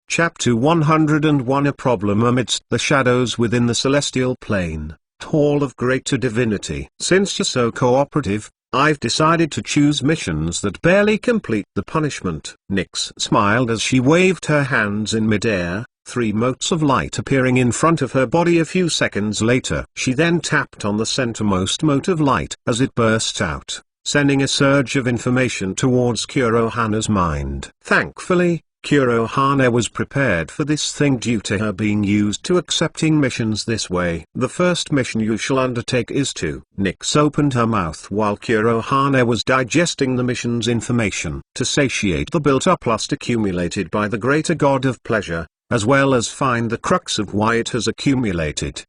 Chapter 101 A Problem Amidst the Shadows Within the Celestial Plane, Hall of Greater Divinity. Since you're so cooperative, I've decided to choose missions that barely complete the punishment. Nyx smiled as she waved her hands in midair, 3 motes of light appearing in front of her body a few seconds later. She then tapped on the centermost mote of light as it burst out, sending a surge of information towards Kurohana's mind. Thankfully, Kurohana was prepared for this thing due to her being used to accepting missions this way. The first mission you shall undertake is to. Nyx opened her mouth while Kurohana was digesting the mission's information. To satiate the built-up lust accumulated by the greater god of pleasure, as well as find the crux of why it has accumulated.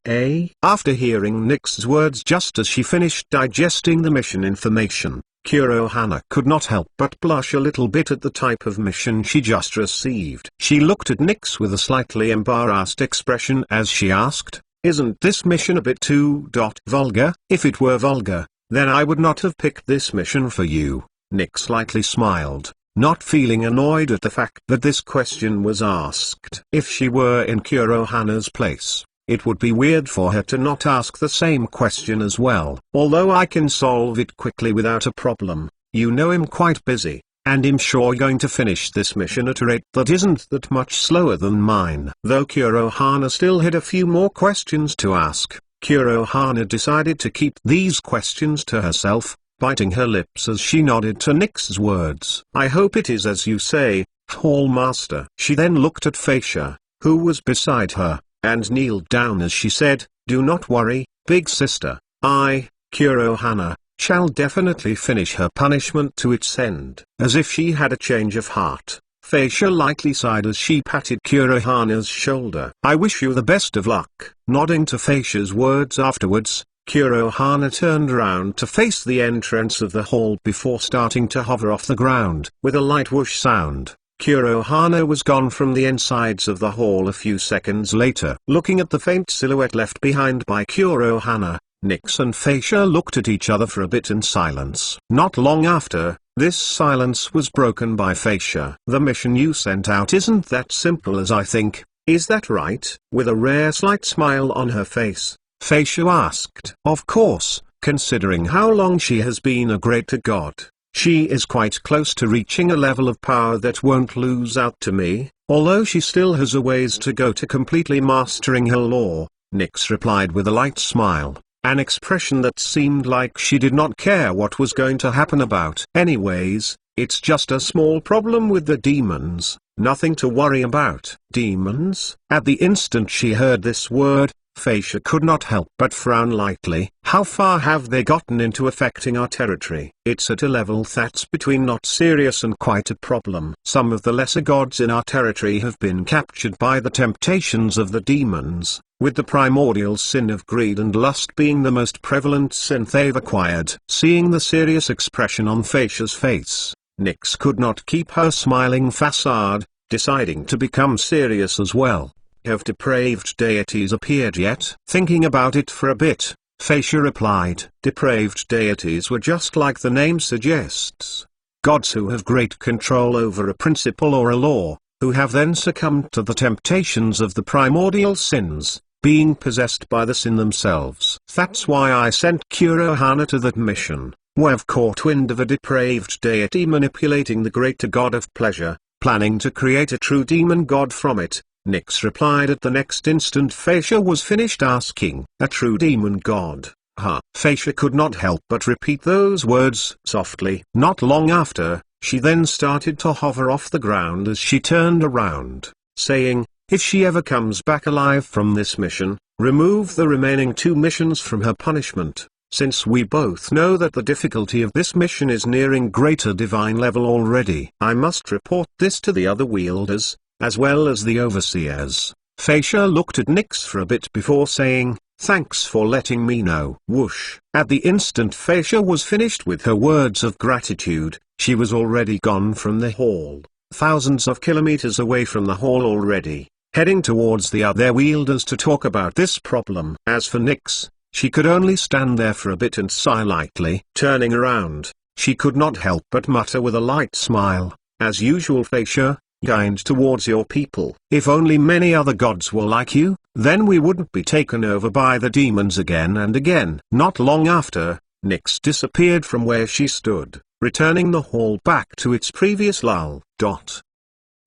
After hearing Nyx's words just as she finished digesting the mission information, Kurohana could not help but blush a little bit at the type of mission she just received. She looked at Nyx with a slightly embarrassed expression as she asked, "Isn't this mission a bit too vulgar?" "If it were vulgar, then I would not have picked this mission for you." Nyx slightly smiled, not feeling annoyed at the fact that this question was asked. If she were in Kurohana's place, it would be weird for her to not ask the same question as well. "Although I can solve it quickly without a problem, you know I'm quite busy, and I'm sure going to finish this mission at a rate that isn't that much slower than mine." Though Kurohana still had a few more questions to ask, Kurohana decided to keep these questions to herself, biting her lips as she nodded to Nyx's words. "I hope it is as you say, Hall Master." She then looked at Facia, who was beside her, and kneeled down as she said, "Do not worry, big sister, I, Kurohana, shall definitely finish her punishment to its end." As if she had a change of heart, Facia lightly sighed as she patted Kurohana's shoulder. "I wish you the best of luck." Nodding to Facia's words afterwards, Kurohana turned around to face the entrance of the hall before starting to hover off the ground. With a light whoosh sound, Kurohana was gone from the insides of the hall a few seconds later. Looking at the faint silhouette left behind by Kurohana, Nyx and Facia looked at each other for a bit in silence. Not long after, this silence was broken by Facia. "The mission you sent out isn't that simple as I think, is that right?" With a rare slight smile on her face, Facia asked. "Of course, considering how long she has been a greater god. She is quite close to reaching a level of power that won't lose out to me, although she still has a ways to go to completely mastering her law," Nyx replied with a light smile, an expression that seemed like she did not care what was going to happen about. "Anyways, it's just a small problem with the demons, nothing to worry about." "Demons?" At the instant she heard this word, Facia could not help but frown lightly. "How far have they gotten into affecting our territory?" "It's at a level that's between not serious and quite a problem. Some of the lesser gods in our territory have been captured by the temptations of the demons, with the primordial sin of greed and lust being the most prevalent sin they've acquired." Seeing the serious expression on Facia's face, Nyx could not keep her smiling facade, deciding to become serious as well. "Have depraved deities appeared yet?" Thinking about it for a bit, Facia replied, "Depraved deities were just like the name suggests. Gods who have great control over a principle or a law, who have then succumbed to the temptations of the primordial sins, being possessed by the sin themselves. That's why I sent Kurohana to that mission. We've caught wind of a depraved deity manipulating the greater god of pleasure, planning to create a true demon god from it." Nyx replied at the next instant Facia was finished asking. "A true demon god, huh?" Facia could not help but repeat those words softly. Not long after, she then started to hover off the ground as she turned around, saying, "If she ever comes back alive from this mission, remove the remaining 2 missions from her punishment, since we both know that the difficulty of this mission is nearing greater divine level already. I must report this to the other wielders, as well as the overseers." Facia looked at Nyx for a bit before saying, "Thanks for letting me know." Whoosh! At the instant Facia was finished with her words of gratitude, she was already gone from the hall, thousands of kilometers away from the hall already, heading towards the other wielders to talk about this problem. As for Nyx, she could only stand there for a bit and sigh lightly. Turning around, she could not help but mutter with a light smile, "As usual Facia, kind towards your people. If only many other gods were like you, then we wouldn't be taken over by the demons again and again." Not long after, Nyx disappeared from where she stood, returning the hall back to its previous lull.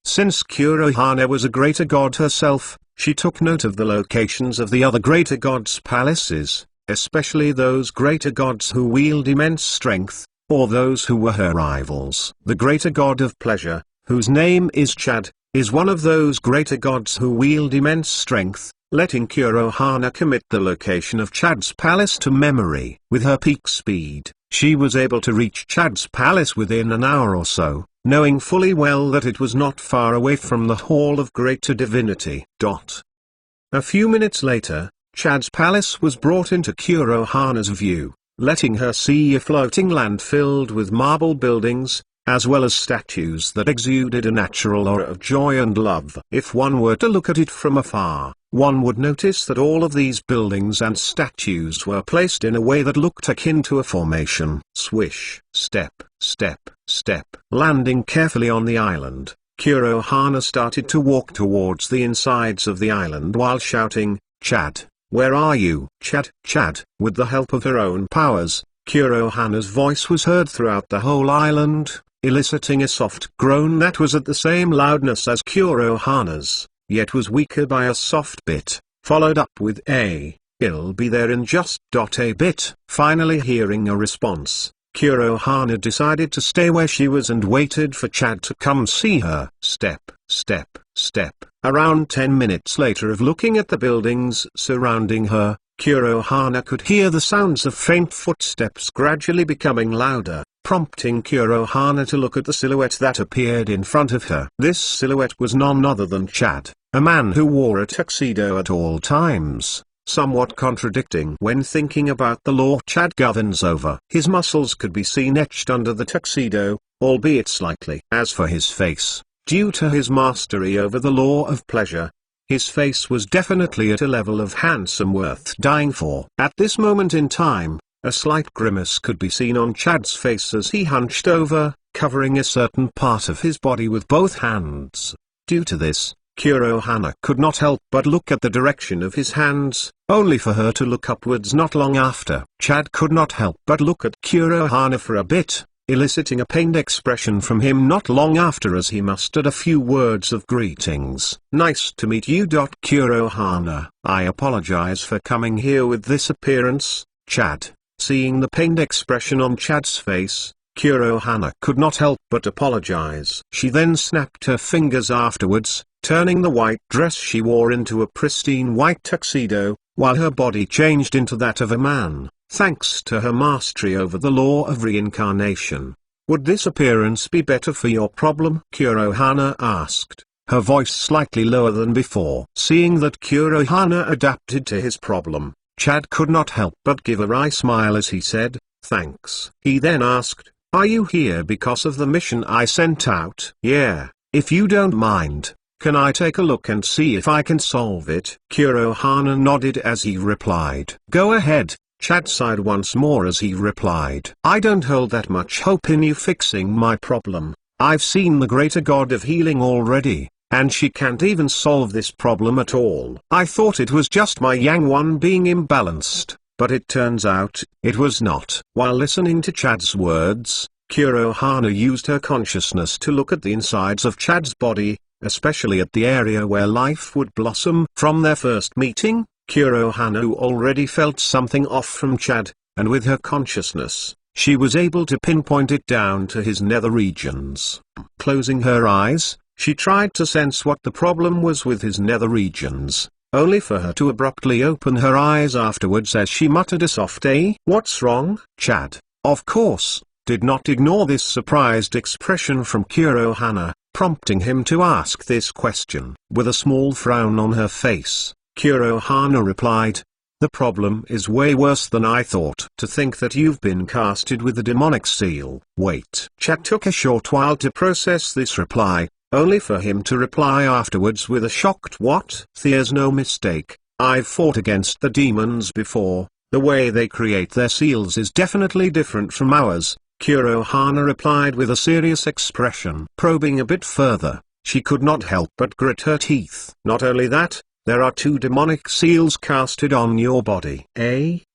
Since Kurohana was a greater god herself, she took note of the locations of the other greater gods' palaces, especially those greater gods who wield immense strength, or those who were her rivals. The greater god of pleasure, whose name is Chad, is one of those greater gods who wield immense strength, letting Kurohana commit the location of Chad's palace to memory. With her peak speed, she was able to reach Chad's palace within an hour or so, knowing fully well that it was not far away from the Hall of Greater Divinity. A few minutes later, Chad's palace was brought into Kurohana's view, letting her see a floating land filled with marble buildings, as well as statues that exuded a natural aura of joy and love. If one were to look at it from afar, one would notice that all of these buildings and statues were placed in a way that looked akin to a formation. Swish, step, step, step. Landing carefully on the island, Kurohana started to walk towards the insides of the island while shouting, "Chad, where are you?" "Chad, Chad." With the help of her own powers, Kurohana's voice was heard throughout the whole island, eliciting a soft groan that was at the same loudness as Kurohana's, yet was weaker by a soft bit, followed up with a, "I'll be there in just a bit." Finally hearing a response, Kurohana decided to stay where she was and waited for Chad to come see her. Step, step, step. Around 10 minutes later of looking at the buildings surrounding her, Kurohana could hear the sounds of faint footsteps gradually becoming louder, prompting Kurohana to look at the silhouette that appeared in front of her. This silhouette was none other than Chad, a man who wore a tuxedo at all times, somewhat contradicting when thinking about the law Chad governs over. His muscles could be seen etched under the tuxedo, albeit slightly. As for his face, due to his mastery over the law of pleasure, his face was definitely at a level of handsome worth dying for. At this moment in time, a slight grimace could be seen on Chad's face as he hunched over, covering a certain part of his body with both hands. Due to this, Kurohana could not help but look at the direction of his hands, only for her to look upwards not long after. Chad could not help but look at Kurohana for a bit, eliciting a pained expression from him not long after as he mustered a few words of greetings. "Nice to meet you. Kurohana, I apologize for coming here with this appearance, Chad." Seeing the pained expression on Chad's face, Kurohana could not help but apologize. She then snapped her fingers afterwards, turning the white dress she wore into a pristine white tuxedo, while her body changed into that of a man, thanks to her mastery over the law of reincarnation. "Would this appearance be better for your problem?" Kurohana asked, her voice slightly lower than before. Seeing that Kurohana adapted to his problem, Chad could not help but give a wry smile as he said, "Thanks." He then asked, "Are you here because of the mission I sent out?" "Yeah, if you don't mind. Can I take a look and see if I can solve it?" Kurohana nodded as he replied. "Go ahead." Chad sighed once more as he replied, "I don't hold that much hope in you fixing my problem. I've seen the greater god of healing already, and she can't even solve this problem at all. I thought it was just my yang one being imbalanced, but it turns out, it was not." While listening to Chad's words, Kurohana used her consciousness to look at the insides of Chad's body, especially at the area where life would blossom. From their first meeting, Kurohana already felt something off from Chad, and with her consciousness, she was able to pinpoint it down to his nether regions. Closing her eyes, she tried to sense what the problem was with his nether regions, only for her to abruptly open her eyes afterwards as she muttered a soft "What's wrong?" Chad, of course, did not ignore this surprised expression from Kurohana, prompting him to ask this question. With a small frown on her face, Kurohana replied, "The problem is way worse than I thought. To think that you've been casted with the demonic seal." Wait. Chad took a short while to process this reply, only for him to reply afterwards with a shocked "What?" "There's no mistake, I've fought against the demons before. The way they create their seals is definitely different from ours," Kurohana replied with a serious expression. Probing a bit further, she could not help but grit her teeth. Not only that, there are 2 demonic seals casted on your body.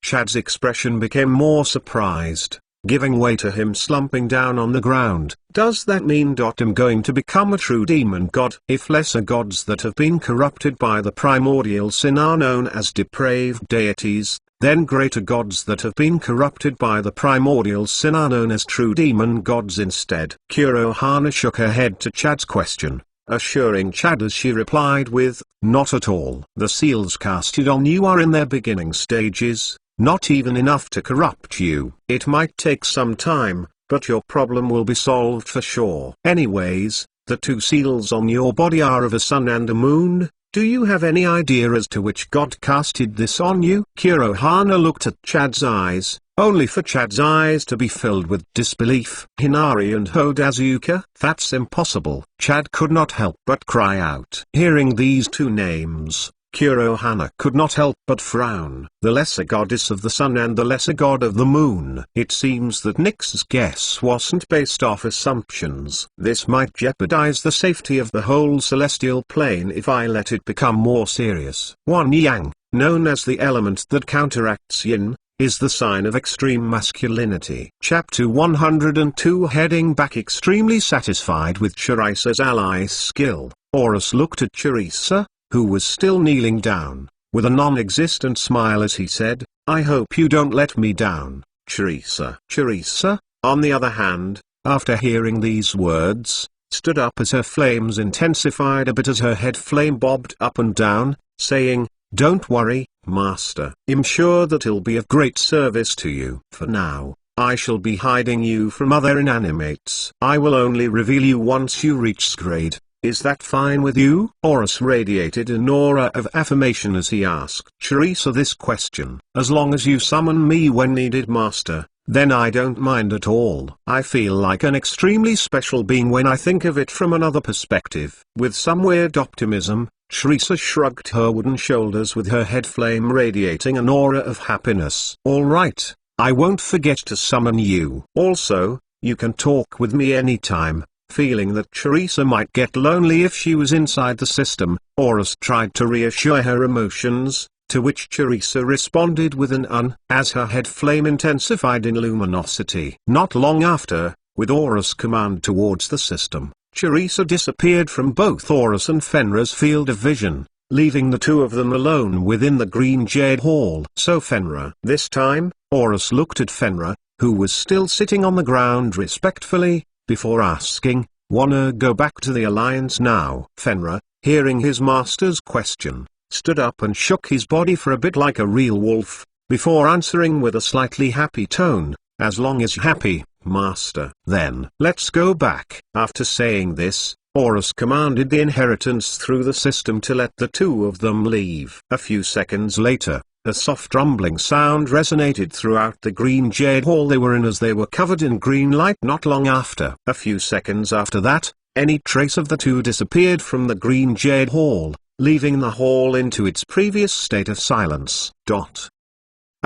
Chad's expression became more surprised, giving way to him slumping down on the ground. Does that mean I'm going to become a true demon god? If lesser gods that have been corrupted by the primordial sin are known as depraved deities, then greater gods that have been corrupted by the primordial sin are known as true demon gods instead. Kurohana shook her head to Chad's question, assuring Chad as she replied with, "Not at all. The seals casted on you are in their beginning stages, not even enough to corrupt you. It might take some time, but your problem will be solved for sure. Anyways, the 2 seals on your body are of a sun and a moon. Do you have any idea as to which god casted this on you?" Kurohana looked at Chad's eyes, only for Chad's eyes to be filled with disbelief. "Hinari and Hodazuka? That's impossible." Chad could not help but cry out. Hearing these 2 names, Kurohana could not help but frown. The lesser goddess of the sun and the lesser god of the moon. It seems that Nyx's guess wasn't based off assumptions. This might jeopardize the safety of the whole celestial plane if I let it become more serious. One yang, known as the element that counteracts yin, is the sign of extreme masculinity. Chapter 102. Heading back extremely satisfied with Charisa's ally skill, Horus looked at Charisa, who was still kneeling down, with a non-existent smile as he said, "I hope you don't let me down, Charisa." Charisa, on the other hand, after hearing these words, stood up as her flames intensified a bit as her head flame bobbed up and down, saying, "Don't worry, Master. I'm sure that it'll be of great service to you. For now, I shall be hiding you from other inanimates. I will only reveal you once you reach grade. Is that fine with you?" Horus radiated an aura of affirmation as he asked Charisa this question. "As long as you summon me when needed, Master, then I don't mind at all. I feel like an extremely special being when I think of it from another perspective." With some weird optimism, Charisa shrugged her wooden shoulders with her head flame radiating an aura of happiness. "All right, I won't forget to summon you. Also, you can talk with me anytime." Feeling that Charisa might get lonely if she was inside the system, Horus tried to reassure her emotions, to which Charisa responded with an as her head flame intensified in luminosity. Not long after, with Horus' command towards the system, Charisa disappeared from both Horus and Fenrir's field of vision, leaving the 2 of them alone within the green jade hall. "So Fenrir." This time, Horus looked at Fenrir, who was still sitting on the ground respectfully, before asking, "Wanna go back to the Alliance now?" Fenrir, hearing his master's question, stood up and shook his body for a bit like a real wolf, before answering with a slightly happy tone, "As long as you're happy, Master." "Then, let's go back." After saying this, Horus commanded the inheritance through the system to let the 2 of them leave. A few seconds later, a soft rumbling sound resonated throughout the green jade hall they were in as they were covered in green light. Not long after, a few seconds after that, any trace of the 2 disappeared from the green jade hall, leaving the hall into its previous state of silence.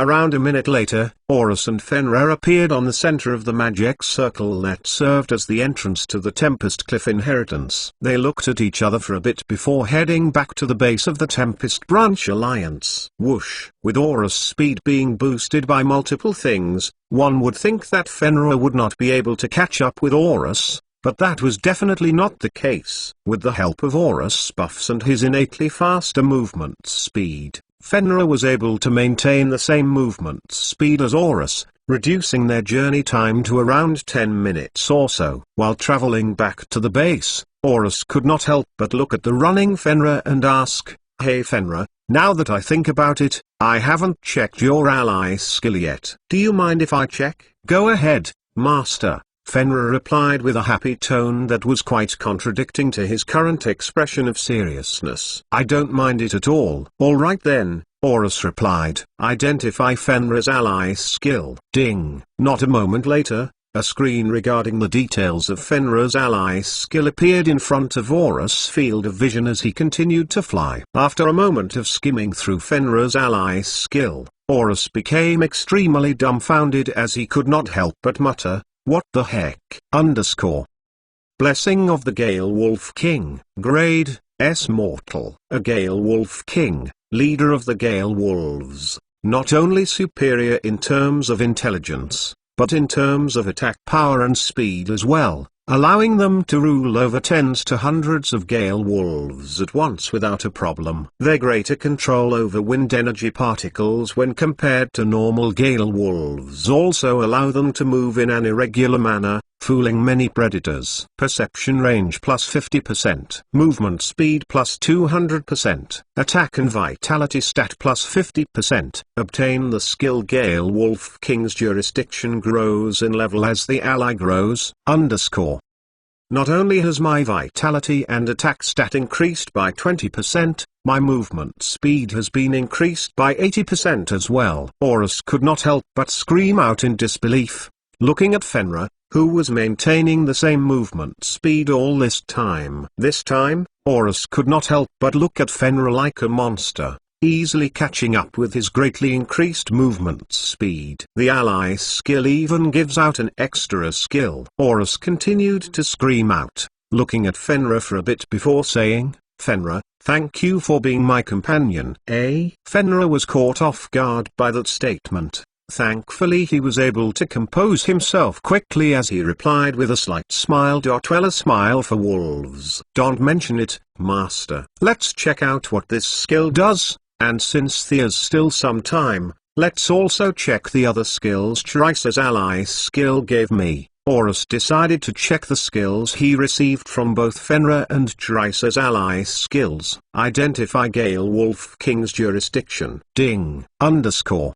Around a minute later, Horus and Fenrir appeared on the center of the magic circle that served as the entrance to the Tempest Cliff inheritance. They looked at each other for a bit before heading back to the base of the Tempest Branch Alliance. Whoosh! With Horus' speed being boosted by multiple things, one would think that Fenrir would not be able to catch up with Horus, but that was definitely not the case. With the help of Horus buffs and his innately faster movement speed, Fenrir was able to maintain the same movement speed as Horus, reducing their journey time to around 10 minutes or so. While traveling back to the base, Horus could not help but look at the running Fenrir and ask, "Hey Fenrir, now that I think about it, I haven't checked your ally skill yet. Do you mind if I check?" "Go ahead, Master," Fenrir replied with a happy tone that was quite contradicting to his current expression of seriousness. "I don't mind it at all." "All right then," Horus replied. "Identify Fenrir's ally skill." Ding! Not a moment later, a screen regarding the details of Fenrir's ally skill appeared in front of Horus' field of vision as he continued to fly. After a moment of skimming through Fenrir's ally skill, Horus became extremely dumbfounded as he could not help but mutter, "What the heck?" Blessing of the Gale Wolf King. Grade S Mortal. A Gale Wolf King, leader of the Gale Wolves, not only superior in terms of intelligence, but in terms of attack power and speed as well, allowing them to rule over tens to hundreds of Gale Wolves at once without a problem. Their greater control over wind energy particles when compared to normal Gale Wolves also allow them to move in an irregular manner, fooling many predators. Perception range plus 50%, movement speed plus 200%, attack and vitality stat plus 50%. Obtain the skill Gale Wolf King's jurisdiction grows in level as the ally grows. Not only has my vitality and attack stat increased by 20%, my movement speed has been increased by 80% as well. Horus could not help but scream out in disbelief, looking at Fenrir, who was maintaining the same movement speed all this time. This time, Horus could not help but look at Fenrir like a monster, easily catching up with his greatly increased movement speed. The ally skill even gives out an extra skill. Horus continued to scream out, looking at Fenrir for a bit before saying, "Fenrir, thank you for being my companion." Fenrir was caught off guard by that statement. Thankfully he was able to compose himself quickly as he replied with a slight smile. Well, a smile for wolves. Don't mention it, master. Let's check out what this skill does, and since there's still some time, let's also check the other skills Chrysa's ally skill gave me. Horus decided to check the skills he received from both Fenrir and Chrysa's ally skills. Identify Gale Wolf King's jurisdiction. Ding, _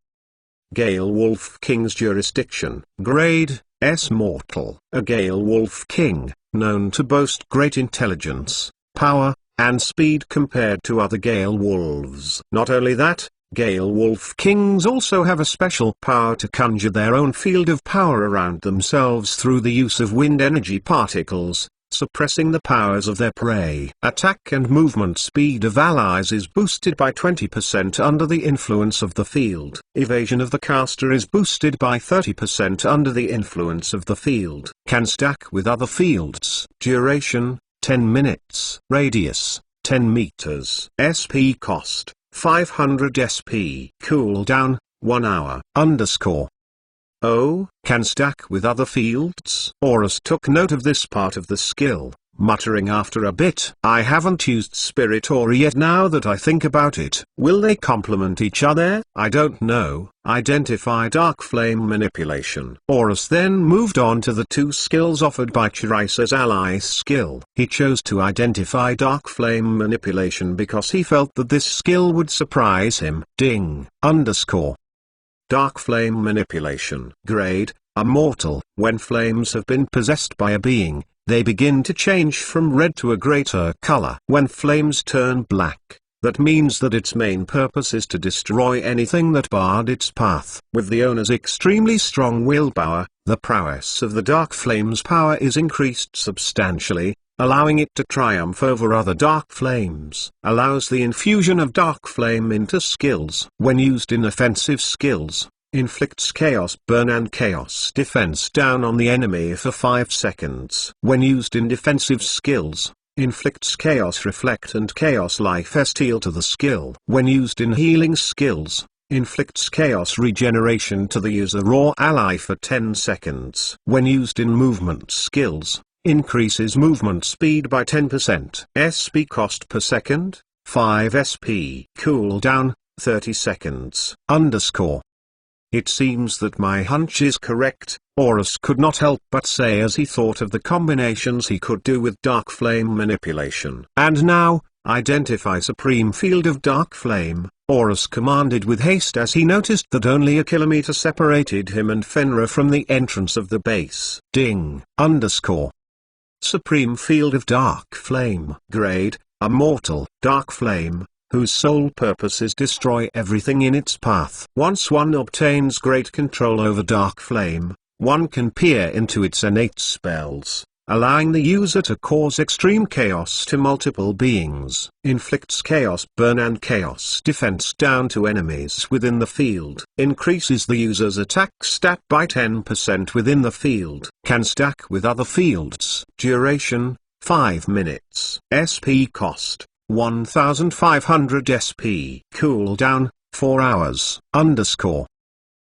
Gale Wolf King's jurisdiction. Grade S Mortal. A Gale Wolf King, known to boast great intelligence, power, and speed compared to other Gale Wolves. Not only that, Gale Wolf Kings also have a special power to conjure their own field of power around themselves through the use of wind energy particles, suppressing the powers of their prey. Attack and movement speed of allies is boosted by 20% under the influence of the field. Evasion of the caster is boosted by 30% under the influence of the field. Can stack with other fields. Duration, 10 minutes. Radius, 10 meters. SP cost, 500 SP. Cooldown, 1 hour. Can stack with other fields. Horus took note of this part of the skill, muttering after a bit, I haven't used Spirit Aura yet now that I think about it. Will they complement each other? I don't know. Identify Dark Flame Manipulation. Horus then moved on to the two skills offered by Chrysa's ally skill. He chose to identify Dark Flame Manipulation because he felt that this skill would surprise him. Ding, _ Dark Flame Manipulation. Grade, Immortal. When flames have been possessed by a being, they begin to change from red to a greater color. When flames turn black, that means that its main purpose is to destroy anything that barred its path. With the owner's extremely strong willpower, the prowess of the Dark Flame's power is increased substantially, allowing it to triumph over other Dark Flames. Allows the infusion of Dark Flame into skills. When used in offensive skills, inflicts Chaos Burn and Chaos Defense down on the enemy for 5 seconds. When used in defensive skills, inflicts Chaos Reflect and Chaos Life Steal to the skill. When used in healing skills, inflicts Chaos Regeneration to the user or ally for 10 seconds. When used in movement skills, increases movement speed by 10%. SP cost per second, 5 SP. Cooldown, 30 seconds. It seems that my hunch is correct, Horus could not help but say as he thought of the combinations he could do with Dark Flame Manipulation. And now, identify Supreme Field of Dark Flame, Horus commanded with haste as he noticed that only a kilometer separated him and Fenrir from the entrance of the base. Ding, _ Supreme Field of Dark Flame. Grade, Immortal. Dark Flame, whose sole purpose is destroy everything in its path. Once one obtains great control over Dark Flame, one can peer into its innate spells, allowing the user to cause extreme chaos to multiple beings. Inflicts chaos burn and chaos defense down to enemies within the field. Increases the user's attack stat by 10% within the field. Can stack with other fields. Duration, 5 minutes. SP cost, 1500 SP. Cooldown, 4 hours.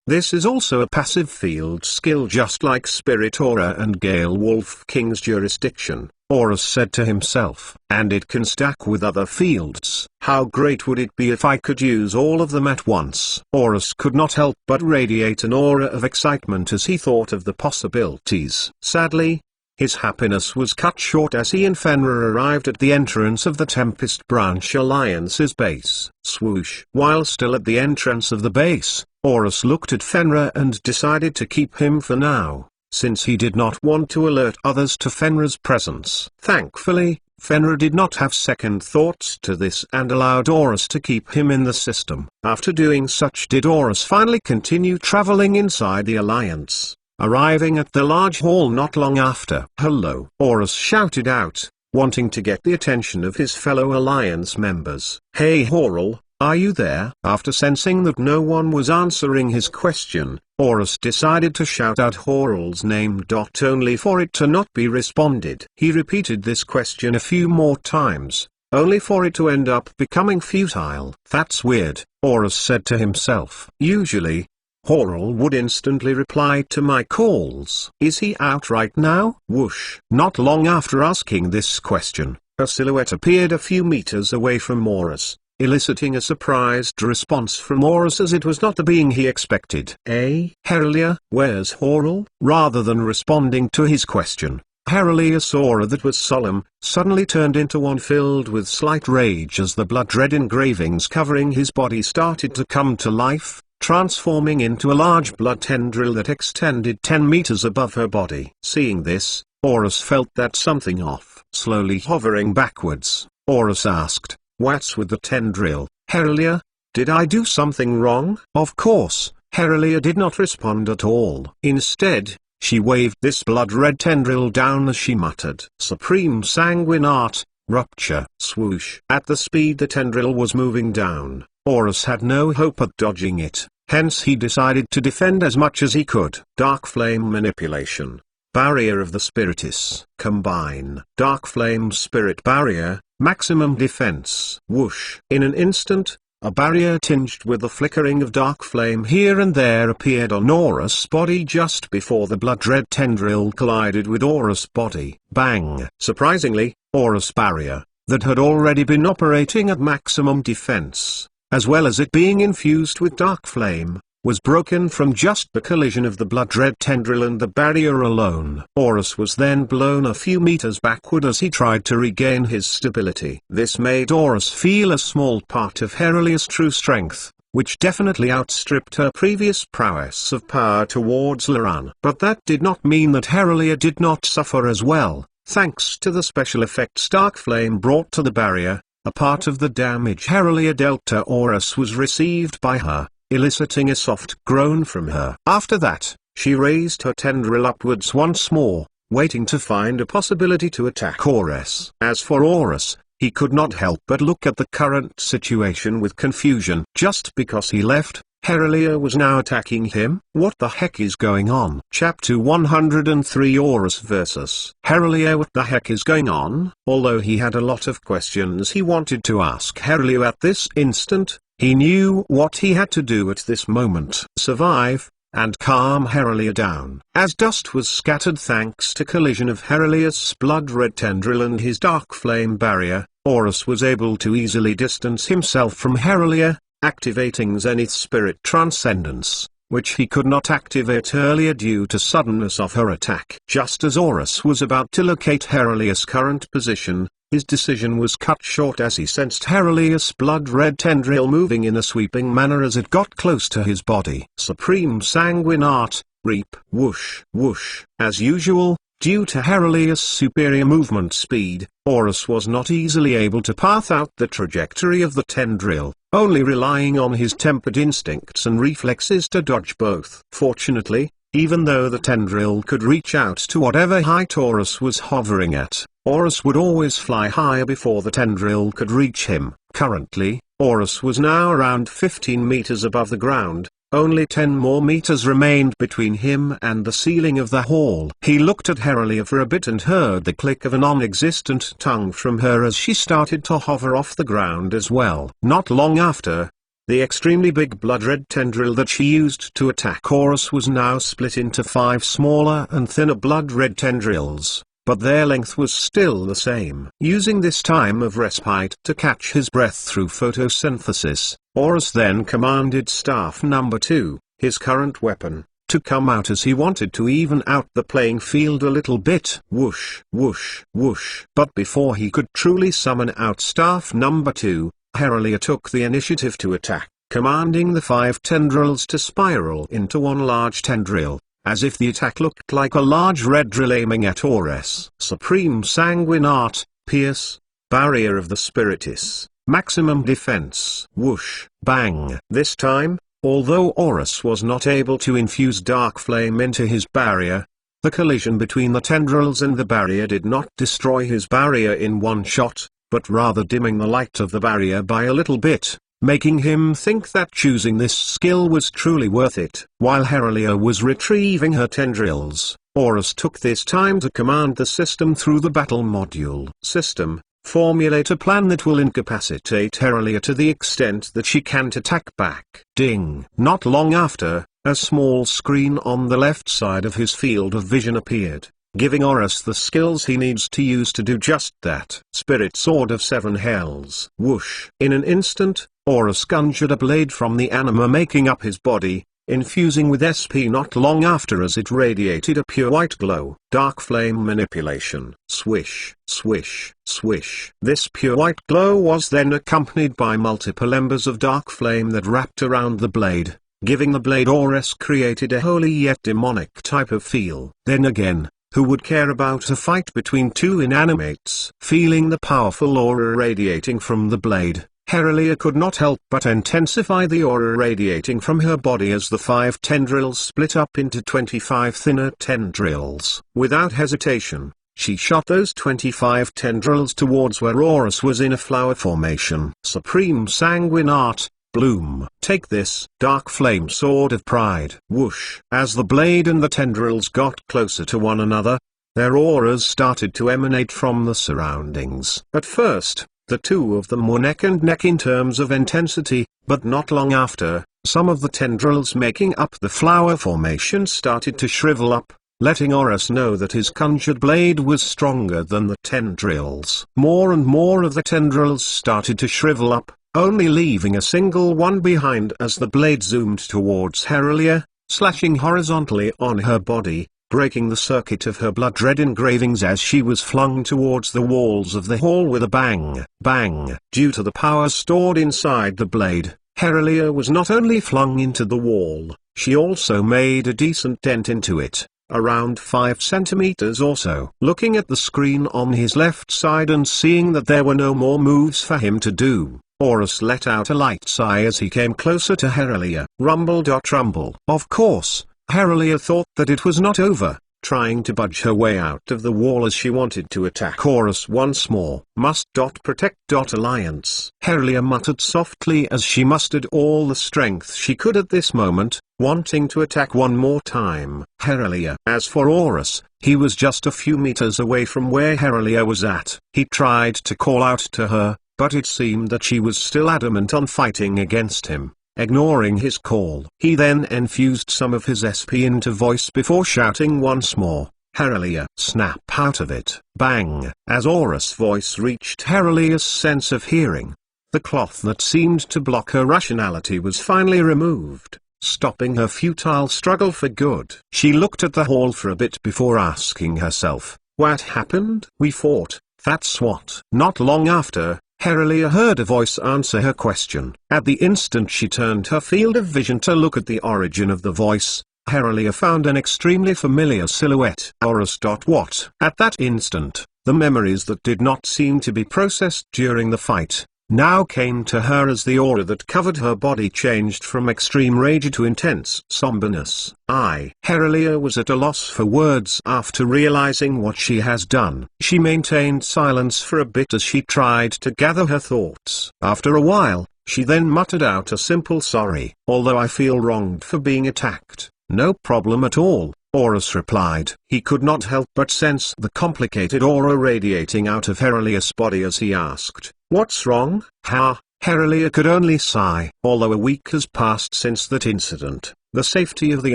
This is also a passive field skill just like Spirit Aura and Gale Wolf King's Jurisdiction, Horus said to himself. And it can stack with other fields. How great would it be if I could use all of them at once? Horus could not help but radiate an aura of excitement as he thought of the possibilities. Sadly, his happiness was cut short as he and Fenrir arrived at the entrance of the Tempest Branch Alliance's base. Swoosh. While still at the entrance of the base, Horus looked at Fenrir and decided to keep him for now, since he did not want to alert others to Fenrir's presence. Thankfully, Fenrir did not have second thoughts to this and allowed Horus to keep him in the system. After doing such did Horus finally continue traveling inside the Alliance, arriving at the large hall not long after. Hello, Horus shouted out, wanting to get the attention of his fellow Alliance members. Hey Horrell, are you there? After sensing that no one was answering his question, Horus decided to shout out Horrell's name. Only for it to not be responded. He repeated this question a few more times, only for it to end up becoming futile. That's weird, Horus said to himself. Usually, Horrell would instantly reply to my calls. Is he out right now? Whoosh. Not long after asking this question, a silhouette appeared a few meters away from Horus, eliciting a surprised response from Horus as it was not the being he expected. Herelia, where's Horrell? Rather than responding to his question, Herelia's aura that was solemn, suddenly turned into one filled with slight rage as the blood-red engravings covering his body started to come to life, transforming into a large blood tendril that extended 10 meters above her body. Seeing this, Horus felt that something off. Slowly hovering backwards, Horus asked, "What's with the tendril, Herelia? Did I do something wrong?" Of course, Herelia did not respond at all. Instead, she waved this blood-red tendril down as she muttered, "Supreme Sanguine Art, Rupture." Swoosh. At the speed the tendril was moving down, Horus had no hope of dodging it, hence he decided to defend as much as he could. Dark Flame Manipulation. Barrier of the Spiritus. Combine. Dark Flame Spirit Barrier, Maximum Defense. Whoosh. In an instant, a barrier tinged with the flickering of dark flame here and there appeared on Horus' body just before the blood-red tendril collided with Horus' body. Bang! Surprisingly, Horus' barrier, that had already been operating at maximum defense, as well as it being infused with dark flame, was broken from just the collision of the blood-red tendril and the barrier alone. Horus was then blown a few meters backward as he tried to regain his stability. This made Horus feel a small part of Herelia's true strength, which definitely outstripped her previous prowess of power towards Laran. But that did not mean that Herelia did not suffer as well. Thanks to the special effects Dark Flame brought to the barrier, a part of the damage Herelia dealt to Horus was received by her, eliciting a soft groan from her. After that, she raised her tendril upwards once more, waiting to find a possibility to attack Horus. As for Horus, he could not help but look at the current situation with confusion. Just because he left, Herelia was now attacking him? What the heck is going on? Chapter 103 Horus vs. Herelia. What the heck is going on? Although he had a lot of questions he wanted to ask Herelia at this instant, he knew what he had to do at this moment. Survive, and calm Herelia down. As dust was scattered thanks to collision of Herelia's blood-red tendril and his dark flame barrier, Horus was able to easily distance himself from Herelia, activating Zenith Spirit Transcendence, which he could not activate earlier due to suddenness of her attack. Just as Horus was about to locate Herelia's current position, his decision was cut short as he sensed Herelia's blood-red tendril moving in a sweeping manner as it got close to his body. Supreme Sanguine Art, Reap. Whoosh. Whoosh. As usual, due to Herelia's superior movement speed, Horus was not easily able to path out the trajectory of the tendril, only relying on his tempered instincts and reflexes to dodge both. Fortunately, Even though the tendril could reach out to whatever height Horus was hovering at, Horus would always fly higher before the tendril could reach him. Currently, Horus was now around 15 meters above the ground. Only 10 more meters remained between him and the ceiling of the hall. He looked at Herelia for a bit and heard the click of a non-existent tongue from her as she started to hover off the ground as well. Not long after, the extremely big blood-red tendril that she used to attack Horus was now split into 5 smaller and thinner blood-red tendrils, but their length was still the same. Using this time of respite to catch his breath through photosynthesis, Horus then commanded Staff Number 2, his current weapon, to come out as he wanted to even out the playing field a little bit. Whoosh, whoosh, whoosh. But before he could truly summon out Staff Number 2, Herelia took the initiative to attack, commanding the 5 tendrils to spiral into one large tendril, as if the attack looked like a large red drill aiming at Horus. Supreme Sanguine Art, Pierce, Barrier of the Spiritus, Maximum Defense. Whoosh, bang. This time, although Horus was not able to infuse dark flame into his barrier, the collision between the tendrils and the barrier did not destroy his barrier in one shot, but rather dimming the light of the barrier by a little bit, making him think that choosing this skill was truly worth it. While Herelia was retrieving her tendrils, Horus took this time to command the system through the battle module. System, formulate a plan that will incapacitate Herelia to the extent that she can't attack back. Ding. Not long after, a small screen on the left side of his field of vision appeared, giving Horus the skills he needs to use to do just that. Spirit Sword of 7 Hells. Whoosh. In an instant, Horus conjured a blade from the anima making up his body, infusing with SP not long after as it radiated a pure white glow. Dark flame manipulation. Swish, swish, swish. This pure white glow was then accompanied by multiple embers of dark flame that wrapped around the blade, giving the blade Horus created a holy yet demonic type of feel. Then again, who would care about a fight between two inanimates? Feeling the powerful aura radiating from the blade, Herelia could not help but intensify the aura radiating from her body as the 5 tendrils split up into 25 thinner tendrils. Without hesitation, she shot those 25 tendrils towards where Horus was in a flower formation. Supreme Sanguine Art, Bloom. Take this. Dark Flame Sword of Pride. Whoosh. As the blade and the tendrils got closer to one another, their auras started to emanate from the surroundings. At first, the two of them were neck and neck in terms of intensity, but not long after, some of the tendrils making up the flower formation started to shrivel up, letting Horus know that his conjured blade was stronger than the tendrils. More and more of the tendrils started to shrivel up, only leaving a single one behind as the blade zoomed towards Herelia, slashing horizontally on her body, breaking the circuit of her blood-red engravings as she was flung towards the walls of the hall with a bang, bang. Due to the power stored inside the blade, Herelia was not only flung into the wall, she also made a decent dent into it, around 5 centimeters or so. Looking at the screen on his left side and seeing that there were no more moves for him to do, Horus let out a light sigh as he came closer to Herelia. Rumble. Rumble. Of course, Herelia thought that it was not over, trying to budge her way out of the wall as she wanted to attack Horus once more. Must. Protect. Alliance. Herelia muttered softly as she mustered all the strength she could at this moment, wanting to attack one more time. Herelia. As for Horus, he was just a few meters away from where Herelia was at. He tried to call out to her, but it seemed that she was still adamant on fighting against him, ignoring his call. He then infused some of his SP into voice before shouting once more, Herelia. Snap out of it. Bang. As Horus' voice reached Herelia's sense of hearing, the cloth that seemed to block her rationality was finally removed, stopping her futile struggle for good. She looked at the hall for a bit before asking herself, what happened? We fought, that's what. Not long after, Herelia heard a voice answer her question. At the instant she turned her field of vision to look at the origin of the voice, Herelia found an extremely familiar silhouette. Horus. What? At that instant, the memories that did not seem to be processed during the fight, now came to her as the aura that covered her body changed from extreme rage to intense somberness. Heralia was at a loss for words after realizing what she has done. She maintained silence for a bit as she tried to gather her thoughts. After a while, she then muttered out a simple sorry. Although I feel wronged for being attacked. No problem at all, Horus replied. He could not help but sense the complicated aura radiating out of Heralia's body as he asked, "What's wrong?" Heralia could only sigh. Although a week has passed since that incident, the safety of the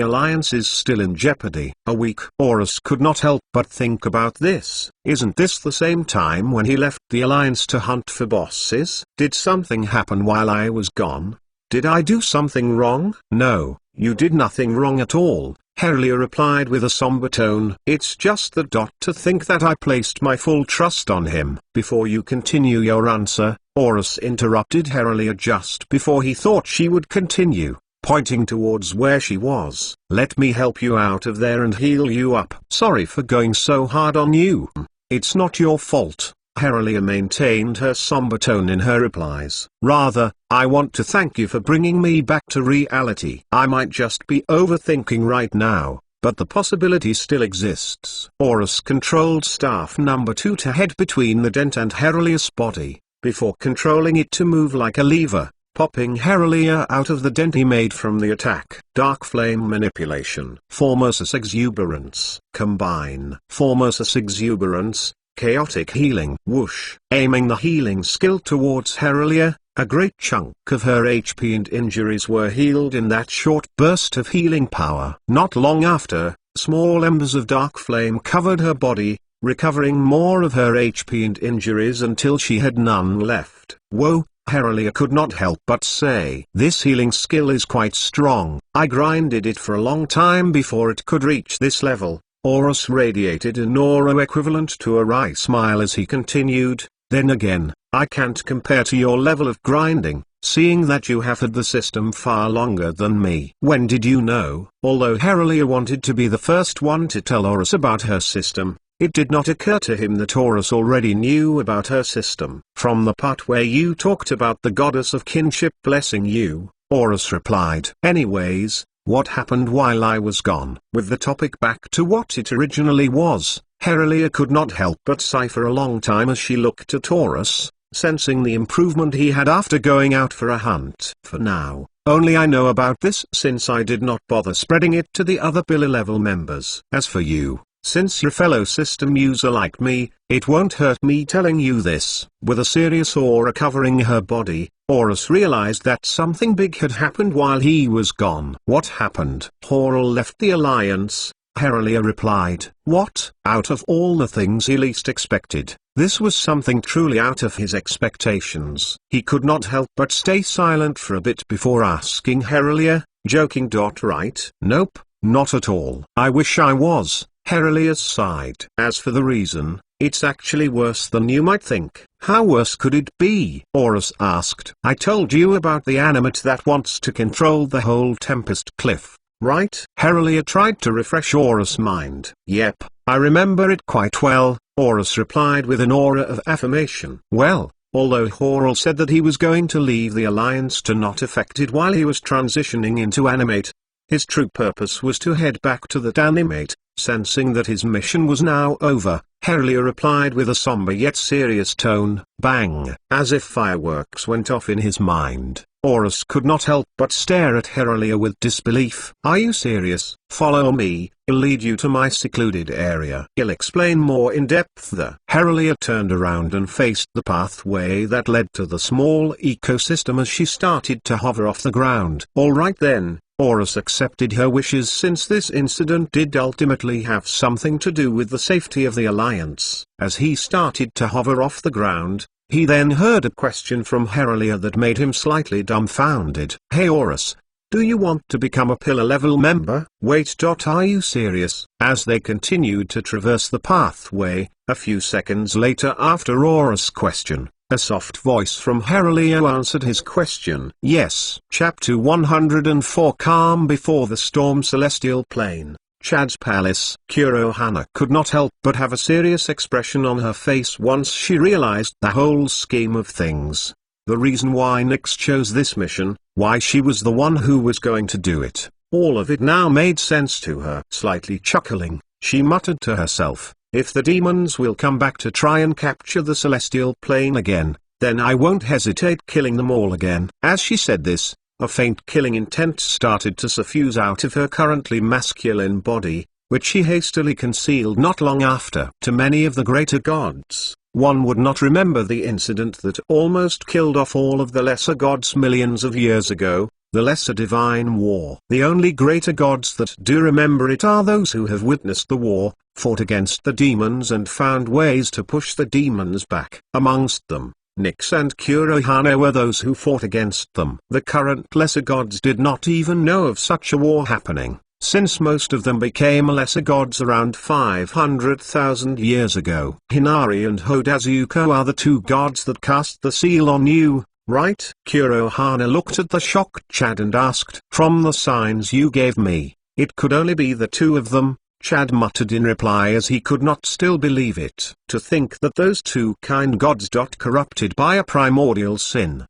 Alliance is still in jeopardy. A week? Horus could not help but think about this. Isn't this the same time when he left the Alliance to hunt for bosses? Did something happen while I was gone? Did I do something wrong? No, you did nothing wrong at all, Heralia replied with a somber tone. It's just that to think that I placed my full trust on him. Before you continue your answer, Horus interrupted Heralia just before he thought she would continue, pointing towards where she was. Let me help you out of there and heal you up. Sorry for going so hard on you. It's not your fault. Heralia maintained her somber tone in her replies. Rather, I want to thank you for bringing me back to reality. I might just be overthinking right now, but the possibility still exists. Horus controlled staff number 2 to head between the dent and Heralia's body, before controlling it to move like a lever, popping Heralia out of the dent he made from the attack. Dark Flame Manipulation. Formosus Exuberance. Combine. Formosus Exuberance. Chaotic Healing. Whoosh. Aiming the healing skill towards Heralia, a great chunk of her HP and injuries were healed in that short burst of healing power. Not long after, small embers of dark flame covered her body, recovering more of her HP and injuries until she had none left. Whoa, Heralia could not help but say. This healing skill is quite strong. I grinded it for a long time before it could reach this level. Horus radiated an aura equivalent to a wry smile as he continued, then again, I can't compare to your level of grinding, seeing that you have had the system far longer than me. When did you know? Although Heralia wanted to be the first one to tell Horus about her system, it did not occur to him that Horus already knew about her system. From the part where you talked about the goddess of kinship blessing you, Horus replied. Anyways, what happened while I was gone? With the topic back to what it originally was, Heralia could not help but sigh for a long time as she looked at Horus, sensing the improvement he had after going out for a hunt. For now, only I know about this since I did not bother spreading it to the other Billy level members. As for you, since you're a fellow system user like me, it won't hurt me telling you this. With a serious aura covering her body, Horus realized that something big had happened while he was gone. What happened? Horus left the Alliance, Heralia replied. What? Out of all the things he least expected, this was something truly out of his expectations. He could not help but stay silent for a bit before asking Heralia, joking. Right? Nope, not at all. I wish I was, Heralia sighed. As for the reason, it's actually worse than you might think. How worse could it be? Horus asked. I told you about the animate that wants to control the whole Tempest Cliff, right? Heralia tried to refresh Horus' mind. Yep, I remember it quite well, Horus replied with an aura of affirmation. Well, although Horus said that he was going to leave the Alliance to not affect it while he was transitioning into animate, his true purpose was to head back to that animate. Sensing that his mission was now over, Heralia replied with a somber yet serious tone. Bang! As if fireworks went off in his mind, Horus could not help but stare at Heralia with disbelief. Are you serious? Follow me, I'll lead you to my secluded area. I'll explain more in depth there. Heralia turned around and faced the pathway that led to the small ecosystem as she started to hover off the ground. Alright then. Horus accepted her wishes since this incident did ultimately have something to do with the safety of the Alliance. As he started to hover off the ground, he then heard a question from Heralia that made him slightly dumbfounded. Hey Horus, do you want to become a pillar level member? Wait. Are you serious? As they continued to traverse the pathway, a few seconds later after Horus' question, a soft voice from Heralia answered his question. Yes. Chapter 104 Calm Before the Storm. Celestial Plane, Chad's Palace. Kurohana could not help but have a serious expression on her face once she realized the whole scheme of things. the reason why Nyx chose this mission, why she was the one who was going to do it. All of it now made sense to her. Slightly chuckling, she muttered to herself, if the demons will come back to try and capture the celestial plane again, then I won't hesitate killing them all again. As she said this, a faint killing intent started to suffuse out of her currently masculine body, which she hastily concealed not long after. To many of the greater gods, one would not remember the incident that almost killed off all of the lesser gods millions of years ago, the Lesser Divine War. The only greater gods that do remember it are those who have witnessed the war, fought against the demons and found ways to push the demons back. Amongst them, Nyx and Kurohana were those who fought against them. The current lesser gods did not even know of such a war happening, since most of them became lesser gods around 500,000 years ago. Hinari and Hodazuko are the two gods that cast the seal on you, right? Kurohana looked at the shocked Chad and asked, from the signs you gave me, it could only be the two of them, Chad muttered in reply as he could not still believe it. To think that those two kind gods corrupted by a primordial sin.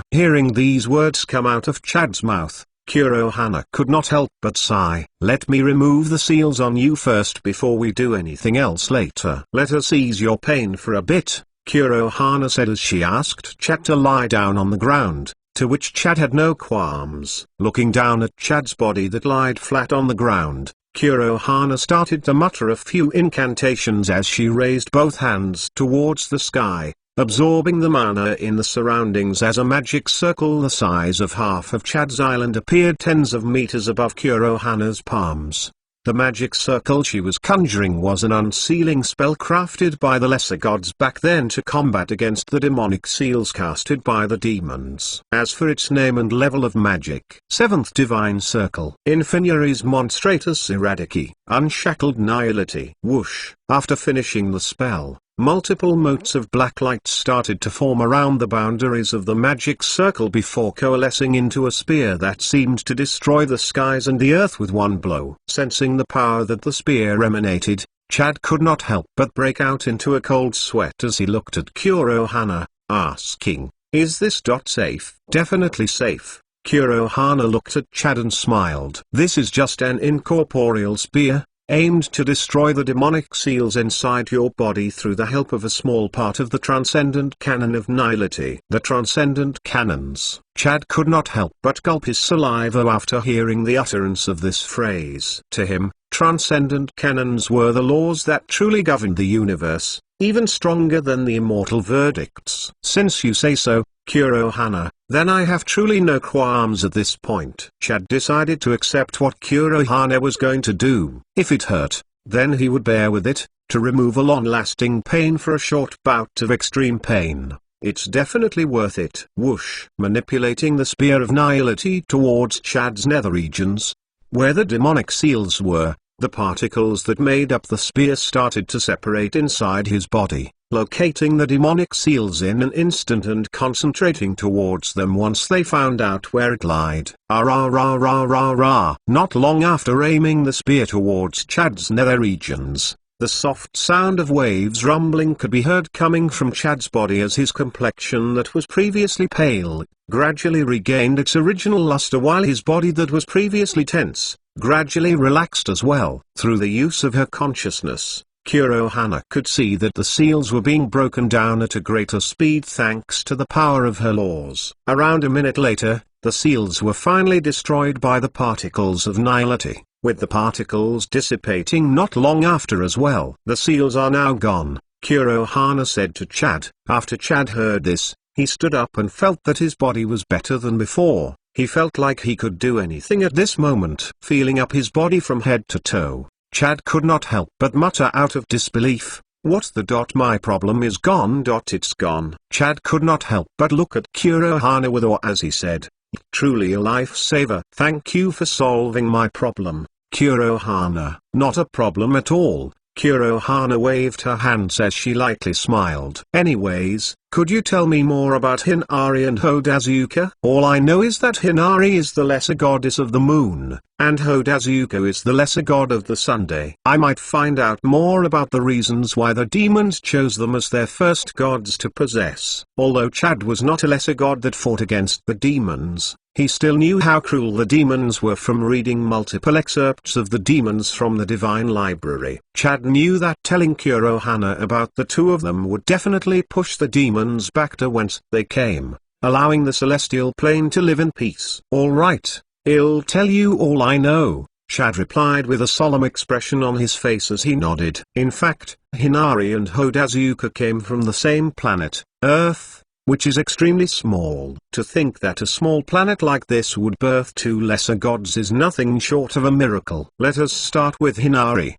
Hearing these words come out of Chad's mouth, Kurohana could not help but sigh. Let me remove the seals on you first before we do anything else later. Let us ease your pain for a bit, Kurohana said as she asked Chad to lie down on the ground, to which Chad had no qualms. Looking down at Chad's body that lied flat on the ground, Kurohana started to mutter a few incantations as she raised both hands towards the sky, absorbing the mana in the surroundings as a magic circle the size of half of Chad's island appeared tens of meters above Kurohana's palms. The magic circle she was conjuring was an unsealing spell crafted by the lesser gods back then to combat against the demonic seals casted by the demons. As for its name and level of magic, 7th Divine Circle, Infiniaris Monstratus Eradici, Unshackled Nihility. Whoosh! After finishing the spell, multiple motes of black light started to form around the boundaries of the magic circle before coalescing into a spear that seemed to destroy the skies and the earth with one blow. Sensing the power that the spear emanated, Chad could not help but break out into a cold sweat as he looked at Kurohana, asking, is this safe? Definitely safe. Kurohana looked at Chad and smiled. This is just an incorporeal spear, aimed to destroy the demonic seals inside your body through the help of a small part of the transcendent canon of nihility. The transcendent canons. Chad could not help but gulp his saliva after hearing the utterance of this phrase. To him, transcendent canons were the laws that truly governed the universe, even stronger than the immortal verdicts. Since you say so, Kurohana, then I have truly no qualms at this point. Chad decided to accept what Kurohana was going to do. If it hurt, then he would bear with it, to remove a long-lasting pain for a short bout of extreme pain. It's definitely worth it. Whoosh! Manipulating the spear of nihility towards Chad's nether regions, where the demonic seals were, the particles that made up the spear started to separate inside his body, locating the demonic seals in an instant and concentrating towards them once they found out where it lied. Not long after aiming the spear towards Chad's nether regions, the soft sound of waves rumbling could be heard coming from Chad's body as his complexion that was previously pale, gradually regained its original luster while his body that was previously tense, gradually relaxed as well. Through the use of her consciousness, Kurohana could see that the seals were being broken down at a greater speed thanks to the power of her laws. Around a minute later, the seals were finally destroyed by the particles of nihility, with the particles dissipating not long after as well. The seals are now gone, Kurohana said to Chad. After Chad heard this, he stood up and felt that his body was better than before. He felt like he could do anything at this moment. Feeling up his body from head to toe, Chad could not help but mutter out of disbelief, "What the my problem is gone. It's gone." Chad could not help but look at Kurohana with awe as he said, "Truly a lifesaver. Thank you for solving my problem, Kurohana." "Not a problem at all." Kurohana waved her hands as she lightly smiled. "Anyways, Could you tell me more about Hinari and Hodazuka? All I know is that Hinari is the lesser goddess of the moon, and Hodazuka is the lesser god of the Sunday. I might find out more about the reasons why the demons chose them as their first gods to possess. Although Chad was not a lesser god that fought against the demons, he still knew how cruel the demons were from reading multiple excerpts of the demons from the Divine Library. Chad knew that telling Kurohana about the two of them would definitely push the demons back to whence they came, allowing the celestial plane to live in peace. "All right, I'll tell you all I know," Chad replied with a solemn expression on his face as he nodded. In fact, Hinari and Hodazuka came from the same planet, Earth, which is extremely small. To think that a small planet like this would birth two lesser gods is nothing short of a miracle. Let us start with Hinari.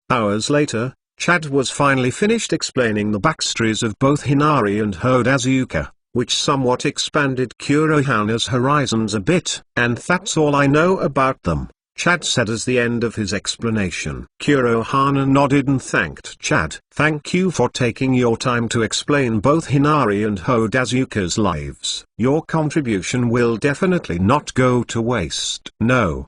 Hours later, Chad was finally finished explaining the backstories of both Hinari and Hodazuka, which somewhat expanded Kurohana's horizons a bit. "And that's all I know about them," Chad said as the end of his explanation. Kurohana nodded and thanked Chad. "Thank you for taking your time to explain both Hinari and Hodazuka's lives. Your contribution will definitely not go to waste." No,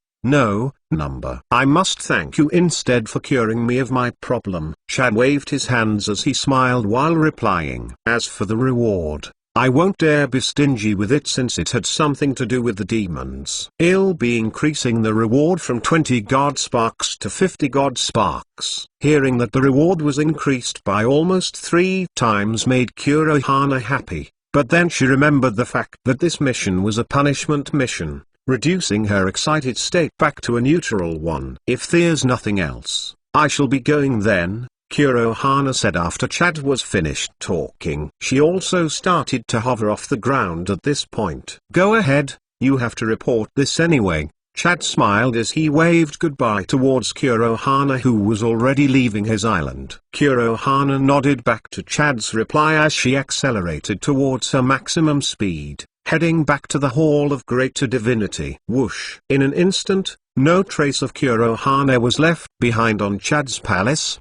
number. "I must thank you instead for curing me of my problem." Chad waved his hands as he smiled while replying. "As for the reward, I won't dare be stingy with it since it had something to do with the demons. I'll be increasing the reward from 20 God Sparks to 50 God Sparks." Hearing that the reward was increased by almost 3 times made Kurohana happy, but then she remembered the fact that this mission was a punishment mission, reducing her excited state back to a neutral one. "If there's nothing else, I shall be going then," Kurohana said after Chad was finished talking. She also started to hover off the ground at this point. "Go ahead, you have to report this anyway." Chad smiled as he waved goodbye towards Kurohana, who was already leaving his island. Kurohana nodded back to Chad's reply as she accelerated towards her maximum speed, heading back to the Hall of Greater Divinity. Whoosh! In an instant, no trace of Kurohana was left behind on Chad's palace.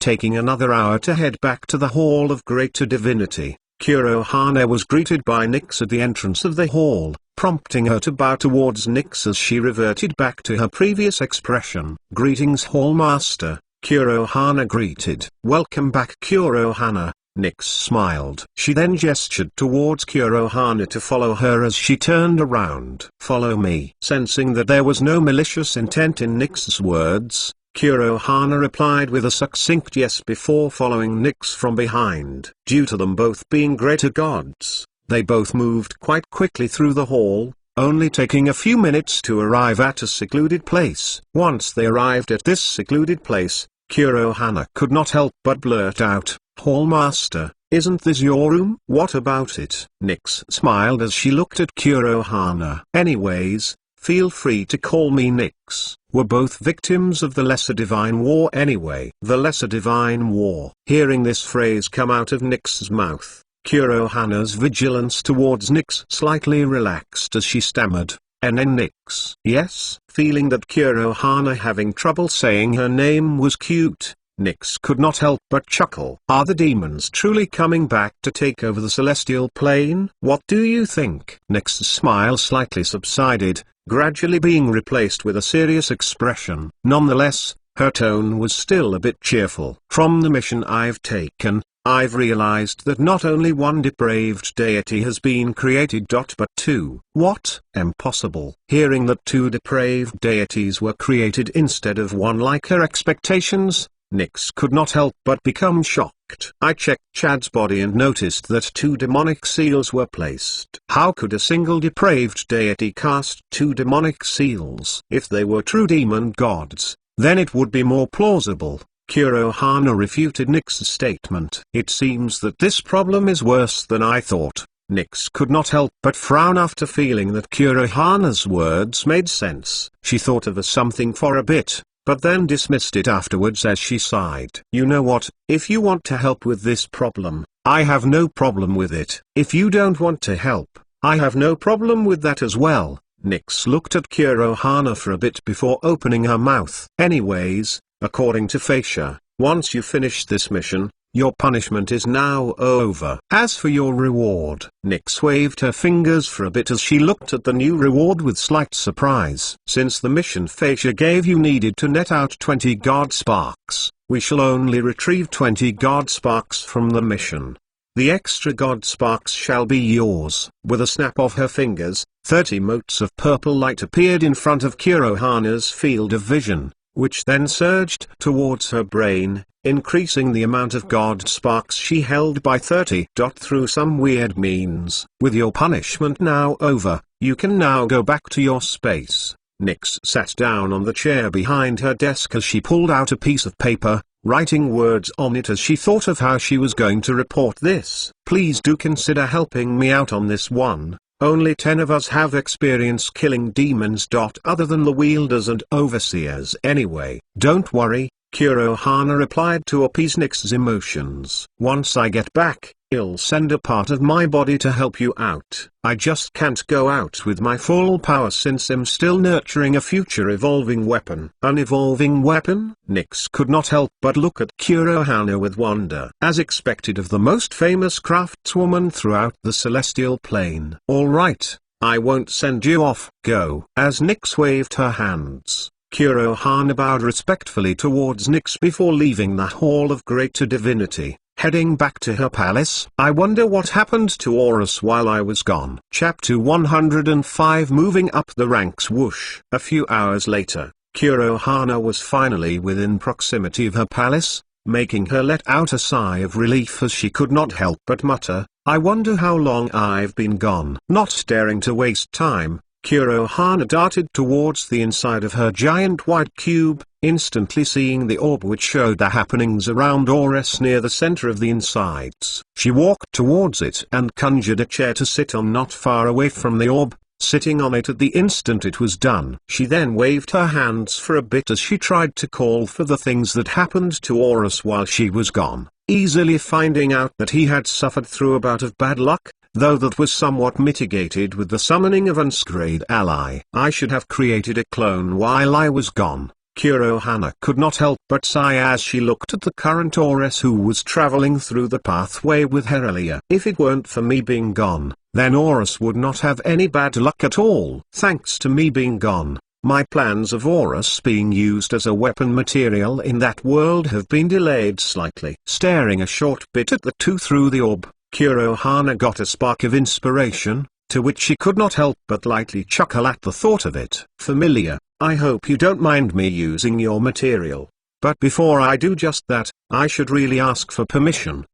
Taking another hour to head back to the Hall of Greater Divinity, Kurohana was greeted by Nyx at the entrance of the hall, prompting her to bow towards Nyx as she reverted back to her previous expression. "Greetings, Hallmaster," Kurohana greeted. "Welcome back, Kurohana," Nyx smiled. She then gestured towards Kurohana to follow her as she turned around. "Follow me." Sensing that there was no malicious intent in Nyx's words, Kurohana replied with a succinct yes before following Nyx from behind. Due to them both being greater gods, they both moved quite quickly through the hall, only taking a few minutes to arrive at a secluded place. Once they arrived at this secluded place, Kurohana could not help but blurt out, "Hallmaster, isn't this your room?" "What about it?" Nyx smiled as she looked at Kurohana. "Anyways, feel free to call me Nyx. We're both victims of the Lesser Divine War anyway." The Lesser Divine War. Hearing this phrase come out of Nyx's mouth, Kurohana's vigilance towards Nyx slightly relaxed as she stammered, Nyx." "Yes?" Feeling that Kurohana having trouble saying her name was cute, Nyx could not help but chuckle. "Are the demons truly coming back to take over the celestial plane? What do you think?" Nyx's smile slightly subsided, gradually being replaced with a serious expression. Nonetheless, her tone was still a bit cheerful. "From the mission I've taken, I've realized that not only one depraved deity has been created, but two." "What? Impossible." Hearing that 2 depraved deities were created instead of one like her expectations, Nyx could not help but become shocked. "I checked Chad's body and noticed that 2 demonic seals were placed." "How could a single depraved deity cast 2 demonic seals?" "If they were true demon gods, then it would be more plausible." Kurohana refuted Nyx's statement. "It seems that this problem is worse than I thought." Nyx could not help but frown after feeling that Kurohana's words made sense. She thought of something for a bit, but then dismissed it afterwards as she sighed. "You know what, if you want to help with this problem, I have no problem with it. If you don't want to help, I have no problem with that as well." Nyx looked at Kurohana for a bit before opening her mouth. "Anyways, according to Facia, once you finish this mission, Your punishment is now over. As for your reward, Nyx waved her fingers for a bit as she looked at the new reward with slight surprise. Since the mission Fascia gave you needed to net out 20 God Sparks, we shall only retrieve 20 God Sparks from the mission. The extra God Sparks shall be yours. With a snap of her fingers, 30 motes of purple light appeared in front of Kurohana's field of vision, which then surged towards her brain, increasing the amount of God Sparks she held by 30. Through some weird means, with your punishment now over, you can now go back to your space. Nyx sat down on the chair behind her desk as she pulled out a piece of paper, writing words on it as she thought of how she was going to report this. Please do consider helping me out on this one. Only 10 of us have experience killing demons. Other than the wielders and overseers anyway. Don't worry, Kurohana replied to appease Nyx's emotions. Once I get back, I'll send a part of my body to help you out. I just can't go out with my full power since I'm still nurturing a future evolving weapon. An evolving weapon? Nyx could not help but look at Kurohana with wonder. As expected of the most famous craftswoman throughout the celestial plane. Alright, I won't send you off. Go. As Nyx waved her hands, Kurohana bowed respectfully towards Nyx before leaving the Hall of Greater Divinity, heading back to her palace. I wonder what happened to Horus while I was gone. Chapter 105. Moving up the ranks. Whoosh. A few hours later, Kurohana was finally within proximity of her palace, making her let out a sigh of relief as she could not help but mutter, I wonder how long I've been gone. Not daring to waste time, Kurohana darted towards the inside of her giant white cube, instantly seeing the orb which showed the happenings around Horus near the center of the insides. She walked towards it and conjured a chair to sit on not far away from the orb, sitting on it at the instant it was done. She then waved her hands for a bit as she tried to call for the things that happened to Horus while she was gone, easily finding out that he had suffered through a bout of bad luck, though that was somewhat mitigated with the summoning of Unscrayed Ally. I should have created a clone while I was gone. Kurohana could not help but sigh as she looked at the current Horus who was traveling through the pathway with Herelia. If it weren't for me being gone, then Horus would not have any bad luck at all. Thanks to me being gone, my plans of Horus being used as a weapon material in that world have been delayed slightly. Staring a short bit at the two through the orb, Kurohana got a spark of inspiration, to which she could not help but lightly chuckle at the thought of it. Familiar, I hope you don't mind me using your material. But before I do just that, I should really ask for permission.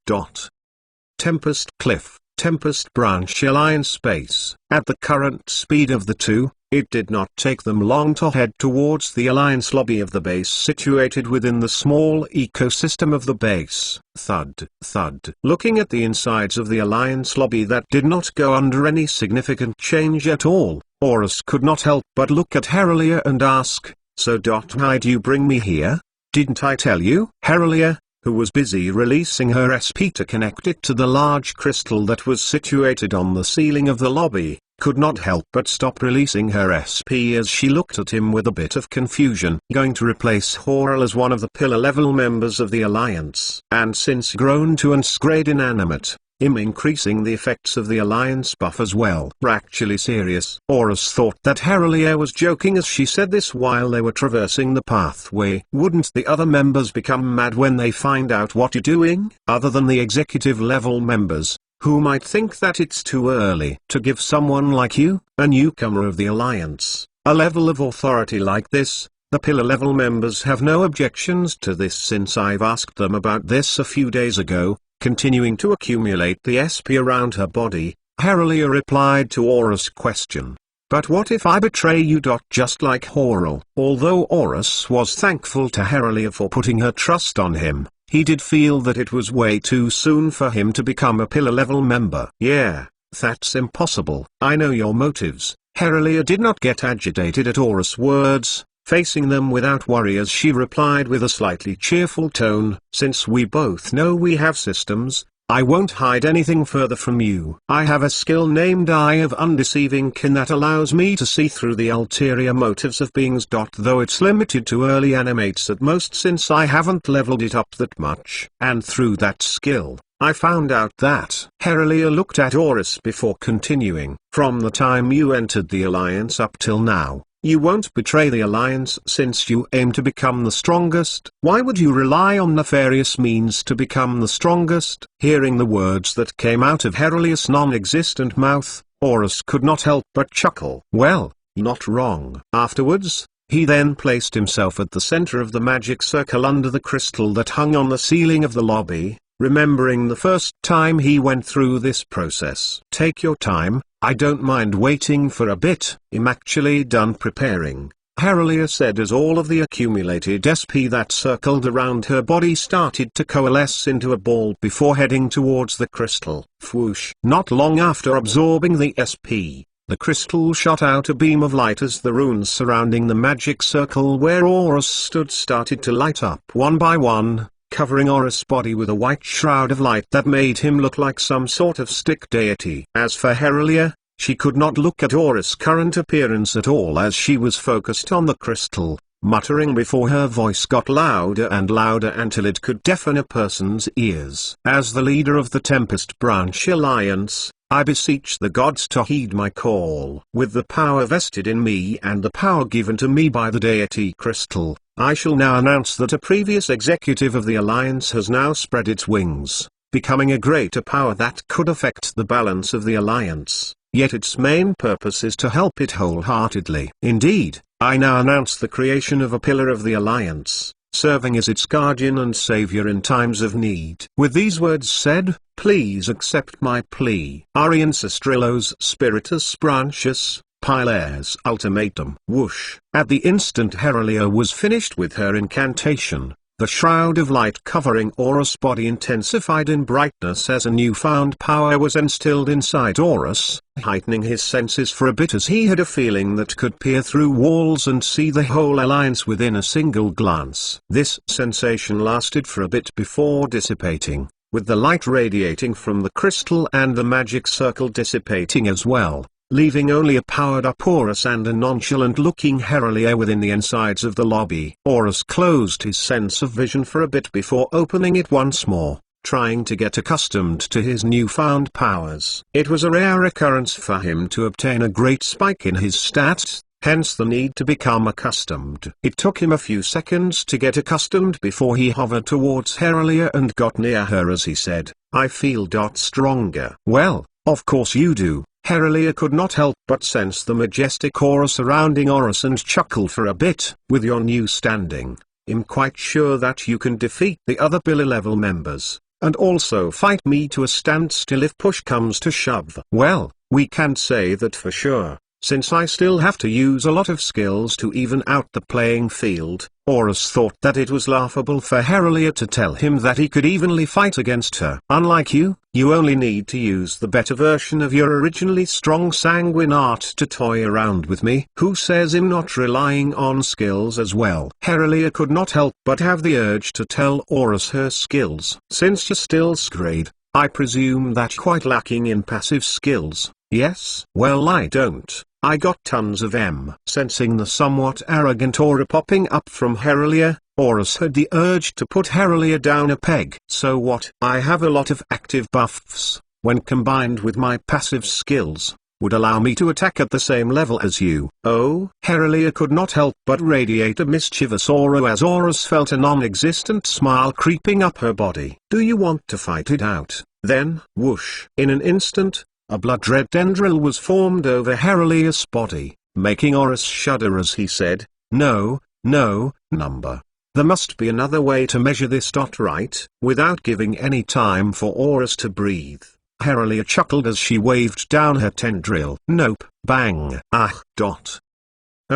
Tempest Cliff, Tempest Branch Alliance Base. At the current speed of the two, it did not take them long to head towards the Alliance lobby of the base situated within the small ecosystem of the base. Thud, thud. Looking at the insides of the Alliance lobby that did not go under any significant change at all, Horus could not help but look at Herelia and ask, so why'd you bring me here? Didn't I tell you? Herelia, who was busy releasing her SP to connect it to the large crystal that was situated on the ceiling of the lobby, could not help but stop releasing her SP as she looked at him with a bit of confusion. Going to replace Horel as one of the pillar-level members of the Alliance. And since grown to unscrayed inanimate, him increasing the effects of the Alliance buff as well. Actually serious. Horus thought that Herelia was joking as she said this while they were traversing the pathway. Wouldn't the other members become mad when they find out what you're doing? Other than the executive level members, who might think that it's too early to give someone like you, a newcomer of the Alliance, a level of authority like this. The pillar-level members have no objections to this since I've asked them about this a few days ago. Continuing to accumulate the SP around her body, Herelia replied to Horus' question. But what if I betray you? Just like Horel. Although Horus was thankful to Herelia for putting her trust on him, he did feel that it was way too soon for him to become a pillar-level member. Yeah, that's impossible. I know your motives. Herelia did not get agitated at Horus' words, facing them without worry as she replied with a slightly cheerful tone, since we both know we have systems, I won't hide anything further from you. I have a skill named Eye of Undeceiving Kin that allows me to see through the ulterior motives of beings. Though it's limited to early animates at most since I haven't leveled it up that much. And through that skill, I found out that Herelia looked at Horus before continuing. From the time you entered the Alliance up till now, you won't betray the Alliance since you aim to become the strongest. Why would you rely on nefarious means to become the strongest? Hearing the words that came out of Herelia's non-existent mouth, Horus could not help but chuckle. Well, not wrong. Afterwards, he then placed himself at the center of the magic circle under the crystal that hung on the ceiling of the lobby, remembering the first time he went through this process. Take your time, I don't mind waiting for a bit. I'm actually done preparing, Herelia said as all of the accumulated SP that circled around her body started to coalesce into a ball before heading towards the crystal. Whoosh! Not long after absorbing the SP, the crystal shot out a beam of light as the runes surrounding the magic circle where Horus stood started to light up one by one, covering Horus' body with a white shroud of light that made him look like some sort of stick deity. As for Herelia, she could not look at Horus' current appearance at all as she was focused on the crystal, muttering before her voice got louder and louder until it could deafen a person's ears. As the leader of the Tempest Branch Alliance, I beseech the gods to heed my call. With the power vested in me and the power given to me by the deity crystal, I shall now announce that a previous executive of the Alliance has now spread its wings, becoming a greater power that could affect the balance of the Alliance, yet its main purpose is to help it wholeheartedly. Indeed, I now announce the creation of a pillar of the Alliance, serving as its guardian and savior in times of need. With these words said, please accept my plea. Ari Ancestralos Spiritus Branchus, Pilares Ultimatum. Whoosh! At the instant Herelia was finished with her incantation, the shroud of light covering Horus' body intensified in brightness as a newfound power was instilled inside Horus, heightening his senses for a bit as he had a feeling that could peer through walls and see the whole Alliance within a single glance. This sensation lasted for a bit before dissipating, with the light radiating from the crystal and the magic circle dissipating as well, leaving only a powered-up Horus and a nonchalant-looking Herelia within the insides of the lobby. Horus closed his sense of vision for a bit before opening it once more, trying to get accustomed to his newfound powers. It was a rare occurrence for him to obtain a great spike in his stats, hence the need to become accustomed. It took him a few seconds to get accustomed before he hovered towards Herelia and got near her as he said, I feel stronger. Well, of course you do. Herelia could not help but sense the majestic aura surrounding Horus and chuckle for a bit. With your new standing, I'm quite sure that you can defeat the other pillar level members, and also fight me to a standstill if push comes to shove. Well, we can't say that for sure, since I still have to use a lot of skills to even out the playing field. Horus thought that it was laughable for Herelia to tell him that he could evenly fight against her. Unlike you, you only need to use the better version of your originally strong sanguine art to toy around with me. Who says I'm not relying on skills as well? Herelia could not help but have the urge to tell Horus her skills. Since you're still grade, I presume that you're quite lacking in passive skills, yes? Well, I don't. I got tons of M. Sensing the somewhat arrogant aura popping up from Herelia, Horus had the urge to put Herelia down a peg. So what? I have a lot of active buffs, when combined with my passive skills, would allow me to attack at the same level as you. Oh? Herelia could not help but radiate a mischievous aura as Horus felt a non-existent smile creeping up her body. Do you want to fight it out, then? Whoosh! In an instant, a blood-red tendril was formed over Herelia's body, making Horus shudder as he said, no, number. There must be another way to measure this. Right? Without giving any time for Horus to breathe, Herelia chuckled as she waved down her tendril. Nope. Bang. A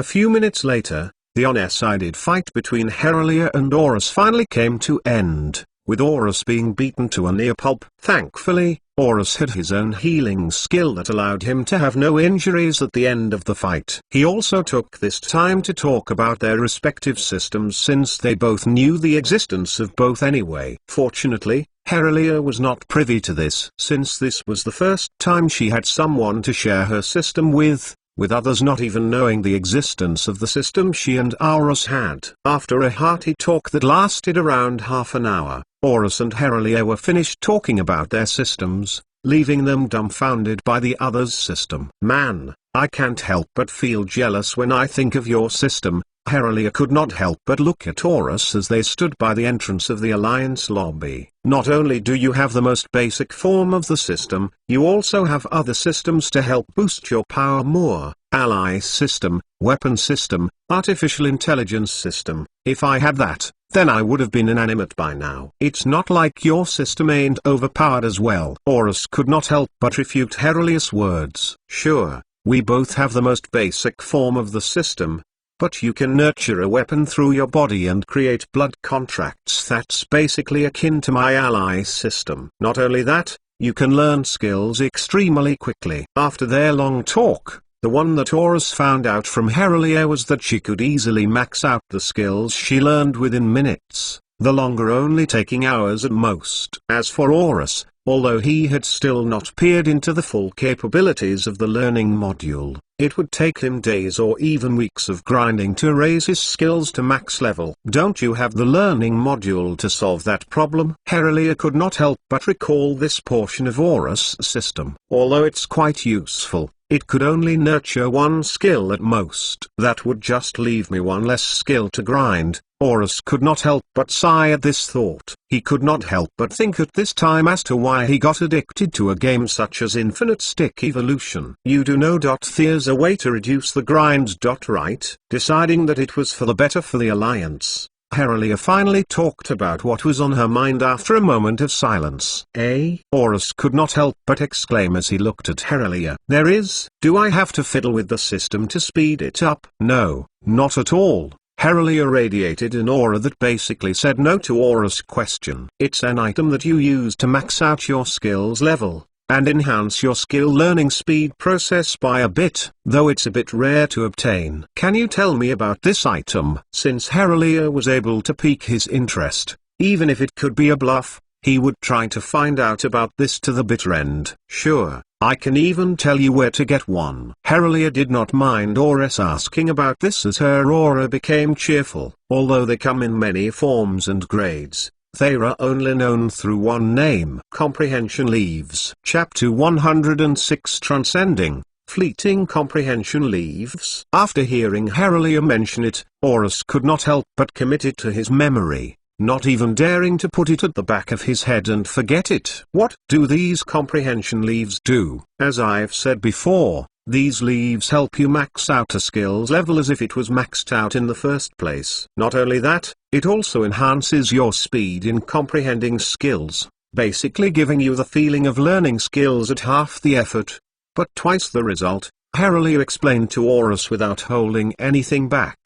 few minutes later, the one-sided fight between Herelia and Horus finally came to end, with Horus being beaten to a near pulp. Thankfully, Horus had his own healing skill that allowed him to have no injuries at the end of the fight. He also took this time to talk about their respective systems since they both knew the existence of both anyway. Fortunately, Heraclea was not privy to this, since this was the first time she had someone to share her system with others not even knowing the existence of the system she and Horus had. After a hearty talk that lasted around half an hour, Horus and Heraclea were finished talking about their systems, leaving them dumbfounded by the other's system. "Man, I can't help but feel jealous when I think of your system." Heraclea could not help but look at Horus as they stood by the entrance of the Alliance lobby. "Not only do you have the most basic form of the system, you also have other systems to help boost your power more. Ally system, weapon system, artificial intelligence system. If I had that, then I would have been inanimate by now. It's not like your system ain't overpowered as well." Horus could not help but refute Heraclea's words. "Sure, we both have the most basic form of the system, but you can nurture a weapon through your body and create blood contracts that's basically akin to my ally system. Not only that, you can learn skills extremely quickly." After their long talk, the one that Horus found out from Heraclea was that she could easily max out the skills she learned within minutes, the longer only taking hours at most. As for Horus, although he had still not peered into the full capabilities of the learning module, it would take him days or even weeks of grinding to raise his skills to max level. "Don't you have the learning module to solve that problem?" Heraclea could not help but recall this portion of Horus' system. "Although it's quite useful, it could only nurture one skill at most. That would just leave me one less skill to grind." Horus could not help but sigh at this thought. He could not help but think at this time as to why he got addicted to a game such as Infinite Stick Evolution. "You do know there's a way to reduce the grind. Right?" Deciding that it was for the better for the Alliance, Heraclea finally talked about what was on her mind after a moment of silence. Horus could not help but exclaim as he looked at Heraclea. "There is. Do I have to fiddle with the system to speed it up?" "No, not at all." Heraclea radiated an aura that basically said no to Horus' question. "It's an item that you use to max out your skills level, and enhance your skill learning speed process by a bit, though it's a bit rare to obtain." "Can you tell me about this item?" Since Heraclea was able to pique his interest, even if it could be a bluff, he would try to find out about this to the bitter end. "Sure, I can even tell you where to get one." Heraclea did not mind Horus asking about this as her aura became cheerful. Although they come in many forms and grades, they are only known through one name. Comprehension Leaves. Chapter 106 Transcending, Fleeting Comprehension Leaves. After hearing Heraclea mention it, Horus could not help but commit it to his memory, not even daring to put it at the back of his head and forget it. "What do these comprehension leaves do?" As I've said before, these leaves help you max out a skills level as if it was maxed out in the first place. Not only that, it also enhances your speed in comprehending skills, basically giving you the feeling of learning skills at half the effort, but twice the result, Heraclea explained to Horus without holding anything back.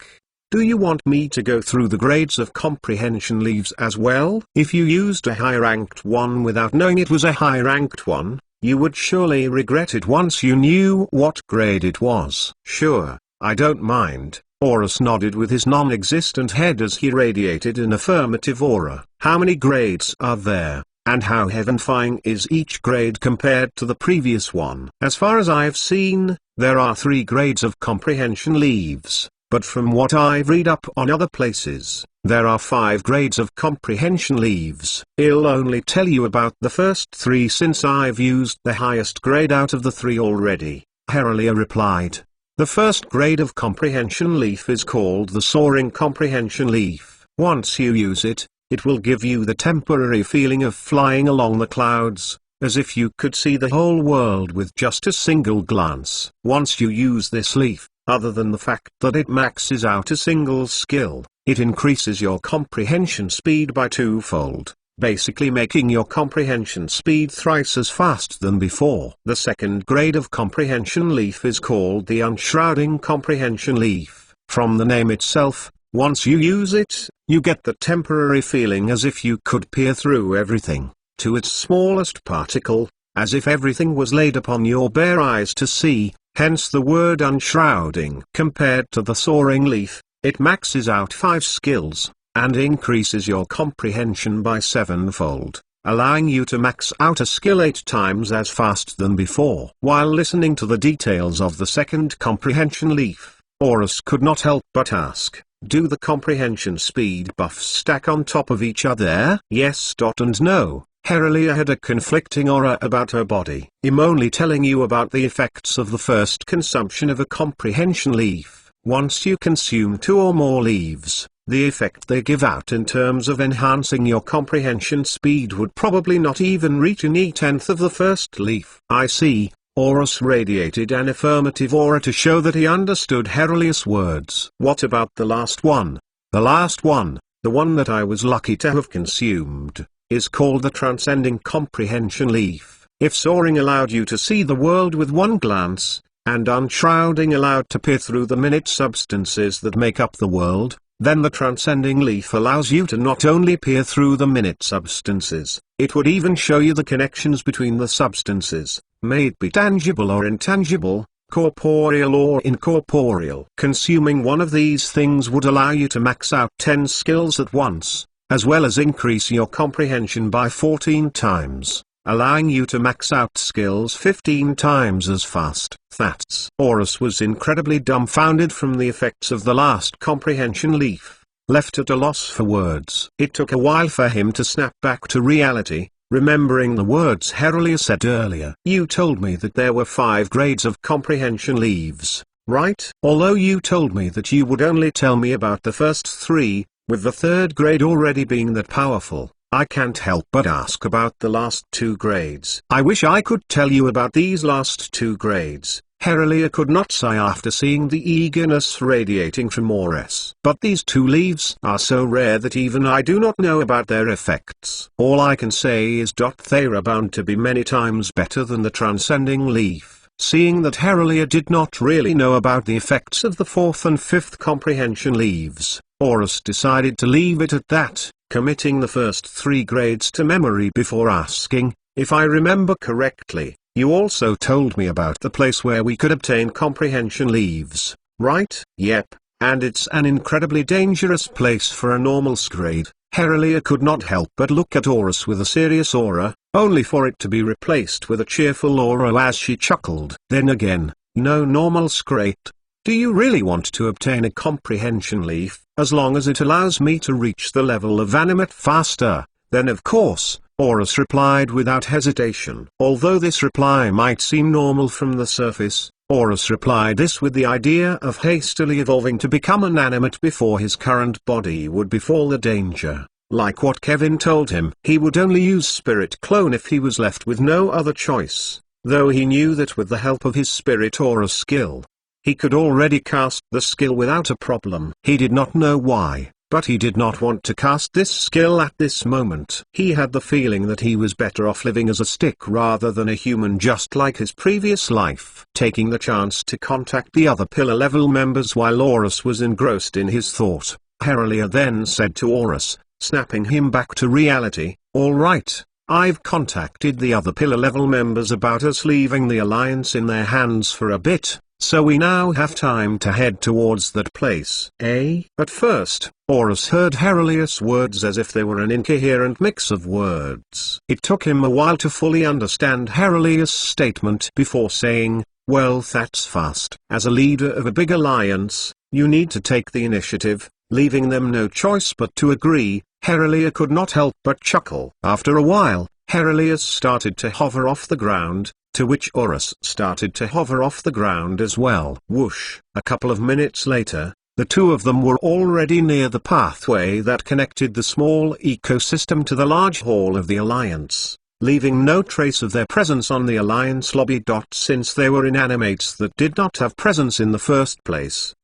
"Do you want me to go through the grades of comprehension leaves as well?" If you used a high-ranked one without knowing it was a high-ranked one, you would surely regret it once you knew what grade it was. "Sure, I don't mind." Horus nodded with his non-existent head as he radiated an affirmative aura. "How many grades are there, and how heavenifying is each grade compared to the previous one?" "As far as I've seen, there are 3 grades of comprehension leaves. But from what I've read up on other places, there are 5 grades of comprehension leaves. I'll only tell you about the first 3 since I've used the highest grade out of the 3 already," Heraclea replied. The first grade of comprehension leaf is called the Soaring Comprehension Leaf. Once you use it, it will give you the temporary feeling of flying along the clouds, as if you could see the whole world with just a single glance. Once you use this leaf, other than the fact that it maxes out a single skill, it increases your comprehension speed by 2-fold, basically making your comprehension speed thrice as fast than before. The second grade of comprehension leaf is called the Unshrouding Comprehension Leaf. From the name itself, once you use it, you get the temporary feeling as if you could peer through everything, to its smallest particle, as if everything was laid upon your bare eyes to see, hence the word unshrouding. Compared to the soaring leaf, it maxes out 5 skills, and increases your comprehension by 7-fold, allowing you to max out a skill 8 times as fast than before. While listening to the details of the second comprehension leaf, Horus could not help but ask, do the comprehension speed buffs stack on top of each other? Yes. And no. Herelia had a conflicting aura about her body. I'm only telling you about the effects of the first consumption of a comprehension leaf. Once you consume 2 or more leaves, the effect they give out in terms of enhancing your comprehension speed would probably not even reach an 1/10 of the first leaf. I see. Horus radiated an affirmative aura to show that he understood Herelia's words. What about the last one? The last one, the one that I was lucky to have consumed, is called the Transcending Comprehension Leaf. If soaring allowed you to see the world with one glance, and unshrouding allowed to peer through the minute substances that make up the world, then the Transcending Leaf allows you to not only peer through the minute substances, it would even show you the connections between the substances, may it be tangible or intangible, corporeal or incorporeal. Consuming one of these things would allow you to max out 10 skills at once, as well as increase your comprehension by 14 times, allowing you to max out skills 15 times as fast. That's. Horus was incredibly dumbfounded from the effects of the last comprehension leaf, left at a loss for words. It took a while for him to snap back to reality, remembering the words Herelia said earlier. You told me that there were 5 grades of comprehension leaves, right? Although you told me that you would only tell me about the first 3, with the 3rd grade already being that powerful, I can't help but ask about the last 2 grades. I wish I could tell you about these last 2 grades, Herelia could not sigh after seeing the eagerness radiating from Horus. But these 2 leaves are so rare that even I do not know about their effects. All I can say is they are bound to be many times better than the Transcending Leaf. Seeing that Herelia did not really know about the effects of the 4th and 5th comprehension leaves, Horus decided to leave it at that, committing the first 3 grades to memory before asking, if I remember correctly, you also told me about the place where we could obtain comprehension leaves, right? Yep, and it's an incredibly dangerous place for a normal grade. Herelia could not help but look at Horus with a serious aura, only for it to be replaced with a cheerful aura as she chuckled. Then again, no normal grade. Do you really want to obtain a comprehension leaf, as long as it allows me to reach the level of animate faster? Then of course, Horus replied without hesitation. Although this reply might seem normal from the surface, Horus replied this with the idea of hastily evolving to become an animate before his current body would befall the danger. Like what Kevin told him, he would only use Spirit Clone if he was left with no other choice, though he knew that with the help of his Spirit Aura skill, he could already cast the skill without a problem. He did not know why, but he did not want to cast this skill at this moment. He had the feeling that he was better off living as a stick rather than a human, just like his previous life. Taking the chance to contact the other pillar level members while Horus was engrossed in his thought, Herelia then said to Horus, snapping him back to reality, "All right, I've contacted the other pillar level members about us leaving the Alliance in their hands for a bit, so we now have time to head towards that place." At first, Horus heard Herelia's words as if they were an incoherent mix of words. It took him a while to fully understand Herelia's statement before saying, "Well, that's fast. As a leader of a big alliance, you need to take the initiative." Leaving them no choice but to agree, Herelia could not help but chuckle. After a while, Herelia started to hover off the ground, to which Horus started to hover off the ground as well. Whoosh! A couple of minutes later, the two of them were already near the pathway that connected the small ecosystem to the large hall of the Alliance, leaving no trace of their presence on the Alliance lobby. Since they were inanimates that did not have presence in the first place.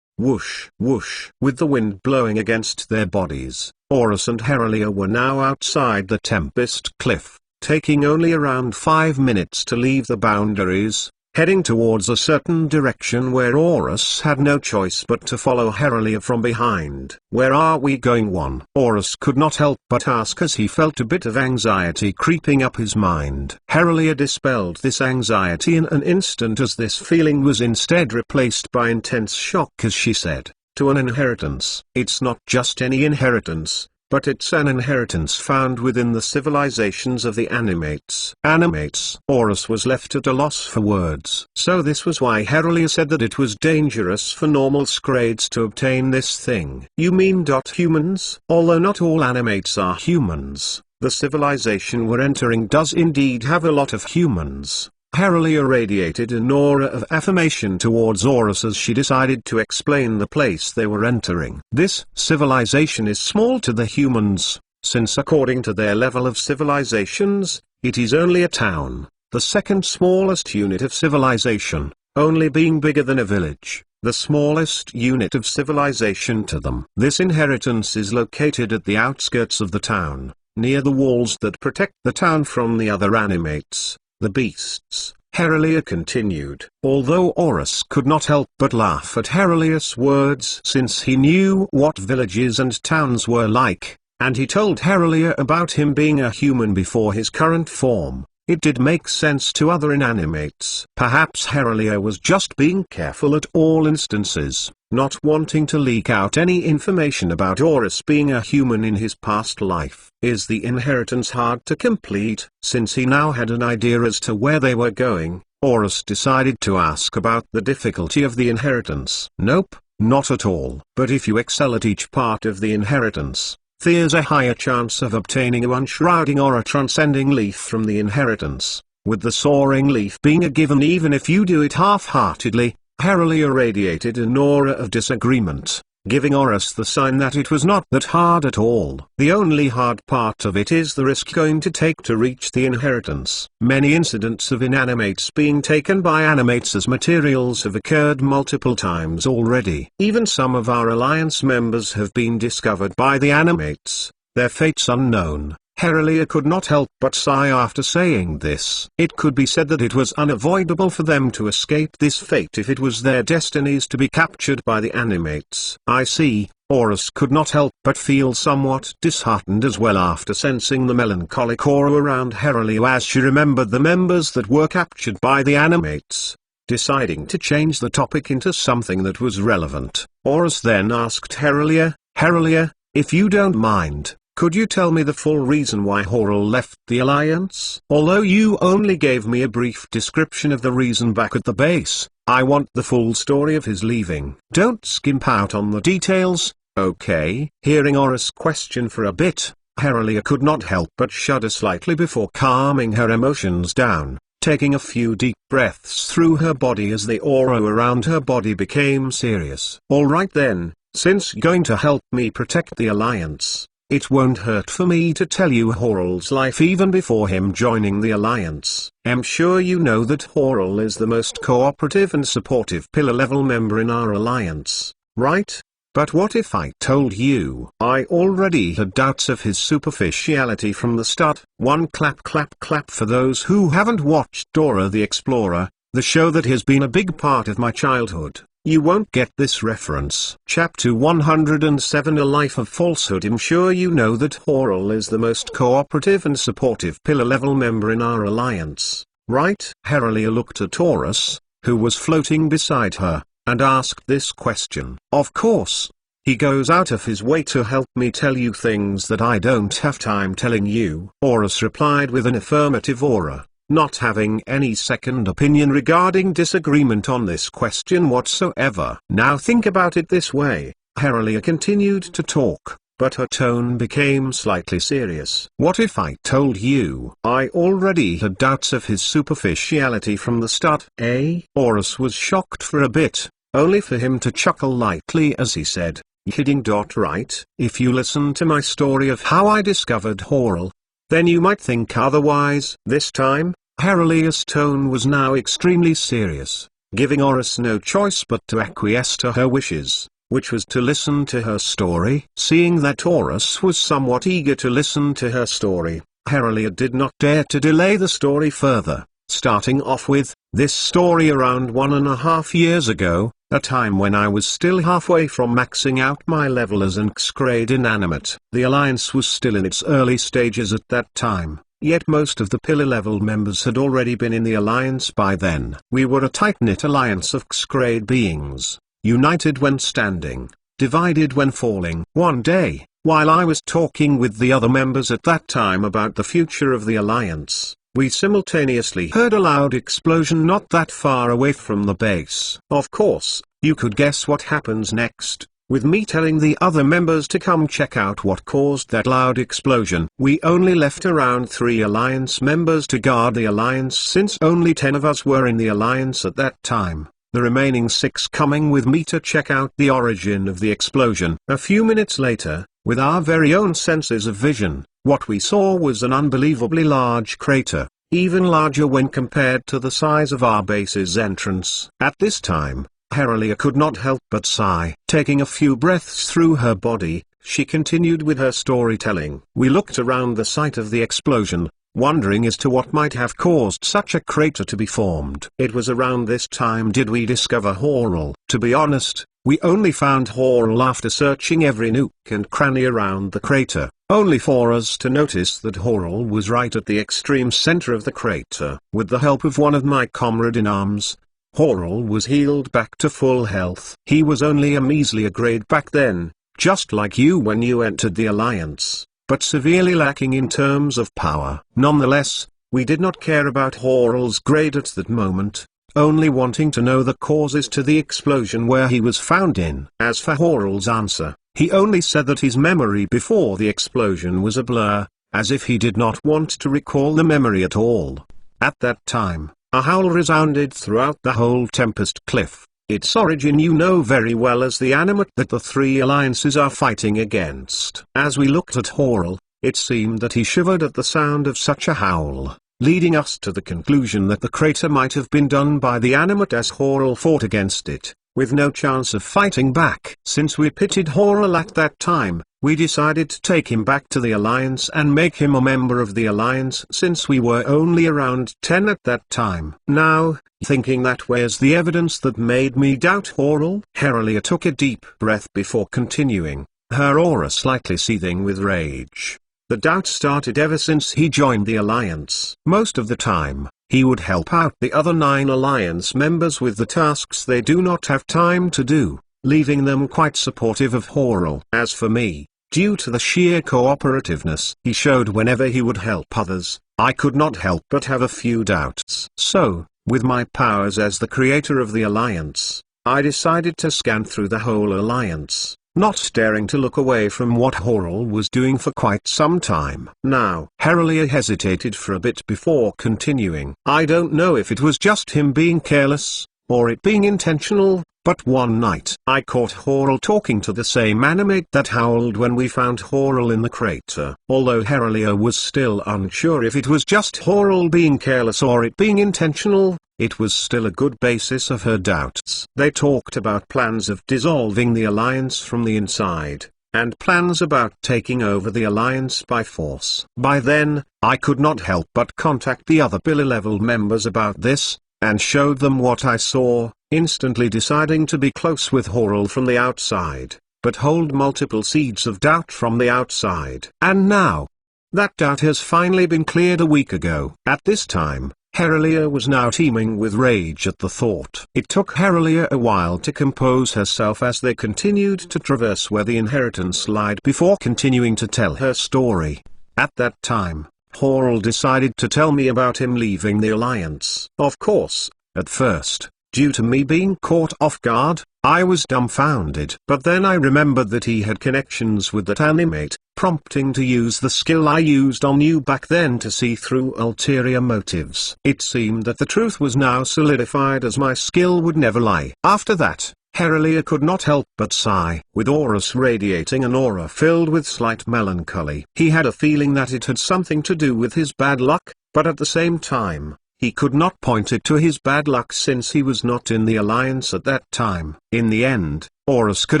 Whoosh, whoosh. With the wind blowing against their bodies, Horus and Herelia were now outside the Tempest Cliff, taking only around 5 minutes to leave the boundaries. heading towards a certain direction where Horus had no choice but to follow Heraclea from behind. "Where are we going?" Horus could not help but ask as he felt a bit of anxiety creeping up his mind. Heraclea dispelled this anxiety in an instant as this feeling was instead replaced by intense shock as she said, "To an inheritance." "It's not just any inheritance, but it's an inheritance found within the civilizations of the Animates." Animates? Horus was left at a loss for words. So this was why Heraclea said that it was dangerous for normal Scrades to obtain this thing. "You mean humans?" "Although not all Animates are humans, the civilization we're entering does indeed have a lot of humans." Heraclea radiated an aura of affirmation towards Horus as she decided to explain the place they were entering. "This civilization is small to the humans, since according to their level of civilizations, it is only a town, the second smallest unit of civilization, only being bigger than a village, the smallest unit of civilization to them. This inheritance is located at the outskirts of the town, near the walls that protect the town from the other Animates, the beasts." Heraclea continued. Although Horus could not help but laugh at Heraclea's words since he knew what villages and towns were like, and he told Heraclea about him being a human before his current form, it did make sense to other inanimates. Perhaps Heraclea was just being careful at all instances, not wanting to leak out any information about Horus being a human in his past life. "Is the inheritance hard to complete?" Since he now had an idea as to where they were going, Horus decided to ask about the difficulty of the inheritance. "Nope, not at all. But if you excel at each part of the inheritance, there's a higher chance of obtaining a one-shrouding or a transcending leaf from the inheritance, with the soaring leaf being a given even if you do it half-heartedly." Heraclea radiated an aura of disagreement, giving Horus the sign that it was not that hard at all. "The only hard part of it is the risk going to take to reach the inheritance. Many incidents of inanimates being taken by animates as materials have occurred multiple times already. Even some of our alliance members have been discovered by the animates, their fates unknown." Heraclea could not help but sigh after saying this. It could be said that it was unavoidable for them to escape this fate if it was their destinies to be captured by the Animates. "I see." Horus could not help but feel somewhat disheartened as well after sensing the melancholic aura around Heraclea as she remembered the members that were captured by the Animates. Deciding to change the topic into something that was relevant, Horus then asked Heraclea, "Heraclea, if you don't mind, could you tell me the full reason why Horus left the Alliance? Although you only gave me a brief description of the reason back at the base, I want the full story of his leaving. Don't skimp out on the details, okay?" Hearing Horus' question for a bit, Heraclea could not help but shudder slightly before calming her emotions down, taking a few deep breaths through her body as the aura around her body became serious. "Alright then, since you're going to help me protect the Alliance, it won't hurt for me to tell you Horal's life even before him joining the Alliance. I'm sure you know that Horal is the most cooperative and supportive pillar-level member in our Alliance, right? But what if I told you I already had doubts of his superficiality from the start?" One clap clap clap for those who haven't watched Dora the Explorer, the show that has been a big part of my childhood. You won't get this reference. Chapter 107, A Life of Falsehood. I'm sure you know that Horal is the most cooperative and supportive pillar-level member in our Alliance, right? Heraclea looked at Horus, who was floating beside her, and asked this question. "Of course. He goes out of his way to help me tell you things that I don't have time telling you," Horus replied with an affirmative aura, not having any second opinion regarding disagreement on this question whatsoever. "Now think about it this way." Heraclea continued to talk, but her tone became slightly serious. "What if I told you I already had doubts of his superficiality from the start, eh?" Horus was shocked for a bit, only for him to chuckle lightly as he said, "Kidding. Right? If you listen to my story of how I discovered Horal, then you might think otherwise." This time, Heraclea's tone was now extremely serious, giving Horus no choice but to acquiesce to her wishes, which was to listen to her story. Seeing that Horus was somewhat eager to listen to her story, Heraclea did not dare to delay the story further. Starting off with, this story around 1.5 years ago, a time when I was still halfway from maxing out my level as an X-grade inanimate. The Alliance was still in its early stages at that time, yet most of the pillar level members had already been in the Alliance by then. We were a tight-knit alliance of X-grade beings, united when standing, divided when falling. One day, while I was talking with the other members at that time about the future of the Alliance, we simultaneously heard a loud explosion not that far away from the base. Of course, you could guess what happens next, with me telling the other members to come check out what caused that loud explosion. We only left around 3 Alliance members to guard the Alliance since only 10 of us were in the Alliance at that time, the remaining 6 coming with me to check out the origin of the explosion. A few minutes later, with our very own senses of vision, what we saw was an unbelievably large crater, even larger when compared to the size of our base's entrance. At this time, Herelia could not help but sigh. Taking a few breaths through her body, she continued with her storytelling. We looked around the site of the explosion, wondering as to what might have caused such a crater to be formed. It was around this time did we discover Horrell. To be honest, we only found Horrell after searching every nook and cranny around the crater, only for us to notice that Horrell was right at the extreme center of the crater. With the help of one of my comrade-in-arms, Horrell was healed back to full health. He was only a measly grade back then, just like you when you entered the Alliance, but severely lacking in terms of power. Nonetheless, we did not care about Horrell's grade at that moment, only wanting to know the causes to the explosion where he was found in. As for Horrell's answer, he only said that his memory before the explosion was a blur, as if he did not want to recall the memory at all. At that time, a howl resounded throughout the whole Tempest Cliff. Its origin you know very well as the animate that the 3 alliances are fighting against. As we looked at Horrell, it seemed that he shivered at the sound of such a howl, leading us to the conclusion that the crater might have been done by the animate as Horrell fought against it, with no chance of fighting back. Since we pitied Horrell at that time, we decided to take him back to the Alliance and make him a member of the Alliance since we were only around 10 at that time. Now, thinking that way is the evidence that made me doubt Horrell. Herelia took a deep breath before continuing, her aura slightly seething with rage. The doubt started ever since he joined the Alliance. Most of the time, he would help out the other 9 Alliance members with the tasks they do not have time to do, leaving them quite supportive of Horrell. As for me, due to the sheer cooperativeness he showed whenever he would help others, I could not help but have a few doubts. So, with my powers as the creator of the Alliance, I decided to scan through the whole Alliance, not daring to look away from what Horrell was doing for quite some time. Now, Herelia hesitated for a bit before continuing. I don't know if it was just him being careless, or it being intentional, but one night I caught Horrell talking to the same animate that howled when we found Horrell in the crater. Although Herelia was still unsure if it was just Horrell being careless or it being intentional, it was still a good basis of her doubts. They talked about plans of dissolving the Alliance from the inside, and plans about taking over the Alliance by force. By then, I could not help but contact the other pillar level members about this, and showed them what I saw, instantly deciding to be close with Horrell from the outside, but hold multiple seeds of doubt from the outside. And now, that doubt has finally been cleared a week ago. At this time, Herelia was now teeming with rage at the thought. It took Herelia a while to compose herself as they continued to traverse where the inheritance lied before continuing to tell her story. At that time, Horrell decided to tell me about him leaving the Alliance. Of course, at first, due to me being caught off guard, I was dumbfounded. But then I remembered that he had connections with that animate, prompting to use the skill I used on you back then to see through ulterior motives. It seemed that the truth was now solidified as my skill would never lie. After that, Herelia could not help but sigh. With Horus radiating an aura filled with slight melancholy. He had a feeling that it had something to do with his bad luck, but at the same time, he could not point it to his bad luck since he was not in the Alliance at that time. In the end, Horus could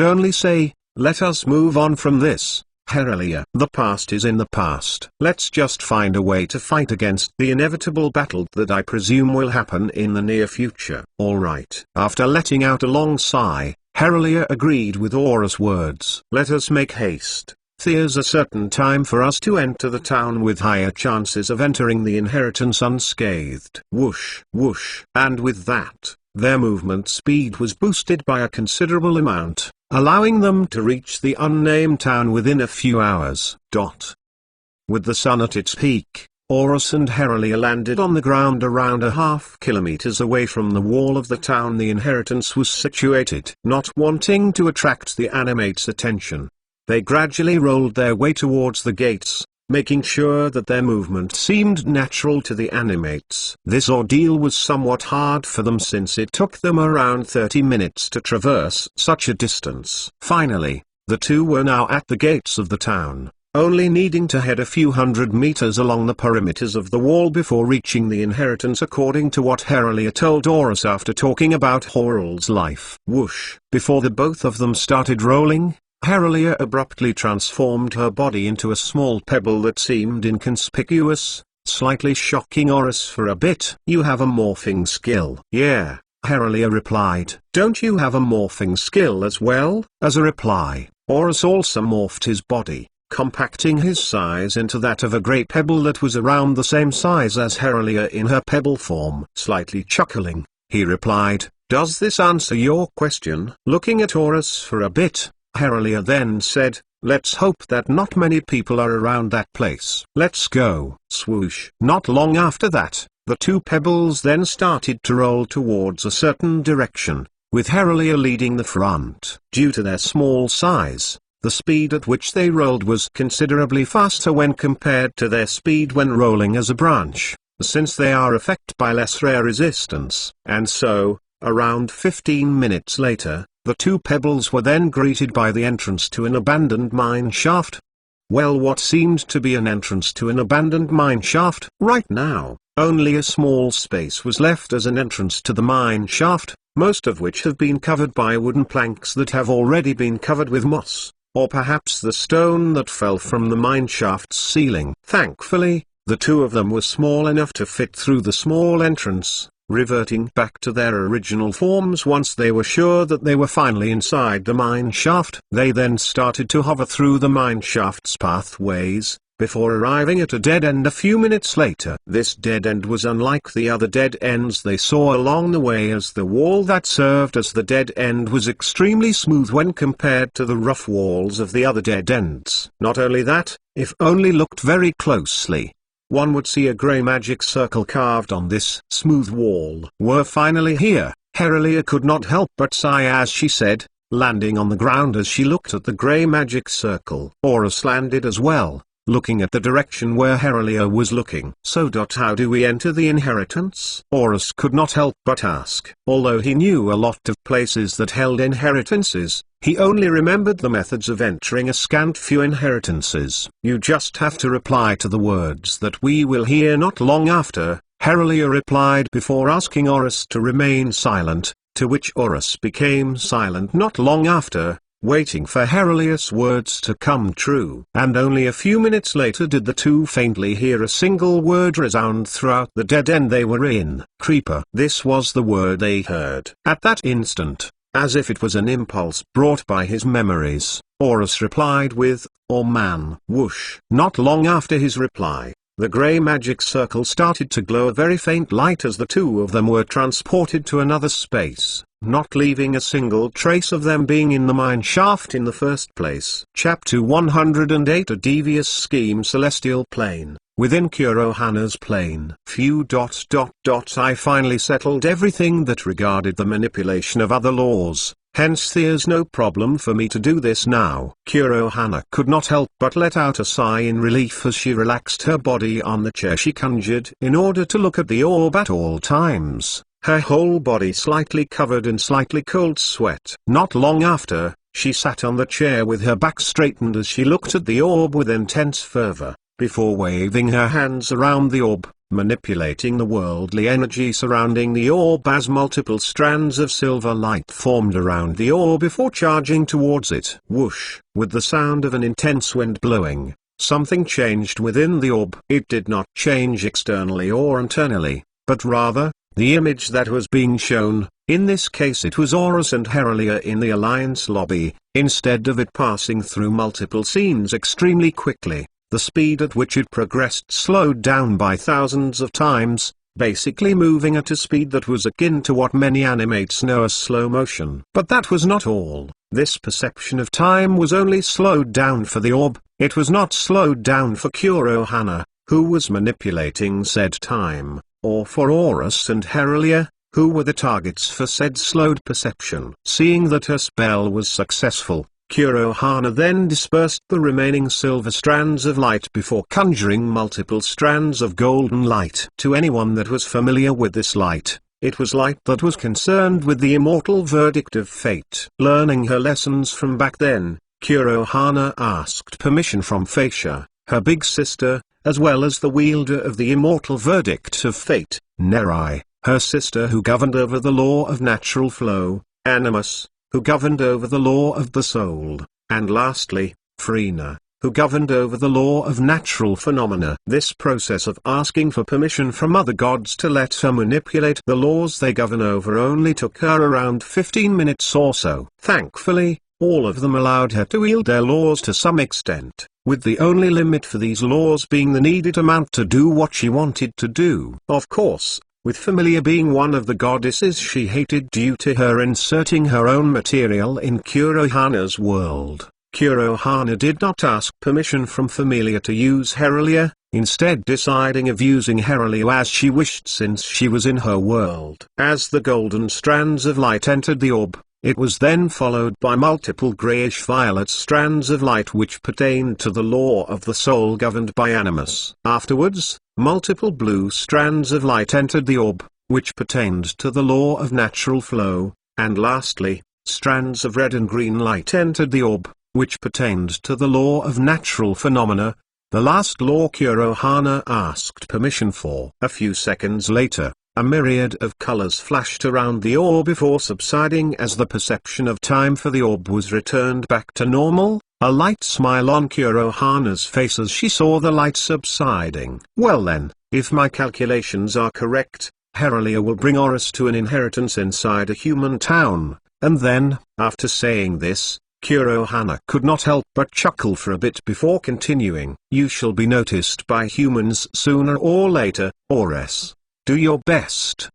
only say, "Let us move on from this. Herelia. The past is in the past. Let's just find a way to fight against the inevitable battle that I presume will happen in the near future. Alright. After letting out a long sigh, Herelia agreed with Aura's words. Let us make haste. There's a certain time for us to enter the town with higher chances of entering the inheritance unscathed. Whoosh, whoosh. And with that, their movement speed was boosted by a considerable amount, allowing them to reach the unnamed town within a few hours. With the sun at its peak, Horus and Herelia landed on the ground around a half kilometers away from the wall of the town the inheritance was situated. Not wanting to attract the animates' attention, they gradually rolled their way towards the gates, making sure that their movement seemed natural to the animates. This ordeal was somewhat hard for them since it took them around 30 minutes to traverse such a distance. Finally, the two were now at the gates of the town, only needing to head a few hundred meters along the perimeters of the wall before reaching the inheritance according to what Herelia told Horus after talking about Horal's life. Whoosh! Before the both of them started rolling, Herelia abruptly transformed her body into a small pebble that seemed inconspicuous, slightly shocking Horus for a bit. You have a morphing skill. Yeah, Herelia replied. Don't you have a morphing skill as well? As a reply, Horus also morphed his body, compacting his size into that of a grey pebble that was around the same size as Herelia in her pebble form. Slightly chuckling, he replied, does this answer your question? Looking at Horus for a bit, Herelia then said, let's hope that not many people are around that place. Let's go. Swoosh. Not long after that, the two pebbles then started to roll towards a certain direction, with Herelia leading the front. Due to their small size, the speed at which they rolled was considerably faster when compared to their speed when rolling as a branch, since they are affected by less rare resistance. And so, around 15 minutes later, the two pebbles were then greeted by the entrance to an abandoned mine shaft. Well, what seemed to be an entrance to an abandoned mine shaft? Right now, only a small space was left as an entrance to the mine shaft, most of which have been covered by wooden planks that have already been covered with moss, or perhaps the stone that fell from the mine shaft's ceiling. Thankfully, the two of them were small enough to fit through the small entrance, reverting back to their original forms once they were sure that they were finally inside the mine shaft. They then started to hover through the mine shaft's pathways, before arriving at a dead end a few minutes later. This dead end was unlike the other dead ends they saw along the way, as the wall that served as the dead end was extremely smooth when compared to the rough walls of the other dead ends. Not only that, if only looked very closely, one would see a grey magic circle carved on this smooth wall. We're finally here. Herelia could not help but sigh as she said, landing on the ground as she looked at the grey magic circle. Horus landed as well, looking at the direction where Herelia was looking. So how do we enter the inheritance? Horus could not help but ask. Although he knew a lot of places that held inheritances, he only remembered the methods of entering a scant few inheritances. You just have to reply to the words that we will hear not long after, Herelia replied before asking Horus to remain silent, to which Horus became silent not long after, waiting for Herelia's words to come true. And only a few minutes later did the two faintly hear a single word resound throughout the dead end they were in. Creeper. This was the word they heard. At that instant, as if it was an impulse brought by his memories, Horus replied with, "Oh man." Whoosh. Not long after his reply, the grey magic circle started to glow a very faint light as the two of them were transported to another space, not leaving a single trace of them being in the mine shaft in the first place. Chapter 108 A Devious Scheme Celestial Plane. Within Kurohana's plane. I finally settled everything that regarded the manipulation of other laws, hence there's no problem for me to do this now. Kurohana could not help but let out a sigh in relief as she relaxed her body on the chair she conjured in order to look at the orb at all times, her whole body slightly covered in slightly cold sweat. Not long after, she sat on the chair with her back straightened as she looked at the orb with intense fervor, before waving her hands around the orb, manipulating the worldly energy surrounding the orb as multiple strands of silver light formed around the orb before charging towards it. Whoosh! With the sound of an intense wind blowing, something changed within the orb. It did not change externally or internally, but rather, the image that was being shown, in this case it was Horus and Heralia in the Alliance lobby, instead of it passing through multiple scenes extremely quickly, the speed at which it progressed slowed down by thousands of times, basically moving at a speed that was akin to what many animates know as slow motion. But that was not all. This perception of time was only slowed down for the orb, it was not slowed down for Kurohana, who was manipulating said time, or for Horus and Heralia, who were the targets for said slowed perception. Seeing that her spell was successful, Kurohana then dispersed the remaining silver strands of light before conjuring multiple strands of golden light. To anyone that was familiar with this light, it was light that was concerned with the immortal verdict of fate. Learning her lessons from back then, Kurohana asked permission from Facia, her big sister, as well as the wielder of the immortal verdict of fate, Nerai, her sister who governed over the law of natural flow, Animus, who governed over the law of the soul, and lastly, Frina, who governed over the law of natural phenomena. This process of asking for permission from other gods to let her manipulate the laws they govern over only took her around 15 minutes or so. Thankfully, all of them allowed her to wield their laws to some extent, with the only limit for these laws being the needed amount to do what she wanted to do. Of course, with Familia being one of the goddesses she hated due to her inserting her own material in Kurohana's world, Kurohana did not ask permission from Familia to use Heralia, instead deciding of using Heralia as she wished since she was in her world. As the golden strands of light entered the orb, it was then followed by multiple grayish-violet strands of light which pertained to the law of the soul governed by Animus. Afterwards, multiple blue strands of light entered the orb, which pertained to the law of natural flow, and lastly, strands of red and green light entered the orb, which pertained to the law of natural phenomena, the last law Kurohana asked permission for. A few seconds later, a myriad of colors flashed around the orb before subsiding as the perception of time for the orb was returned back to normal, a light smile on Kurohana's face as she saw the light subsiding. Well then, if my calculations are correct, Heralia will bring Horus to an inheritance inside a human town, and then, after saying this, Kurohana could not help but chuckle for a bit before continuing. You shall be noticed by humans sooner or later, Horus. Do your best.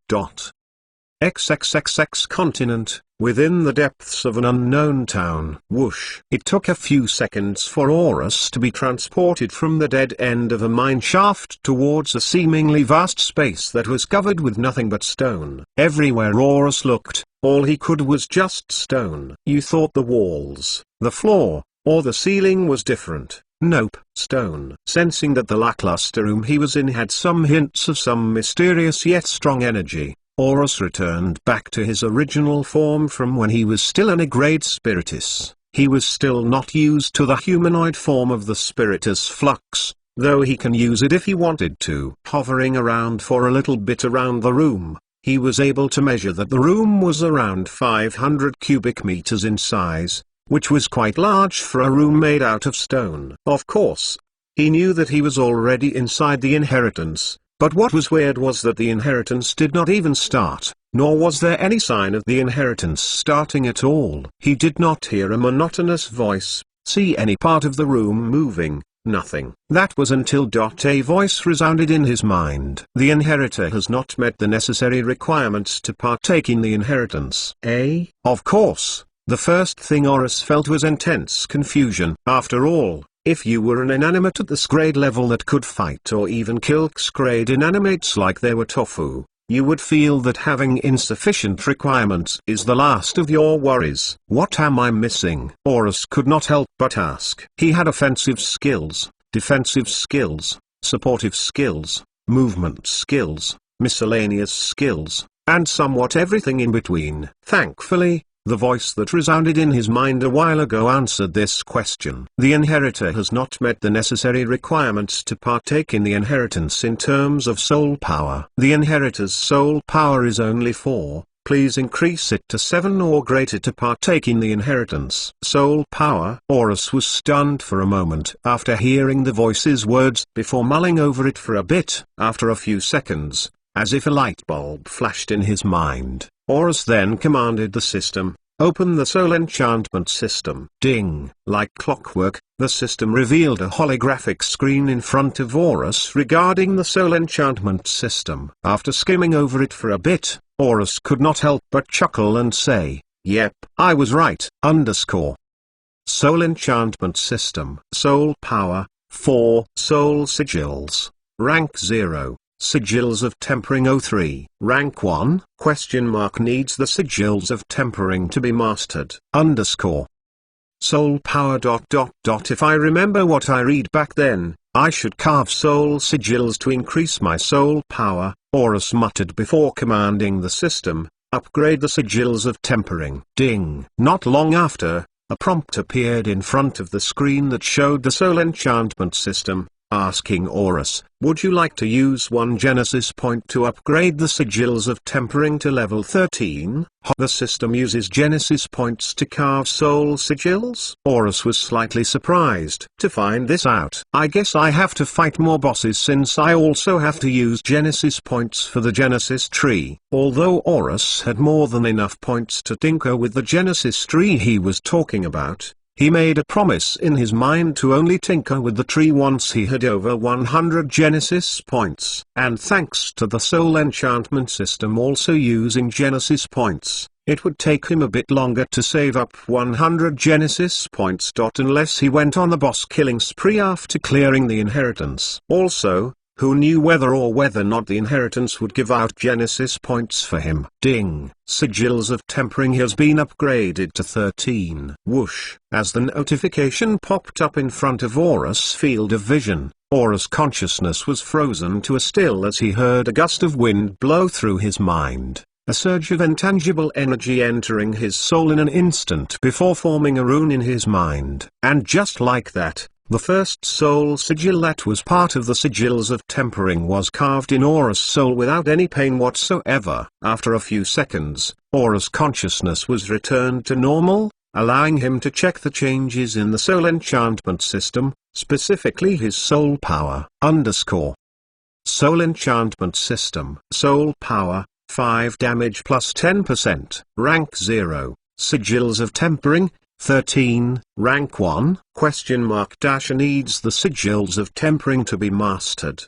XXXX continent, within the depths of an unknown town. Whoosh. It took a few seconds for Horus to be transported from the dead end of a mine shaft towards a seemingly vast space that was covered with nothing but stone. Everywhere Horus looked, all he could was just stone. You thought the walls, the floor, or the ceiling was different. Nope, stone. Sensing that the lackluster room he was in had some hints of some mysterious yet strong energy, Horus returned back to his original form from when he was still an Agrade Spiritus. He was still not used to the humanoid form of the Spiritus Flux, though he can use it if he wanted to. Hovering around for a little bit around the room, he was able to measure that the room was around 500 cubic meters in size, which was quite large for a room made out of stone. Of course, he knew that he was already inside the inheritance, but what was weird was that the inheritance did not even start, nor was there any sign of the inheritance starting at all. He did not hear a monotonous voice, see any part of the room moving, nothing. That was until a voice resounded in his mind. The inheritor has not met the necessary requirements to partake in the inheritance. Of course. The first thing Horus felt was intense confusion. After all, if you were an inanimate at the Scrade level that could fight or even kill Scrade inanimates like they were tofu, you would feel that having insufficient requirements is the last of your worries. What am I missing? Horus could not help but ask. He had offensive skills, defensive skills, supportive skills, movement skills, miscellaneous skills, and somewhat everything in between. Thankfully, The voice that resounded in his mind a while ago answered this question. The inheritor has not met the necessary requirements to partake in the inheritance in terms of soul power. The inheritor's soul power is only 4. Please increase it to 7 or greater to partake in the inheritance. Soul power. Horus was stunned for a moment after hearing the voice's words before mulling over it for a bit. After a few seconds, as if a light bulb flashed in his mind, Horus then commanded the system, "Open the soul enchantment system." Ding! Like clockwork, the system revealed a holographic screen in front of Horus regarding the soul enchantment system. After skimming over it for a bit, Horus could not help but chuckle and say, "Yep, I was right." Soul enchantment system. Soul power, 4. Soul sigils. Rank 0. Sigils of tempering 03. Rank 1? Needs the sigils of tempering to be mastered. Soul power ... If I remember what I read back then, I should carve soul sigils to increase my soul power, Horus muttered before commanding the system, "Upgrade the sigils of tempering." Ding! Not long after, a prompt appeared in front of the screen that showed the soul enchantment system, asking Horus, "Would you like to use 1 Genesis point to upgrade the sigils of tempering to level 13? The system uses Genesis points to carve soul sigils? Horus was slightly surprised to find this out. "I guess I have to fight more bosses since I also have to use Genesis points for the Genesis tree." Although Horus had more than enough points to tinker with the Genesis tree he was talking about, he made a promise in his mind to only tinker with the tree once he had over 100 Genesis points. And thanks to the soul enchantment system also using Genesis points, it would take him a bit longer to save up 100 Genesis points. Unless he went on a boss killing spree after clearing the inheritance. Also, who knew whether or not the inheritance would give out Genesis points for him? Ding! Sigils of tempering has been upgraded to 13. Whoosh! As the notification popped up in front of Horus' field of vision, Horus' consciousness was frozen to a still as he heard a gust of wind blow through his mind, a surge of intangible energy entering his soul in an instant before forming a rune in his mind. And just like that, the first soul sigil that was part of the sigils of tempering was carved in Horus' soul without any pain whatsoever. After a few seconds, Horus' consciousness was returned to normal, allowing him to check the changes in the soul enchantment system, specifically his soul power. Soul enchantment system. Soul power, 5 damage plus 10%. Rank 0. Sigils of tempering, 13. Rank 1? Needs the sigils of tempering to be mastered.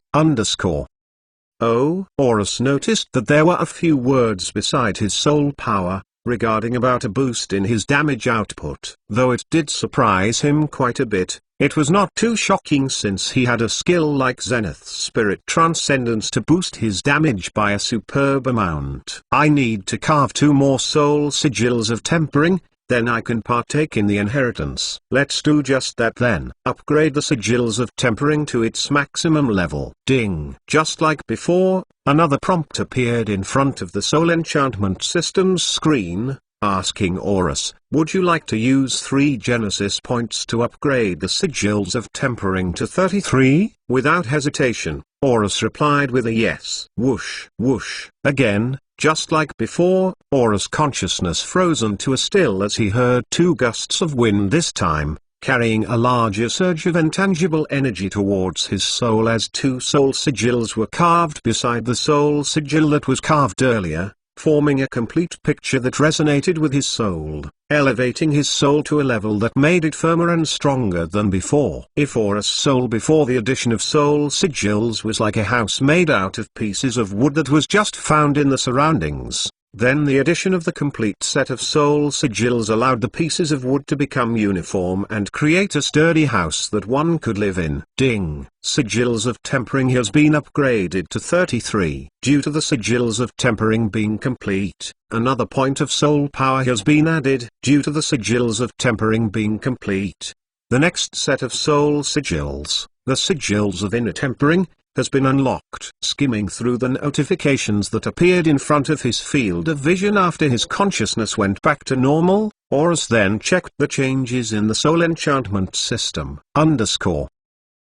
Oh, Horus noticed that there were a few words beside his soul power, regarding about a boost in his damage output. Though it did surprise him quite a bit, it was not too shocking since he had a skill like Zenith Spirit Transcendence to boost his damage by a superb amount. I need to carve 2 more soul sigils of tempering, then I can partake in the inheritance. Let's do just that then. Upgrade the sigils of tempering to its maximum level. Ding! Just like before, another prompt appeared in front of the soul enchantment system's screen, asking Horus, "Would you like to use 3 Genesis points to upgrade the sigils of tempering to 33? Without hesitation, Horus replied with a yes. Whoosh! Whoosh! Again, just like before, Horus' consciousness frozen to a still as he heard 2 gusts of wind this time, carrying a larger surge of intangible energy towards his soul as 2 soul sigils were carved beside the soul sigil that was carved earlier, forming a complete picture that resonated with his soul, elevating his soul to a level that made it firmer and stronger than before. If Horus' soul before the addition of soul sigils was like a house made out of pieces of wood that was just found in the surroundings, then the addition of the complete set of soul sigils allowed the pieces of wood to become uniform and create a sturdy house that one could live in. Ding! Sigils of tempering has been upgraded to 33. Due to the sigils of tempering being complete, another point of soul power has been added. Due to the sigils of tempering being complete, the next set of soul sigils, the sigils of inner tempering, has been unlocked. Skimming through the notifications that appeared in front of his field of vision after his consciousness went back to normal, Horus then checked the changes in the soul enchantment system.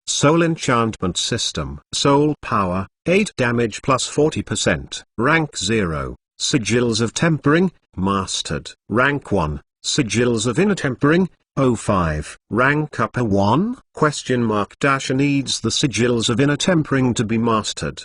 Soul enchantment system. Soul power, 8 damage plus 40%. Rank 0. Sigils of tempering, mastered. Rank 1. Sigils of inner tempering, 05. Rank upper 1? Needs the sigils of inner tempering to be mastered.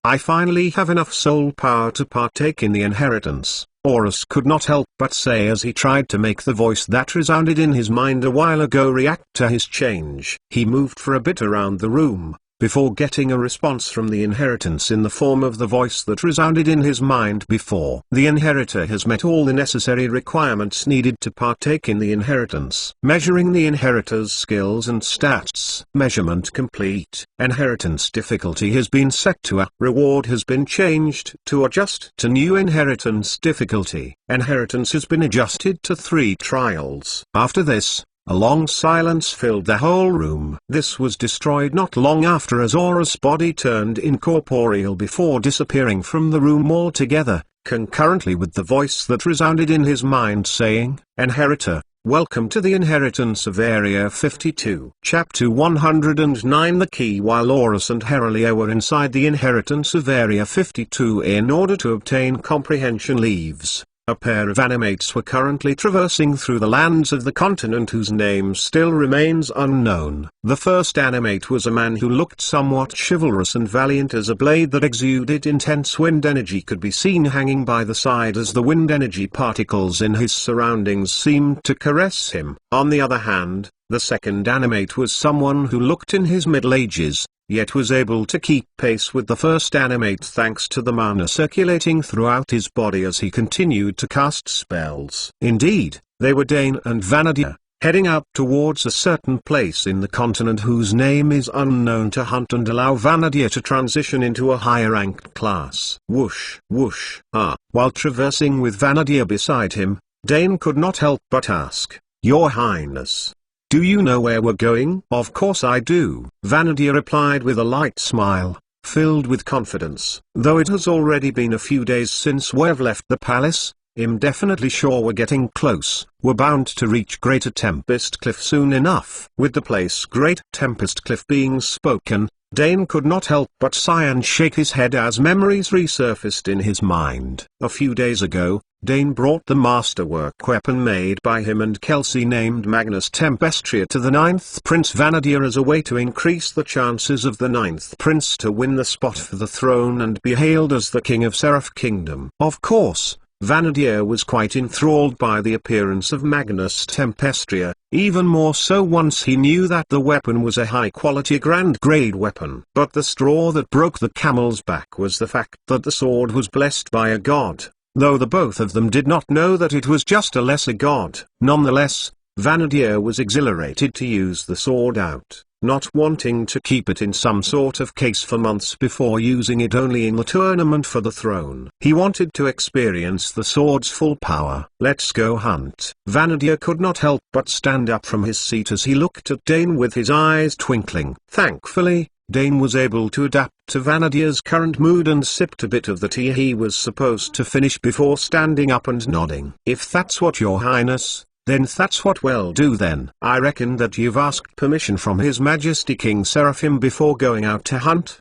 I finally have enough soul power to partake in the inheritance, Horus could not help but say as he tried to make the voice that resounded in his mind a while ago react to his change. He moved for a bit around the room, before getting a response from the inheritance in the form of the voice that resounded in his mind before. The inheritor has met all the necessary requirements needed to partake in the inheritance. Measuring the inheritor's skills and stats. Measurement complete. Inheritance difficulty has been set to A. Reward has been changed to adjust to new inheritance difficulty. Inheritance has been adjusted to 3 trials. After this, a long silence filled the whole room. This was destroyed not long after as Horus' body turned incorporeal before disappearing from the room altogether, concurrently with the voice that resounded in his mind saying, "Inheritor, welcome to the inheritance of Area 52." Chapter 109. The key. While Horus and Heralia were inside the inheritance of Area 52 in order to obtain comprehension leaves, a pair of animates were currently traversing through the lands of the continent whose name still remains unknown. The first animate was a man who looked somewhat chivalrous and valiant as a blade that exuded intense wind energy could be seen hanging by the side as the wind energy particles in his surroundings seemed to caress him. On the other hand, the second animate was someone who looked in his middle ages, yet was able to keep pace with the first animate thanks to the mana circulating throughout his body as he continued to cast spells. Indeed, they were Dane and Vanadia, heading up towards a certain place in the continent whose name is unknown to hunt and allow Vanadia to transition into a higher ranked class. Whoosh, whoosh, ah. While traversing with Vanadia beside him, Dane could not help but ask, "Your Highness, do you know where we're going?" "Of course I do," Vanadia replied with a light smile, filled with confidence. "Though it has already been a few days since we've left the palace, I'm definitely sure we're getting close. We're bound to reach Greater Tempest Cliff soon enough." With the place Great Tempest Cliff being spoken, Dane could not help but sigh and shake his head as memories resurfaced in his mind. A few days ago, Dane brought the masterwork weapon made by him and Kelsey named Magnus Tempestria to the 9th Prince Vanadia as a way to increase the chances of the 9th Prince to win the spot for the throne and be hailed as the King of Seraph Kingdom. Of course, Vanadia was quite enthralled by the appearance of Magnus Tempestria, even more so once he knew that the weapon was a high-quality grand-grade weapon. But the straw that broke the camel's back was the fact that the sword was blessed by a god. Though the both of them did not know that it was just a lesser god. Nonetheless, Vanadia was exhilarated to use the sword out, not wanting to keep it in some sort of case for months before using it only in the tournament for the throne. He wanted to experience the sword's full power. "Let's go hunt." Vanadia could not help but stand up from his seat as he looked at Dane with his eyes twinkling. Thankfully, Dane was able to adapt to Vanadia's current mood and sipped a bit of the tea he was supposed to finish before standing up and nodding. "If that's what your highness, then that's what we'll do then. I reckon that you've asked permission from His Majesty King Seraphim before going out to hunt."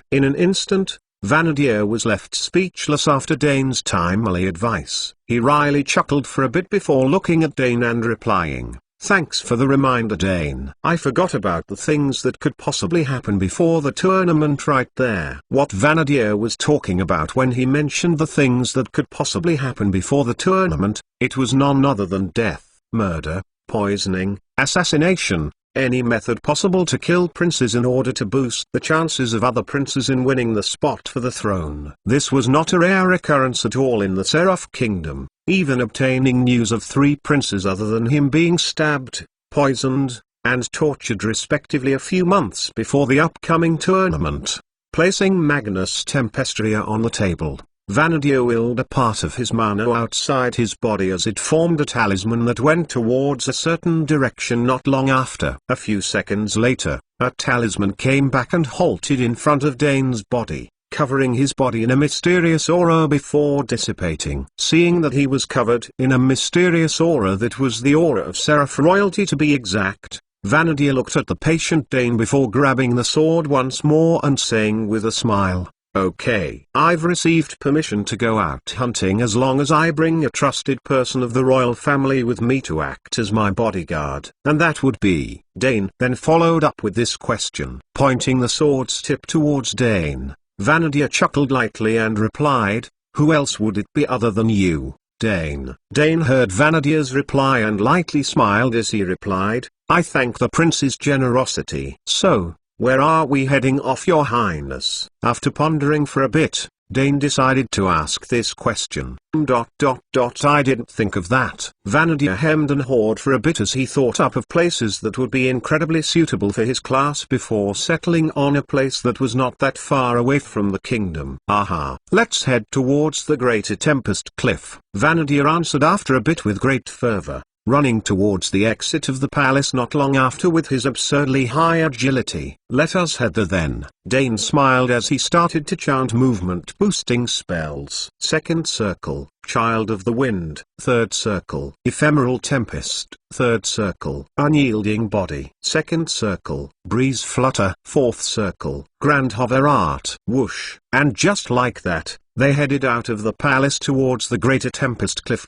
In an instant, Vanadia was left speechless after Dane's timely advice. He wryly chuckled for a bit before looking at Dane and replying, "Thanks for the reminder, Dane. I forgot about the things that could possibly happen before the tournament right there." What Vanadia was talking about when he mentioned the things that could possibly happen before the tournament, it was none other than death, murder, poisoning, assassination, any method possible to kill princes in order to boost the chances of other princes in winning the spot for the throne. This was not a rare occurrence at all in the Seraph Kingdom. Even obtaining news of 3 princes other than him being stabbed, poisoned, and tortured respectively a few months before the upcoming tournament. Placing Magnus Tempestria on the table, Vanadia willed a part of his mana outside his body as it formed a talisman that went towards a certain direction not long after. A few seconds later, a talisman came back and halted in front of Dane's body, covering his body in a mysterious aura before dissipating. Seeing that he was covered in a mysterious aura that was the aura of Seraph royalty to be exact, Vanadier looked at the patient Dane before grabbing the sword once more and saying with a smile, "Okay, I've received permission to go out hunting as long as I bring a trusted person of the royal family with me to act as my bodyguard." And that would be Dane. Then followed up with this question, pointing the sword's tip towards Dane. Vanadier chuckled lightly and replied, "Who else would it be other than you, Dane?" Dane heard Vanadier's reply and lightly smiled as he replied, "I thank the prince's generosity." "So, where are we heading off, your highness?" After pondering for a bit, Dane decided to ask this question. I didn't think of that. Vanadier hemmed and hawed for a bit as he thought up of places that would be incredibly suitable for his class before settling on a place that was not that far away from the kingdom. "Aha, let's head towards the Greater Tempest Cliff," Vanadier answered after a bit with great fervor, running towards the exit of the palace not long after with his absurdly high agility. "Let us head there then." Dane smiled as he started to chant movement-boosting spells. Second circle, Child of the Wind. Third circle, Ephemeral Tempest. Third circle, Unyielding Body. Second circle, Breeze Flutter. Fourth circle, Grand Hover Art. Whoosh, and just like that, they headed out of the palace towards the Greater Tempest Cliff.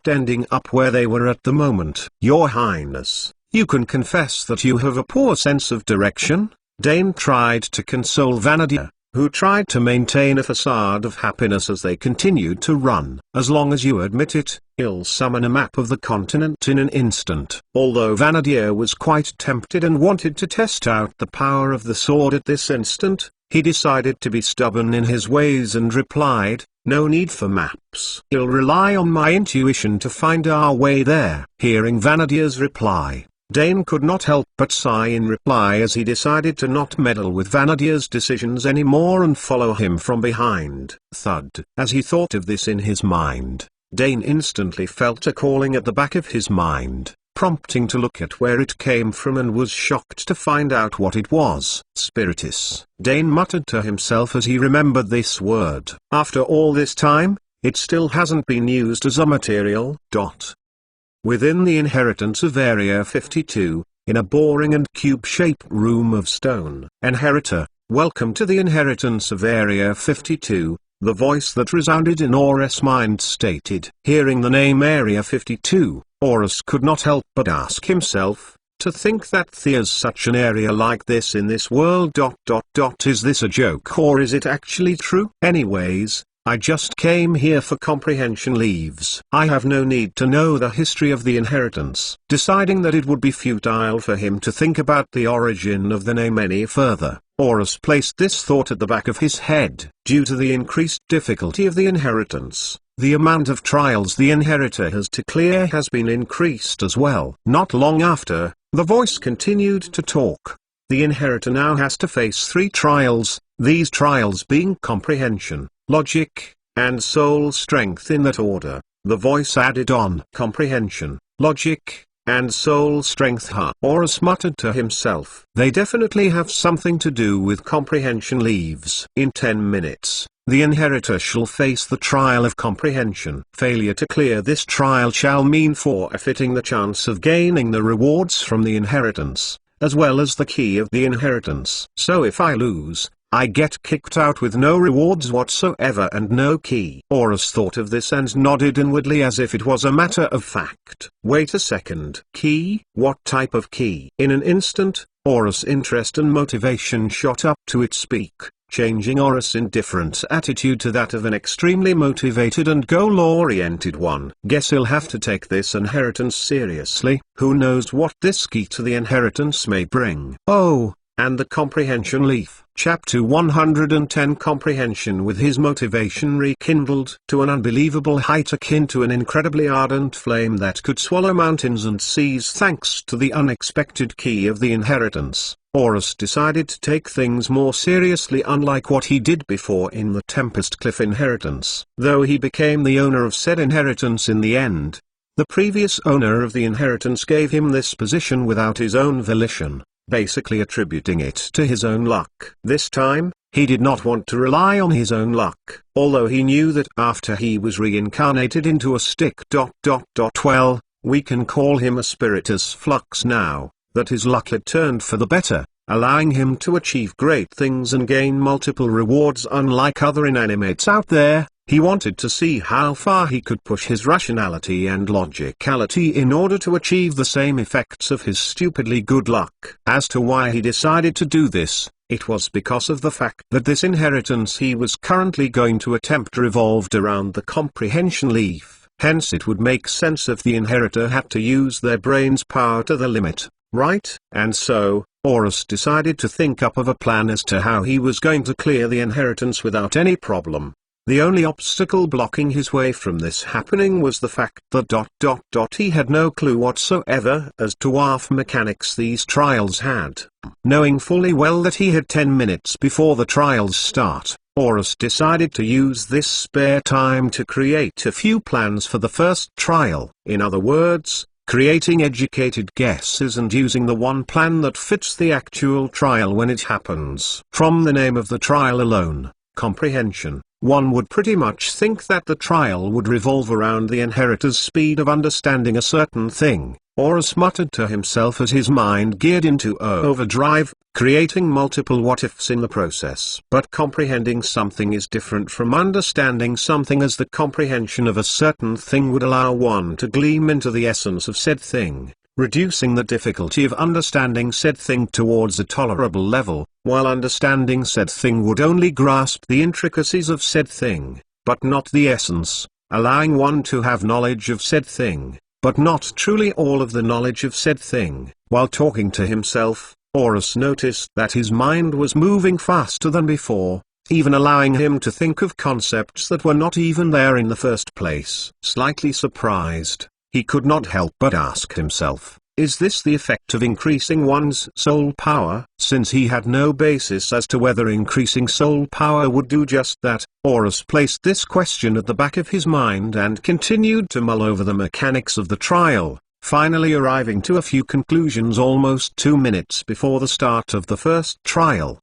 Ending up where they were at the moment. "Your Highness, you can confess that you have a poor sense of direction?" Dane tried to console Vanadier, who tried to maintain a facade of happiness as they continued to run. "As long as you admit it, I'll summon a map of the continent in an instant." Although Vanadier was quite tempted and wanted to test out the power of the sword at this instant, he decided to be stubborn in his ways and replied, "No need for maps. I'll rely on my intuition to find our way there." Hearing Vanadier's reply, Dane could not help but sigh in reply as he decided to not meddle with Vanadier's decisions anymore and follow him from behind. Thud. As he thought of this in his mind, Dane instantly felt a calling at the back of his mind, prompting to look at where it came from and was shocked to find out what it was. "Spiritus," Dane muttered to himself as he remembered this word. After all this time, it still hasn't been used as a material. Within the inheritance of Area 52, in a boring and cube-shaped room of stone. "Inheritor, welcome to the inheritance of Area 52, the voice that resounded in Horus' mind stated. Hearing the name Area 52, Horus could not help but ask himself, to think that there's such an area like this in this world. Is this a joke or is it actually true? Anyways, I just came here for comprehension leaves. I have no need to know the history of the inheritance." Deciding that it would be futile for him to think about the origin of the name any further, Horus placed this thought at the back of his head. Due to the increased difficulty of the inheritance, the amount of trials the inheritor has to clear has been increased as well. Not long after, the voice continued to talk. The inheritor now has to face 3 trials, these trials being comprehension, logic, and soul strength in that order. The voice added on comprehension, logic, and soul strength. Horus muttered to himself. They definitely have something to do with comprehension leaves. In 10 minutes, the inheritor shall face the trial of comprehension. Failure to clear this trial shall mean forfeiting the chance of gaining the rewards from the inheritance, as well as the key of the inheritance. So if I lose, I get kicked out with no rewards whatsoever and no key. Horus thought of this and nodded inwardly as if it was a matter of fact. Wait a second. Key? What type of key? In an instant, Horus' interest and motivation shot up to its peak, changing Horus' indifferent attitude to that of an extremely motivated and goal-oriented one. Guess he'll have to take this inheritance seriously. Who knows what this key to the inheritance may bring. Oh, and the comprehension leaf. Chapter 110. Comprehension. With his motivation rekindled to an unbelievable height akin to an incredibly ardent flame that could swallow mountains and seas thanks to the unexpected key of the inheritance, Horus decided to take things more seriously, unlike what he did before in the Tempest Cliff inheritance. Though he became the owner of said inheritance in the end, the previous owner of the inheritance gave him this position without his own volition. basically attributing it to his own luck. This time, he did not want to rely on his own luck, although he knew that after he was reincarnated into a stick. Well, we can call him a spiritus flux now, that his luck had turned for the better, allowing him to achieve great things and gain multiple rewards unlike other inanimates out there. He wanted to see how far he could push his rationality and logicality in order to achieve the same effects of his stupidly good luck. As to why he decided to do this, it was because of the fact that this inheritance he was currently going to attempt revolved around the comprehension leaf. Hence it would make sense if the inheritor had to use their brain's power to the limit, right? And so, Horus decided to think up of a plan as to how he was going to clear the inheritance without any problem. The only obstacle blocking his way from this happening was the fact that he had no clue whatsoever as to what mechanics these trials had. Knowing fully well that he had 10 minutes before the trials start, Horus decided to use this spare time to create a few plans for the first trial. In other words, creating educated guesses and using the one plan that fits the actual trial when it happens. From the name of the trial alone, comprehension, one would pretty much think that the trial would revolve around the inheritor's speed of understanding a certain thing. Horus muttered to himself as his mind geared into overdrive, creating multiple what-ifs in the process. But comprehending something is different from understanding something, as the comprehension of a certain thing would allow one to gleam into the essence of said thing, reducing the difficulty of understanding said thing towards a tolerable level, while understanding said thing would only grasp the intricacies of said thing, but not the essence, allowing one to have knowledge of said thing, but not truly all of the knowledge of said thing. While talking to himself, Horus noticed that his mind was moving faster than before, even allowing him to think of concepts that were not even there in the first place. Slightly surprised, he could not help but ask himself, is this the effect of increasing one's soul power? Since he had no basis as to whether increasing soul power would do just that, Horus placed this question at the back of his mind and continued to mull over the mechanics of the trial, finally arriving to a few conclusions almost 2 minutes before the start of the first trial.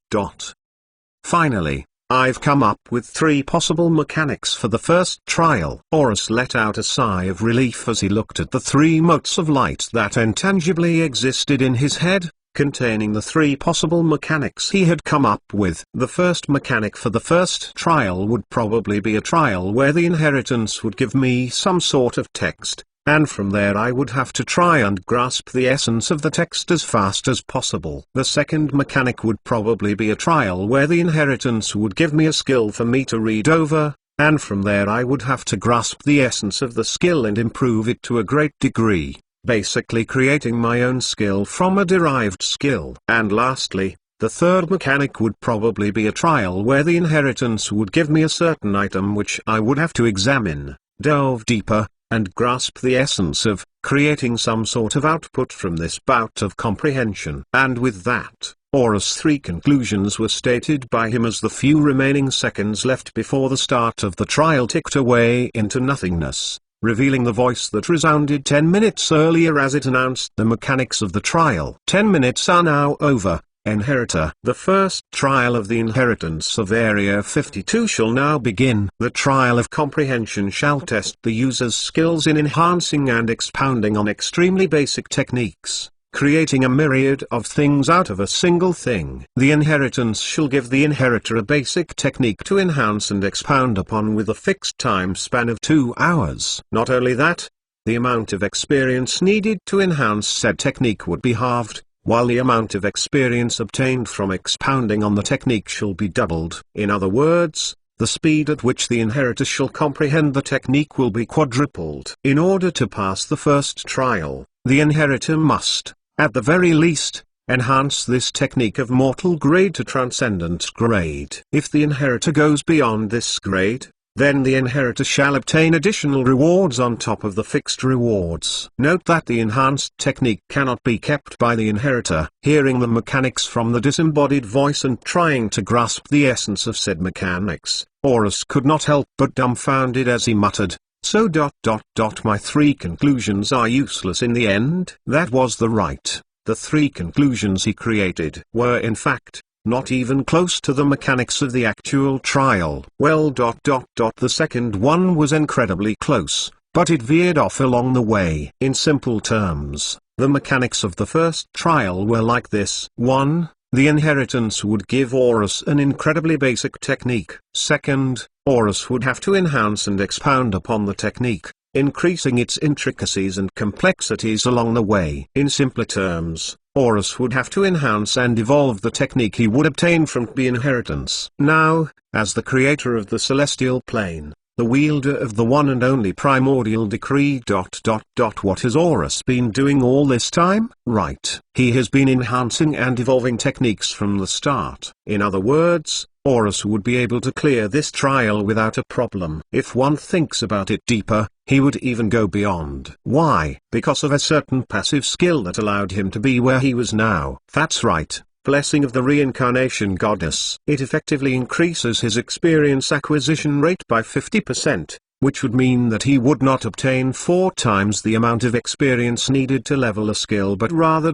Finally, I've come up with 3 possible mechanics for the first trial. Horus let out a sigh of relief as he looked at the 3 motes of light that intangibly existed in his head, containing the 3 possible mechanics he had come up with. The first mechanic for the first trial would probably be a trial where the inheritance would give me some sort of text, and from there I would have to try and grasp the essence of the text as fast as possible. The second mechanic would probably be a trial where the inheritance would give me a skill for me to read over, and from there I would have to grasp the essence of the skill and improve it to a great degree, basically creating my own skill from a derived skill. And lastly, the third mechanic would probably be a trial where the inheritance would give me a certain item which I would have to examine, delve deeper, and grasp the essence of, creating some sort of output from this bout of comprehension. And with that, Horus' 3 conclusions were stated by him as the few remaining seconds left before the start of the trial ticked away into nothingness, revealing the voice that resounded 10 minutes earlier as it announced the mechanics of the trial. 10 minutes are now over. Inheritor. The first trial of the inheritance of Area 52 shall now begin. The trial of comprehension shall test the user's skills in enhancing and expounding on extremely basic techniques, creating a myriad of things out of a single thing. The inheritance shall give the inheritor a basic technique to enhance and expound upon with a fixed time span of 2 hours. Not only that, the amount of experience needed to enhance said technique would be halved, while the amount of experience obtained from expounding on the technique shall be doubled. In other words, the speed at which the inheritor shall comprehend the technique will be quadrupled. In order to pass the first trial, the inheritor must, at the very least, enhance this technique of mortal grade to transcendent grade. If the inheritor goes beyond this grade, then the inheritor shall obtain additional rewards on top of the fixed rewards. Note that the enhanced technique cannot be kept by the inheritor. Hearing the mechanics from the disembodied voice and trying to grasp the essence of said mechanics, Horus could not help but dumbfounded as he muttered, my 3 conclusions are useless in the end. That was the right the three conclusions he created were in fact not even close to the mechanics of the actual trial. Well, the second one was incredibly close, but it veered off along the way. In simple terms, the mechanics of the first trial were like this. 1. The inheritance would give Horus an incredibly basic technique. Second, Horus would have to enhance and expound upon the technique, increasing its intricacies and complexities along the way. In simpler terms, Horus would have to enhance and evolve the technique he would obtain from the inheritance. Now, as the creator of the celestial plane, the wielder of the one and only primordial decree. What has Horus been doing all this time? Right. He has been enhancing and evolving techniques from the start. In other words, Horus would be able to clear this trial without a problem. If one thinks about it deeper, he would even go beyond. Why? Because of a certain passive skill that allowed him to be where he was now. That's right. Blessing of the reincarnation goddess. It effectively increases his experience acquisition rate by 50%, which would mean that he would not obtain 4 times the amount of experience needed to level a skill but rather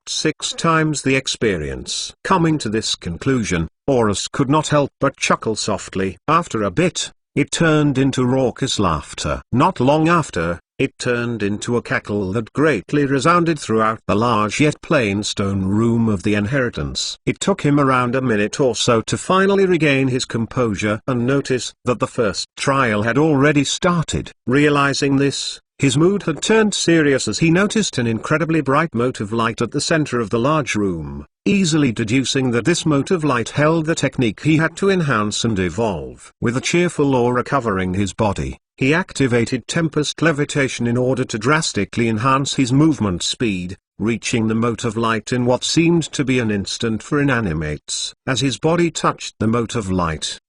6 times the experience. Coming to this conclusion, Horus could not help but chuckle softly. After a bit, it turned into raucous laughter. Not long after, it turned into a cackle that greatly resounded throughout the large yet plain stone room of the inheritance. It took him around a minute or so to finally regain his composure and notice that the first trial had already started. Realizing this, his mood had turned serious as he noticed an incredibly bright mote of light at the center of the large room, easily deducing that this mote of light held the technique he had to enhance and evolve. With a cheerful aura covering his body, he activated Tempest Levitation in order to drastically enhance his movement speed, reaching the mote of light in what seemed to be an instant for inanimates. As his body touched the mote of light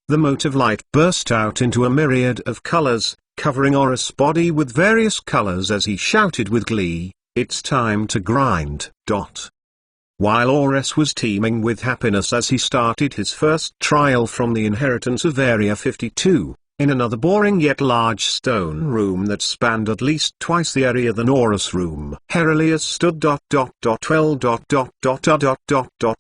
burst out into a myriad of colors, covering Horus' body with various colors as he shouted with glee, "It's time to grind." While Horus was teeming with happiness as he started his first trial from the inheritance of Area 52, in another boring yet large stone room that spanned at least twice the area than Horus' room, Herilius stood.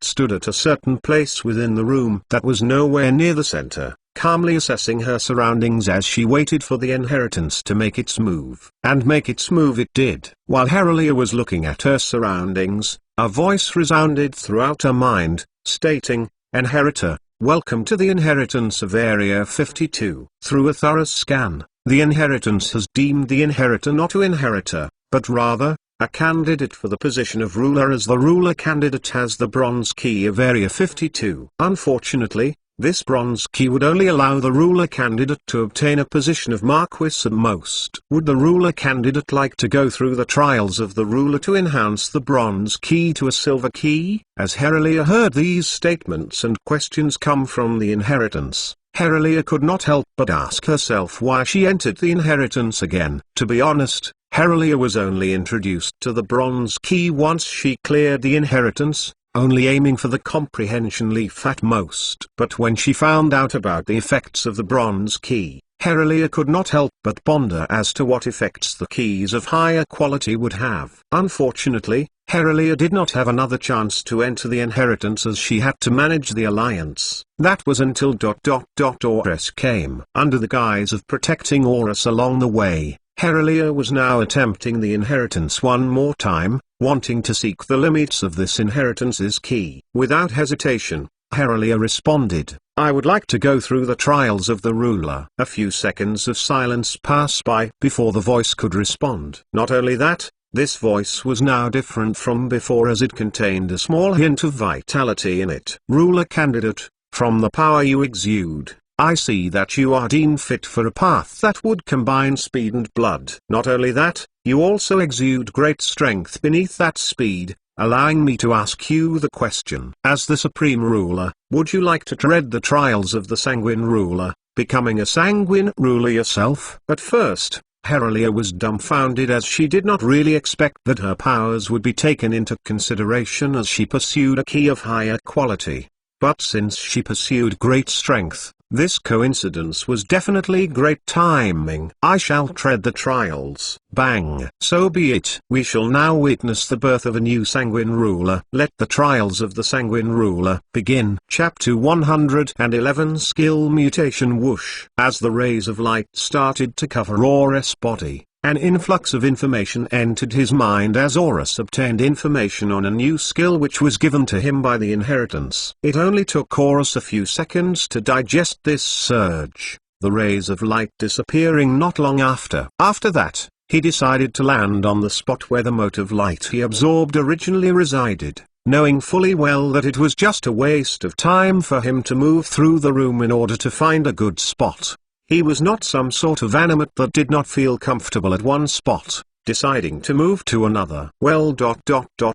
Stood at a certain place within the room that was nowhere near the center, calmly assessing her surroundings as she waited for the inheritance to make its move. And make its move it did. While Herilia was looking at her surroundings, a voice resounded throughout her mind, stating, "Inheritor, welcome to the inheritance of Area 52. Through a thorough scan, the inheritance has deemed the inheritor not an inheritor, but rather, a candidate for the position of ruler, as the ruler candidate has the bronze key of Area 52. Unfortunately, this bronze key would only allow the ruler candidate to obtain a position of Marquis at most. Would the ruler candidate like to go through the trials of the ruler to enhance the bronze key to a silver key? As Herilia heard these statements and questions come from the inheritance, Herilia could not help but ask herself why she entered the inheritance again. To be honest, Herilia was only introduced to the bronze key once she cleared the inheritance, only aiming for the comprehension leaf at most. But when she found out about the effects of the bronze key, Herilia could not help but ponder as to what effects the keys of higher quality would have. Unfortunately, Herilia did not have another chance to enter the inheritance, as she had to manage the alliance. That was until Horus came. Under the guise of protecting Horus along the way, Herilia was now attempting the inheritance one more time, wanting to seek the limits of this inheritance's key. Without hesitation, Herilia responded, "I would like to go through the trials of the ruler." A few seconds of silence passed by before the voice could respond. Not only that, this voice was now different from before, as it contained a small hint of vitality in it. "Ruler candidate, from the power you exude, I see that you are deemed fit for a path that would combine speed and blood. Not only that, you also exude great strength beneath that speed, allowing me to ask you the question. As the supreme ruler, would you like to tread the trials of the sanguine ruler, becoming a sanguine ruler yourself?" At first, Herilia was dumbfounded, as she did not really expect that her powers would be taken into consideration as she pursued a key of higher quality. But since she pursued great strength, This coincidence was definitely great timing. I shall tread the trials. Bang. So be it. We shall now witness the birth of a new sanguine ruler. Let the trials of the sanguine ruler begin. Chapter 111 Skill Mutation. Whoosh. As the rays of light started to cover Horus' body, an influx of information entered his mind as Horus obtained information on a new skill which was given to him by the inheritance. It only took Horus a few seconds to digest this surge, the rays of light disappearing not long after. After that, he decided to land on the spot where the mote of light he absorbed originally resided, knowing fully well that it was just a waste of time for him to move through the room in order to find a good spot. He was not some sort of animate that did not feel comfortable at one spot, deciding to move to another. Well,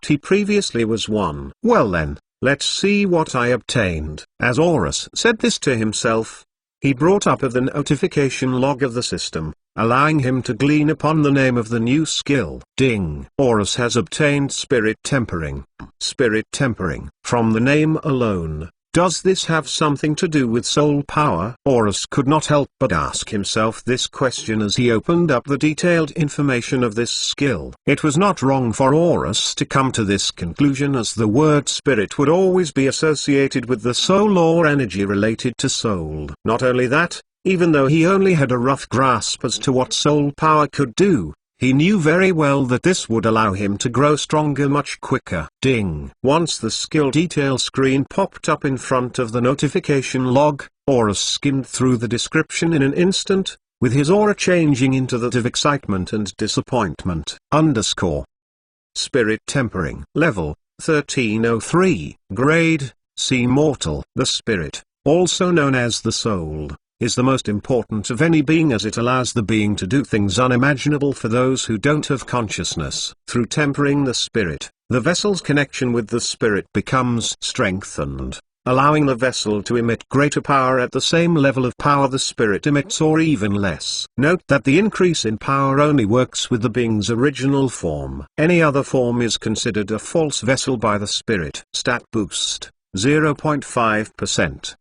he previously was one. Well then, let's see what I obtained. As Horus said this to himself, he brought up the notification log of the system, allowing him to glean upon the name of the new skill. Ding! Horus has obtained Spirit Tempering. Spirit Tempering. From the name alone, does this have something to do with soul power? Horus could not help but ask himself this question as he opened up the detailed information of this skill. It was not wrong for Horus to come to this conclusion, as the word spirit would always be associated with the soul or energy related to soul. Not only that, even though he only had a rough grasp as to what soul power could do, he knew very well that this would allow him to grow stronger much quicker. Ding! Once the skill detail screen popped up in front of the notification log, Horus skimmed through the description in an instant, with his aura changing into that of excitement and disappointment. Spirit Tempering. Level, 1303. Grade, C Mortal. The spirit, also known as the soul, is the most important of any being, as it allows the being to do things unimaginable for those who don't have consciousness. Through tempering the spirit, the vessel's connection with the spirit becomes strengthened, allowing the vessel to emit greater power at the same level of power the spirit emits or even less. Note that the increase in power only works with the being's original form. Any other form is considered a false vessel by the spirit. Stat boost, 0.5%.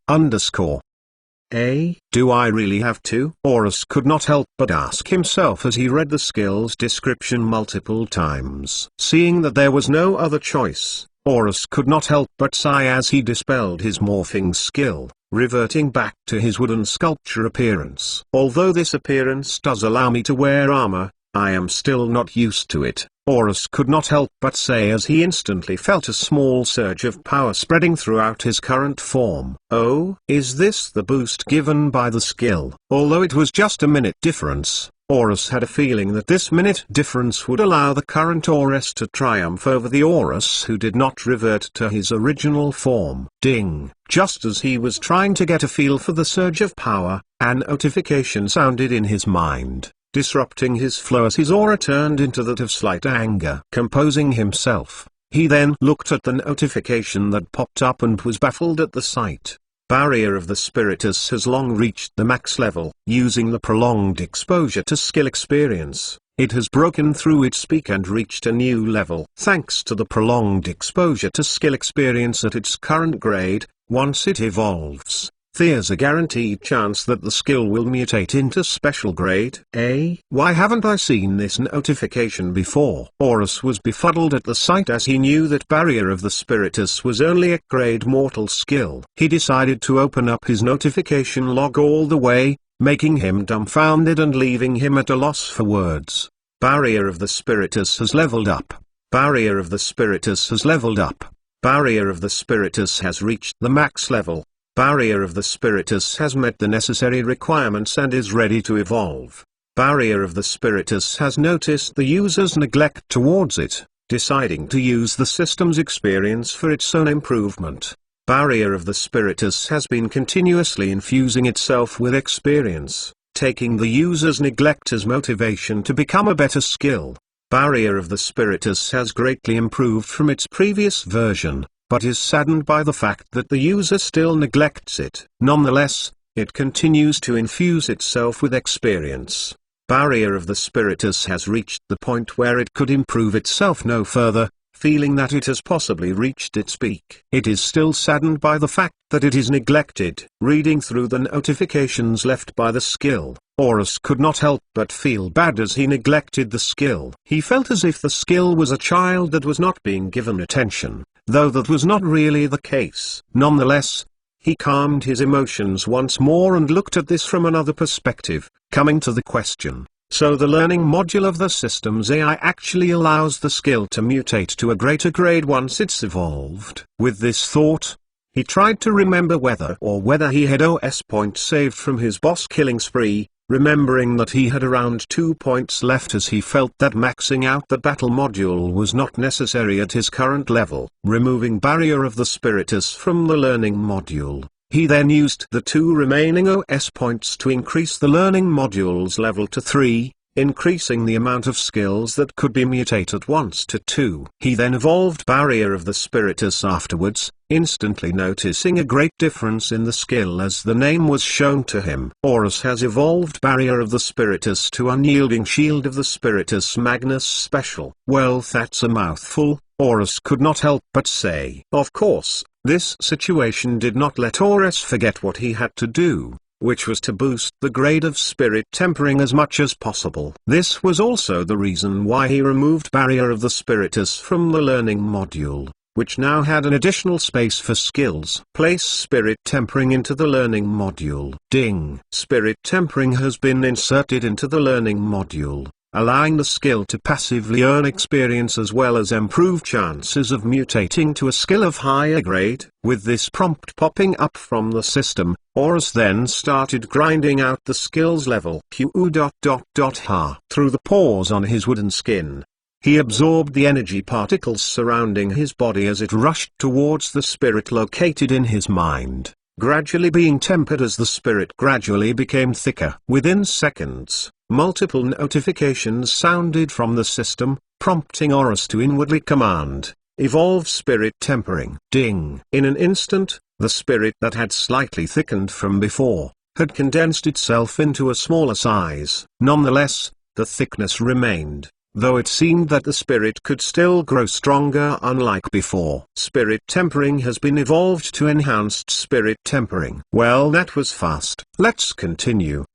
Do I really have to? Horus could not help but ask himself as he read the skill's description multiple times. Seeing that there was no other choice, Horus could not help but sigh as he dispelled his morphing skill, reverting back to his wooden sculpture appearance. Although this appearance does allow me to wear armor, I am still not used to it, Horus could not help but say as he instantly felt a small surge of power spreading throughout his current form. Oh, is this the boost given by the skill? Although it was just a minute difference, Horus had a feeling that this minute difference would allow the current Horus to triumph over the Horus who did not revert to his original form. Ding! Just as he was trying to get a feel for the surge of power, an notification sounded in his mind, disrupting his flow as his aura turned into that of slight anger. Composing himself, he then looked at the notification that popped up and was baffled at the sight. Barrier of the Spiritus has long reached the max level. Using the prolonged exposure to skill experience, it has broken through its peak and reached a new level. Thanks to the prolonged exposure to skill experience at its current grade, once it evolves, there's a guaranteed chance that the skill will mutate into special grade A. Why haven't I seen this notification before? Horus was befuddled at the sight as he knew that Barrier of the Spiritus was only a grade mortal skill. He decided to open up his notification log all the way, making him dumbfounded and leaving him at a loss for words. Barrier of the Spiritus has leveled up. Barrier of the Spiritus has leveled up. Barrier of the Spiritus has reached the max level. Barrier of the Spiritus has met the necessary requirements and is ready to evolve. Barrier of the Spiritus has noticed the user's neglect towards it, deciding to use the system's experience for its own improvement. Barrier of the Spiritus has been continuously infusing itself with experience, taking the user's neglect as motivation to become a better skill. Barrier of the Spiritus has greatly improved from its previous version, but is saddened by the fact that the user still neglects it. Nonetheless, it continues to infuse itself with experience. Barrier of the Spiritus has reached the point where it could improve itself no further, feeling that it has possibly reached its peak. It is still saddened by the fact that it is neglected. Reading through the notifications left by the skill, Horus could not help but feel bad as he neglected the skill. He felt as if the skill was a child that was not being given attention, though that was not really the case. Nonetheless, he calmed his emotions once more and looked at this from another perspective, coming to the question: so the learning module of the system's AI actually allows the skill to mutate to a greater grade once it's evolved. With this thought, he tried to remember whether he had OS points saved from his boss killing spree, remembering that he had around 2 points left as he felt that maxing out the battle module was not necessary at his current level. Removing Barrier of the Spiritus from the learning module, he then used the 2 remaining OS points to increase the learning module's level to 3, increasing the amount of skills that could be mutated at once to 2. He then evolved Barrier of the Spiritus afterwards, instantly noticing a great difference in the skill as the name was shown to him. Horus has evolved Barrier of the Spiritus to Unyielding Shield of the Spiritus Magnus Special. Well, that's a mouthful, Horus could not help but say. Of course, this situation did not let Horus forget what he had to do, which was to boost the grade of spirit tempering as much as possible. This was also the reason why he removed Barrier of the Spiritus from the learning module, which now had an additional space for skills. Place spirit tempering into the learning module. Ding! Spirit tempering has been inserted into the learning module, allowing the skill to passively earn experience as well as improve chances of mutating to a skill of higher grade. With this prompt popping up from the system, Horus then started grinding out the skills level Q. Through the pores on his wooden skin, he absorbed the energy particles surrounding his body as it rushed towards the spirit located in his mind, gradually being tempered as the spirit gradually became thicker. Within seconds, multiple notifications sounded from the system, prompting Horus to inwardly command, "Evolve Spirit Tempering." Ding! In an instant, the spirit that had slightly thickened from before, had condensed itself into a smaller size. Nonetheless, the thickness remained, though it seemed that the spirit could still grow stronger unlike before. Spirit Tempering has been evolved to Enhanced Spirit Tempering. Well, that was fast. Let's continue.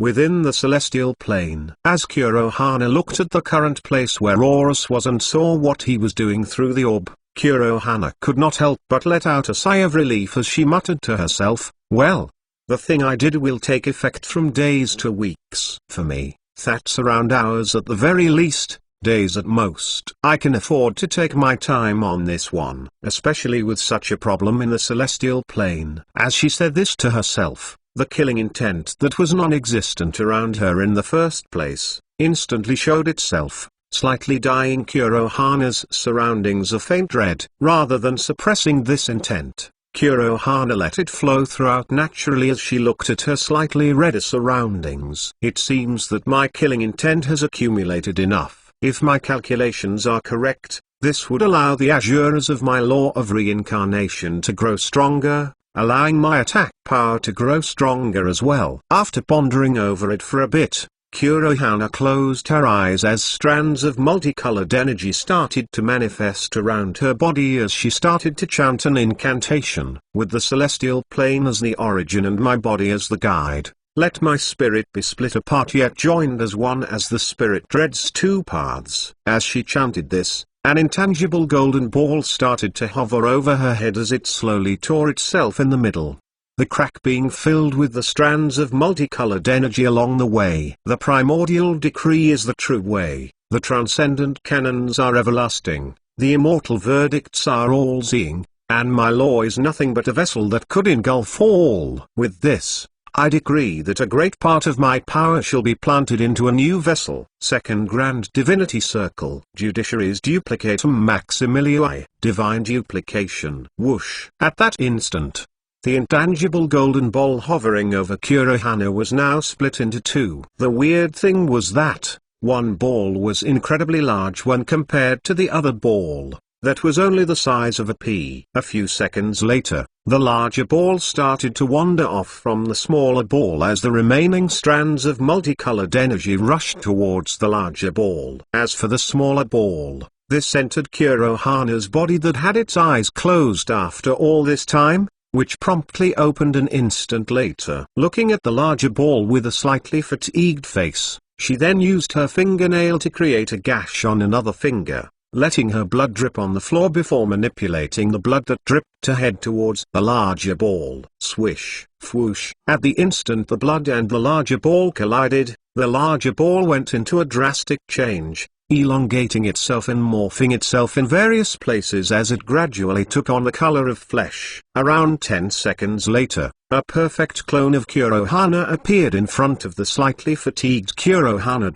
Within the celestial plane, as Kurohana looked at the current place where Horus was and saw what he was doing through the orb, Kurohana could not help but let out a sigh of relief as she muttered to herself, "Well, the thing I did will take effect from days to weeks. For me, that's around hours at the very least, days at most. I can afford to take my time on this one, especially with such a problem in the celestial plane." As she said this to herself, the killing intent that was non-existent around her in the first place, instantly showed itself, slightly dyeing Kurohana's surroundings a faint red. Rather than suppressing this intent, Kurohana let it flow throughout naturally as she looked at her slightly redder surroundings. It seems that my killing intent has accumulated enough. If my calculations are correct, this would allow the azuras of my law of reincarnation to grow stronger, allowing my attack power to grow stronger as well. After pondering over it for a bit, Kurohana closed her eyes as strands of multicolored energy started to manifest around her body as she started to chant an incantation. With the celestial plane as the origin and my body as the guide, let my spirit be split apart yet joined as one as the spirit treads 2 paths. As she chanted this, an intangible golden ball started to hover over her head as it slowly tore itself in the middle, the crack being filled with the strands of multicolored energy along the way. The primordial decree is the true way, the transcendent canons are everlasting, the immortal verdicts are all-seeing, and my law is nothing but a vessel that could engulf all. With this, I decree that a great part of my power shall be planted into a new vessel. Second Grand Divinity Circle. Judiciaries Duplicatum Maximiliae. Divine Duplication. Whoosh. At that instant, the intangible golden ball hovering over Kurohana was now split into 2. The weird thing was that, one ball was incredibly large when compared to the other ball, that was only the size of a pea. A few seconds later, the larger ball started to wander off from the smaller ball as the remaining strands of multicolored energy rushed towards the larger ball. As for the smaller ball, This entered Kurohana's body that had its eyes closed after all this time, which promptly opened an instant later. Looking at the larger ball with a slightly fatigued face, she then used her fingernail to create a gash on another finger, letting her blood drip on the floor before manipulating the blood that dripped to head towards the larger ball. Swish, whoosh. At the instant the blood and the larger ball collided, the larger ball went into a drastic change, elongating itself and morphing itself in various places as it gradually took on the color of flesh. Around 10 seconds later, a perfect clone of Kurohana appeared in front of the slightly fatigued Kurohana.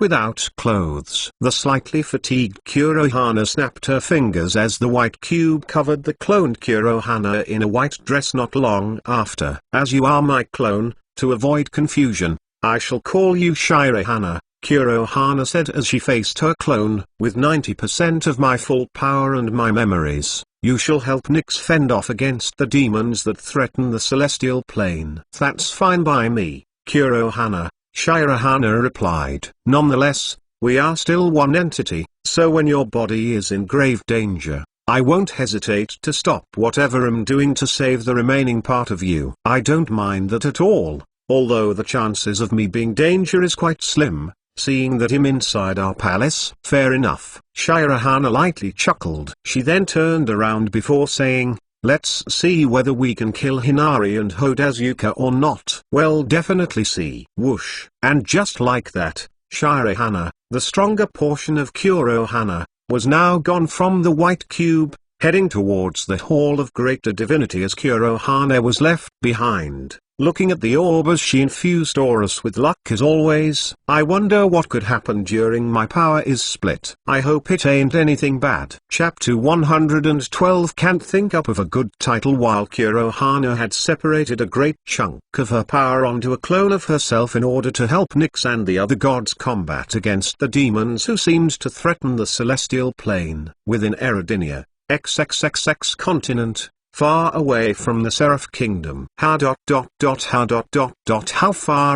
Without clothes. The slightly fatigued Kurohana snapped her fingers as the white cube covered the cloned Kurohana in a white dress. Not long after, as you are my clone, to avoid confusion, I shall call you Shirahana, Kurohana said as she faced her clone. With 90% of my full power and my memories, you shall help Nyx fend off against the demons that threaten the celestial plane. That's fine by me, Kurohana, Shirahana replied. Nonetheless, we are still one entity, so when your body is in grave danger, I won't hesitate to stop whatever I'm doing to save the remaining part of you. I don't mind that at all, although the chances of me being danger is quite slim, seeing that I'm inside our palace. Fair enough. Shirahana lightly chuckled. She then turned around before saying, let's see whether we can kill Hinari and Hodazuka or not. Well, definitely see. Whoosh. And just like that, Shirahana, the stronger portion of Kurohana, was now gone from the white cube, heading towards the Hall of Greater Divinity as Kurohana was left behind. Looking at the orb as she infused Horus with luck as always. I wonder what could happen during my power is split. I hope it ain't anything bad. Chapter 112. Can't think up of a good title. While Kurohana had separated a great chunk of her power onto a clone of herself in order to help Nyx and the other gods combat against the demons who seemed to threaten the celestial plane. Within Eridinia, XXXX continent, far away from the Seraph Kingdom. How far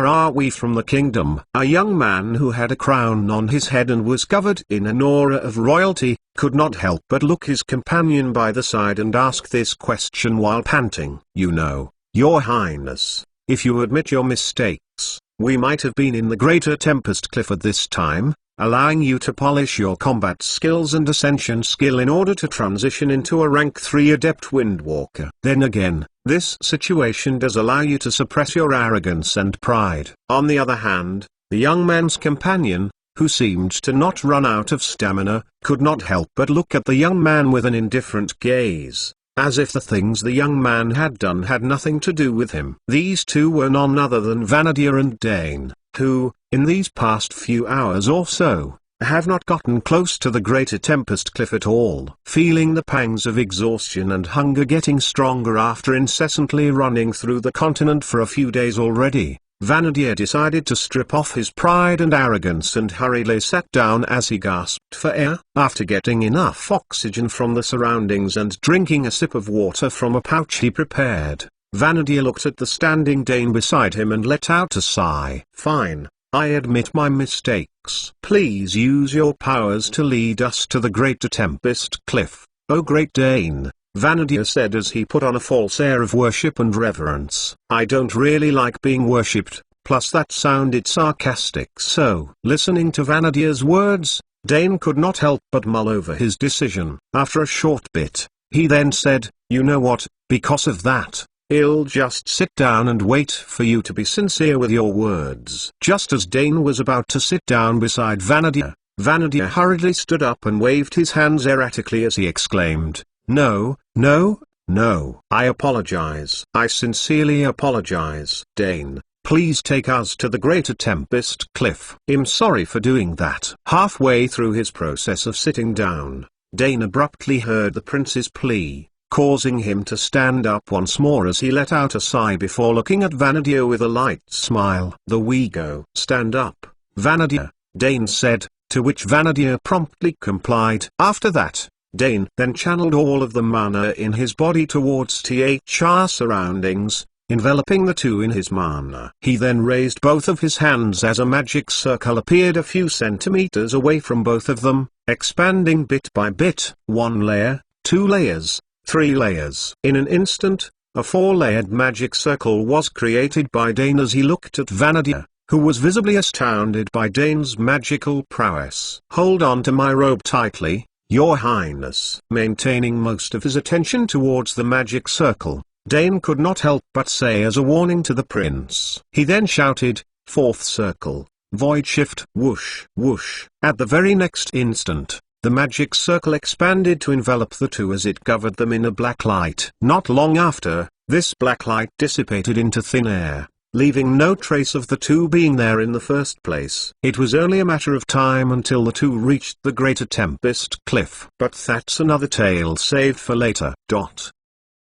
are we from the kingdom? A young man who had a crown on his head and was covered in an aura of royalty, could not help but look his companion by the side and ask this question while panting. You know, Your Highness, if you admit your mistakes, we might have been in the Greater Tempest Cliff at this time, allowing you to polish your combat skills and ascension skill in order to transition into a rank 3 adept windwalker. Then again, this situation does allow you to suppress your arrogance and pride. On the other hand, the young man's companion, who seemed to not run out of stamina, could not help but look at the young man with an indifferent gaze, as if the things the young man had done had nothing to do with him. These two were none other than Vanadia and Dane, who, in these past few hours or so, have not gotten close to the Greater Tempest Cliff at all. Feeling the pangs of exhaustion and hunger getting stronger after incessantly running through the continent for a few days already, Vanadia decided to strip off his pride and arrogance and hurriedly sat down as he gasped for air. After getting enough oxygen from the surroundings and drinking a sip of water from a pouch he prepared, Vanadia looked at the standing Dane beside him and let out a sigh. Fine, I admit my mistakes. Please use your powers to lead us to the Greater Tempest Cliff, O Great Dane, Vanadia said as he put on a false air of worship and reverence. I don't really like being worshipped, plus that sounded sarcastic. So, listening to Vanadia's words, Dane could not help but mull over his decision. After a short bit, he then said, you know what, because of that, I'll just sit down and wait for you to be sincere with your words. Just as Dane was about to sit down beside Vanadia, Vanadia hurriedly stood up and waved his hands erratically as he exclaimed, no, no, no. I apologize. I sincerely apologize. Dane, please take us to the Greater Tempest Cliff. I'm sorry for doing that. Halfway through his process of sitting down, Dane abruptly heard the prince's plea, causing him to stand up once more as he let out a sigh before looking at Vanadia with a light smile. The we go. Stand up, Vanadia, Dane said, to which Vanadia promptly complied. After that, Dane then channeled all of the mana in his body towards THR surroundings, enveloping the two in his mana. He then raised both of his hands as a magic circle appeared a few centimeters away from both of them, expanding bit by bit, 1 layer, 2 layers, 3 layers. In an instant, a 4-layered magic circle was created by Dane as he looked at Vanadia, who was visibly astounded by Dane's magical prowess. "Hold on to my robe tightly, Your Highness." Maintaining most of his attention towards the magic circle, Dane could not help but say as a warning to the prince. He then shouted, "Fourth circle, void shift." Whoosh, whoosh. At the very next instant, the magic circle expanded to envelop the two as it covered them in a black light. Not long after, this black light dissipated into thin air, leaving no trace of the two being there in the first place. It was only a matter of time until the two reached the Greater Tempest Cliff. But that's another tale saved for later.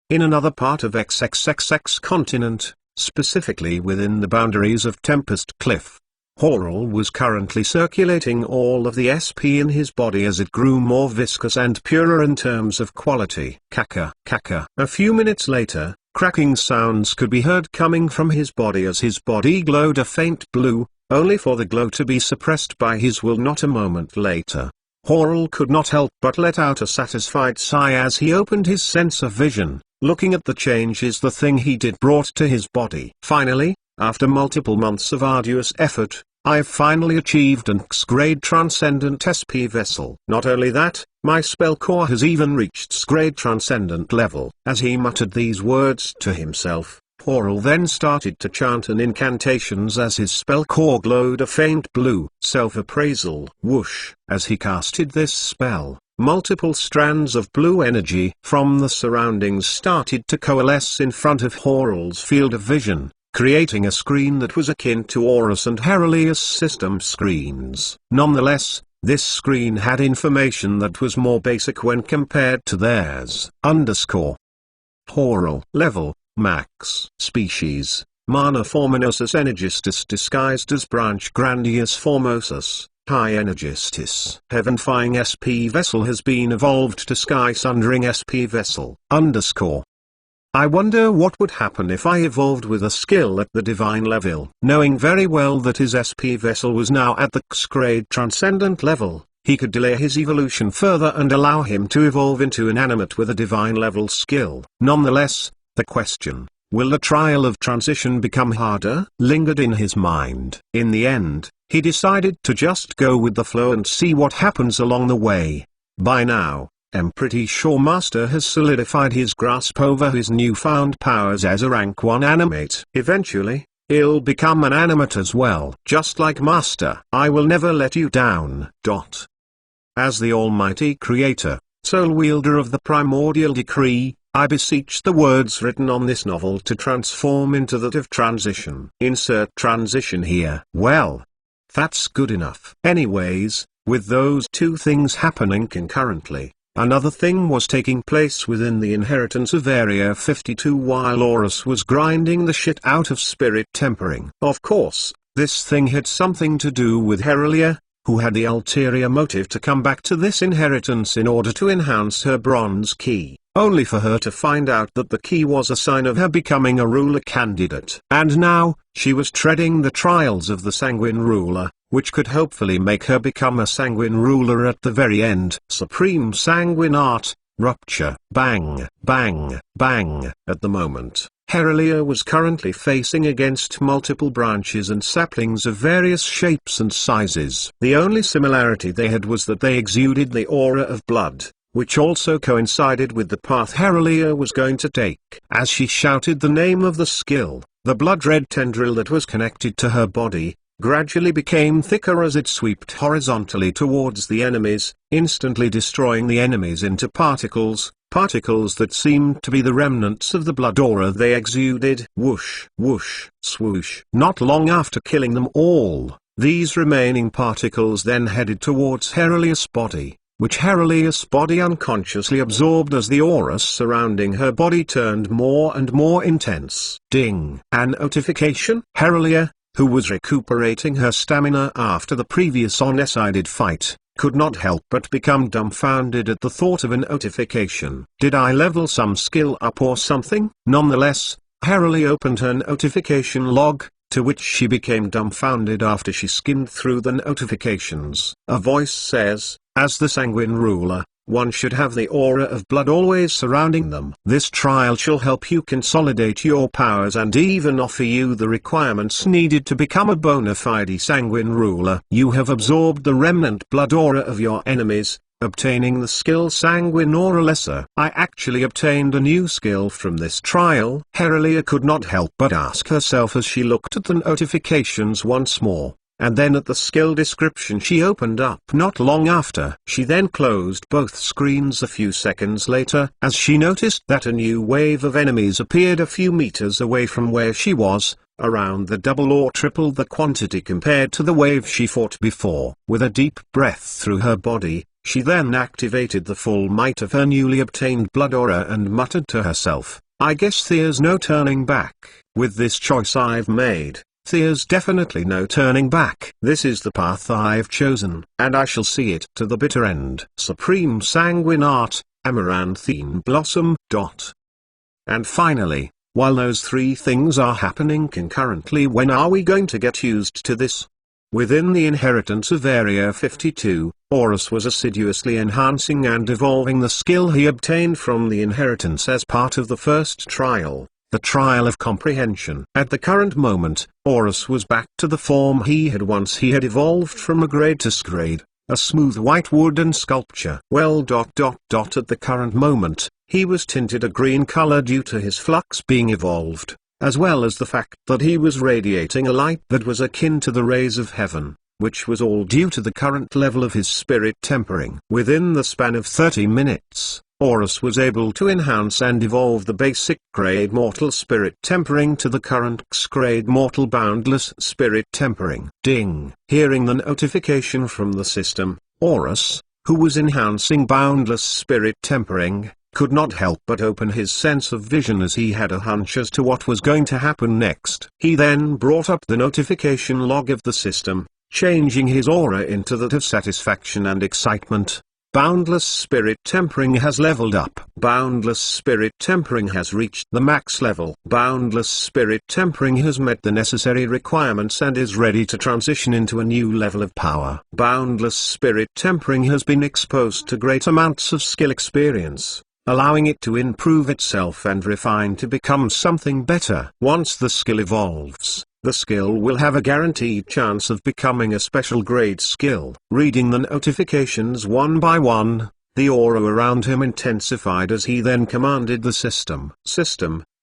In another part of XXXX continent, specifically within the boundaries of Tempest Cliff, Horrell was currently circulating all of the SP in his body as it grew more viscous and purer in terms of quality. Kaka, kaka. A few minutes later, cracking sounds could be heard coming from his body as his body glowed a faint blue, only for the glow to be suppressed by his will not a moment later. Horrell could not help but let out a satisfied sigh as he opened his sense of vision, looking at the changes the thing he did brought to his body. Finally, after multiple months of arduous effort, I've finally achieved an X-grade Transcendent SP vessel. Not only that, my spell core has even reached S-grade Transcendent level. As he muttered these words to himself, Horrell then started to chant an incantations as his spell core glowed a faint blue. Self-appraisal. Whoosh. As he casted this spell, multiple strands of blue energy from the surroundings started to coalesce in front of Horrell's field of vision, creating a screen that was akin to Horus and Heralia's system screens. Nonetheless, this screen had information that was more basic when compared to theirs. Horrell. Level, max. Species, Mana Forminosus Energistus disguised as Branch Grandius Formosus. High Energistis. Heavenfying SP vessel has been evolved to Sky Sundering SP vessel. I wonder what would happen if I evolved with a skill at the divine level. Knowing very well that his SP vessel was now at the X-grade Transcendent level, he could delay his evolution further and allow him to evolve into inanimate with a divine level skill. Nonetheless, the question, will the trial of transition become harder, lingered in his mind. In the end, he decided to just go with the flow and see what happens along the way. By now, I'm pretty sure Master has solidified his grasp over his newfound powers as a rank 1 animate. Eventually, he'll become an animate as well. Just like Master. I will never let you down. As the Almighty Creator, sole wielder of the primordial decree, I beseech the words written on this novel to transform into that of transition. Insert transition here. Well, that's good enough. Anyways, with those two things happening concurrently, another thing was taking place within the inheritance of Area 52 while Horus was grinding the shit out of spirit tempering. Of course, this thing had something to do with Heralia, who had the ulterior motive to come back to this inheritance in order to enhance her bronze key, only for her to find out that the key was a sign of her becoming a ruler candidate. And now, she was treading the trials of the sanguine ruler, which could hopefully make her become a sanguine ruler at the very end. Supreme sanguine art, rupture. Bang, bang, bang. At the moment, Heralia was currently facing against multiple branches and saplings of various shapes and sizes. The only similarity they had was that they exuded the aura of blood, which also coincided with the path Heralia was going to take. As she shouted the name of the skill, the blood-red tendril that was connected to her body gradually became thicker as it swept horizontally towards the enemies, instantly destroying the enemies into particles that seemed to be the remnants of the blood aura they exuded. Whoosh, whoosh, swoosh. Not long after killing them all, these remaining particles then headed towards Heralia's body, which Heralia's body unconsciously absorbed as the aura surrounding her body turned more and more intense. Ding! An notification? Heralia, who was recuperating her stamina after the previous undecided fight, could not help but become dumbfounded at the thought of a notification. Did I level some skill up or something? Nonetheless, Heralia opened her notification log, to which she became dumbfounded after she skimmed through the notifications. A voice says, As the sanguine ruler, one should have the aura of blood always surrounding them. This trial shall help you consolidate your powers and even offer you the requirements needed to become a bona fide sanguine ruler. You have absorbed the remnant blood aura of your enemies, obtaining the skill Sanguine Aura Lesser. I actually obtained a new skill from this trial. Herelia could not help but ask herself as she looked at the notifications once more. And then at the skill description she opened up not long after. She then closed both screens a few seconds later, as she noticed that a new wave of enemies appeared a few meters away from where she was, around the double or triple the quantity compared to the wave she fought before. With a deep breath through her body, she then activated the full might of her newly obtained blood aura and muttered to herself, "I guess there's no turning back. With this choice I've made, there's definitely no turning back. This is the path I've chosen, and I shall see it to the bitter end." Supreme Sanguine Art, Amaranthine Blossom. And finally, while those three things are happening concurrently, when are we going to get used to this? Within the inheritance of Area 52, Horus was assiduously enhancing and evolving the skill he obtained from the inheritance as part of the first trial, the trial of comprehension. At the current moment, Horus was back to the form he had once. He had evolved from a grade to scrade, a smooth white wooden sculpture. At the current moment, he was tinted a green color due to his flux being evolved, as well as the fact that he was radiating a light that was akin to the rays of heaven, which was all due to the current level of his spirit tempering. Within the span of 30 minutes, Horus was able to enhance and evolve the basic grade mortal spirit tempering to the current X-grade mortal boundless spirit tempering. Ding! Hearing the notification from the system, Horus, who was enhancing boundless spirit tempering, could not help but open his sense of vision as he had a hunch as to what was going to happen next. He then brought up the notification log of the system, changing his aura into that of satisfaction and excitement. Boundless Spirit Tempering has leveled up. Boundless Spirit Tempering has reached the max level. Boundless Spirit Tempering has met the necessary requirements and is ready to transition into a new level of power. Boundless Spirit Tempering has been exposed to great amounts of skill experience, allowing it to improve itself and refine to become something better. Once the skill evolves, the skill will have a guaranteed chance of becoming a special grade skill. Reading the notifications one by one, the aura around him intensified as he then commanded the system.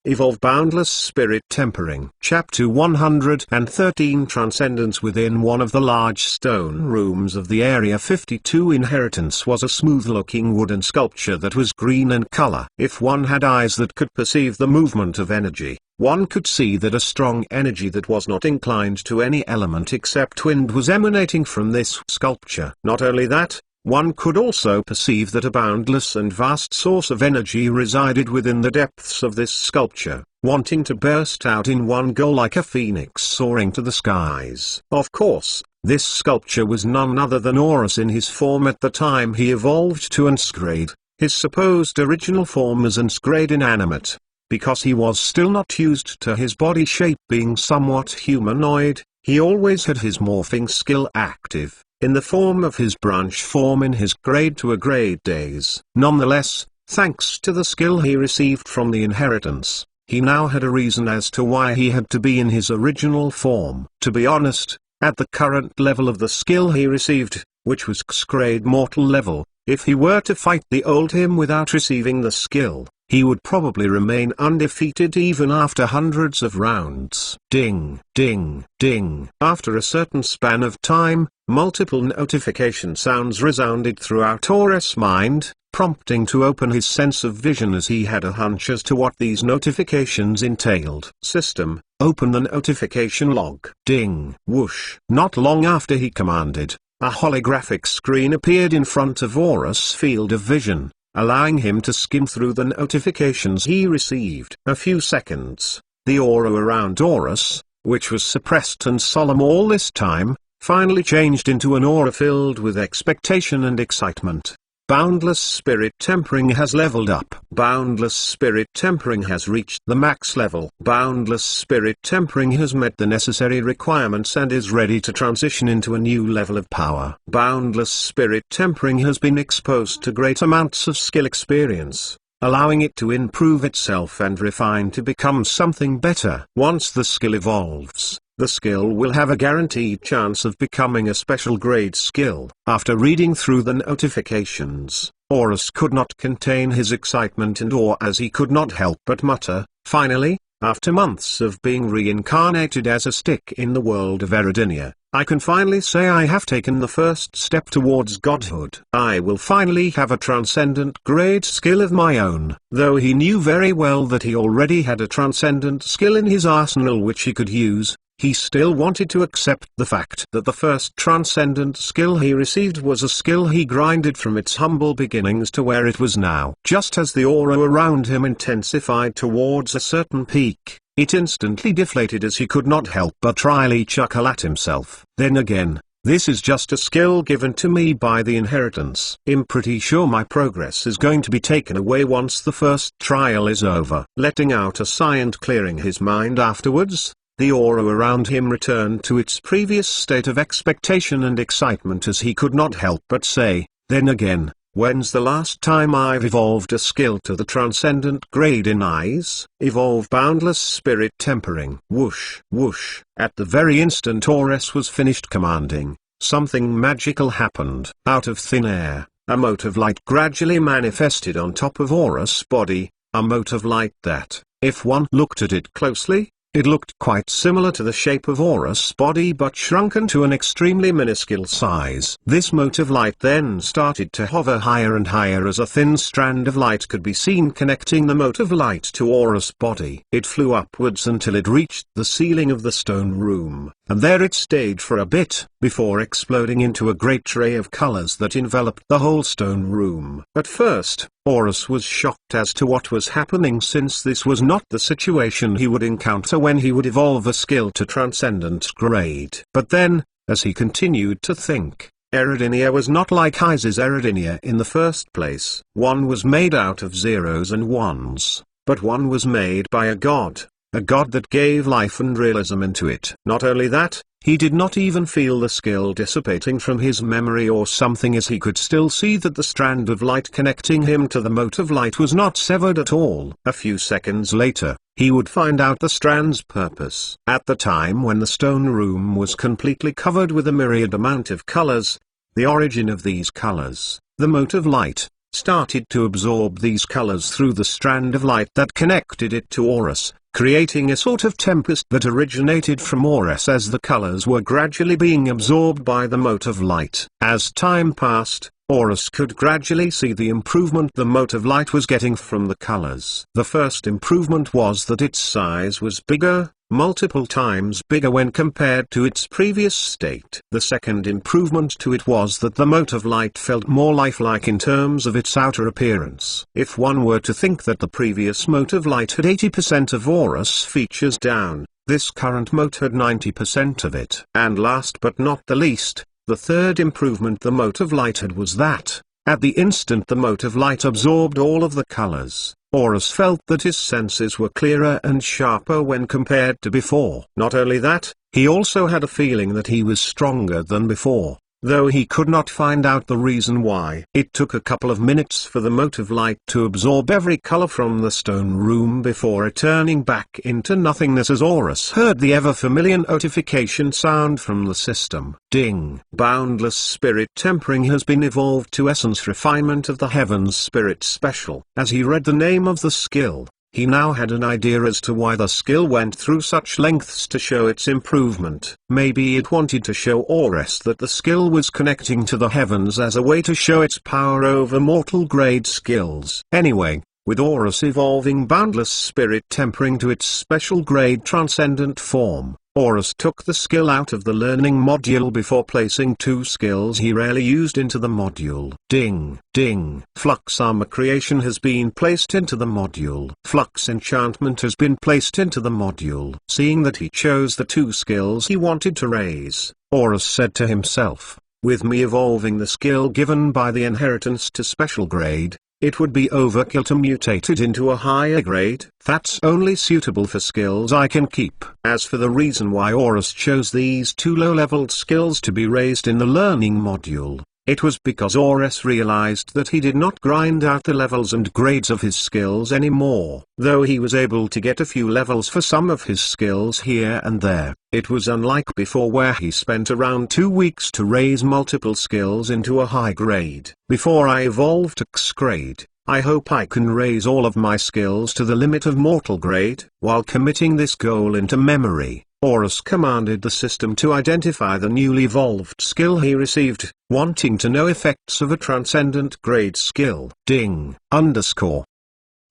Evolve Boundless Spirit Tempering. Chapter 113 Transcendence. Within one of the large stone rooms of the Area 52 inheritance was a smooth-looking wooden sculpture that was green in color. If one had eyes that could perceive the movement of energy, one could see that a strong energy that was not inclined to any element except wind was emanating from this sculpture. Not only that, one could also perceive that a boundless and vast source of energy resided within the depths of this sculpture, wanting to burst out in one go like a phoenix soaring to the skies. Of course, this sculpture was none other than Horus in his form at the time he evolved to Unsgrade, his supposed original form as Unsgrade inanimate. Because he was still not used to his body shape being somewhat humanoid, he always had his morphing skill active, in the form of his branch form in his grade to a grade days. Nonetheless, thanks to the skill he received from the inheritance, he now had a reason as to why he had to be in his original form. To be honest, at the current level of the skill he received, which was X-grade mortal level, if he were to fight the old him without receiving the skill, he would probably remain undefeated even after hundreds of rounds. Ding, ding, ding. After a certain span of time, multiple notification sounds resounded throughout Horus' mind, prompting to open his sense of vision as he had a hunch as to what these notifications entailed. System, open the notification log. Ding, whoosh. Not long after he commanded, a holographic screen appeared in front of Horus' field of vision, allowing him to skim through the notifications he received. A few seconds, the aura around Horus, which was suppressed and solemn all this time, finally changed into an aura filled with expectation and excitement. Boundless Spirit Tempering has leveled up. Boundless Spirit Tempering has reached the max level. Boundless Spirit Tempering has met the necessary requirements and is ready to transition into a new level of power. Boundless Spirit Tempering has been exposed to great amounts of skill experience, allowing it to improve itself and refine to become something better. Once the skill evolves, the skill will have a guaranteed chance of becoming a special grade skill. After reading through the notifications, Horus could not contain his excitement and awe as he could not help but mutter, "Finally, after months of being reincarnated as a stick in the world of Eridinia, I can finally say I have taken the first step towards godhood. I will finally have a transcendent grade skill of my own." Though he knew very well that he already had a transcendent skill in his arsenal which he could use, he still wanted to accept the fact that the first transcendent skill he received was a skill he grinded from its humble beginnings to where it was now. Just as the aura around him intensified towards a certain peak, it instantly deflated as he could not help but wryly chuckle at himself. Then again, this is just a skill given to me by the inheritance. I'm pretty sure my progress is going to be taken away once the first trial is over. Letting out a sigh and clearing his mind afterwards, the aura around him returned to its previous state of expectation and excitement as he could not help but say, "Then again, when's the last time I've evolved a skill to the transcendent grade in eyes?" Evolve Boundless Spirit Tempering. Whoosh, whoosh. At the very instant Horus was finished commanding, something magical happened. Out of thin air, a mote of light gradually manifested on top of Horus' body, a mote of light that, if one looked at it closely, it looked quite similar to the shape of Horus' body but shrunken to an extremely minuscule size. This mote of light then started to hover higher and higher as a thin strand of light could be seen connecting the mote of light to Horus' body. It flew upwards until it reached the ceiling of the stone room, and there it stayed for a bit, before exploding into a great ray of colors that enveloped the whole stone room. At first, Horus was shocked as to what was happening since this was not the situation he would encounter when he would evolve a skill to transcendent grade. But then, as he continued to think, Eridinia was not like Isis' Eridinia in the first place. One was made out of zeros and ones, but one was made by a god that gave life and realism into it. Not only that, he did not even feel the skill dissipating from his memory or something as he could still see that the strand of light connecting him to the mote of light was not severed at all. A few seconds later, he would find out the strand's purpose. At the time when the stone room was completely covered with a myriad amount of colors, the origin of these colors, the mote of light, started to absorb these colors through the strand of light that connected it to Horus, creating a sort of tempest that originated from Horus as the colors were gradually being absorbed by the mote of light. As time passed, Horus could gradually see the improvement the mote of light was getting from the colors. The first improvement was that its size was bigger, multiple times bigger when compared to its previous state. The second improvement to it was that the mote of light felt more lifelike in terms of its outer appearance. If one were to think that the previous mote of light had 80% of Horus' features down, this current mote had 90% of it. And last but not the least, the third improvement the mote of light had was that, at the instant the mote of light absorbed all of the colors, Horus felt that his senses were clearer and sharper when compared to before. Not only that, he also had a feeling that he was stronger than before, though he could not find out the reason why. It took a couple of minutes for the mote of light to absorb every color from the stone room before returning back into nothingness as Horus heard the ever-familiar notification sound from the system. Ding! Boundless Spirit Tempering has been evolved to Essence Refinement of the Heavens Spirit Special. As he read the name of the skill, he now had an idea as to why the skill went through such lengths to show its improvement. Maybe it wanted to show Horus that the skill was connecting to the heavens as a way to show its power over mortal grade skills. Anyway, with Horus evolving Boundless Spirit Tempering to its special grade transcendent form, Horus took the skill out of the learning module before placing two skills he rarely used into the module. Ding, ding. Flux Armor Creation has been placed into the module. Flux Enchantment has been placed into the module. Seeing that he chose the two skills he wanted to raise, Horus said to himself, With me evolving the skill given by the inheritance to special grade, it would be overkill to mutate it into a higher grade. That's only suitable for skills I can keep. As for the reason why Horus chose these two low-leveled skills to be raised in the learning module, it was because Horus realized that he did not grind out the levels and grades of his skills anymore. Though he was able to get a few levels for some of his skills here and there, it was unlike before where he spent around 2 weeks to raise multiple skills into a high grade. Before I evolve to X grade, I hope I can raise all of my skills to the limit of mortal grade. While committing this goal into memory, Horus commanded the system to identify the newly evolved skill he received, wanting to know effects of a transcendent grade skill. Ding _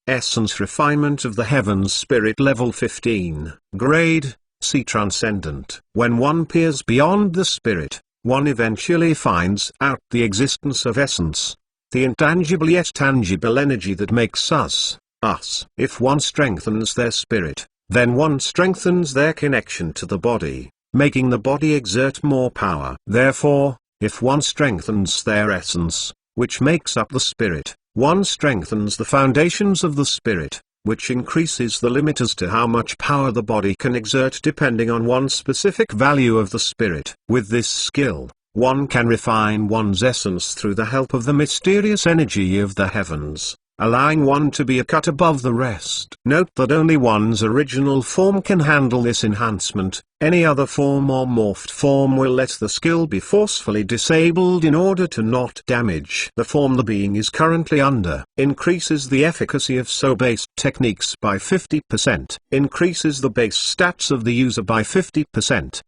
Essence Refinement of the Heavens Spirit Level 15, Grade, C Transcendent. When one peers beyond the spirit, one eventually finds out the existence of essence, the intangible yet tangible energy that makes us, us. If one strengthens their spirit, then one strengthens their connection to the body, making the body exert more power. Therefore, if one strengthens their essence, which makes up the spirit, one strengthens the foundations of the spirit, which increases the limit as to how much power the body can exert depending on one specific value of the spirit. With this skill, one can refine one's essence through the help of the mysterious energy of the heavens, allowing one to be a cut above the rest. Note that only one's original form can handle this enhancement. Any other form or morphed form will let the skill be forcefully disabled in order to not damage the form the being is currently under. Increases the efficacy of so-based techniques by 50%. Increases the base stats of the user by 50%.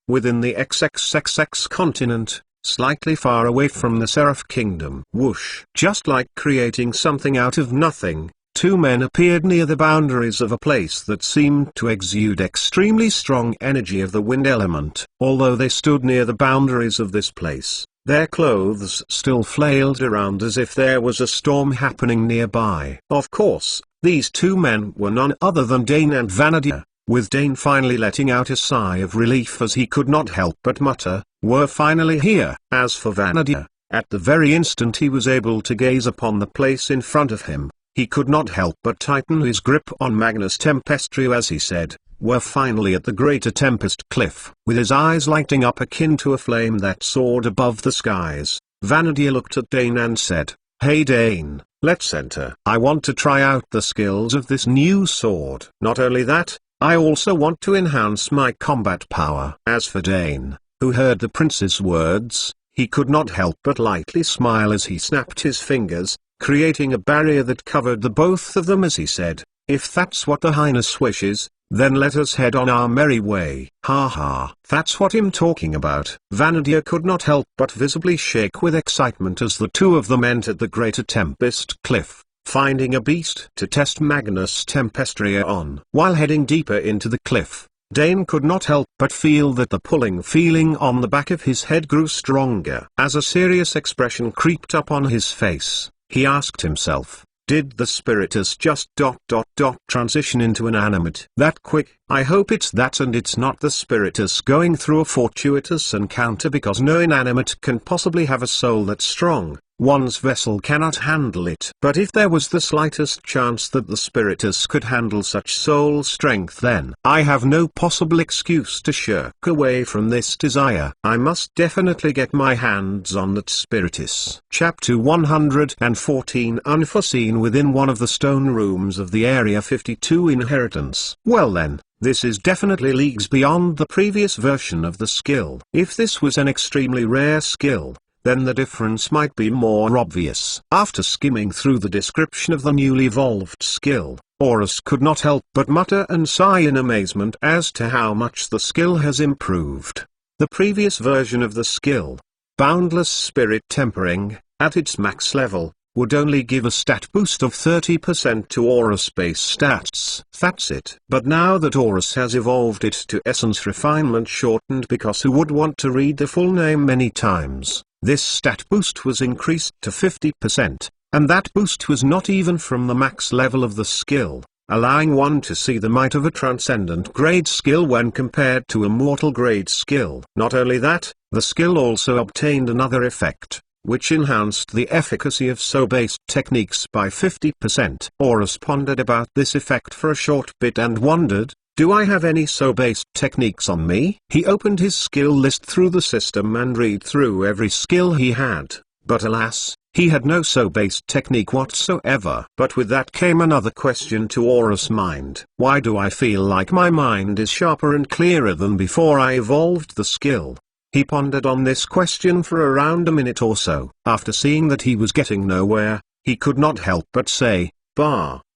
Within the XXXX continent, slightly far away from the Seraph Kingdom. Whoosh! Just like creating something out of nothing, two men appeared near the boundaries of a place that seemed to exude extremely strong energy of the wind element. Although they stood near the boundaries of this place, their clothes still flailed around as if there was a storm happening nearby. Of course, these two men were none other than Dane and Vanadia, with Dane finally letting out a sigh of relief as he could not help but mutter, "We're finally here." As for Vanadia, at the very instant he was able to gaze upon the place in front of him, he could not help but tighten his grip on Magnus Tempestrio as he said, "We're finally at the Greater Tempest Cliff." With his eyes lighting up akin to a flame that soared above the skies, Vanadia looked at Dane and said, "Hey Dane, let's enter. I want to try out the skills of this new sword. Not only that, I also want to enhance my combat power." As for Dane, who heard the prince's words, he could not help but lightly smile as he snapped his fingers, creating a barrier that covered the both of them as he said, "If that's what the Highness wishes, then let us head on our merry way." "Ha ha, that's what I'm talking about." Vanadia could not help but visibly shake with excitement as the two of them entered the Greater Tempest Cliff, finding a beast to test Magnus Tempestria on. While heading deeper into the cliff, Dane could not help but feel that the pulling feeling on the back of his head grew stronger. As a serious expression creeped up on his face, he asked himself, did the spiritus just ... transition into an animate that quick? I hope it's that and it's not the spiritus going through a fortuitous encounter, because no inanimate can possibly have a soul that strong. One's vessel cannot handle it. But if there was the slightest chance that the spiritus could handle such soul strength, then I have no possible excuse to shirk away from this desire. I must definitely get my hands on that spiritus. Chapter 114, Unforeseen. Within one of the stone rooms of the Area 52 inheritance. Well then, this is definitely leagues beyond the previous version of the skill. If this was an extremely rare skill, then the difference might be more obvious. After skimming through the description of the newly evolved skill, Horus could not help but mutter and sigh in amazement as to how much the skill has improved. The previous version of the skill, Boundless Spirit Tempering, at its max level, would only give a stat boost of 30% to Horus base stats. That's it. But now that Horus has evolved it to Essence Refinement Shortened, because who would want to read the full name many times, this stat boost was increased to 50%, and that boost was not even from the max level of the skill, allowing one to see the might of a transcendent grade skill when compared to a mortal grade skill. Not only that, the skill also obtained another effect, which enhanced the efficacy of So-based techniques by 50%. Horus pondered about this effect for a short bit and wondered, do I have any So-based techniques on me? He opened his skill list through the system and read through every skill he had, but alas, he had no So-based technique whatsoever. But with that came another question to Horus' mind. Why do I feel like my mind is sharper and clearer than before I evolved the skill? He pondered on this question for around a minute or so. After seeing that he was getting nowhere, he could not help but say,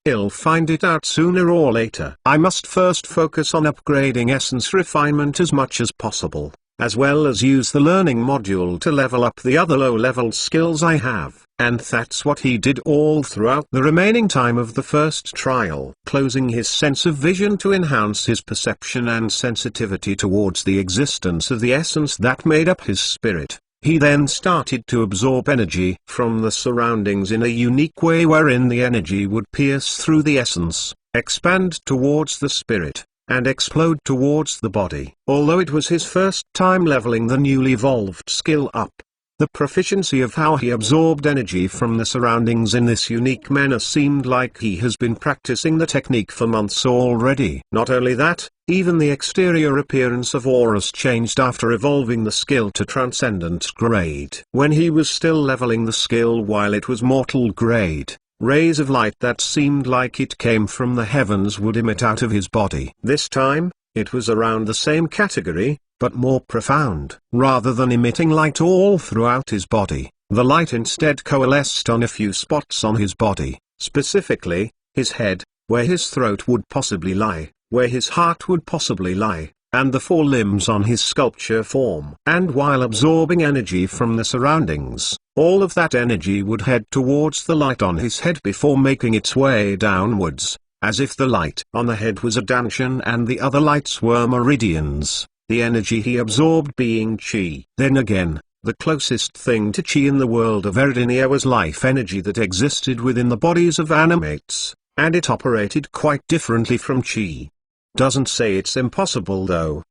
I'll find it out sooner or later. I must first focus on upgrading essence refinement as much as possible, as well as use the learning module to level up the other low-level skills I have. And that's what he did all throughout the remaining time of the first trial, closing his sense of vision to enhance his perception and sensitivity towards the existence of the essence that made up his spirit. He then started to absorb energy from the surroundings in a unique way wherein the energy would pierce through the essence, expand towards the spirit, and explode towards the body. Although it was his first time leveling the newly evolved skill up, the proficiency of how he absorbed energy from the surroundings in this unique manner seemed like he has been practicing the technique for months already. Not only that, even the exterior appearance of Horus changed after evolving the skill to Transcendent grade. When he was still leveling the skill while it was mortal grade, rays of light that seemed like it came from the heavens would emit out of his body. This time, it was around the same category, but more profound. Rather than emitting light all throughout his body, the light instead coalesced on a few spots on his body, specifically, his head, where his throat would possibly lie, where his heart would possibly lie, and the four limbs on his sculpture form. And while absorbing energy from the surroundings, all of that energy would head towards the light on his head before making its way downwards, as if the light on the head was a dantian and the other lights were meridians, the energy he absorbed being chi. Then again, the closest thing to chi in the world of Eridinia was life energy that existed within the bodies of animates, and it operated quite differently from chi. Doesn't say it's impossible though.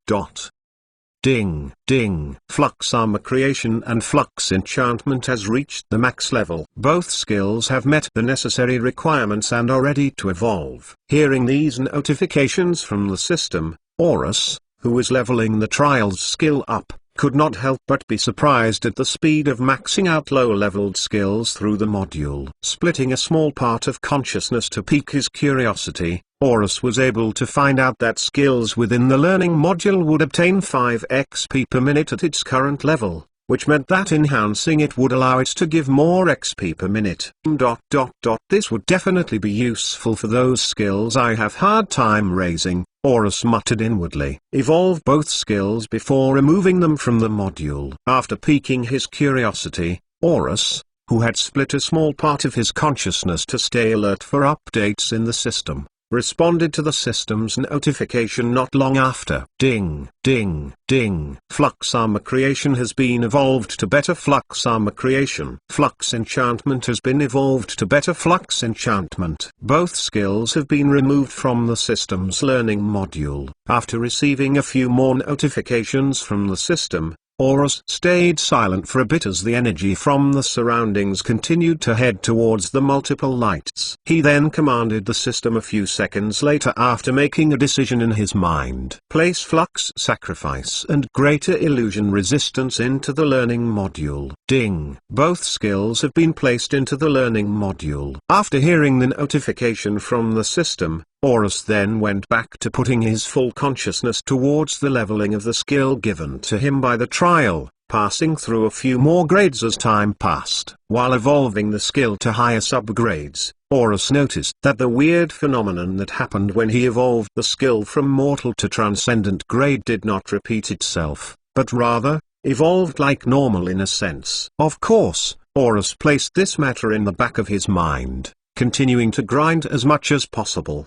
Ding, ding. Flux armor creation and flux enchantment has reached the max level. Both skills have met the necessary requirements and are ready to evolve. Hearing these notifications from the system, Horus, who was leveling the trial's skill up, could not help but be surprised at the speed of maxing out low-leveled skills through the module. Splitting a small part of consciousness to pique his curiosity, Horus was able to find out that skills within the learning module would obtain 5 XP per minute at its current level, which meant that enhancing it would allow it to give more XP per minute. This would definitely be useful for those skills I have hard time raising, Horus muttered inwardly. Evolve both skills before removing them from the module. After piquing his curiosity, Horus, who had split a small part of his consciousness to stay alert for updates in the system, responded to the system's notification not long after. Ding, ding, ding. Flux armor creation has been evolved to better flux armor creation. Flux enchantment has been evolved to better flux enchantment. Both skills have been removed from the system's learning module. After receiving a few more notifications from the system, Horus stayed silent for a bit as the energy from the surroundings continued to head towards the multiple lights. He then commanded the system a few seconds later after making a decision in his mind. Place flux sacrifice and greater illusion resistance into the learning module. Ding. Both skills have been placed into the learning module. After hearing the notification from the system, Horus then went back to putting his full consciousness towards the leveling of the skill given to him by the trial, passing through a few more grades as time passed. While evolving the skill to higher subgrades, Horus noticed that the weird phenomenon that happened when he evolved the skill from mortal to transcendent grade did not repeat itself, but rather, evolved like normal in a sense. Of course, Horus placed this matter in the back of his mind, continuing to grind as much as possible.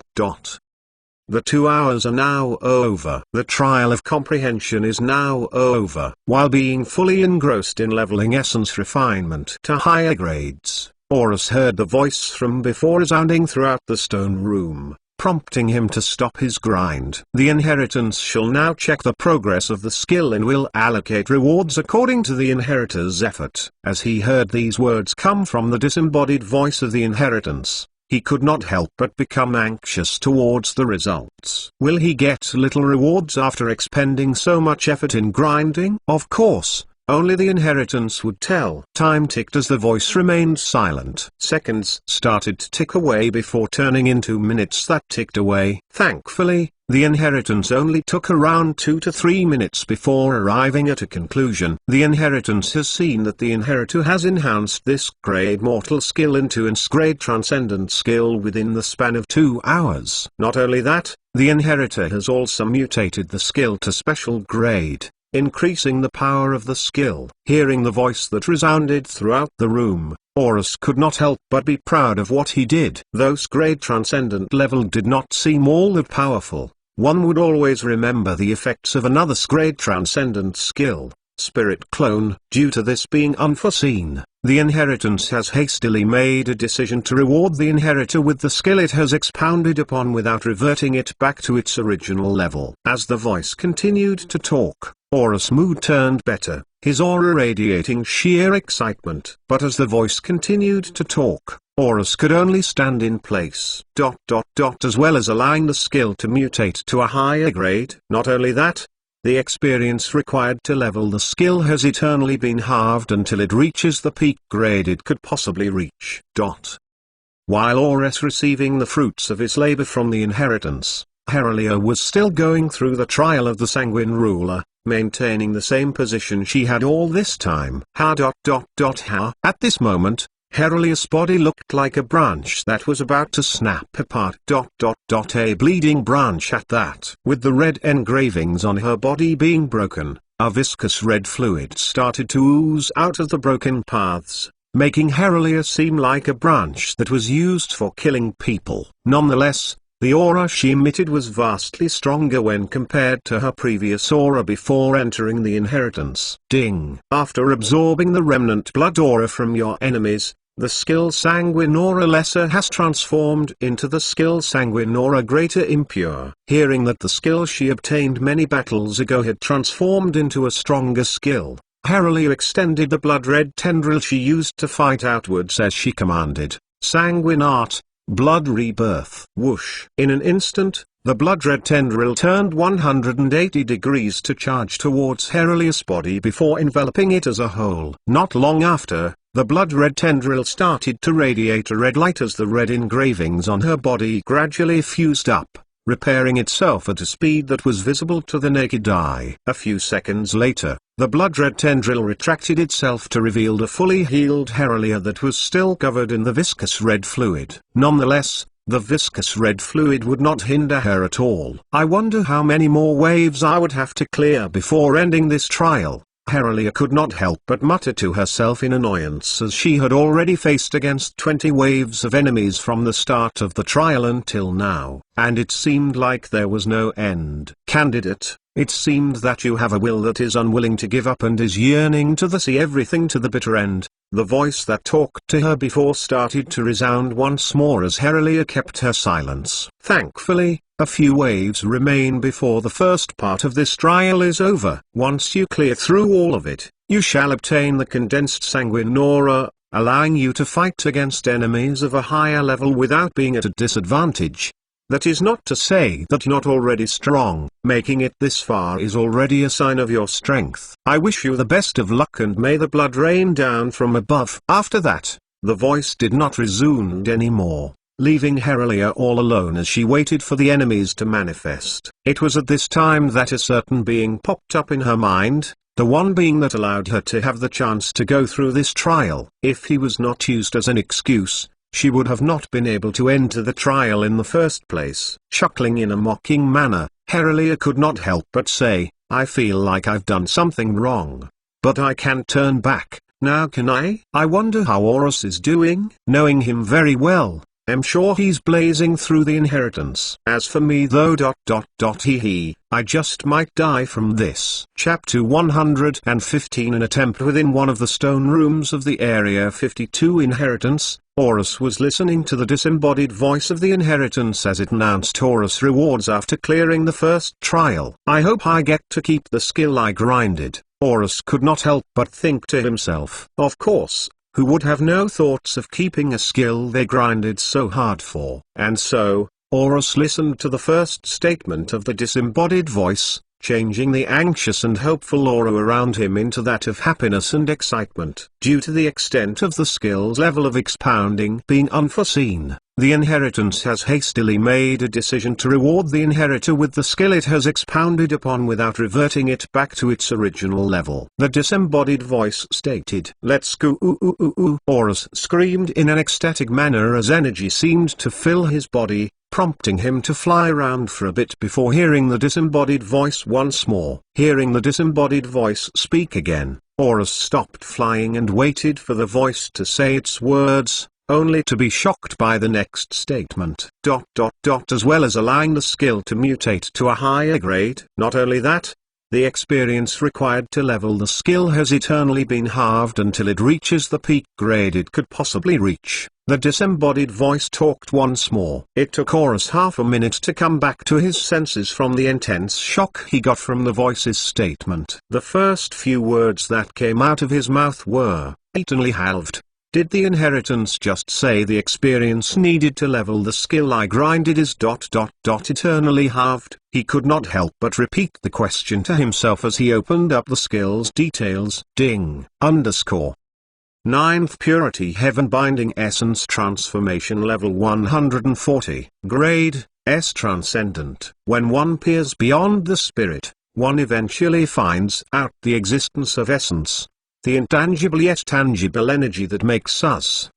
The 2 hours are now over. The trial of comprehension is now over. While being fully engrossed in leveling essence refinement to higher grades, Horus heard the voice from before resounding throughout the stone room. prompting him to stop his grind. The inheritance shall now check the progress of the skill and will allocate rewards according to the inheritor's effort. As he heard these words come from the disembodied voice of the inheritance, he could not help but become anxious towards the results. Will he get little rewards after expending so much effort in grinding? Of course. Only the inheritance would tell. Time ticked as the voice remained silent. Seconds started to tick away before turning into minutes that ticked away. Thankfully, the inheritance only took around 2 to 3 minutes before arriving at a conclusion. The inheritance has seen that the inheritor has enhanced this grade mortal skill into its grade transcendent skill within the span of 2 hours. Not only that, the inheritor has also mutated the skill to special grade, increasing the power of the skill. Hearing the voice that resounded throughout the room, Horus could not help but be proud of what he did. Though grade transcendent level did not seem all that powerful, one would always remember the effects of another grade transcendent skill, Spirit Clone. Due to this being unforeseen, the inheritance has hastily made a decision to reward the inheritor with the skill it has expounded upon without reverting it back to its original level. As the voice continued to talk, Horus' mood turned better, his aura radiating sheer excitement. But as the voice continued to talk, Horus could only stand in place. As well as allowing the skill to mutate to a higher grade. Not only that, the experience required to level the skill has eternally been halved until it reaches the peak grade it could possibly reach. While Horus receiving the fruits of his labor from the inheritance, Herelia was still going through the trial of the Sanguine Ruler, maintaining the same position she had all this time. At this moment, Herelia's body looked like a branch that was about to snap apart. A bleeding branch at that. With the red engravings on her body being broken, a viscous red fluid started to ooze out of the broken paths, making Herelia seem like a branch that was used for killing people. Nonetheless, the aura she emitted was vastly stronger when compared to her previous aura before entering the inheritance. Ding. After absorbing the remnant blood aura from your enemies, the skill Sanguine Aura Lesser has transformed into the skill Sanguine Aura Greater Impure. Hearing that the skill she obtained many battles ago had transformed into a stronger skill, Herelia extended the blood-red tendril she used to fight outwards as she commanded. Sanguine Art, Blood Rebirth. Whoosh. In an instant, the blood-red tendril turned 180 degrees to charge towards Herelia's body before enveloping it as a whole. Not long after, the blood-red tendril started to radiate a red light as the red engravings on her body gradually fused up, repairing itself at a speed that was visible to the naked eye. A few seconds later, the blood-red tendril retracted itself to reveal a fully healed Herelia that was still covered in the viscous red fluid. Nonetheless, the viscous red fluid would not hinder her at all. I wonder how many more waves I would have to clear before ending this trial. Herelia could not help but mutter to herself in annoyance as she had already faced against 20 waves of enemies from the start of the trial until now, and it seemed like there was no end. Candidate, it seemed that you have a will that is unwilling to give up and is yearning to see everything to the bitter end. The voice that talked to her before started to resound once more as Herelia kept her silence. Thankfully, a few waves remain before the first part of this trial is over. Once you clear through all of it, you shall obtain the condensed Sanguine Aura, allowing you to fight against enemies of a higher level without being at a disadvantage. That is not to say that you're not already strong. Making it this far is already a sign of your strength. I wish you the best of luck and may the blood rain down from above. After that, the voice did not resound anymore, leaving Herelia all alone as she waited for the enemies to manifest. It was at this time that a certain being popped up in her mind, the one being that allowed her to have the chance to go through this trial. If he was not used as an excuse, she would have not been able to enter the trial in the first place. Chuckling in a mocking manner, Herelia could not help but say, I feel like I've done something wrong. But I can't turn back, now can I? I wonder how Horus is doing. Knowing him very well, I'm sure he's blazing through the inheritance. As for me though I just might die from this. Chapter 115. An attempt within one of the stone rooms of the Area 52 inheritance. Horus was listening to the disembodied voice of the inheritance as it announced Horus rewards after clearing the first trial. I hope I get to keep the skill I grinded. Horus could not help but think to himself. Of course, who would have no thoughts of keeping a skill they grinded so hard for? And so, Horus listened to the first statement of the disembodied voice, changing the anxious and hopeful aura around him into that of happiness and excitement. Due to the extent of the skill's level of expounding being unforeseen, the inheritance has hastily made a decision to reward the inheritor with the skill it has expounded upon without reverting it back to its original level. The disembodied voice stated, "Let's go ooh ooh ooh ooh." Horus screamed in an ecstatic manner as energy seemed to fill his body, prompting him to fly around for a bit before hearing the disembodied voice once more. Hearing the disembodied voice speak again, Horus stopped flying and waited for the voice to say its words, only to be shocked by the next statement. As well as allowing the skill to mutate to a higher grade. Not only that, the experience required to level the skill has eternally been halved until it reaches the peak grade it could possibly reach. The disembodied voice talked once more. It took Horus half a minute to come back to his senses from the intense shock he got from the voice's statement. The first few words that came out of his mouth were, "eternally halved." Did the inheritance just say the experience needed to level the skill I grinded is ... eternally halved? He could not help but repeat the question to himself as he opened up the skill's details. Ding, _ 9th Purity Heaven Binding Essence Transformation Level 140. Grade, S Transcendent. When one peers beyond the spirit, one eventually finds out the existence of essence, the intangible yet tangible energy that makes us.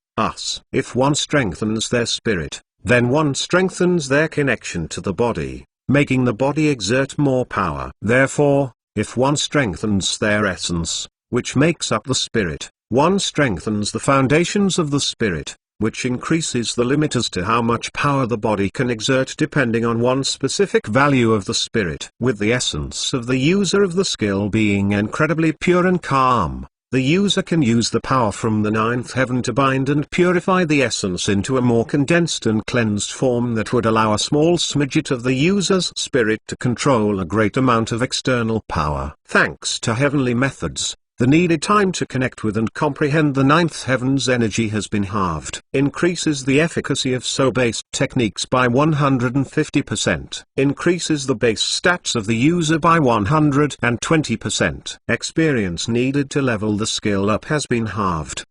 If one strengthens their spirit, then one strengthens their connection to the body, making the body exert more power. Therefore, if one strengthens their essence, which makes up the spirit, one strengthens the foundations of the spirit, which increases the limit as to how much power the body can exert depending on one specific value of the spirit. With the essence of the user of the skill being incredibly pure and calm, the user can use the power from the 9th heaven to bind and purify the essence into a more condensed and cleansed form that would allow a small smidget of the user's spirit to control a great amount of external power. Thanks to heavenly methods, the needed time to connect with and comprehend the 9th heaven's energy has been halved. Increases the efficacy of So-based techniques by 150%. Increases the base stats of the user by 120%. Experience needed to level the skill up has been halved.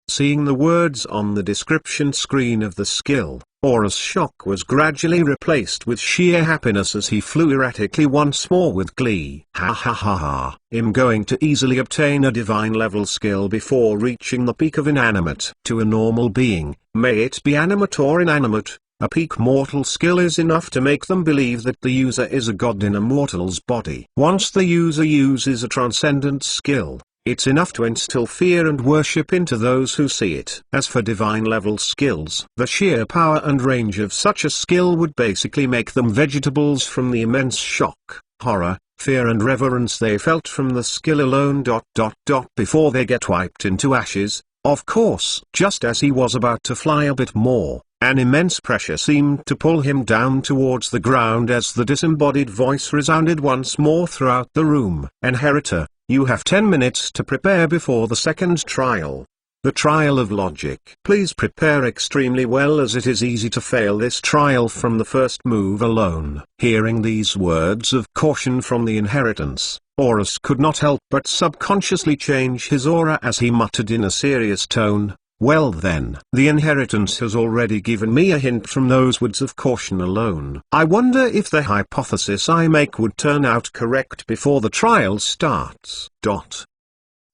Seeing the words on the description screen of the skill, Horus' shock was gradually replaced with sheer happiness as he flew erratically once more with glee. Ha ha ha ha. I'm going to easily obtain a divine level skill before reaching the peak of inanimate. To a normal being, may it be animate or inanimate, a peak mortal skill is enough to make them believe that the user is a god in a mortal's body. Once the user uses a transcendent skill, it's enough to instill fear and worship into those who see it. As for divine level skills, the sheer power and range of such a skill would basically make them vegetables from the immense shock, horror, fear and reverence they felt from the skill alone. Before they get wiped into ashes. Of course, just as he was about to fly a bit more, an immense pressure seemed to pull him down towards the ground as the disembodied voice resounded once more throughout the room. Inheritor, you have 10 minutes to prepare before the second trial. The trial of logic. Please prepare extremely well as it is easy to fail this trial from the first move alone. Hearing these words of caution from the inheritance, Horus could not help but subconsciously change his aura as he muttered in a serious tone, well then. The inheritance has already given me a hint from those words of caution alone. I wonder if the hypothesis I make would turn out correct before the trial starts.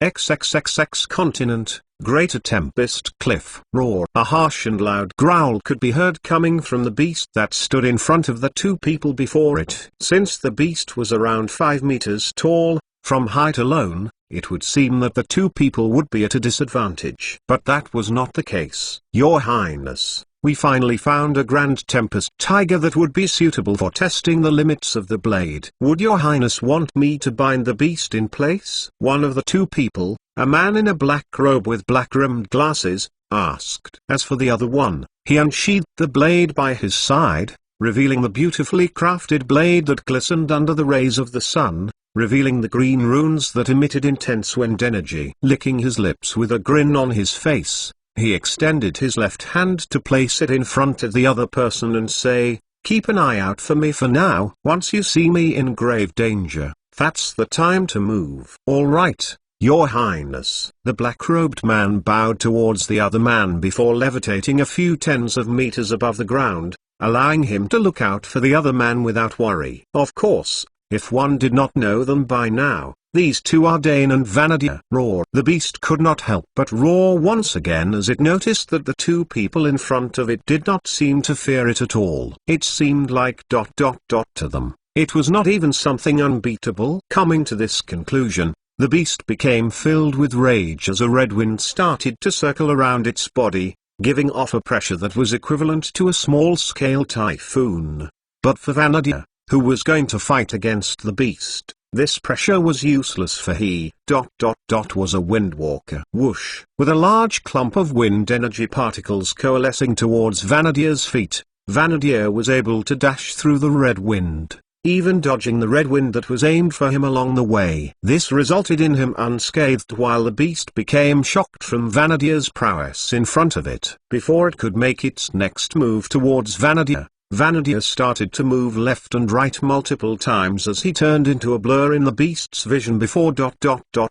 XXXX continent, greater tempest cliff. Roar. A harsh and loud growl could be heard coming from the beast that stood in front of the two people before it. Since the beast was around 5 meters tall, from height alone, it would seem that the two people would be at a disadvantage. But that was not the case. Your Highness, we finally found a grand tempest tiger that would be suitable for testing the limits of the blade. Would your Highness want me to bind the beast in place? One of the two people, a man in a black robe with black-rimmed glasses, asked. As for the other one, he unsheathed the blade by his side, revealing the beautifully crafted blade that glistened under the rays of the sun, revealing the green runes that emitted intense wind energy. Licking his lips with a grin on his face, he extended his left hand to place it in front of the other person and say, "Keep an eye out for me for now. Once you see me in grave danger, that's the time to move." "All right, Your Highness." The black-robed man bowed towards the other man before levitating a few tens of meters above the ground, allowing him to look out for the other man without worry. Of course, if one did not know them by now, these two are Dane and Vanadier. Roar! The beast could not help but roar once again as it noticed that the two people in front of it did not seem to fear it at all. It seemed like ... to them. It was not even something unbeatable. Coming to this conclusion, the beast became filled with rage as a red wind started to circle around its body, giving off a pressure that was equivalent to a small-scale typhoon. But for Vanadier, who was going to fight against the beast, this pressure was useless, for he ... was a windwalker. Whoosh! With a large clump of wind energy particles coalescing towards Vanadier's feet, Vanadier was able to dash through the red wind, even dodging the red wind that was aimed for him along the way. This resulted in him unscathed, while the beast became shocked from Vanadier's prowess in front of it. Before it could make its next move towards Vanadier, Vanadier started to move left and right multiple times as he turned into a blur in the beast's vision before ...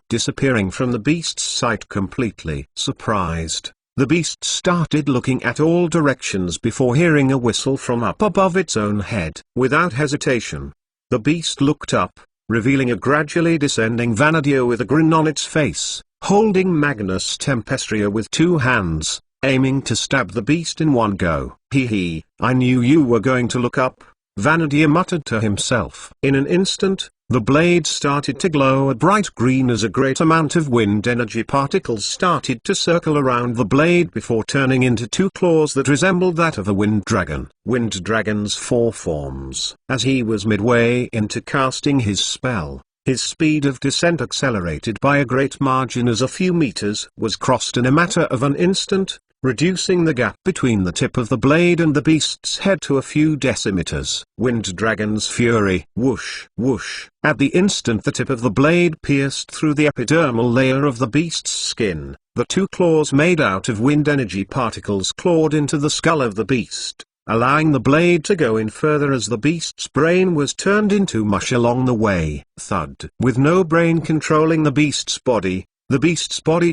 disappearing from the beast's sight completely. Surprised, the beast started looking at all directions before hearing a whistle from up above its own head. Without hesitation, the beast looked up, revealing a gradually descending Vanadier with a grin on its face, holding Magnus Tempestria with two hands, aiming to stab the beast in one go. Hee, I knew you were going to look up, Vanadier muttered to himself. In an instant, the blade started to glow a bright green as a great amount of wind energy particles started to circle around the blade before turning into two claws that resembled that of a wind dragon. Wind dragon's four forms. As he was midway into casting his spell, his speed of descent accelerated by a great margin as a few meters was crossed in a matter of an instant, reducing the gap between the tip of the blade and the beast's head to a few decimeters. Wind Dragon's Fury. Whoosh, whoosh. At the instant the tip of the blade pierced through the epidermal layer of the beast's skin, the two claws made out of wind energy particles clawed into the skull of the beast, allowing the blade to go in further as the beast's brain was turned into mush along the way. Thud. With no brain controlling the beast's body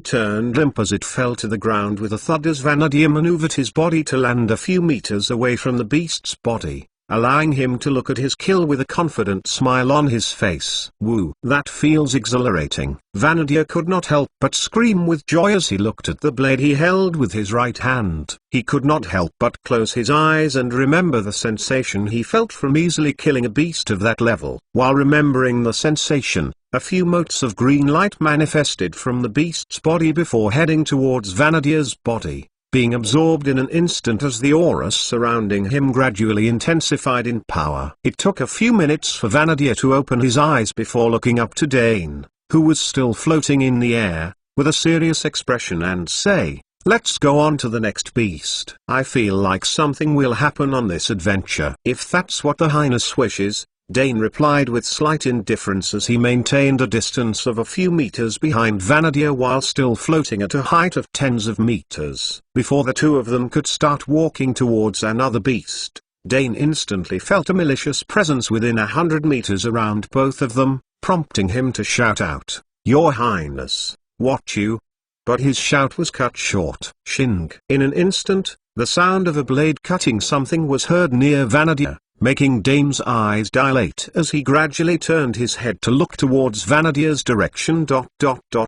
turned limp as it fell to the ground with a thud as Vanadier maneuvered his body to land a few meters away from the beast's body, allowing him to look at his kill with a confident smile on his face. Woo! That feels exhilarating. Vanadier could not help but scream with joy as he looked at the blade he held with his right hand. He could not help but close his eyes and remember the sensation he felt from easily killing a beast of that level. While remembering the sensation, a few motes of green light manifested from the beast's body before heading towards Vanadier's body, being absorbed in an instant as the auras surrounding him gradually intensified in power. It took a few minutes for Vanadier to open his eyes before looking up to Dane, who was still floating in the air, with a serious expression and say, "Let's go on to the next beast. I feel like something will happen on this adventure." "If that's what the Highness wishes," Dane replied with slight indifference as he maintained a distance of a few meters behind Vanadier while still floating at a height of tens of meters. Before the two of them could start walking towards another beast, Dane instantly felt a malicious presence within 100 meters around both of them, prompting him to shout out, "Your Highness, what you?" But his shout was cut short. Shing! In an instant, the sound of a blade cutting something was heard near Vanadier, making Dane's eyes dilate as he gradually turned his head to look towards Vanadier's direction.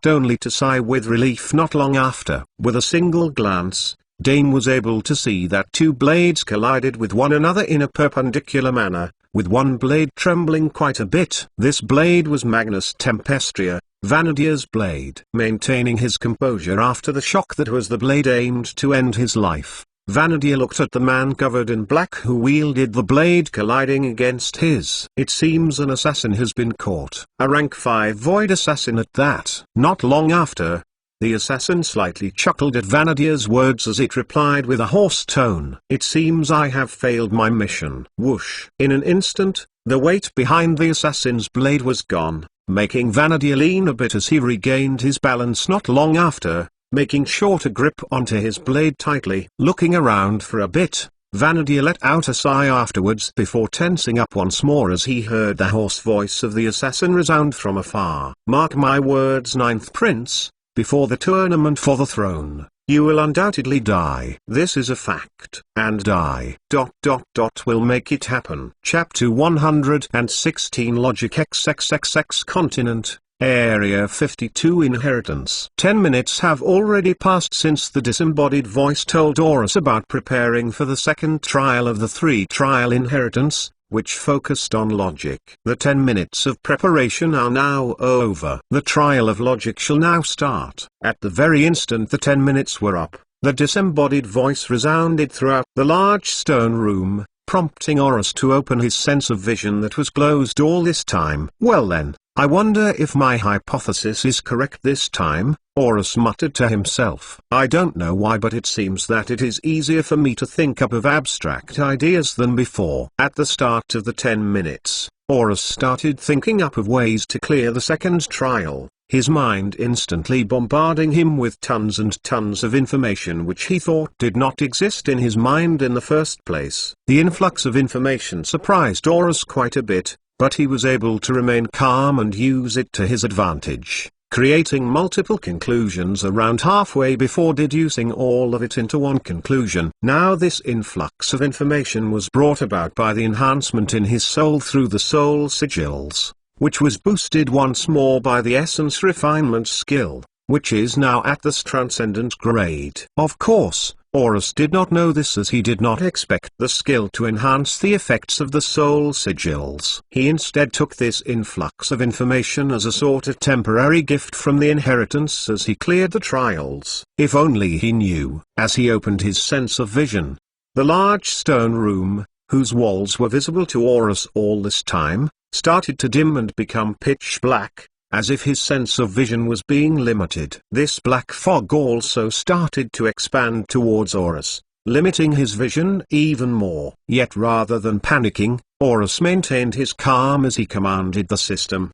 Only to sigh with relief not long after. With a single glance, Dane was able to see that two blades collided with one another in a perpendicular manner, with one blade trembling quite a bit. This blade was Magnus Tempestria, Vanadier's blade. Maintaining his composure after the shock that was the blade aimed to end his life, Vanadier looked at the man covered in black who wielded the blade colliding against his. It seems an assassin has been caught. A rank 5 void assassin at that. Not long after, The assassin slightly chuckled at Vanadia's words as it replied with a hoarse tone. "It seems I have failed my mission." Whoosh! In an instant, the weight behind the assassin's blade was gone, making Vanadia lean a bit as he regained his balance not long after, making sure to grip onto his blade tightly. Looking around for a bit, Vanadia let out a sigh afterwards before tensing up once more as he heard the hoarse voice of the assassin resound from afar. "Mark my words, Ninth Prince, before the tournament for the throne, you will undoubtedly die. This is a fact, and I will make it happen." Chapter 116 Logic XXXX Continent, Area 52 Inheritance. 10 minutes have already passed since the disembodied voice told Horus about preparing for the second trial of the 3-trial inheritance, which focused on logic. The 10 minutes of preparation are now over. The trial of logic shall now start. At the very instant the 10 minutes were up, the disembodied voice resounded throughout the large stone room, prompting Horus to open his sense of vision that was closed all this time. "Well then, I wonder if my hypothesis is correct this time," Horus muttered to himself. "I don't know why, but it seems that it is easier for me to think up of abstract ideas than before." At the start of the 10 minutes, Horus started thinking up of ways to clear the second trial, his mind instantly bombarding him with tons and tons of information which he thought did not exist in his mind in the first place. The influx of information surprised Horus quite a bit, but he was able to remain calm and use it to his advantage, creating multiple conclusions around halfway before deducing all of it into one conclusion. Now this influx of information was brought about by the enhancement in his soul through the soul sigils, which was boosted once more by the essence refinement skill, which is now at the transcendent grade. Of course, Horus did not know this as he did not expect the skill to enhance the effects of the soul sigils. He instead took this influx of information as a sort of temporary gift from the inheritance as he cleared the trials. If only he knew. As he opened his sense of vision, the large stone room, whose walls were visible to Horus all this time, started to dim and become pitch black, as if his sense of vision was being limited. This black fog also started to expand towards Horus, limiting his vision even more. Yet rather than panicking, Horus maintained his calm as he commanded the system,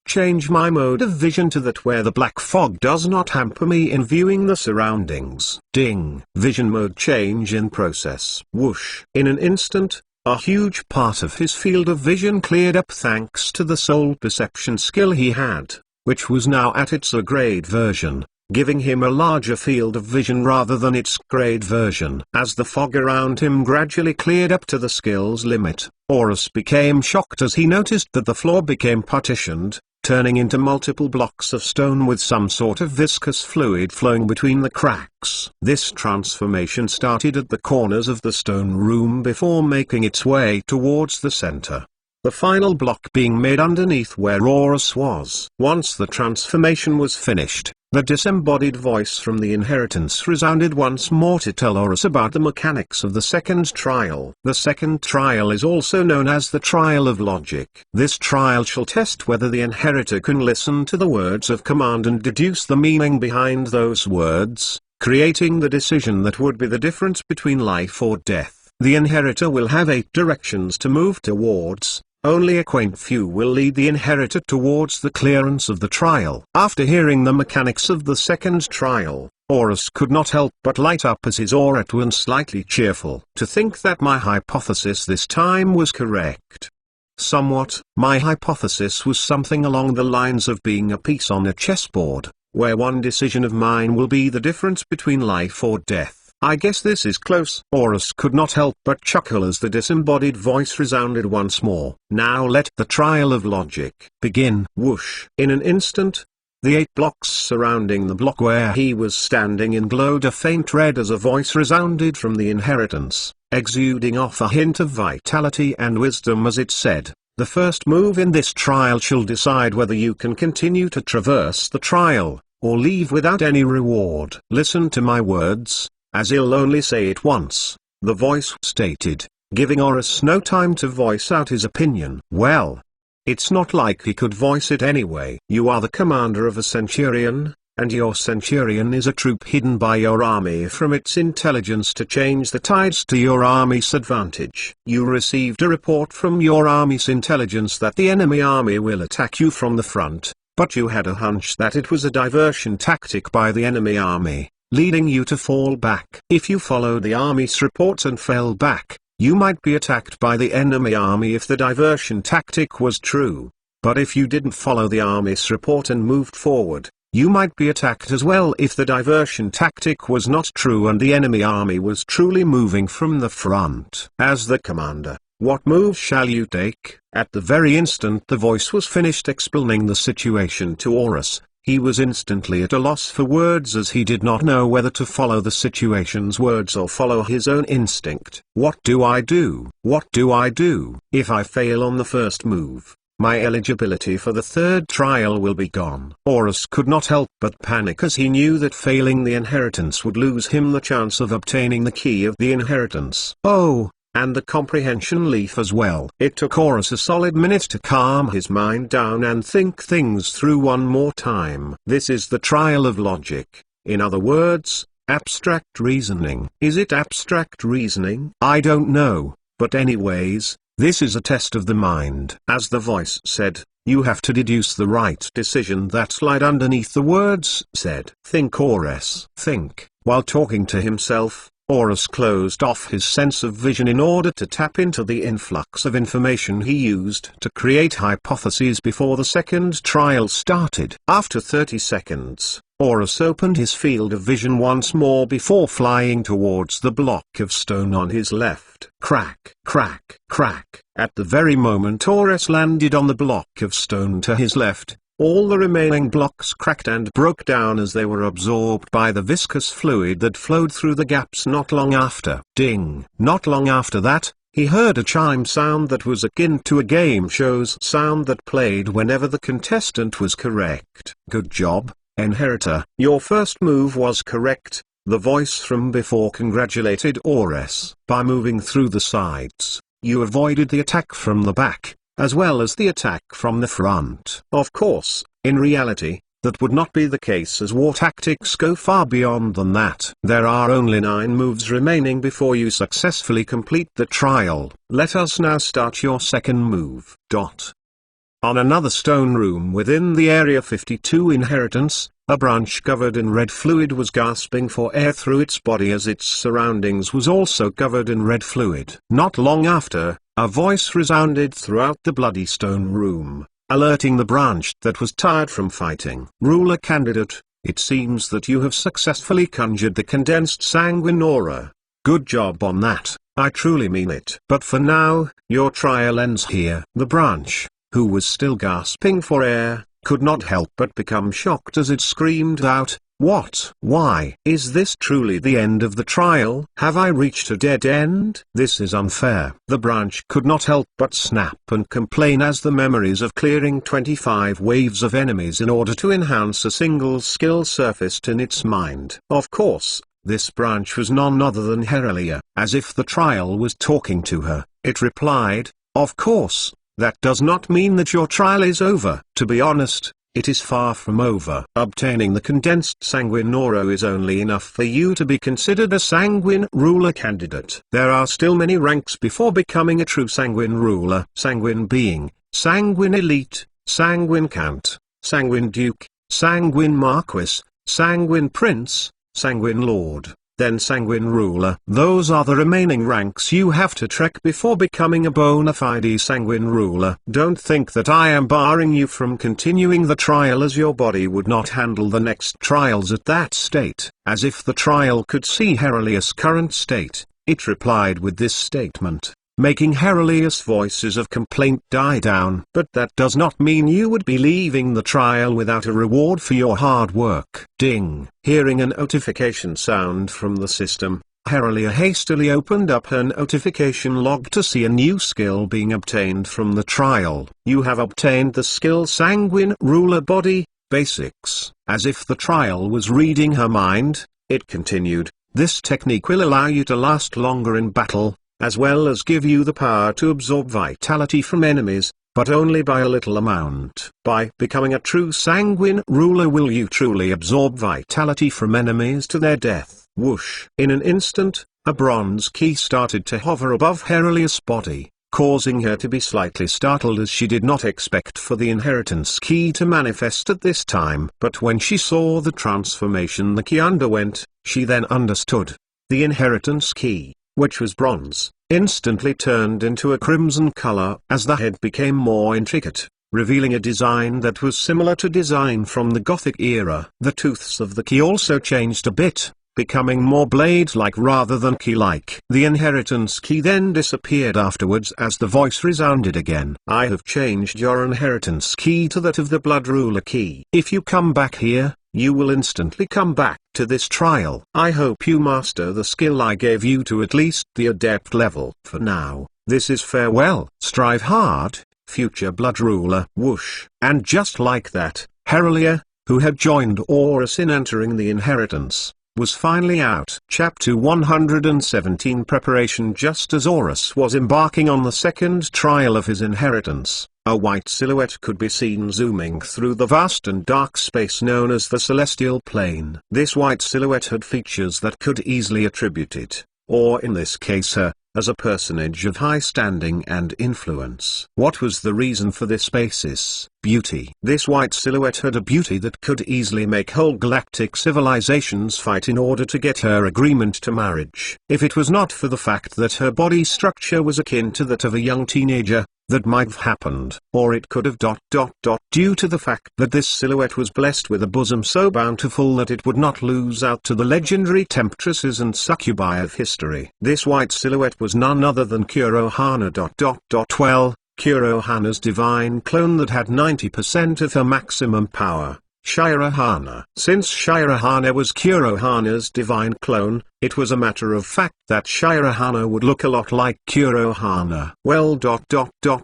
change my mode of vision to that where the black fog does not hamper me in viewing the surroundings. Ding! Vision mode change in process. Whoosh! In an instant, a huge part of his field of vision cleared up thanks to the soul perception skill he had, which was now at its A-grade version, giving him a larger field of vision rather than its grade version. As the fog around him gradually cleared up to the skill's limit, Horus became shocked as he noticed that the floor became partitioned, turning into multiple blocks of stone with some sort of viscous fluid flowing between the cracks. This transformation started at the corners of the stone room before making its way towards the center, the final block being made underneath where Horus was. Once the transformation was finished, the disembodied voice from the inheritance resounded once more to tell Horus about the mechanics of the second trial. The second trial is also known as the trial of logic. This trial shall test whether the inheritor can listen to the words of command and deduce the meaning behind those words, creating the decision that would be the difference between life or death. The inheritor will have 8 directions to move towards. Only a quaint few will lead the inheritor towards the clearance of the trial. After hearing the mechanics of the second trial, Horus could not help but light up as his aura went slightly cheerful. To think that my hypothesis this time was correct. Somewhat, my hypothesis was something along the lines of being a piece on a chessboard, where one decision of mine will be the difference between life or death. I guess this is close. Horus could not help but chuckle as the disembodied voice resounded once more. Now let the trial of logic begin. Whoosh! In an instant, the 8 blocks surrounding the block where he was standing in glowed a faint red as a voice resounded from the inheritance, exuding off a hint of vitality and wisdom as it said, "The first move in this trial shall decide whether you can continue to traverse the trial, or leave without any reward." Listen to my words, as he'll only say it once, the voice stated, giving Horus no time to voice out his opinion. Well, it's not like he could voice it anyway. "You are the commander of a centurion, and your centurion is a troop hidden by your army from its intelligence to change the tides to your army's advantage. You received a report from your army's intelligence that the enemy army will attack you from the front, but you had a hunch that it was a diversion tactic by the enemy army, leading you to fall back. If you followed the army's reports and fell back, you might be attacked by the enemy army if the diversion tactic was true. But if you didn't follow the army's report and moved forward, you might be attacked as well if the diversion tactic was not true and the enemy army was truly moving from the front. As the commander, what move shall you take? At the very instant the voice was finished explaining the situation to Horus, he was instantly at a loss for words as he did not know whether to follow the situation's words or follow his own instinct. What do I do? What do I do? If I fail on the first move, my eligibility for the third trial will be gone. Horus could not help but panic as he knew that failing the inheritance would lose him the chance of obtaining the key of the inheritance. Oh, and the comprehension leaf as well. It took Horus a solid minute to calm his mind down and think things through one more time. This is the trial of logic. In other words, abstract reasoning. Is it abstract reasoning? I don't know, but anyways, this is a test of the mind. As the voice said, you have to deduce the right decision that lied underneath the words said. Think, Horus. Think. While talking to himself, Horus closed off his sense of vision in order to tap into the influx of information he used to create hypotheses before the second trial started. After 30 seconds, Horus opened his field of vision once more before flying towards the block of stone on his left. Crack, crack, crack. At the very moment Horus landed on the block of stone to his left, all the remaining blocks cracked and broke down as they were absorbed by the viscous fluid that flowed through the gaps. Not long after, ding! Not long after that, he heard a chime sound that was akin to a game show's sound that played whenever the contestant was correct. Good job, Inheritor. Your first move was correct, the voice from before congratulated Horus. By moving through the sides, you avoided the attack from the back, as well as the attack from the front. Of course, in reality, that would not be the case as war tactics go far beyond than that. There are only 9 moves remaining before you successfully complete the trial. Let us now start your second move. On another stone room within the Area 52 inheritance, a branch covered in red fluid was gasping for air through its body as its surroundings was also covered in red fluid. Not long after, a voice resounded throughout the bloody stone room, alerting the branch that was tired from fighting. Ruler candidate, it seems that you have successfully conjured the condensed sanguine aura. Good job on that, I truly mean it. But for now, your trial ends here. The branch, who was still gasping for air, could not help but become shocked as it screamed out, "What? Why? Is this truly the end of the trial? Have I reached a dead end? This is unfair." The branch could not help but snap and complain as the memories of clearing 25 waves of enemies in order to enhance a single skill surfaced in its mind. Of course, this branch was none other than Heralia. As if the trial was talking to her, it replied, "Of course, that does not mean that your trial is over. To be honest, it is far from over. Obtaining the condensed sanguine aura is only enough for you to be considered a sanguine ruler candidate. There are still many ranks before becoming a true sanguine ruler. Sanguine being, sanguine elite, sanguine count, sanguine duke, sanguine marquis, sanguine prince, sanguine lord, then sanguine ruler. Those are the remaining ranks you have to trek before becoming a bona fide sanguine ruler. Don't think that I am barring you from continuing the trial, as your body would not handle the next trials at that state. As if the trial could see Heralia's current state, it replied with this statement, making Heralia's voices of complaint die down. But that does not mean you would be leaving the trial without a reward for your hard work. Ding! Hearing a notification sound from the system, Heralia hastily opened up her notification log to see a new skill being obtained from the trial. You have obtained the skill Sanguine Ruler Body, Basics. As if the trial was reading her mind, it continued, this technique will allow you to last longer in battle, as well as give you the power to absorb vitality from enemies, but only by a little amount. By becoming a true sanguine ruler will you truly absorb vitality from enemies to their death. Whoosh! In an instant, a bronze key started to hover above Herilia's body, causing her to be slightly startled as she did not expect for the inheritance key to manifest at this time. But when she saw the transformation the key underwent, she then understood. The inheritance key, which was bronze, instantly turned into a crimson color as the head became more intricate, revealing a design that was similar to design from the Gothic era. The tooths of the key also changed a bit, becoming more blade-like rather than key-like. The inheritance key then disappeared afterwards as the voice resounded again. I have changed your inheritance key to that of the Blood Ruler key. If you come back here, you will instantly come back to this trial. I hope you master the skill I gave you to at least the adept level. For now, this is farewell. Strive hard, future Blood Ruler. Whoosh! And just like that, Herilia, who had joined Horus in entering the inheritance, was finally out. Chapter 117 Preparation. Just as Horus was embarking on the second trial of his inheritance, a white silhouette could be seen zooming through the vast and dark space known as the Celestial Plane. This white silhouette had features that could easily attribute it, or in this case her, as a personage of high standing and influence. What was the reason for this basis? Beauty. This white silhouette had a beauty that could easily make whole galactic civilizations fight in order to get her agreement to marriage. If it was not for the fact that her body structure was akin to that of a young teenager, that might have happened. Or it could have ... due to the fact that this silhouette was blessed with a bosom so bountiful that it would not lose out to the legendary temptresses and succubi of history. This white silhouette was none other than Kurohana ... Well, Kurohana's divine clone that had 90% of her maximum power, Shirahana. Since Shirahana was Kurohana's divine clone, it was a matter of fact that Shirahana would look a lot like Kurohana. Well ...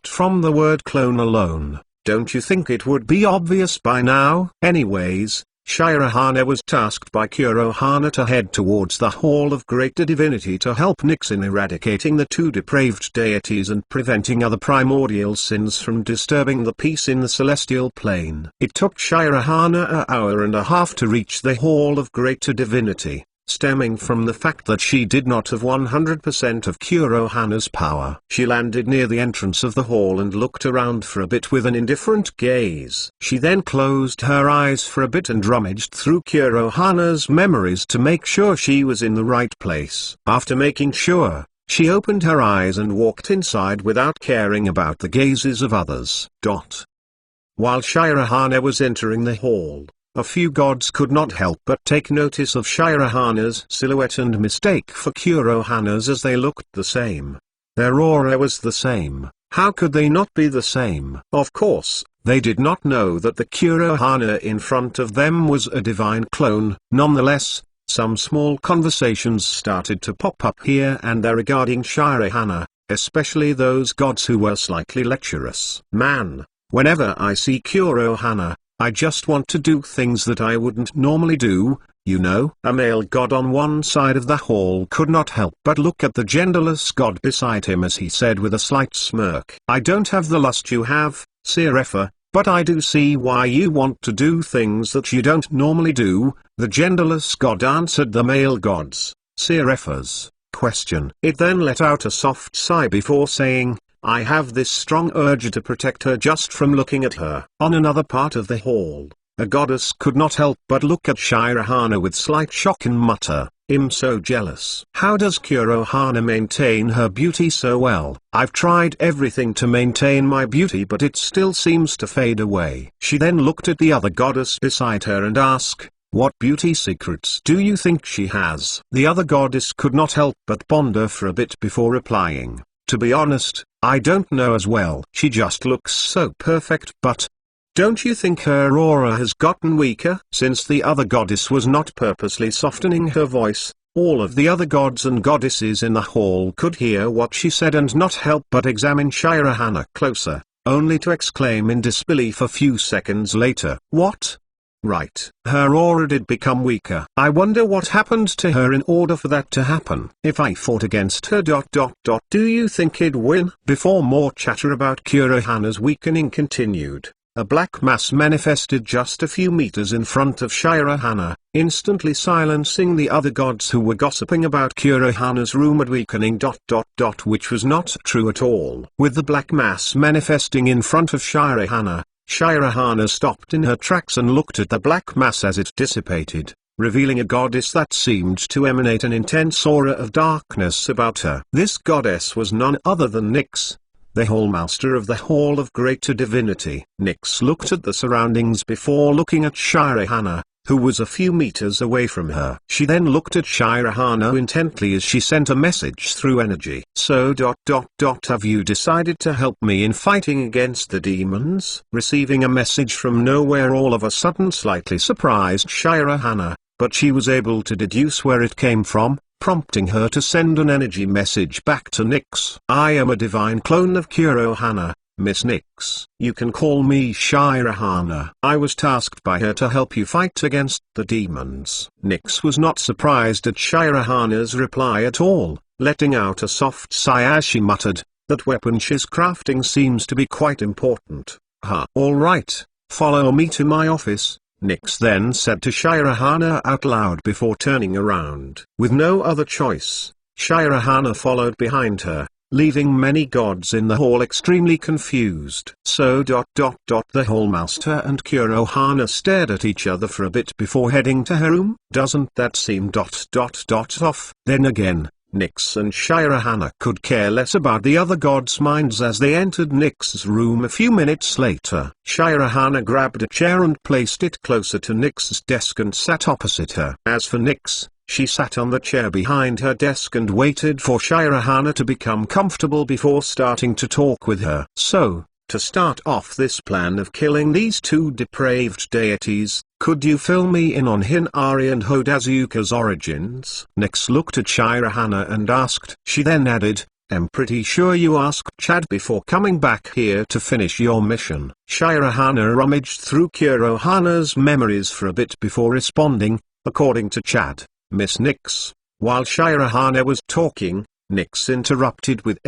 from the word clone alone, don't you think it would be obvious by now? Anyways, Shirahana was tasked by Kurohana to head towards the Hall of Greater Divinity to help Nyx in eradicating the two depraved deities and preventing other primordial sins from disturbing the peace in the celestial plane. It took Shirahana an hour and a half to reach the Hall of Greater Divinity, stemming from the fact that she did not have 100% of Kurohana's power. She landed near the entrance of the hall and looked around for a bit with an indifferent gaze. She then closed her eyes for a bit and rummaged through Kurohana's memories to make sure she was in the right place. After making sure, she opened her eyes and walked inside without caring about the gazes of others. While Shirahana was entering the hall, a few gods could not help but take notice of Shirahana's silhouette and mistake for Kurohana's as they looked the same. Their aura was the same. How could they not be the same? Of course, they did not know that the Kurohana in front of them was a divine clone. Nonetheless, some small conversations started to pop up here and there regarding Shirahana, especially those gods who were slightly lecherous. Man, whenever I see Kurohana, I just want to do things that I wouldn't normally do, you know. A male god on one side of the hall could not help but look at the genderless god beside him as he said with a slight smirk. I don't have the lust you have, Sirefa, but I do see why you want to do things that you don't normally do, the genderless god answered the male god's, Sirefa's, question. It then let out a soft sigh before saying, I have this strong urge to protect her just from looking at her. On another part of the hall, a goddess could not help but look at Shirahana with slight shock and mutter, I'm so jealous. How does Kurohana maintain her beauty so well? I've tried everything to maintain my beauty but it still seems to fade away. She then looked at the other goddess beside her and asked, what beauty secrets do you think she has? The other goddess could not help but ponder for a bit before replying, to be honest, I don't know as well. She just looks so perfect. But don't you think her aura has gotten weaker? Since the other goddess was not purposely softening her voice, all of the other gods and goddesses in the hall could hear what she said and not help but examine Shirahana closer, only to exclaim in disbelief a few seconds later, what? right. Her aura did become weaker. I wonder what happened to her in order for that to happen. If I fought against her ... do you think he'd win? Before more chatter about Kurohana's weakening continued, a black mass manifested just a few meters in front of Shirahana, instantly silencing the other gods who were gossiping about Kurohana's rumored weakening ... which was not true at all. With the black mass manifesting in front of Shirahana, Shirahana stopped in her tracks and looked at the black mass as it dissipated, revealing a goddess that seemed to emanate an intense aura of darkness about her. This goddess was none other than Nyx, the Hall Master of the Hall of Greater Divinity. Nyx looked at the surroundings before looking at Shirahana, who was a few meters away from her. She then looked at Shirahana intently as she sent a message through energy. So ... have you decided to help me in fighting against the demons? Receiving a message from nowhere all of a sudden slightly surprised Shirahana, but she was able to deduce where it came from, prompting her to send an energy message back to Nyx. I am a divine clone of Kurohana, Miss Nyx. You can call me Shirahana. I was tasked by her to help you fight against the demons. Nyx was not surprised at Shirahana's reply at all, letting out a soft sigh as she muttered, that weapon she's crafting seems to be quite important. All right, follow me to my office, Nyx then said to Shirahana out loud before turning around. With no other choice, Shirahana followed behind her, leaving many gods in the hall extremely confused. So ... the Hall Master and Kurohana stared at each other for a bit before heading to her room. Doesn't that seem ... off? Then again, Nyx and Shirahana could care less about the other gods' minds as they entered Nyx's room a few minutes later. Shirahana grabbed a chair and placed it closer to Nyx's desk and sat opposite her. As for Nyx, she sat on the chair behind her desk and waited for Shirahana to become comfortable before starting to talk with her. So, to start off this plan of killing these two depraved deities, could you fill me in on Hinari and Hodazuka's origins? Nyx looked at Shirahana and asked. She then added, I'm pretty sure you asked Chad before coming back here to finish your mission. Shirahana rummaged through Kurohana's memories for a bit before responding, according to Chad, Miss Nyx. While Shirahana was talking, Nyx interrupted with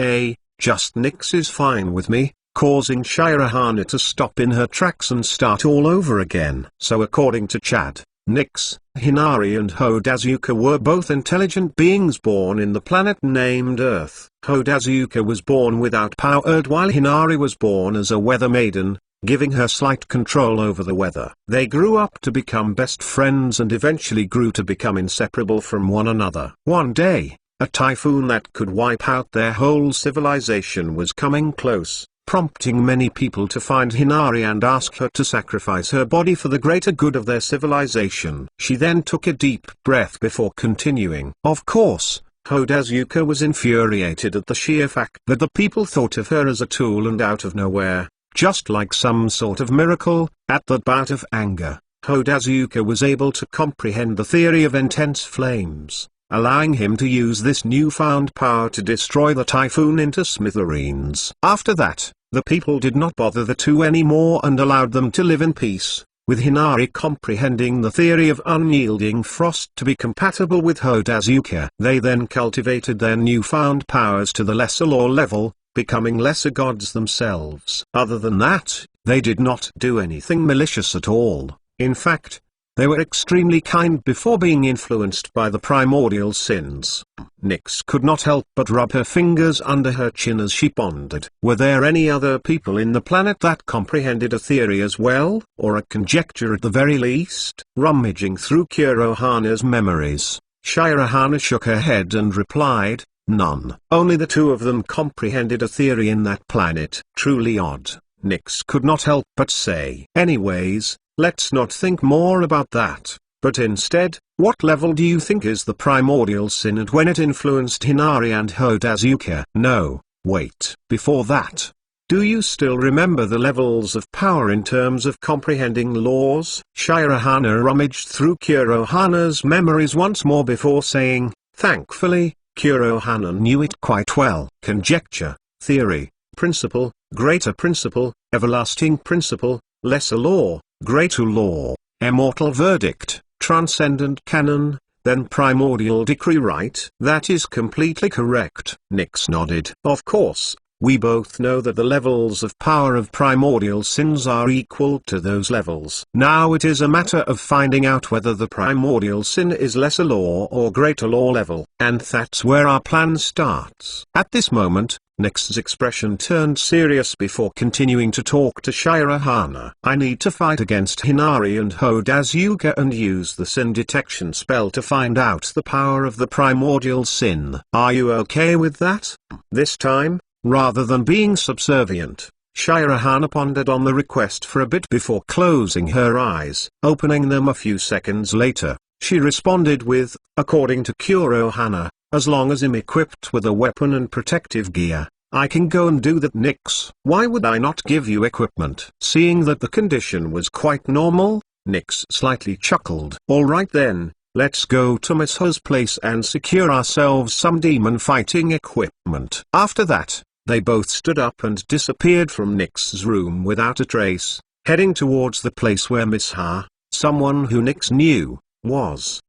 just Nyx is fine with me, causing Shirahana to stop in her tracks and start all over again. So according to Chad, Nyx, Hinari and Hodazuka were both intelligent beings born in the planet named Earth. Hodazuka was born without power while Hinari was born as a weather maiden, giving her slight control over the weather. They grew up to become best friends and eventually grew to become inseparable from one another. One day, a typhoon that could wipe out their whole civilization was coming close, prompting many people to find Hinari and ask her to sacrifice her body for the greater good of their civilization. She then took a deep breath before continuing. Of course, Hodazuka was infuriated at the sheer fact that the people thought of her as a tool and out of nowhere, just like some sort of miracle. At that bout of anger, Hodazuka was able to comprehend the theory of intense flames, allowing him to use this newfound power to destroy the typhoon into smithereens. After that, the people did not bother the two anymore and allowed them to live in peace, with Hinari comprehending the theory of unyielding frost to be compatible with Hodazuka. They then cultivated their newfound powers to the lesser law level, becoming lesser gods themselves. Other than that, they did not do anything malicious at all. In fact, they were extremely kind before being influenced by the primordial sins. Nyx could not help but rub her fingers under her chin as she pondered. Were there any other people in the planet that comprehended a theory as well, or a conjecture at the very least? Rummaging through Kurohana's memories, Shirahana shook her head and replied, none. Only the two of them comprehended a theory in that planet. Truly odd. Nyx could not help but say. Anyways, let's not think more about that, but instead, what level do you think is the primordial sin and when it influenced Hinari and Hodazuka? No, wait. Before that, do you still remember the levels of power in terms of comprehending laws? Shirahana rummaged through Kurohana's memories once more before saying, thankfully, Kurohana knew it quite well. Conjecture, theory, principle, greater principle, everlasting principle, lesser law, greater law. immortal verdict, transcendent canon, then primordial decree, right? That is completely correct. Nyx nodded. Of course, we both know that the levels of power of primordial sins are equal to those levels. Now it is a matter of finding out whether the primordial sin is lesser law or greater law level. And that's where our plan starts. At this moment, Nyx's expression turned serious before continuing to talk to Shirahana. I need to fight against Hinari and Hodazuka and use the sin detection spell to find out the power of the primordial sin. Are you okay with that? This time, rather than being subservient, Shirahana pondered on the request for a bit before closing her eyes. Opening them a few seconds later, she responded with, according to Kurohana, as long as I'm equipped with a weapon and protective gear, I can go and do that. Nyx, why would I not give you equipment? Seeing that the condition was quite normal, Nyx slightly chuckled. Alright then, let's go to Miss Ho's place and secure ourselves some demon fighting equipment. After that, they both stood up and disappeared from Nyx's room without a trace, heading towards the place where Miss Ha, someone who Nyx knew, was.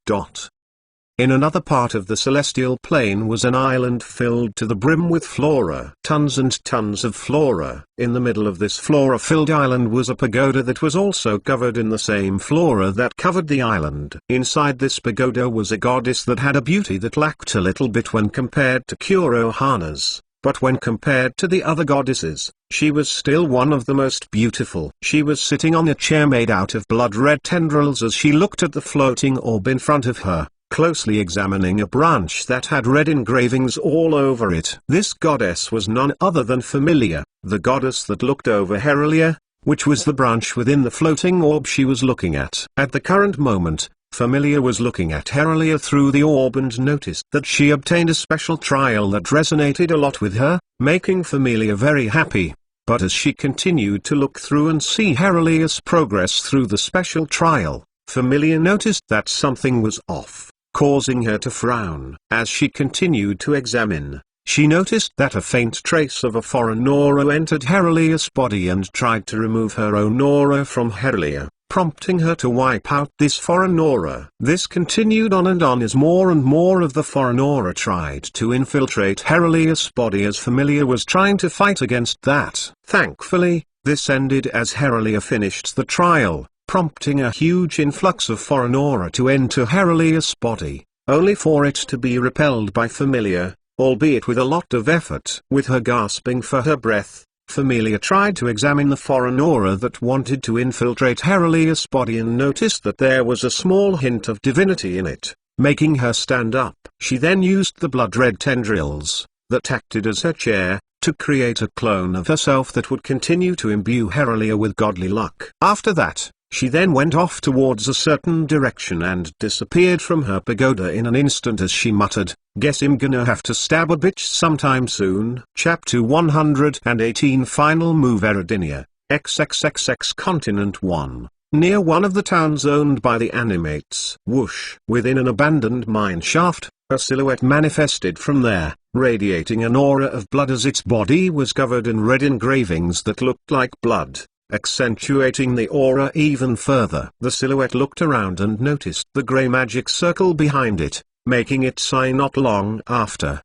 In another part of the celestial plane was an island filled to the brim with flora. Tons and tons of flora. In the middle of this flora-filled island was a pagoda that was also covered in the same flora that covered the island. Inside this pagoda was a goddess that had a beauty that lacked a little bit when compared to Kurohana's. But when compared to the other goddesses, she was still one of the most beautiful. She was sitting on a chair made out of blood-red tendrils as she looked at the floating orb in front of her, closely examining a branch that had red engravings all over it. This goddess was none other than Familia, the goddess that looked over Herelia, which was the branch within the floating orb she was looking at. At the current moment, Familia was looking at Herelia through the orb and noticed that she obtained a special trial that resonated a lot with her, making Familia very happy. But as she continued to look through and see Herelia's progress through the special trial, Familia noticed that something was off, causing her to frown. As she continued to examine, she noticed that a faint trace of a foreign aura entered Herelia's body and tried to remove her own aura from Herelia, prompting her to wipe out this foreign aura. This continued on as more and more of the foreign aura tried to infiltrate Herelia's body as Familia was trying to fight against that. Thankfully, this ended as Herelia finished the trial, prompting a huge influx of foreign aura to enter Herelia's body, only for it to be repelled by Familia, albeit with a lot of effort. With her gasping for her breath, Familia tried to examine the foreign aura that wanted to infiltrate Herelia's body and noticed that there was a small hint of divinity in it, making her stand up. She then used the blood-red tendrils, that acted as her chair, to create a clone of herself that would continue to imbue Herelia with godly luck. After that, she then went off towards a certain direction and disappeared from her pagoda in an instant as she muttered, "Guess I'm gonna have to stab a bitch sometime soon." Chapter 118 Final Move Eridinia, XXXX Continent 1. Near one of the towns owned by the Animates. Whoosh! Within an abandoned mine shaft, a silhouette manifested from there, radiating an aura of blood as its body was covered in red engravings that looked like blood, accentuating the aura even further. The silhouette looked around and noticed the grey magic circle behind it, making it sigh not long after.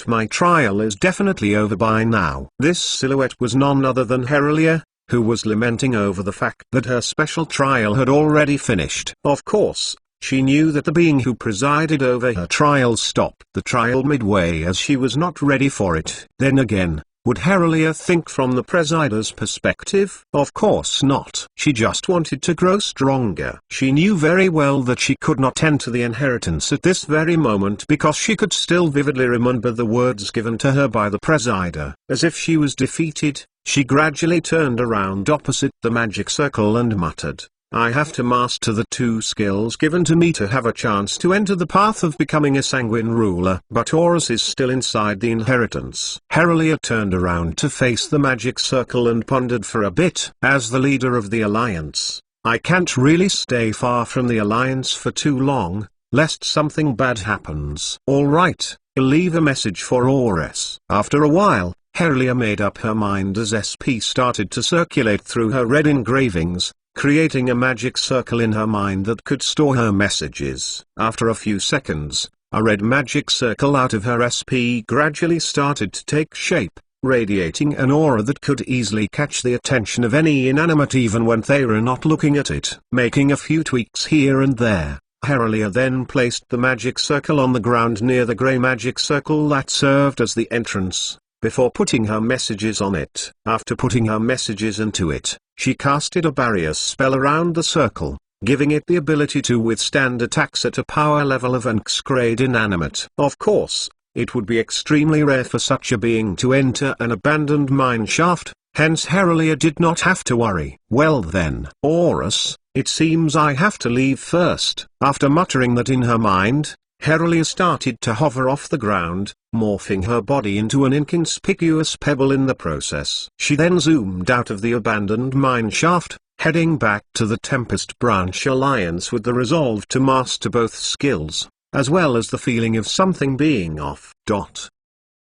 My trial is definitely over by now. This silhouette was none other than Herelia, who was lamenting over the fact that her special trial had already finished. Of course, she knew that the being who presided over her trial stopped the trial midway as she was not ready for it. Then again, would Herelia think from the presider's perspective? Of course not. She just wanted to grow stronger. She knew very well that she could not enter the inheritance at this very moment because she could still vividly remember the words given to her by the presider. As if she was defeated, she gradually turned around opposite the magic circle and muttered, "I have to master the two skills given to me to have a chance to enter the path of becoming a sanguine ruler." But Horus is still inside the inheritance. Herelia turned around to face the magic circle and pondered for a bit. As the leader of the alliance, I can't really stay far from the alliance for too long, lest something bad happens. Alright, I'll leave a message for Horus. After a while, Herelia made up her mind as SP started to circulate through her red engravings, creating a magic circle in her mind that could store her messages. After a few seconds, a red magic circle out of her SP gradually started to take shape, radiating an aura that could easily catch the attention of any inanimate even when they were not looking at it. Making a few tweaks here and there, Herelia then placed the magic circle on the ground near the grey magic circle that served as the entrance, before putting her messages on it. After putting her messages into it, she casted a barrier spell around the circle, giving it the ability to withstand attacks at a power level of an X-grade inanimate. Of course, it would be extremely rare for such a being to enter an abandoned mine shaft, hence Herelia did not have to worry. Well then, Horus, it seems I have to leave first. After muttering that in her mind, Herelia started to hover off the ground, morphing her body into an inconspicuous pebble in the process. She then zoomed out of the abandoned mine shaft, heading back to the Tempest Branch Alliance with the resolve to master both skills, as well as the feeling of something being off.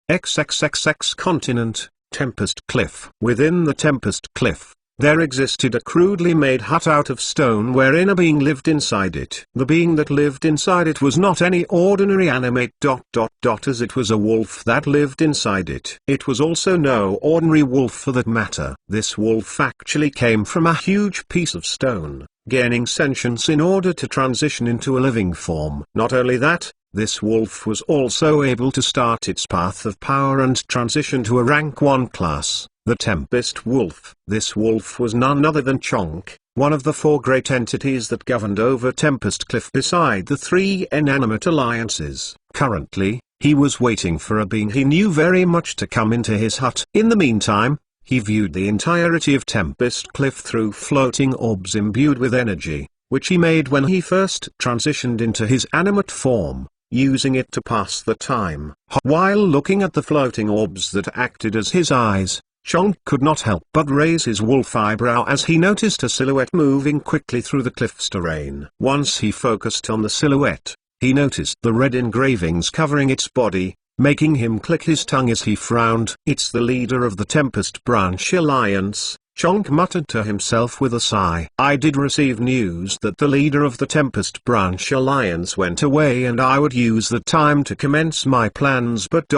XXXX Continent, Tempest Cliff. Within the Tempest Cliff, there existed a crudely made hut out of stone wherein a being lived inside it. The being that lived inside it was not any ordinary animate ... as it was a wolf that lived inside it. It was also no ordinary wolf for that matter. This wolf actually came from a huge piece of stone, gaining sentience in order to transition into a living form. Not only that, this wolf was also able to start its path of power and transition to a rank 1 class. The Tempest Wolf. This wolf was none other than Chonk, one of the 4 great entities that governed over Tempest Cliff beside the 3 inanimate alliances. Currently, he was waiting for a being he knew very much to come into his hut. In the meantime, he viewed the entirety of Tempest Cliff through floating orbs imbued with energy, which he made when he first transitioned into his animate form, using it to pass the time. While looking at the floating orbs that acted as his eyes, Chonk could not help but raise his wolf eyebrow as he noticed a silhouette moving quickly through the cliff's terrain. Once he focused on the silhouette, he noticed the red engravings covering its body, making him click his tongue as he frowned. It's the leader of the Tempest Branch Alliance, Chonk muttered to himself with a sigh. I did receive news that the leader of the Tempest Branch Alliance went away and I would use the time to commence my plans, but ...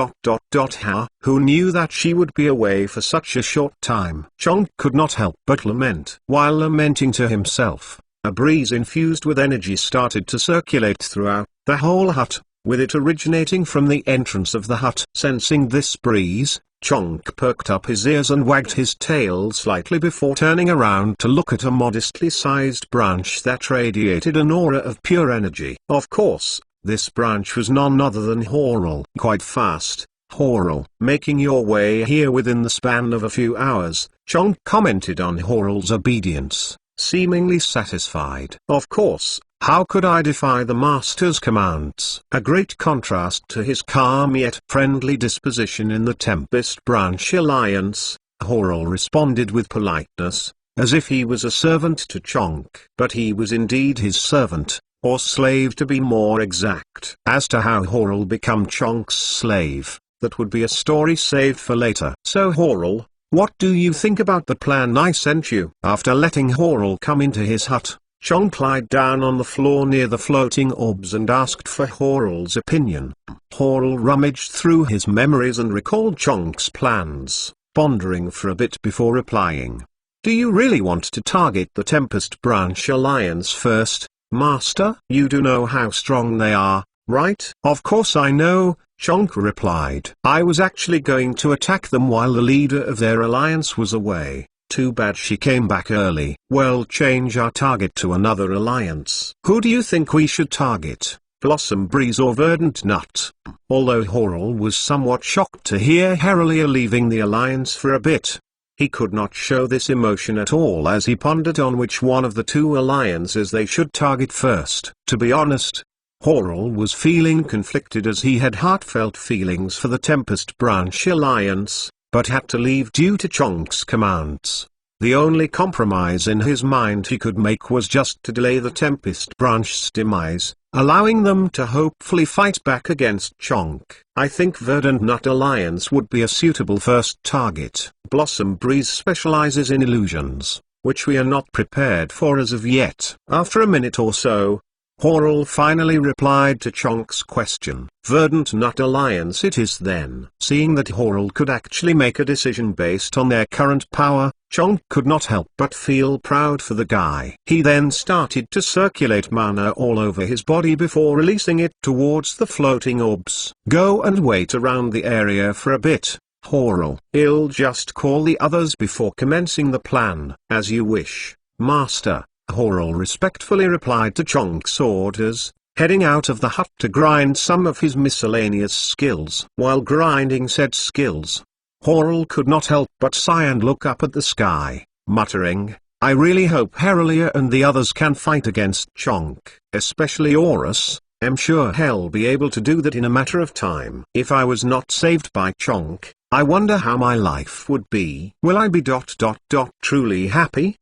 Who knew that she would be away for such a short time? Chonk could not help but lament. While lamenting to himself, a breeze infused with energy started to circulate throughout the whole hut, with it originating from the entrance of the hut. Sensing this breeze, Chonk perked up his ears and wagged his tail slightly before turning around to look at a modestly sized branch that radiated an aura of pure energy. Of course, this branch was none other than Horul. Quite fast, Horul. Making your way here within the span of a few hours, Chonk commented on Horul's obedience, seemingly satisfied. Of course, how could I defy the Master's commands? A great contrast to his calm yet friendly disposition in the Tempest Branch Alliance, Horul responded with politeness, as if he was a servant to Chonk. But he was indeed his servant, or slave to be more exact. As to how Horul became Chonk's slave, that would be a story saved for later. So Horul, what do you think about the plan I sent you? After letting Horul come into his hut, Chonk lied down on the floor near the floating orbs and asked for Horul's opinion. Horul rummaged through his memories and recalled Chonk's plans, pondering for a bit before replying. Do you really want to target the Tempest Branch Alliance first, Master? You do know how strong they are, right? Of course I know, Chonk replied. I was actually going to attack them while the leader of their alliance was away. Too bad she came back early. Well, change our target to another alliance. Who do you think we should target, Blossom Breeze or Verdant Nut? Although Horul was somewhat shocked to hear Herelia leaving the alliance for a bit, he could not show this emotion at all as he pondered on which one of the 2 alliances they should target first. To be honest, Horul was feeling conflicted as he had heartfelt feelings for the Tempest Branch Alliance, but had to leave due to Chonk's commands. The only compromise in his mind he could make was just to delay the Tempest Branch's demise, allowing them to hopefully fight back against Chonk. I think Verdant Nut Alliance would be a suitable first target. Blossom Breeze specializes in illusions, which we are not prepared for as of yet. After a minute or so, Horrell finally replied to Chonk's question. Verdant Nut Alliance it is then. Seeing that Horrell could actually make a decision based on their current power, Chonk could not help but feel proud for the guy. He then started to circulate mana all over his body before releasing it towards the floating orbs. Go and wait around the area for a bit, Horrell. I'll just call the others before commencing the plan. As you wish, Master. Horrell respectfully replied to Chonk's orders, heading out of the hut to grind some of his miscellaneous skills. While grinding said skills, Horrell could not help but sigh and look up at the sky, muttering, I really hope Herelia and the others can fight against Chonk, especially Horus. I'm sure he'll be able to do that in a matter of time. If I was not saved by Chonk, I wonder how my life would be. Will I be truly happy?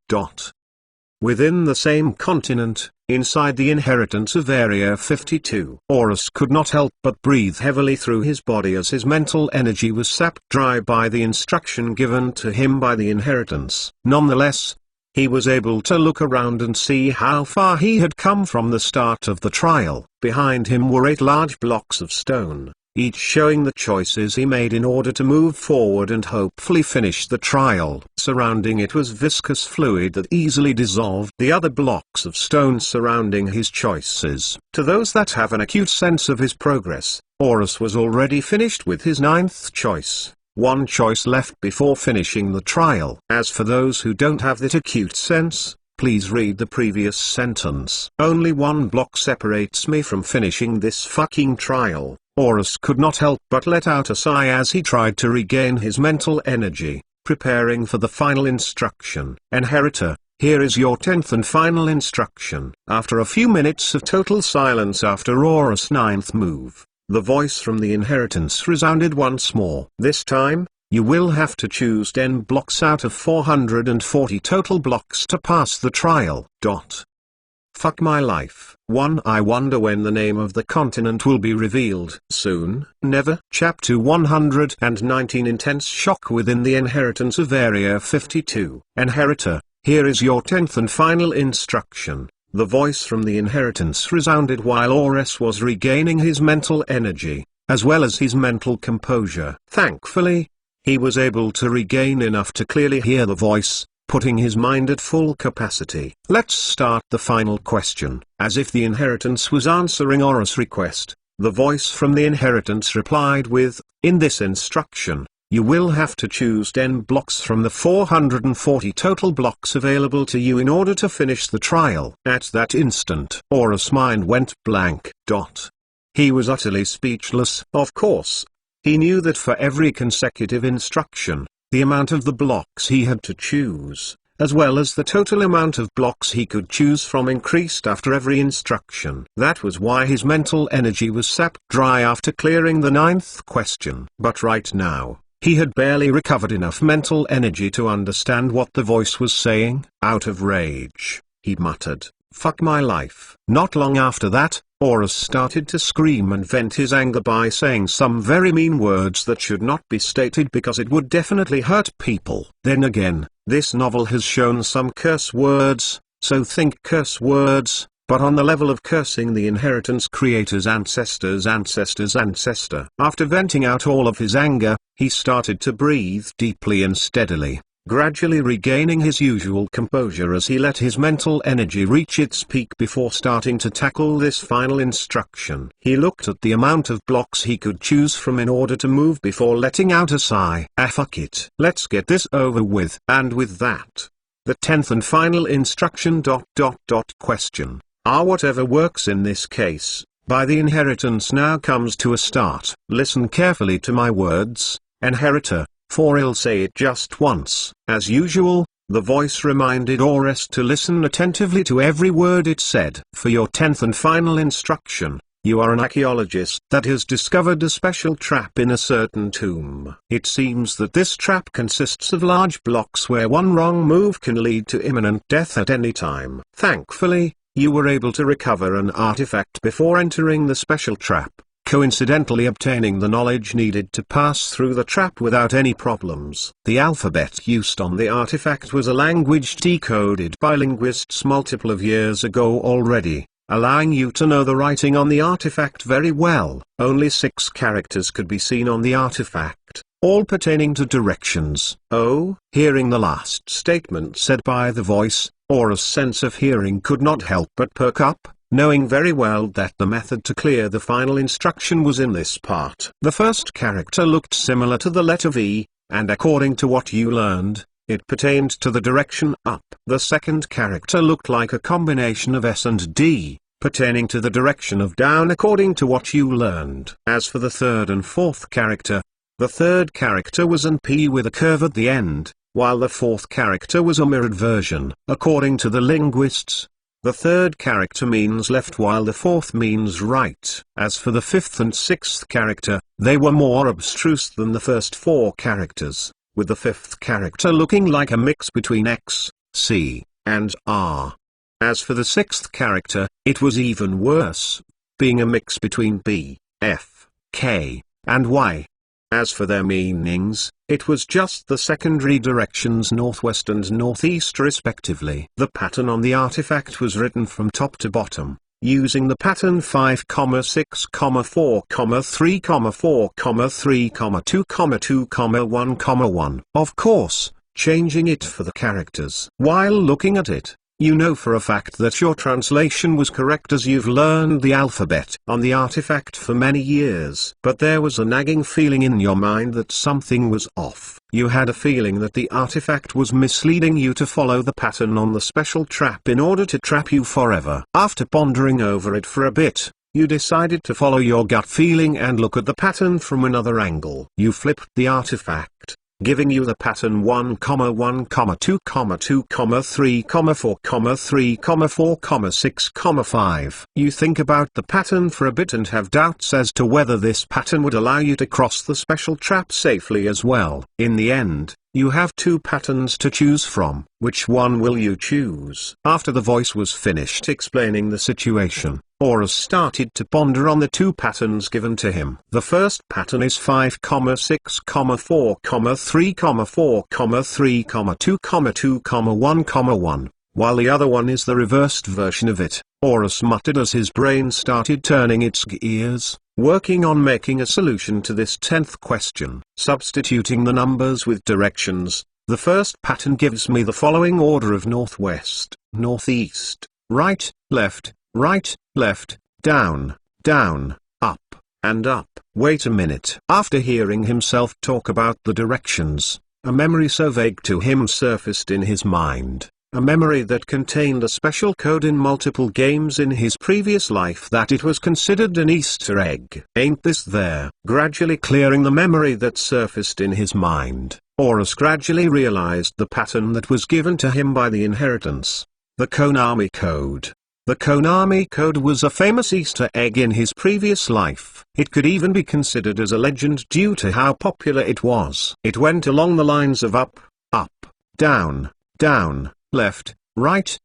Within the same continent, inside the inheritance of Area 52, Horus could not help but breathe heavily through his body as his mental energy was sapped dry by the instruction given to him by the inheritance. Nonetheless, he was able to look around and see how far he had come from the start of the trial. Behind him were 8 large blocks of stone, each showing the choices he made in order to move forward and hopefully finish the trial. Surrounding it was viscous fluid that easily dissolved the other blocks of stone surrounding his choices. To those that have an acute sense of his progress, Horus was already finished with his 9th choice. 1 choice left before finishing the trial. As for those who don't have that acute sense, please read the previous sentence. Only 1 block separates me from finishing this fucking trial. Horus could not help but let out a sigh as he tried to regain his mental energy, preparing for the final instruction. Inheritor, here is your 10th and final instruction. After a few minutes of total silence after Horus' 9th move, the voice from the inheritance resounded once more. This time, you will have to choose 10 blocks out of 440 total blocks to pass the trial. Fuck my life. 1. I wonder when the name of the continent will be revealed. Soon? Never. Chapter 119 Intense shock within the inheritance of Area 52. Inheritor, here is your 10th and final instruction. The voice from the inheritance resounded while Horus was regaining his mental energy, as well as his mental composure. Thankfully, he was able to regain enough to clearly hear the voice, putting his mind at full capacity. Let's start the final question. As if the inheritance was answering Horus' request, the voice from the inheritance replied with, in this instruction, you will have to choose 10 blocks from the 440 total blocks available to you in order to finish the trial. At that instant, Horus' mind went blank. He was utterly speechless. Of course, he knew that for every consecutive instruction, the amount of the blocks he had to choose, as well as the total amount of blocks he could choose from increased after every instruction. That was why his mental energy was sapped dry after clearing the 9th question. But right now, he had barely recovered enough mental energy to understand what the voice was saying. Out of rage, he muttered, fuck my life. Not long after that, Horus started to scream and vent his anger by saying some very mean words that should not be stated because it would definitely hurt people. Then again, this novel has shown some curse words, so think curse words, but on the level of cursing the inheritance creator's ancestor's ancestor's ancestor. After venting out all of his anger, he started to breathe deeply and steadily, gradually regaining his usual composure as he let his mental energy reach its peak before starting to tackle this final instruction. He looked at the amount of blocks he could choose from in order to move before letting out a sigh. Ah, fuck it. Let's get this over with. And with that, the 10th and final instruction. Question. Whatever works in this case, by the inheritance now comes to a start. Listen carefully to my words, inheritor, for I'll say it just once. As usual, the voice reminded Horus to listen attentively to every word it said. For your 10th and final instruction, you are an archaeologist that has discovered a special trap in a certain tomb. It seems that this trap consists of large blocks where one wrong move can lead to imminent death at any time. Thankfully, you were able to recover an artifact before entering the special trap. coincidentally obtaining the knowledge needed to pass through the trap without any problems. The alphabet used on the artifact was a language decoded by linguists multiple of years ago already, allowing you to know the writing on the artifact very well. Only 6 characters could be seen on the artifact, all pertaining to directions. Oh, hearing the last statement said by the voice, Aura's sense of hearing could not help but perk up, knowing very well that the method to clear the final instruction was in this part. The first character looked similar to the letter V, and according to what you learned, it pertained to the direction up. The second character looked like a combination of S and D, pertaining to the direction of down according to what you learned. As for the third and fourth character, the third character was an P with a curve at the end, while the fourth character was a mirrored version. According to the linguists, the third character means left while the fourth means right. As for the fifth and sixth character, they were more abstruse than the first 4 characters, with the fifth character looking like a mix between X, C, and R. As for the sixth character, it was even worse, being a mix between B, F, K, and Y. As for their meanings, it was just the secondary directions northwest and northeast respectively. The pattern on the artifact was written from top to bottom, using the pattern 5, 6, 4, 3, 4, 3, 2, 2, 1, 1. Of course, changing it for the characters. While looking at it, you know for a fact that your translation was correct as you've learned the alphabet on the artifact for many years. But there was a nagging feeling in your mind that something was off. You had a feeling that the artifact was misleading you to follow the pattern on the special trap in order to trap you forever. After pondering over it for a bit, you decided to follow your gut feeling and look at the pattern from another angle. You flipped the artifact, giving you the pattern 1, 1, 2, 2, 3, 4, 3, 4, 6, 5. You think about the pattern for a bit and have doubts as to whether this pattern would allow you to cross the special trap safely as well. In the end, you have 2 patterns to choose from. Which one will you choose? After the voice was finished explaining the situation, Horus started to ponder on the 2 patterns given to him. The first pattern is 5, 6, 4, 3, 4, 3, 2, 2, 1, 1, while the other one is the reversed version of it. Horus muttered as his brain started turning its gears, working on making a solution to this 10th question. Substituting the numbers with directions, the first pattern gives me the following order of northwest, northeast, right, left, down, up, and up. Wait a minute. After hearing himself talk about the directions, a memory so vague to him surfaced in his mind. A memory that contained a special code in multiple games in his previous life that it was considered an Easter egg. Ain't this there? Gradually clearing the memory that surfaced in his mind, Horus gradually realized the pattern that was given to him by the inheritance. The Konami code. The Konami code was a famous Easter egg in his previous life. It could even be considered as a legend due to how popular it was. It went along the lines of up, down, left, right,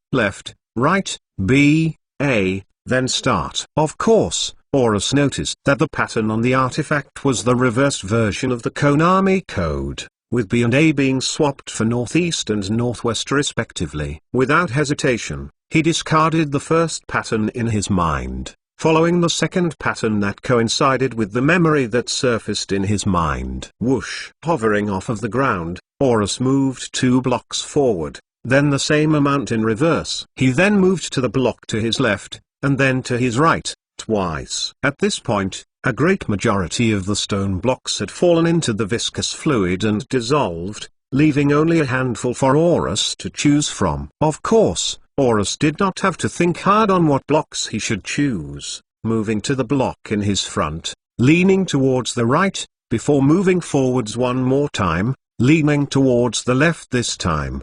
B, A, then start. Of course, Horus noticed that the pattern on the artifact was the reversed version of the Konami code, with B and A being swapped for northeast and northwest respectively. Without hesitation, he discarded the first pattern in his mind, following the second pattern that coincided with the memory that surfaced in his mind. Whoosh! Hovering off of the ground, Horus moved 2 blocks forward, then the same amount in reverse. He then moved to the block to his left, and then to his right, twice. At this point, a great majority of the stone blocks had fallen into the viscous fluid and dissolved, leaving only a handful for Horus to choose from. Of course, Horus did not have to think hard on what blocks he should choose, moving to the block in his front, leaning towards the right, before moving forwards one more time, leaning towards the left this time.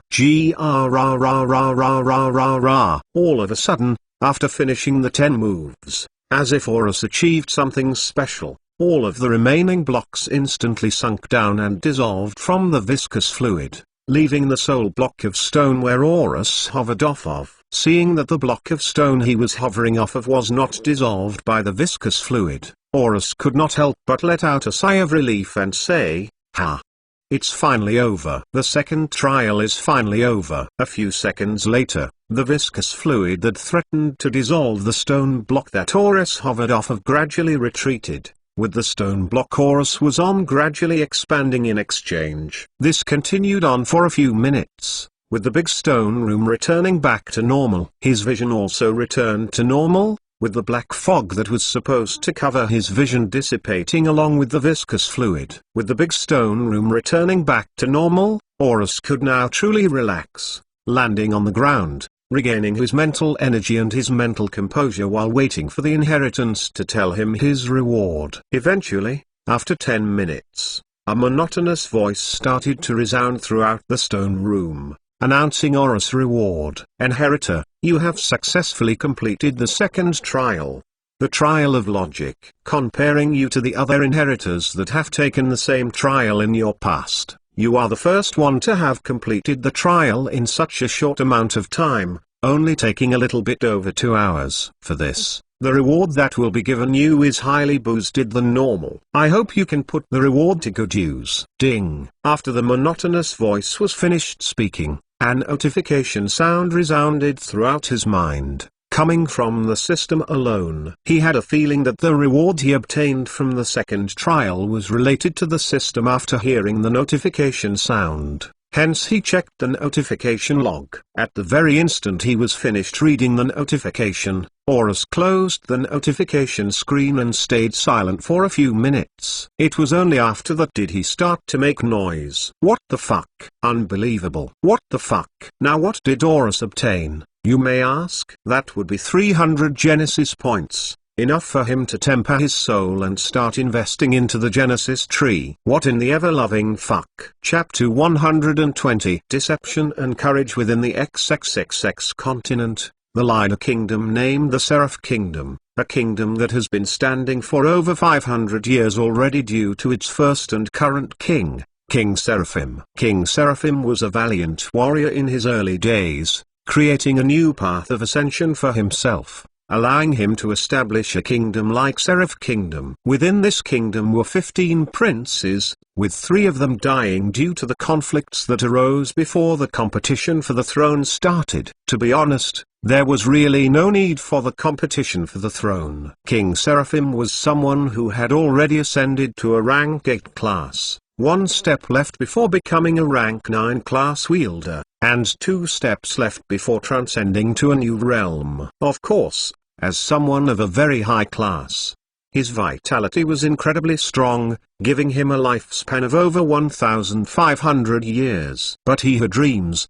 All of a sudden, after finishing the 10 moves, as if Horus achieved something special, all of the remaining blocks instantly sunk down and dissolved from the viscous fluid, leaving the sole block of stone where Horus hovered off of. Seeing that the block of stone he was hovering off of was not dissolved by the viscous fluid, Horus could not help but let out a sigh of relief and say, "Ha! It's finally over." The second trial is finally over. A few seconds later, the viscous fluid that threatened to dissolve the stone block that Horus hovered off of gradually retreated. With the stone block Horus was on gradually expanding in exchange. This continued on for a few minutes, with the big stone room returning back to normal. His vision also returned to normal, with the black fog that was supposed to cover his vision dissipating along with the viscous fluid. With the big stone room returning back to normal, Horus could now truly relax, landing on the ground, regaining his mental energy and his mental composure while waiting for the inheritance to tell him his reward. Eventually, after 10 minutes, a monotonous voice started to resound throughout the stone room, announcing Horus' reward. "Inheritor, you have successfully completed the second trial. The trial of logic. Comparing you to the other inheritors that have taken the same trial in your past, you are the first one to have completed the trial in such a short amount of time, only taking a little bit over 2 hours. For this, the reward that will be given you is highly boosted than normal. I hope you can put the reward to good use." Ding! After the monotonous voice was finished speaking, an notification sound resounded throughout his mind, coming from the system alone. He had a feeling that the reward he obtained from the second trial was related to the system after hearing the notification sound. Hence he checked the notification log. At the very instant he was finished reading the notification, Horus closed the notification screen and stayed silent for a few minutes. It was only after that did he start to make noise. What the fuck? Unbelievable. What the fuck? Now what did Horus obtain, you may ask? That would be 300 Genesis points. Enough for him to temper his soul and start investing into the Genesis tree. What in the ever-loving fuck? Chapter 120. Deception and Courage within the XXXX continent. The Lider Kingdom, named the Seraph Kingdom, a kingdom that has been standing for over 500 years already due to its first and current king, King Seraphim. King Seraphim was a valiant warrior in his early days, creating a new path of ascension for himself, allowing him to establish a kingdom like Seraph Kingdom. Within this kingdom were 15 princes, with 3 of them dying due to the conflicts that arose before the competition for the throne started. To be honest, there was really no need for the competition for the throne. King Seraphim was someone who had already ascended to a rank 8 class, 1 step left before becoming a rank 9 class wielder, and 2 steps left before transcending to a new realm. Of course, as someone of a very high class, his vitality was incredibly strong, giving him a lifespan of over 1,500 years. But he had dreams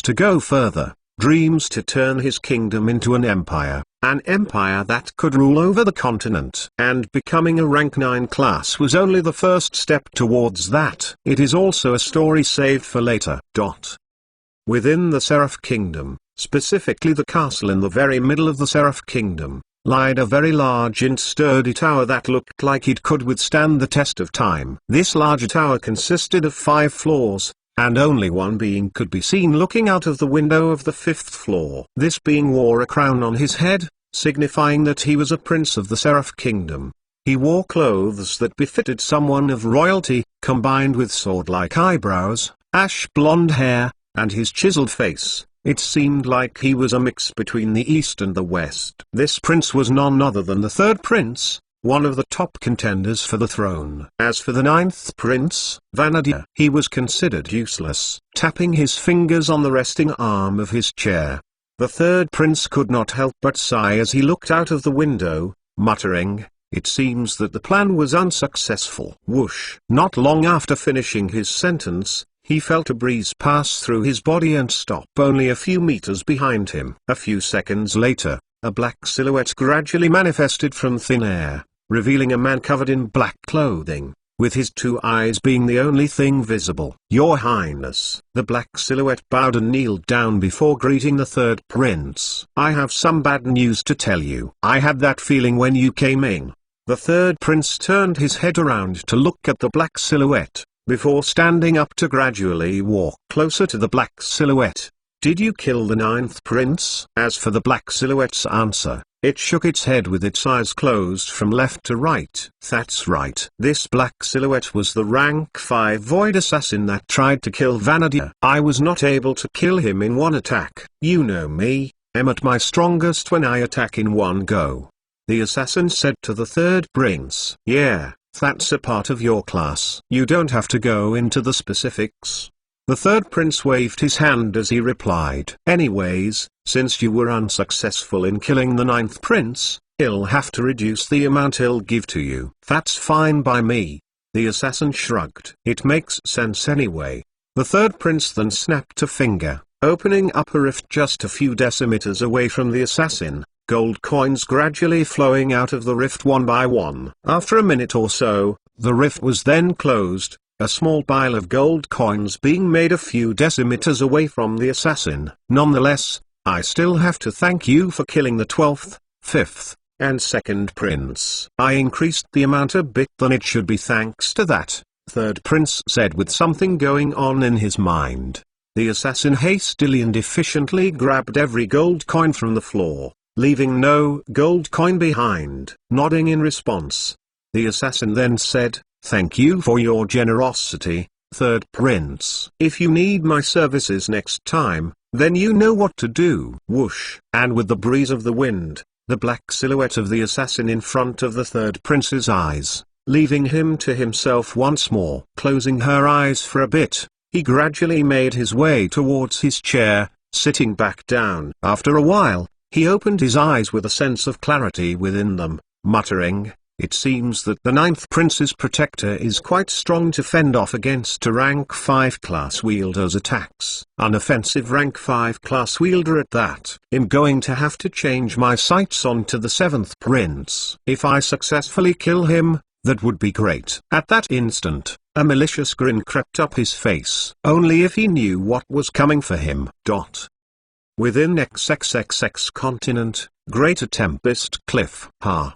to go further, dreams to turn his kingdom into an empire that could rule over the continent. And becoming a rank 9 class was only the first step towards that. It is also a story saved for later. Within the Seraph Kingdom, specifically the castle in the very middle of the Seraph Kingdom, lied a very large and sturdy tower that looked like it could withstand the test of time. This larger tower consisted of 5 floors, and only one being could be seen looking out of the window of the 5th floor. This being wore a crown on his head, signifying that he was a prince of the Seraph Kingdom. He wore clothes that befitted someone of royalty, combined with sword-like eyebrows, ash blonde hair, and his chiseled face. It seemed like he was a mix between the East and the West. This prince was none other than the 3rd prince, one of the top contenders for the throne. As for the 9th prince, Vanadia, he was considered useless, tapping his fingers on the resting arm of his chair. The 3rd prince could not help but sigh as he looked out of the window, muttering, "It seems that the plan was unsuccessful." Whoosh! Not long after finishing his sentence, he felt a breeze pass through his body and stop only a few meters behind him. A few seconds later, a black silhouette gradually manifested from thin air, revealing a man covered in black clothing, with his 2 eyes being the only thing visible. "Your Highness." The black silhouette bowed and kneeled down before greeting the 3rd prince. "I have some bad news to tell you. I had that feeling when you came in." The 3rd prince turned his head around to look at the black silhouette, before standing up to gradually walk closer to the black silhouette. "Did you kill the 9th prince?" As for the black silhouette's answer, It shook its head with its eyes closed from left to right. That's right. This black silhouette was the rank 5 void assassin that tried to kill Vanadia. I was not able to kill him in one attack. You know me, I'm at my strongest when I attack in one go. The assassin said to the third prince. Yeah, that's a part of your class. You don't have to go into the specifics. The third prince waved his hand as he replied. Anyways, since you were unsuccessful in killing the 9th prince, he'll have to reduce the amount he'll give to you. That's fine by me. The assassin shrugged. It makes sense anyway. The third prince then snapped a finger, opening up a rift just a few decimeters away from the assassin, gold coins gradually flowing out of the rift one by one. After a minute or so, the rift was then closed, a small pile of gold coins being made a few decimeters away from the assassin. Nonetheless, I still have to thank you for killing the 12th, 5th, and 2nd prince. I increased the amount a bit than it should be thanks to that, third prince said with something going on in his mind. The assassin hastily and efficiently grabbed every gold coin from the floor, leaving no gold coin behind. Nodding in response, the assassin then said, "Thank you for your generosity, third prince. If you need my services next time, then you know what to do." Whoosh! And with the breeze of the wind, the black silhouette of the assassin in front of the third prince's eyes, leaving him to himself once more. Closing her eyes for a bit, he gradually made his way towards his chair, sitting back down. After a while, he opened his eyes with a sense of clarity within them, muttering, "It seems that the 9th prince's protector is quite strong to fend off against a rank 5 class wielder's attacks. An offensive rank 5 class wielder at that. I'm going to have to change my sights on to the 7th prince. If I successfully kill him, that would be great." At that instant, a malicious grin crept up his face. Only if he knew what was coming for him. Within XXXX continent, Greater Tempest Cliff.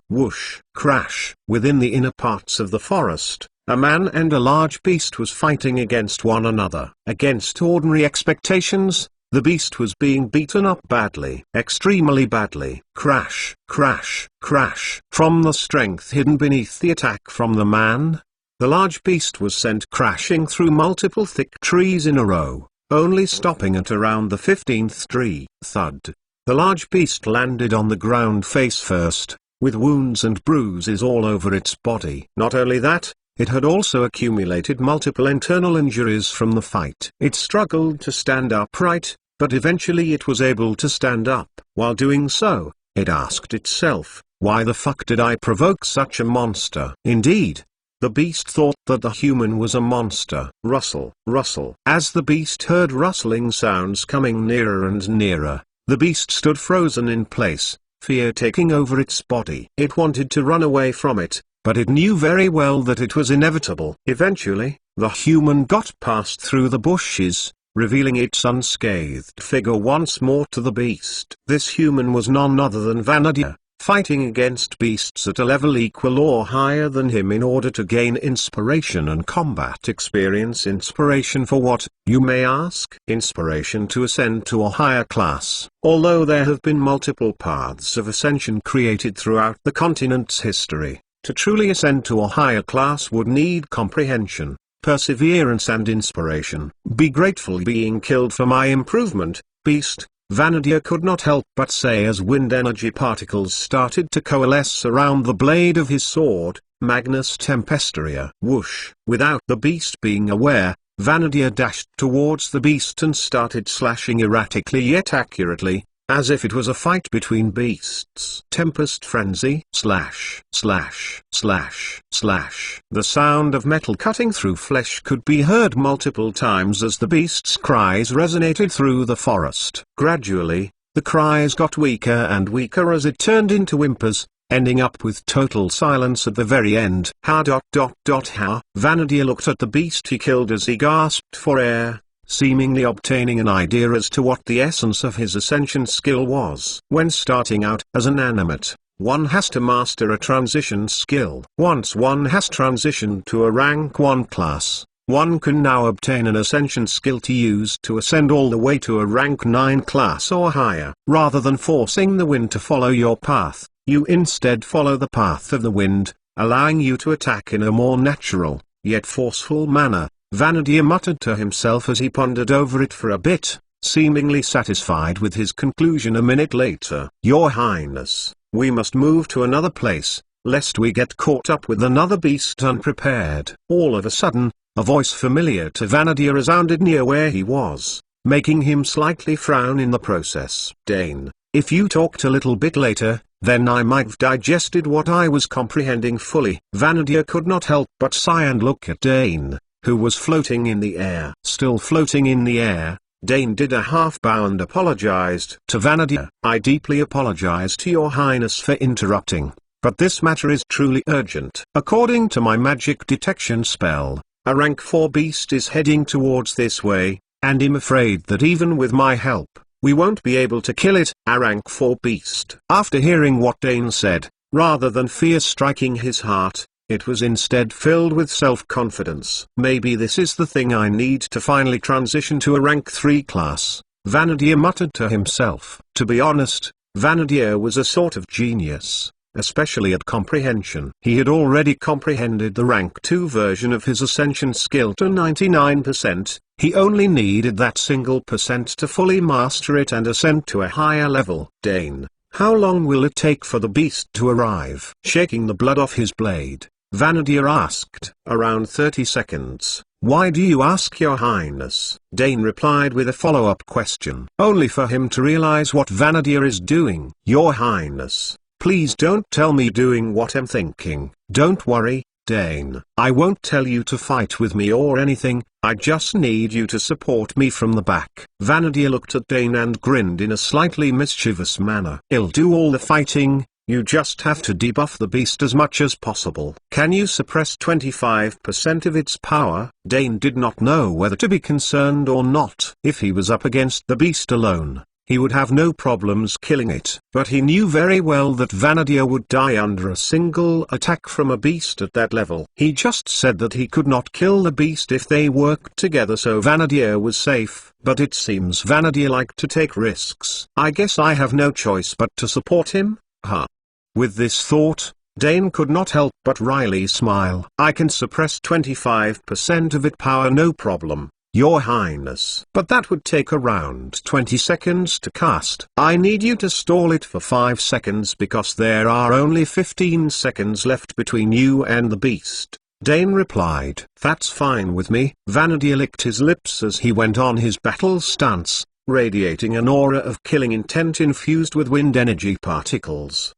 Whoosh! Crash! Within the inner parts of the forest, a man and a large beast was fighting against one another. Against ordinary expectations, the beast was being beaten up badly. Extremely badly. Crash! Crash! Crash! From the strength hidden beneath the attack from the man, the large beast was sent crashing through multiple thick trees in a row, only stopping at around the 15th tree. Thud. The large beast landed on the ground face first, with wounds and bruises all over its body. Not only that, it had also accumulated multiple internal injuries from the fight. It struggled to stand upright, but eventually it was able to stand up. While doing so, it asked itself, "Why the fuck did I provoke such a monster?" Indeed, the beast thought that the human was a monster. Rustle, rustle. As the beast heard rustling sounds coming nearer and nearer, the beast stood frozen in place, fear taking over its body. It wanted to run away from it, but it knew very well that it was inevitable. Eventually, the human got past through the bushes, revealing its unscathed figure once more to the beast. This human was none other than Vanadia, fighting against beasts at a level equal or higher than him in order to gain inspiration and combat experience. Inspiration for what, you may ask? Inspiration to ascend to a higher class. Although there have been multiple paths of ascension created throughout the continent's history, to truly ascend to a higher class would need comprehension, perseverance and inspiration. Be grateful being killed for my improvement, beast. Vanadia could not help but say as wind energy particles started to coalesce around the blade of his sword, Magnus Tempestoria. Whoosh! Without the beast being aware, Vanadia dashed towards the beast and started slashing erratically yet accurately, as if it was a fight between beasts. Tempest frenzy. Slash, slash, slash, slash. The sound of metal cutting through flesh could be heard multiple times as the beast's cries resonated through the forest. Gradually, the cries got weaker and weaker as it turned into whimpers, ending up with total silence at the very end. How? Vanadia looked at the beast he killed as he gasped for air, seemingly obtaining an idea as to what the essence of his ascension skill was. When starting out as an animate, one has to master a transition skill. Once one has transitioned to a rank 1 class, One can now obtain an ascension skill to use to ascend all the way to a rank 9 class or higher. Rather than forcing the wind to follow your path, you instead follow the path of the wind, allowing you to attack in a more natural, yet forceful manner, Vanadier muttered to himself as he pondered over it for a bit, seemingly satisfied with his conclusion a minute later. Your Highness, we must move to another place, lest we get caught up with another beast unprepared. All of a sudden, a voice familiar to Vanadier resounded near where he was, making him slightly frown in the process. Dane, if you talked a little bit later, then I might have digested what I was comprehending fully. Vanadier could not help but sigh and look at Dane, who was floating in the air. Still floating in the air, Dane did a half bow and apologized to Vanadier. I deeply apologize to your Highness for interrupting, but this matter is truly urgent. According to my magic detection spell, a rank 4 beast is heading towards this way, and I'm afraid that even with my help, we won't be able to kill it. A rank 4 beast. After hearing what Dane said, rather than fear striking his heart, it was instead filled with self-confidence. Maybe this is the thing I need to finally transition to a rank 3 class, Vanadier muttered to himself. To be honest, Vanadier was a sort of genius, especially at comprehension. He had already comprehended the rank 2 version of his ascension skill to 99%, he only needed that single percent to fully master it and ascend to a higher level. Dane, how long will it take for the beast to arrive? Shaking the blood off his blade, Vanadier asked. Around 30 seconds. Why do you ask, your Highness? Dane replied with a follow-up question, only for him to realize what Vanadier is doing. Your Highness, please don't tell me doing what I'm thinking. Don't worry, Dane. I won't tell you to fight with me or anything, I just need you to support me from the back. Vanadier looked at Dane and grinned in a slightly mischievous manner. I'll do all the fighting, you just have to debuff the beast as much as possible. Can you suppress 25% of its power? Dane did not know whether to be concerned or not. If he was up against the beast alone, he would have no problems killing it. But he knew very well that Vanadier would die under a single attack from a beast at that level. He just said that he could not kill the beast if they worked together, so Vanadier was safe. But it seems Vanadier liked to take risks. I guess I have no choice but to support him, huh? With this thought, Dane could not help but wryly smile. I can suppress 25% of its power, no problem, Your Highness. But that would take around 20 seconds to cast. I need you to stall it for 5 seconds because there are only 15 seconds left between you and the beast. Dane replied. That's fine with me. Vanadier licked his lips as he went on his battle stance, radiating an aura of killing intent infused with wind energy particles.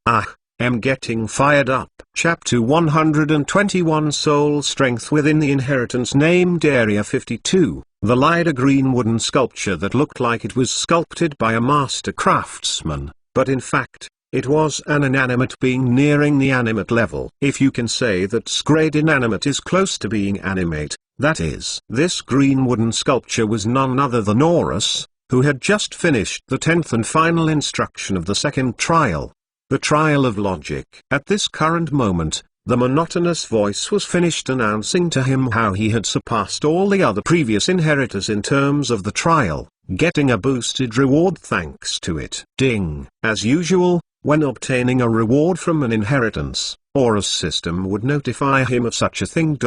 I'm getting fired up. Chapter 121 Soul Strength. Within the inheritance named Area 52, the lighter green wooden sculpture that looked like it was sculpted by a master craftsman, but in fact, it was an inanimate being nearing the animate level. If you can say that grade inanimate is close to being animate, that is. This green wooden sculpture was none other than Horus, who had just finished the 10th and final instruction of the second trial. The trial of logic. At this current moment, the monotonous voice was finished announcing to him how he had surpassed all the other previous inheritors in terms of the trial, getting a boosted reward thanks to it. Ding. As usual, when obtaining a reward from an inheritance, Horus' system would notify him of such a thing.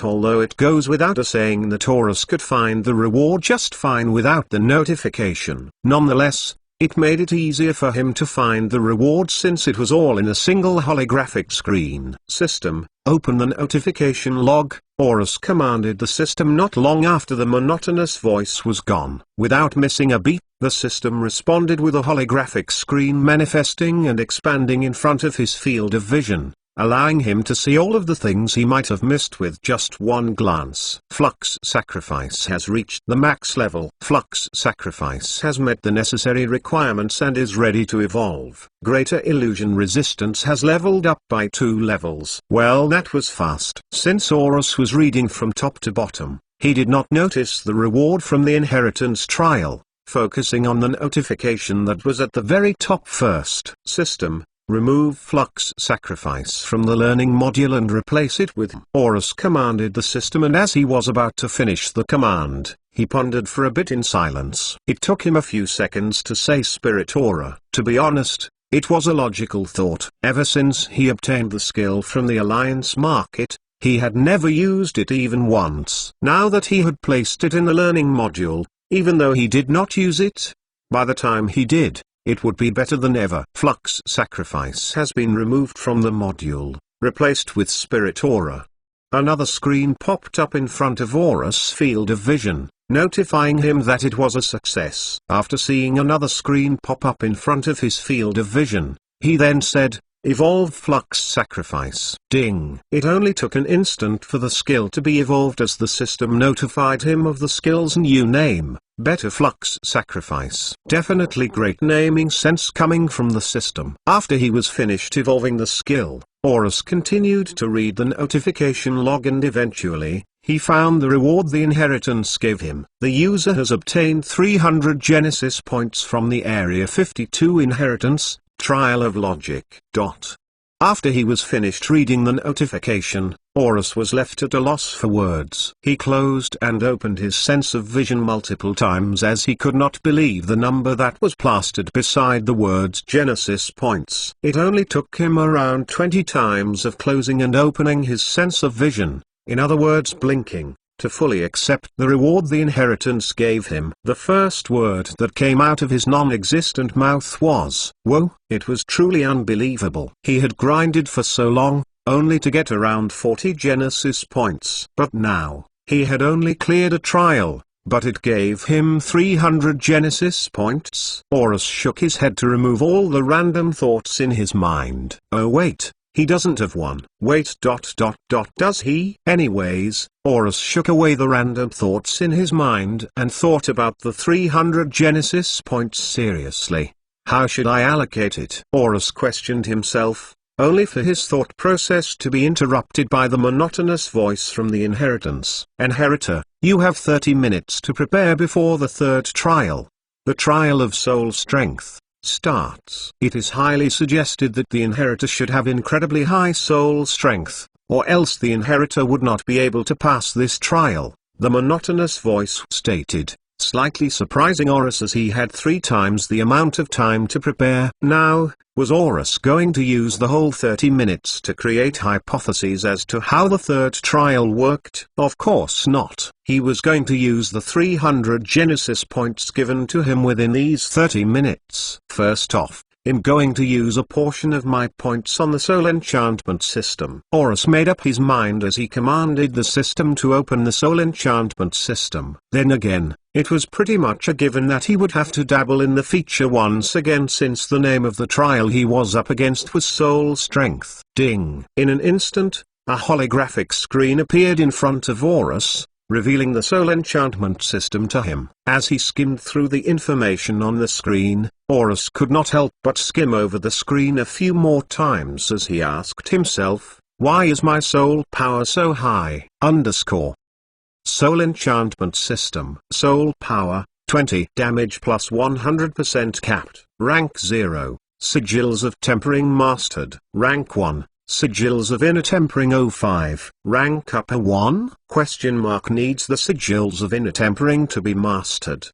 Although it goes without a saying that Horus could find the reward just fine without the notification. Nonetheless, it made it easier for him to find the reward since it was all in a single holographic screen. System, open the notification log. Horus commanded the system not long after the monotonous voice was gone. Without missing a beat, the system responded with a holographic screen manifesting and expanding in front of his field of vision, allowing him to see all of the things he might have missed with just one glance. Flux Sacrifice has reached the max level. Flux Sacrifice has met the necessary requirements and is ready to evolve. Greater Illusion Resistance has leveled up by 2 levels. Well, that was fast. Since Horus was reading from top to bottom, he did not notice the reward from the inheritance trial, focusing on the notification that was at the very top first. System, Remove flux sacrifice from the learning module and replace it with Horus commanded the system, and as he was about to finish the command, he pondered for a bit in silence. It took him a few seconds to say Spirit Aura. To be honest, it was a logical thought. Ever since he obtained the skill from the Alliance Market, he had never used it even once. Now that he had placed it in the learning module, even though he did not use it, by the time he did, it would be better than ever. Flux sacrifice has been removed from the module, replaced with Spirit Aura. Another screen popped up in front of Horus' field of vision, notifying him that it was a success. After seeing another screen pop up in front of his field of vision, he then said, Evolve Flux Sacrifice. Ding. It only took an instant for the skill to be evolved as the system notified him of the skill's new name, Better Flux Sacrifice. Definitely great naming sense coming from the system. After he was finished evolving the skill, Horus continued to read the notification log, and eventually, he found the reward the inheritance gave him. The user has obtained 300 Genesis points from the Area 52 inheritance, Trial of Logic. After he was finished reading the notification, Horus was left at a loss for words. He closed and opened his sense of vision multiple times as he could not believe the number that was plastered beside the words Genesis points. It only took him around 20 times of closing and opening his sense of vision, in other words blinking, to fully accept the reward the inheritance gave him. The first word that came out of his non-existent mouth was, "Whoa." It was truly unbelievable. He had grinded for so long, only to get around 40 Genesis points. But now, he had only cleared a trial, but it gave him 300 Genesis points. Horus shook his head to remove all the random thoughts in his mind. Oh wait. He doesn't have one. Wait. Does he? Anyways, Horus shook away the random thoughts in his mind and thought about the 300 Genesis points seriously. How should I allocate it? Horus questioned himself, only for his thought process to be interrupted by the monotonous voice from the inheritance. Inheritor, you have 30 minutes to prepare before the third trial. The trial of soul strength starts. It is highly suggested that the inheritor should have incredibly high soul strength, or else the inheritor would not be able to pass this trial, the monotonous voice stated, slightly surprising Horus as he had 3 times the amount of time to prepare. Now, was Horus going to use the whole 30 minutes to create hypotheses as to how the third trial worked? Of course not. He was going to use the 300 Genesis points given to him within these 30 minutes. First off, I'm going to use a portion of my points on the soul enchantment system. Horus made up his mind as he commanded the system to open the soul enchantment system. Then again, it was pretty much a given that he would have to dabble in the feature once again, since the name of the trial he was up against was soul strength. Ding. In an instant, a holographic screen appeared in front of Horus, revealing the soul enchantment system to him. As he skimmed through the information on the screen, Horus could not help but skim over the screen a few more times as he asked himself, why is my soul power so high? Soul enchantment system. Soul power, 20. Damage plus 100% capped. Rank 0. Sigils of tempering mastered. Rank 1. Sigils of inner tempering 05. Rank upper 1? Needs the sigils of inner tempering to be mastered.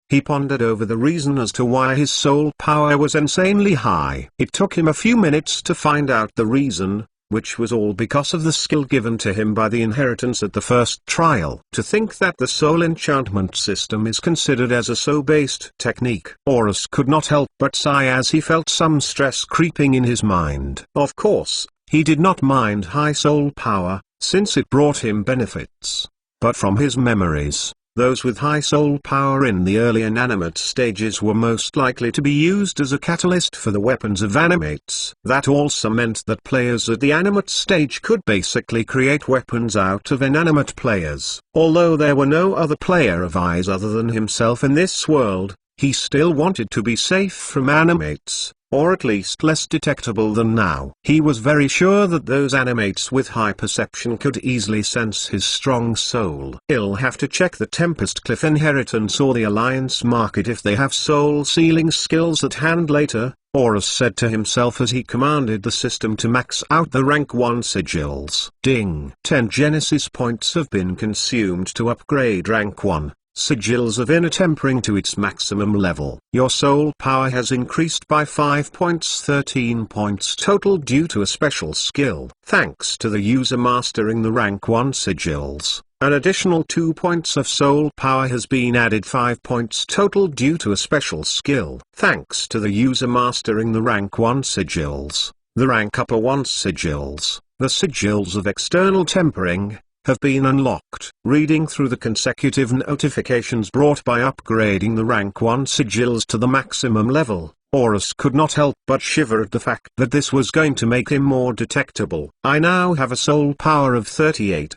He pondered over the reason as to why his soul power was insanely high. It took him a few minutes to find out the reason, which was all because of the skill given to him by the inheritance at the first trial. To think that the soul enchantment system is considered as a soul-based technique. Horus could not help but sigh as he felt some stress creeping in his mind. Of course, he did not mind high soul power, since it brought him benefits. But from his memories, those with high soul power in the early inanimate stages were most likely to be used as a catalyst for the weapons of animates. That also meant that players at the animate stage could basically create weapons out of inanimate players. Although there were no other player of eyes other than himself in this world, he still wanted to be safe from animates, or at least less detectable than now. He was very sure that those animates with high perception could easily sense his strong soul. He'll have to check the Tempest Cliff Inheritance or the Alliance Market if they have soul-sealing skills at hand later, Horus said to himself as he commanded the system to max out the rank 1 sigils. Ding! 10 Genesis points have been consumed to upgrade rank 1. Sigils of Inner Tempering to its maximum level. Your soul power has increased by 5 points, 13 points total due to a special skill. Thanks to the user mastering the rank 1 sigils, an additional 2 points of soul power has been added, 5 points total due to a special skill. Thanks to the user mastering the rank 1 sigils, the rank upper 1 sigils, the sigils of external tempering, have been unlocked. Reading through the consecutive notifications brought by upgrading the rank 1 sigils to the maximum level, Horus could not help but shiver at the fact that this was going to make him more detectable. I now have a soul power of 38.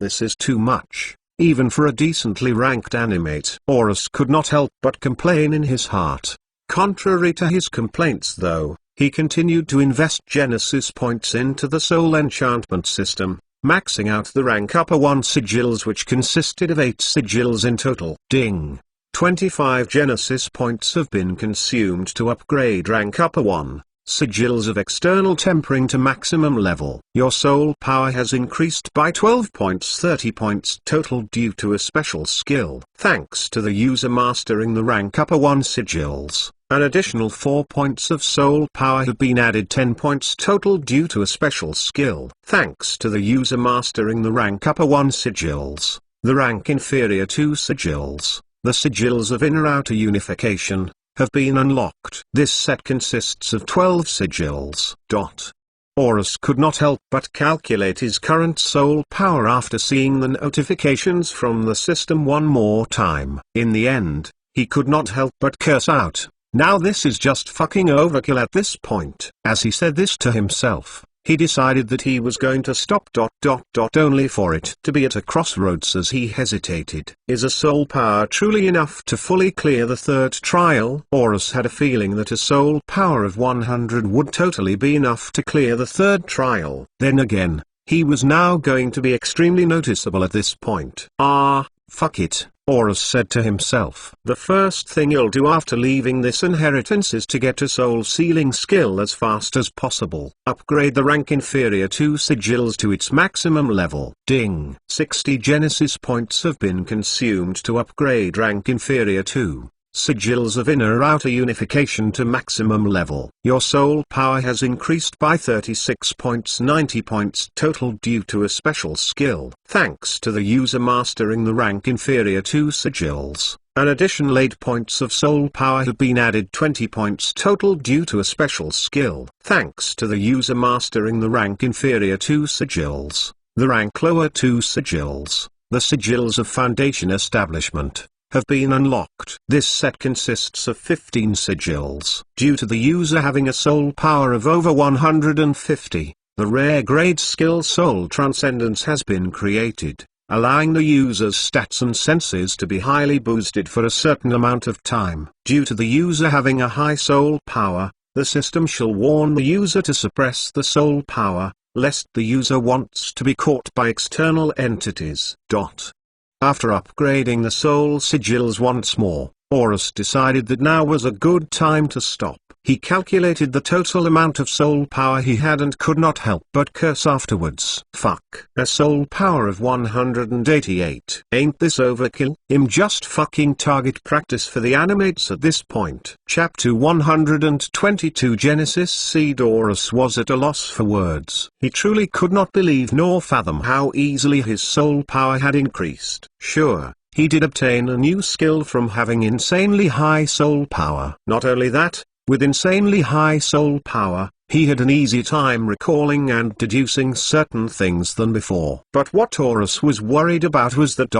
This is too much, even for a decently ranked animate. Horus could not help but complain in his heart. Contrary to his complaints though, he continued to invest Genesis points into the soul enchantment system, maxing out the rank upper 1 sigils, which consisted of 8 sigils in total. Ding! 25 Genesis points have been consumed to upgrade rank upper 1 sigils of external tempering to maximum level. Your soul power has increased by 12 points, 30 points total due to a special skill. Thanks to the user mastering the rank upper 1 sigils, an additional 4 points of soul power have been added, 10 points total due to a special skill. Thanks to the user mastering the rank upper 1 sigils, the rank inferior 2 sigils, the sigils of inner-outer unification, have been unlocked. This set consists of 12 sigils. Horus could not help but calculate his current soul power after seeing the notifications from the system one more time. In the end, he could not help but curse out, "Now this is just fucking overkill at this point." As he said this to himself, he decided that he was going to stop. Only for it to be at a crossroads as he hesitated. Is a soul power truly enough to fully clear the third trial? Horus had a feeling that a soul power of 100 would totally be enough to clear the third trial. Then again, he was now going to be extremely noticeable at this point. Fuck it, Horus said to himself. The first thing you'll do after leaving this inheritance is to get a soul-sealing skill as fast as possible. Upgrade the rank inferior 2 sigils to its maximum level. Ding! 60 Genesis points have been consumed to upgrade rank inferior 2 sigils of inner-outer unification to maximum level. Your soul power has increased by 36 points, 90 points total due to a special skill. Thanks to the user mastering the rank inferior 2 sigils, an additional 8 points of soul power have been added, 20 points total due to a special skill. Thanks to the user mastering the rank inferior 2 sigils, the rank lower 2 sigils, the sigils of foundation establishment, have been unlocked. This set consists of 15 sigils. Due to the user having a soul power of over 150, the rare grade skill Soul Transcendence has been created, allowing the user's stats and senses to be highly boosted for a certain amount of time. Due to the user having a high soul power, the system shall warn the user to suppress the soul power, lest the user wants to be caught by external entities. After upgrading the soul sigils once more, Horus decided that now was a good time to stop. He calculated the total amount of soul power he had and could not help but curse afterwards. Fuck. A soul power of 188. Ain't this overkill? I'm just fucking target practice for the animates at this point. Chapter 122 Genesis Seed. Horus was at a loss for words. He truly could not believe nor fathom how easily his soul power had increased. Sure, he did obtain a new skill from having insanely high soul power. Not only that, with insanely high soul power, he had an easy time recalling and deducing certain things than before. But what Horus was worried about was that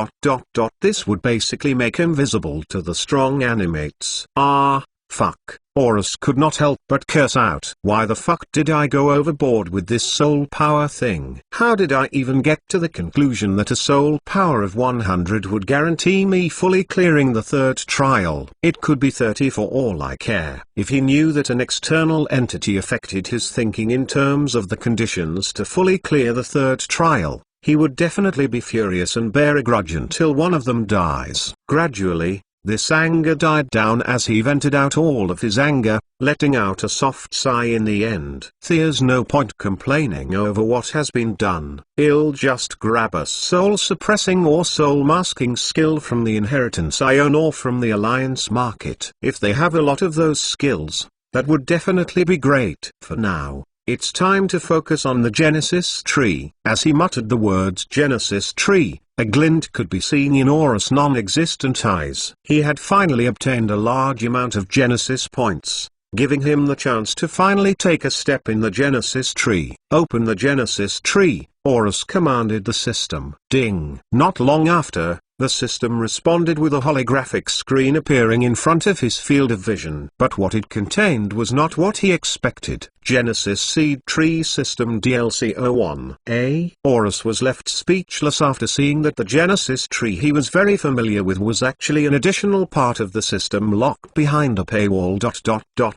this would basically make him visible to the strong animates. Fuck. Horus could not help but curse out. Why the fuck did I go overboard with this soul power thing? How did I even get to the conclusion that a soul power of 100 would guarantee me fully clearing the third trial? It could be 30 for all I care. If he knew that an external entity affected his thinking in terms of the conditions to fully clear the third trial, he would definitely be furious and bear a grudge until one of them dies. Gradually, this anger died down as he vented out all of his anger, letting out a soft sigh in the end. There's no point complaining over what has been done. He'll just grab a soul-suppressing or soul-masking skill from the inheritance I own or from the alliance market. If they have a lot of those skills, that would definitely be great. For now, it's time to focus on the Genesis tree. As he muttered the words Genesis tree, a glint could be seen in Horus' non-existent eyes. He had finally obtained a large amount of Genesis points, giving him the chance to finally take a step in the Genesis tree. Open the Genesis tree, Horus commanded the system. Ding! Not long after, the system responded with a holographic screen appearing in front of his field of vision. But what it contained was not what he expected. Genesis Seed Tree System DLC 01A. Horus was left speechless after seeing that the Genesis tree he was very familiar with was actually an additional part of the system locked behind a paywall.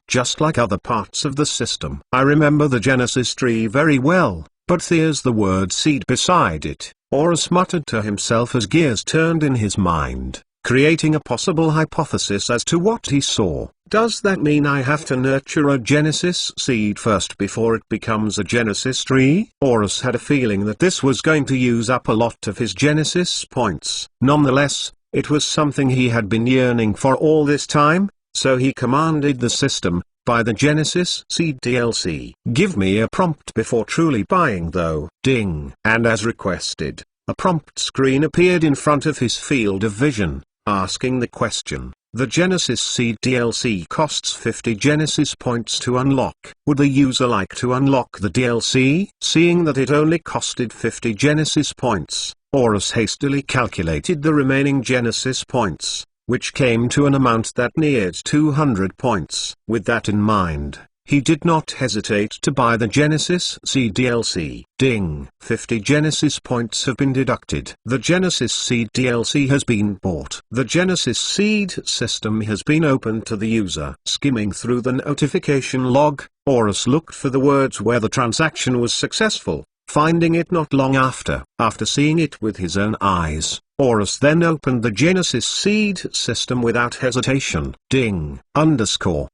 Just like other parts of the system. I remember the Genesis tree very well, but there's the word seed beside it. Horus muttered to himself as gears turned in his mind, creating a possible hypothesis as to what he saw. Does that mean I have to nurture a Genesis seed first before it becomes a Genesis tree? Horus had a feeling that this was going to use up a lot of his Genesis points. Nonetheless, it was something he had been yearning for all this time, so he commanded the system, buy the Genesis Seed DLC. Give me a prompt before truly buying though. Ding! And as requested, a prompt screen appeared in front of his field of vision, asking the question. The Genesis Seed DLC costs 50 Genesis points to unlock. Would the user like to unlock the DLC? Seeing that it only costed 50 Genesis points, Horus hastily calculated the remaining Genesis points, which came to an amount that neared 200 points. With that in mind, he did not hesitate to buy the Genesis Seed DLC. Ding! 50 Genesis points have been deducted. The Genesis Seed DLC has been bought. The Genesis Seed system has been opened to the user. Skimming through the notification log, Horus looked for the words where the transaction was successful, finding it not long after. After seeing it with his own eyes, Horus then opened the Genesis Seed system without hesitation. Ding! Underscore.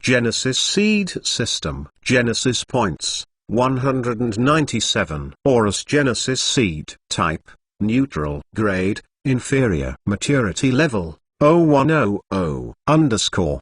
Genesis Seed System. Genesis Points, 197. Horus Genesis Seed. Type, Neutral. Grade, Inferior. Maturity Level, 0100. Underscore.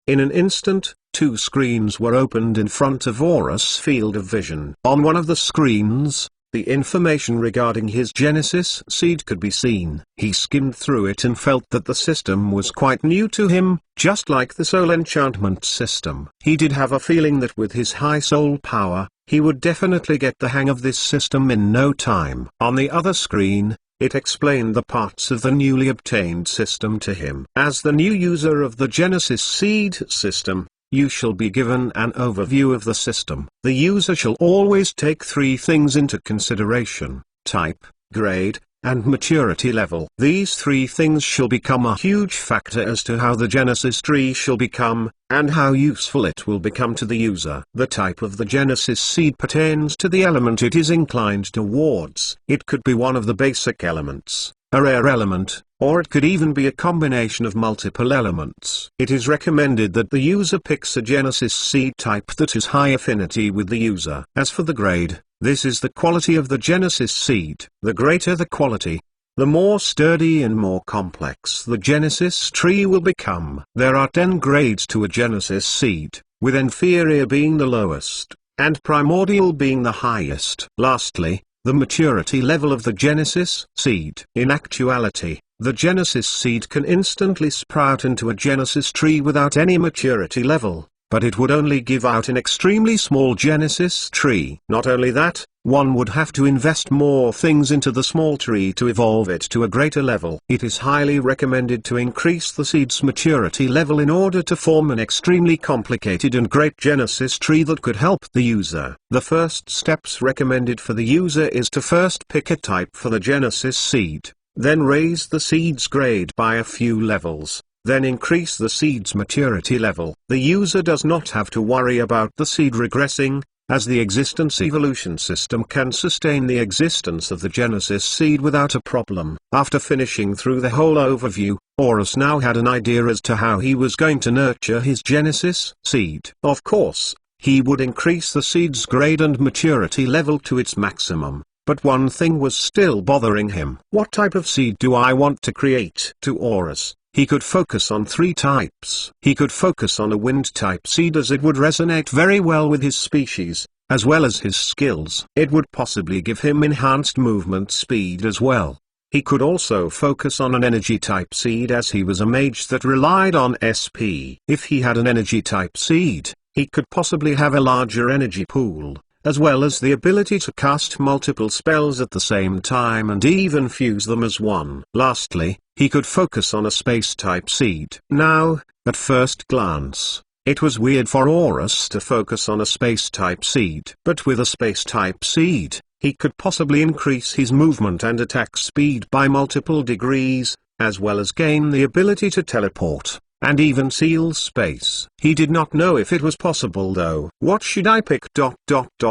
In an instant, two screens were opened in front of Horus' field of vision. On one of the screens, the information regarding his Genesis Seed could be seen. He skimmed through it and felt that the system was quite new to him, just like the soul enchantment system. He did have a feeling that with his high soul power, he would definitely get the hang of this system in no time. On the other screen, it explained the parts of the newly obtained system to him. As the new user of the Genesis Seed system, you shall be given an overview of the system. The user shall always take three things into consideration: type, grade, and maturity level. These three things shall become a huge factor as to how the Genesis tree shall become, and how useful it will become to the user. The type of the Genesis Seed pertains to the element it is inclined towards. It could be one of the basic elements, a rare element, or it could even be a combination of multiple elements. It is recommended that the user picks a Genesis Seed type that has high affinity with the user. As for the grade, this is the quality of the Genesis Seed. The greater the quality, the more sturdy and more complex the Genesis tree will become. There are 10 grades to a Genesis Seed, with inferior being the lowest, and primordial being the highest. Lastly, the maturity level of the Genesis Seed. In actuality, the Genesis Seed can instantly sprout into a Genesis tree without any maturity level, but it would only give out an extremely small Genesis tree. Not only that, one would have to invest more things into the small tree to evolve it to a greater level. It is highly recommended to increase the seed's maturity level in order to form an extremely complicated and great Genesis tree that could help the user. The first steps recommended for the user is to first pick a type for the Genesis seed, then raise the seed's grade by a few levels, then increase the seed's maturity level. The user does not have to worry about the seed regressing, as the existence evolution system can sustain the existence of the Genesis seed without a problem. After finishing through the whole overview, Horus now had an idea as to how he was going to nurture his Genesis seed. Of course, he would increase the seed's grade and maturity level to its maximum. But one thing was still bothering him. What type of seed do I want to create? To Horus, he could focus on 3 types. He could focus on a wind-type seed as it would resonate very well with his species, as well as his skills. It would possibly give him enhanced movement speed as well. He could also focus on an energy-type seed as he was a mage that relied on SP. If he had an energy-type seed, he could possibly have a larger energy pool, as well as the ability to cast multiple spells at the same time and even fuse them as one. Lastly, he could focus on a space-type seed. Now, at first glance, it was weird for Horus to focus on a space-type seed. But with a space-type seed, he could possibly increase his movement and attack speed by multiple degrees, as well as gain the ability to teleport, and even seal space. He did not know if it was possible though. What should I pick?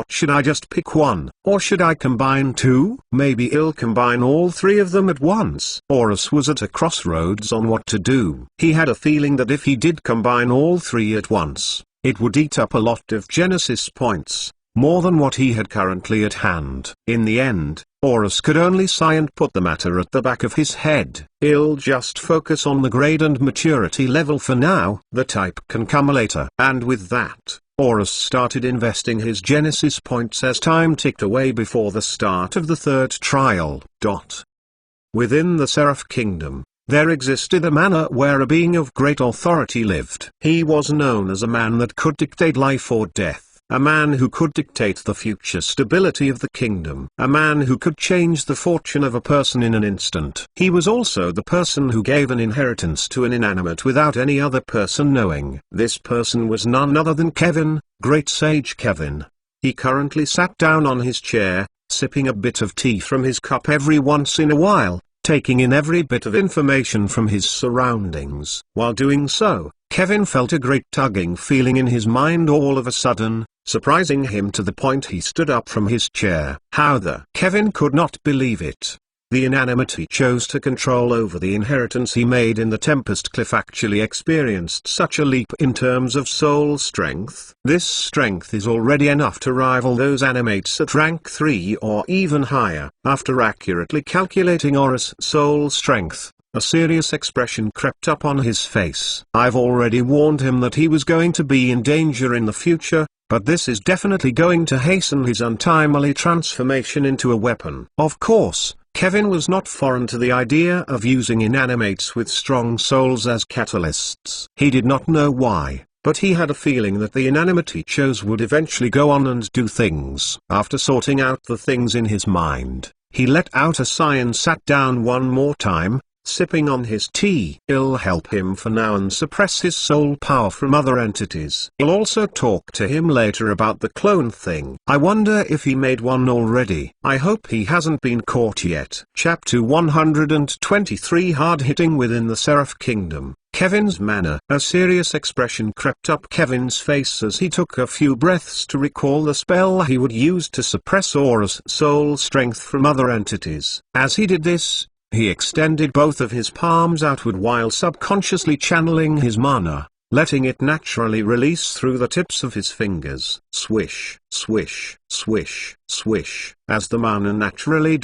Should I just pick one? Or should I combine 2? Maybe I'll combine all 3 of them at once. Horus was at a crossroads on what to do. He had a feeling that if he did combine all 3 at once, it would eat up a lot of Genesis points, more than what he had currently at hand. In the end, Horus could only sigh and put the matter at the back of his head. I'll just focus on the grade and maturity level for now. The type can come later. And with that, Horus started investing his Genesis points as time ticked away before the start of the 3rd trial. Within the Seraph Kingdom, there existed a manor where a being of great authority lived. He was known as a man that could dictate life or death. A man who could dictate the future stability of the kingdom. A man who could change the fortune of a person in an instant. He was also the person who gave an inheritance to an inanimate without any other person knowing. This person was none other than Kevin, Great Sage Kevin. He currently sat down on his chair, sipping a bit of tea from his cup every once in a while, taking in every bit of information from his surroundings. While doing so, Kevin felt a great tugging feeling in his mind all of a sudden, surprising him to the point he stood up from his chair. Kevin could not believe it. The inanimate he chose to control over the inheritance he made in the Tempest Cliff actually experienced such a leap in terms of soul strength. This strength is already enough to rival those animates at rank 3 or even higher. After accurately calculating Horus' soul strength, a serious expression crept up on his face. I've already warned him that he was going to be in danger in the future, but this is definitely going to hasten his untimely transformation into a weapon. Of course, Kevin was not foreign to the idea of using inanimates with strong souls as catalysts. He did not know why, but he had a feeling that the inanimate he chose would eventually go on and do things. After sorting out the things in his mind, he let out a sigh and sat down one more time, sipping on his tea. It'll help him for now and suppress his soul power from other entities. I'll also talk to him later about the clone thing. I wonder if he made one already. I hope he hasn't been caught yet. Chapter 123 Hard-hitting within the Seraph Kingdom. Kevin's manner. A serious expression crept up Kevin's face as he took a few breaths to recall the spell he would use to suppress Horus' soul strength from other entities. As he did this, he extended both of his palms outward while subconsciously channeling his mana, letting it naturally release through the tips of his fingers. Swish, swish, swish, swish, as the mana naturally ...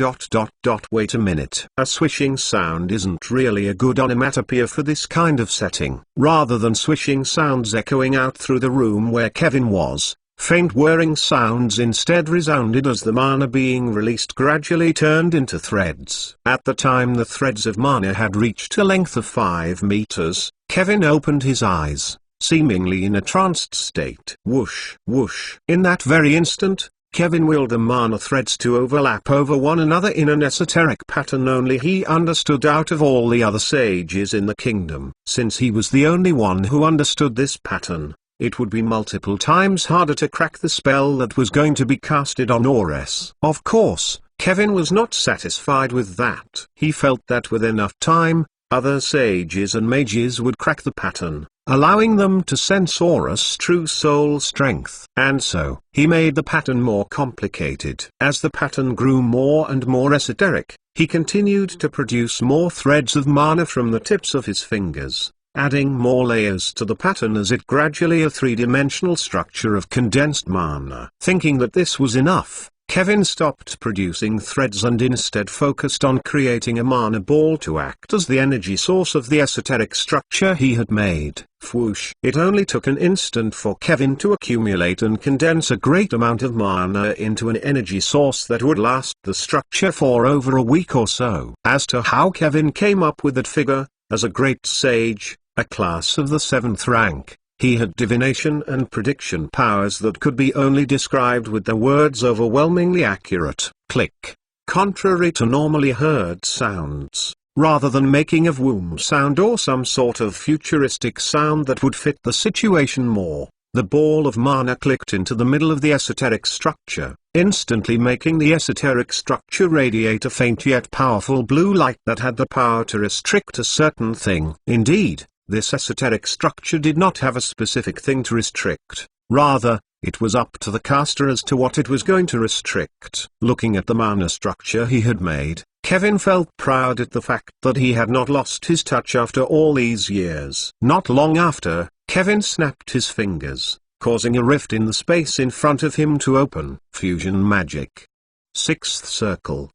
Wait a minute. A swishing sound isn't really a good onomatopoeia for this kind of setting. Rather than swishing sounds echoing out through the room where Kevin was, faint whirring sounds instead resounded as the mana being released gradually turned into threads. At the time the threads of mana had reached a length of 5 meters, Kevin opened his eyes, seemingly in a tranced state. Whoosh, whoosh. In that very instant, Kevin willed the mana threads to overlap over one another in an esoteric pattern only he understood out of all the other sages in the kingdom. Since he was the only one who understood this pattern, it would be multiple times harder to crack the spell that was going to be casted on Ores. Of course, Kevin was not satisfied with that. He felt that with enough time, other sages and mages would crack the pattern, allowing them to sense Ores' true soul strength. And so, he made the pattern more complicated. As the pattern grew more and more esoteric, he continued to produce more threads of mana from the tips of his fingers, adding more layers to the pattern as it gradually a three-dimensional structure of condensed mana. Thinking that this was enough, Kevin stopped producing threads and instead focused on creating a mana ball to act as the energy source of the esoteric structure he had made. Whoosh! It only took an instant for Kevin to accumulate and condense a great amount of mana into an energy source that would last the structure for over a week or so. As to how Kevin came up with that figure, as a great sage, a class of the 7th rank, he had divination and prediction powers that could be only described with the words overwhelmingly accurate. Click. Contrary to normally heard sounds, rather than making a womb sound or some sort of futuristic sound that would fit the situation more, the ball of mana clicked into the middle of the esoteric structure, instantly making the esoteric structure radiate a faint yet powerful blue light that had the power to restrict a certain thing. Indeed, this esoteric structure did not have a specific thing to restrict, rather, it was up to the caster as to what it was going to restrict. Looking at the mana structure he had made, Kevin felt proud at the fact that he had not lost his touch after all these years. Not long after, Kevin snapped his fingers, causing a rift in the space in front of him to open. Fusion magic. 6th circle.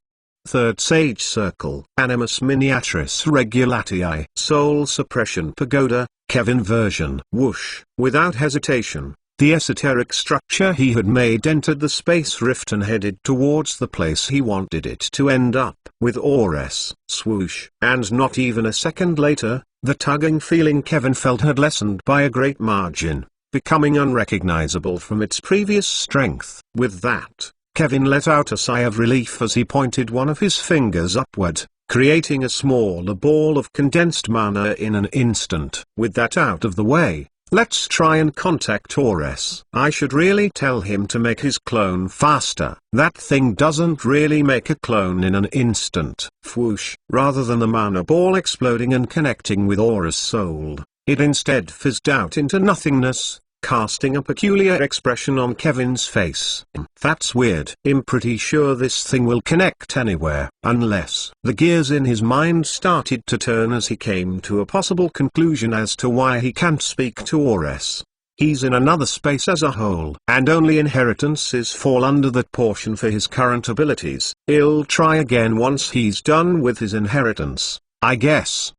3rd Sage Circle. Animus Miniaturis Regulatii. Soul Suppression Pagoda, Kevin version. Whoosh! Without hesitation, the esoteric structure he had made entered the space rift and headed towards the place he wanted it to end up. With Ores. Swoosh! And not even a second later, the tugging feeling Kevin felt had lessened by a great margin, becoming unrecognizable from its previous strength. With that, Kevin let out a sigh of relief as he pointed one of his fingers upward, creating a smaller ball of condensed mana in an instant. With that out of the way, let's try and contact Ores. I should really tell him to make his clone faster. That thing doesn't really make a clone in an instant. Whoosh! Rather than the mana ball exploding and connecting with Ores' soul, it instead fizzed out into nothingness, casting a peculiar expression on Kevin's face. That's weird. I'm pretty sure this thing will connect anywhere, unless. The gears in his mind started to turn as he came to a possible conclusion as to why he can't speak to Ores. He's in another space as a whole, and only inheritances fall under that portion for his current abilities. He'll try again once he's done with his inheritance, I guess.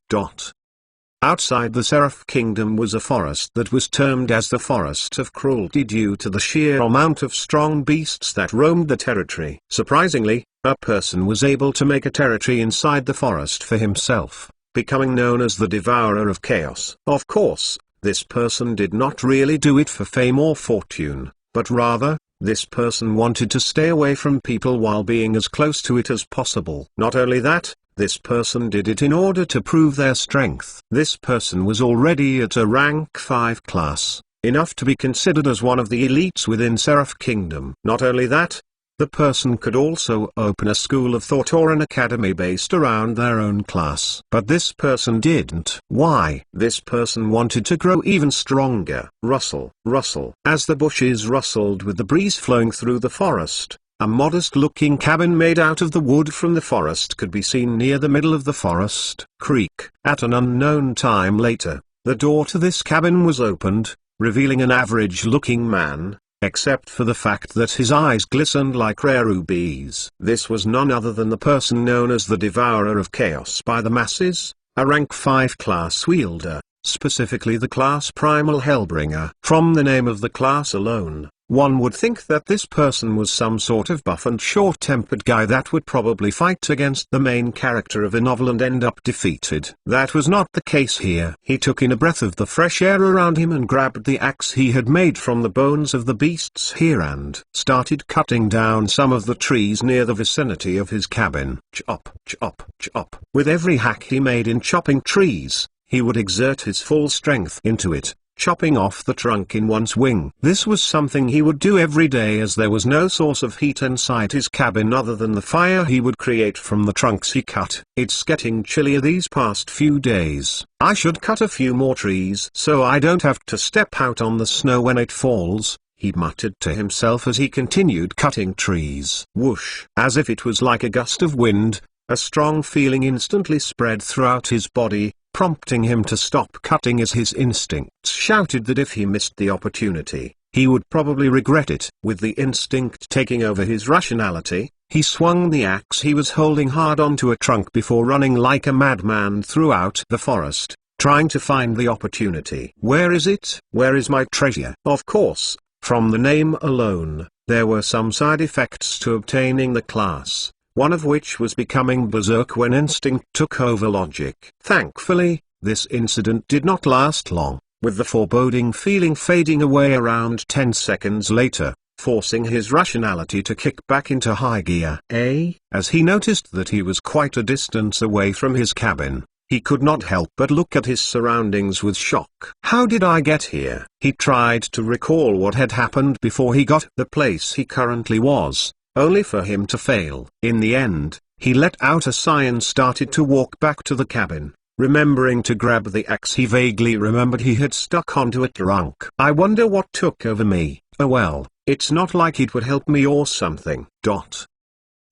Outside the Seraph Kingdom was a forest that was termed as the Forest of Cruelty due to the sheer amount of strong beasts that roamed the territory. Surprisingly, a person was able to make a territory inside the forest for himself, becoming known as the Devourer of Chaos. Of course, this person did not really do it for fame or fortune, but rather, this person wanted to stay away from people while being as close to it as possible. Not only that, this person did it in order to prove their strength. This person was already at a rank 5 class, enough to be considered as one of the elites within Seraph Kingdom. Not only that, the person could also open a school of thought or an academy based around their own class. But this person didn't. Why? This person wanted to grow even stronger. Rustle, rustle. As the bushes rustled with the breeze flowing through the forest, a modest-looking cabin made out of the wood from the forest could be seen near the middle of the forest. Creak. At an unknown time later, the door to this cabin was opened, revealing an average-looking man, except for the fact that his eyes glistened like rare rubies. This was none other than the person known as the Devourer of Chaos by the masses, a rank 5 class wielder, specifically the class Primal Hellbringer. From the name of the class alone, One would think that this person was some sort of buff and short-tempered guy that would probably fight against the main character of a novel and end up defeated. That was not the case here. He took in a breath of the fresh air around him and grabbed the axe he had made from the bones of the beasts here and started cutting down some of the trees near the vicinity of his cabin. Chop, chop, chop. With every hack he made in chopping trees, he would exert his full strength into it, chopping off the trunk in one swing. This was something he would do every day as there was no source of heat inside his cabin other than the fire he would create from the trunks he cut. It's getting chillier these past few days. I should cut a few more trees so I don't have to step out on the snow when it falls, he muttered to himself as he continued cutting trees. Whoosh! As if it was like a gust of wind, a strong feeling instantly spread throughout his body, prompting him to stop cutting as his instincts shouted that if he missed the opportunity, he would probably regret it. With the instinct taking over his rationality, he swung the axe he was holding hard onto a trunk before running like a madman throughout the forest, trying to find the opportunity. Where is it? Where is my treasure? Of course, from the name alone, there were some side effects to obtaining the class, one of which was becoming berserk when instinct took over logic. Thankfully, this incident did not last long, with the foreboding feeling fading away around 10 seconds later, forcing his rationality to kick back into high gear. As he noticed that he was quite a distance away from his cabin, he could not help but look at his surroundings with shock. How did I get here? He tried to recall what had happened before he got the place he currently was, only for him to fail. In the end, he let out a sigh and started to walk back to the cabin, remembering to grab the axe he vaguely remembered he had stuck onto a trunk. I wonder what took over me. Oh well, it's not like it would help me or something.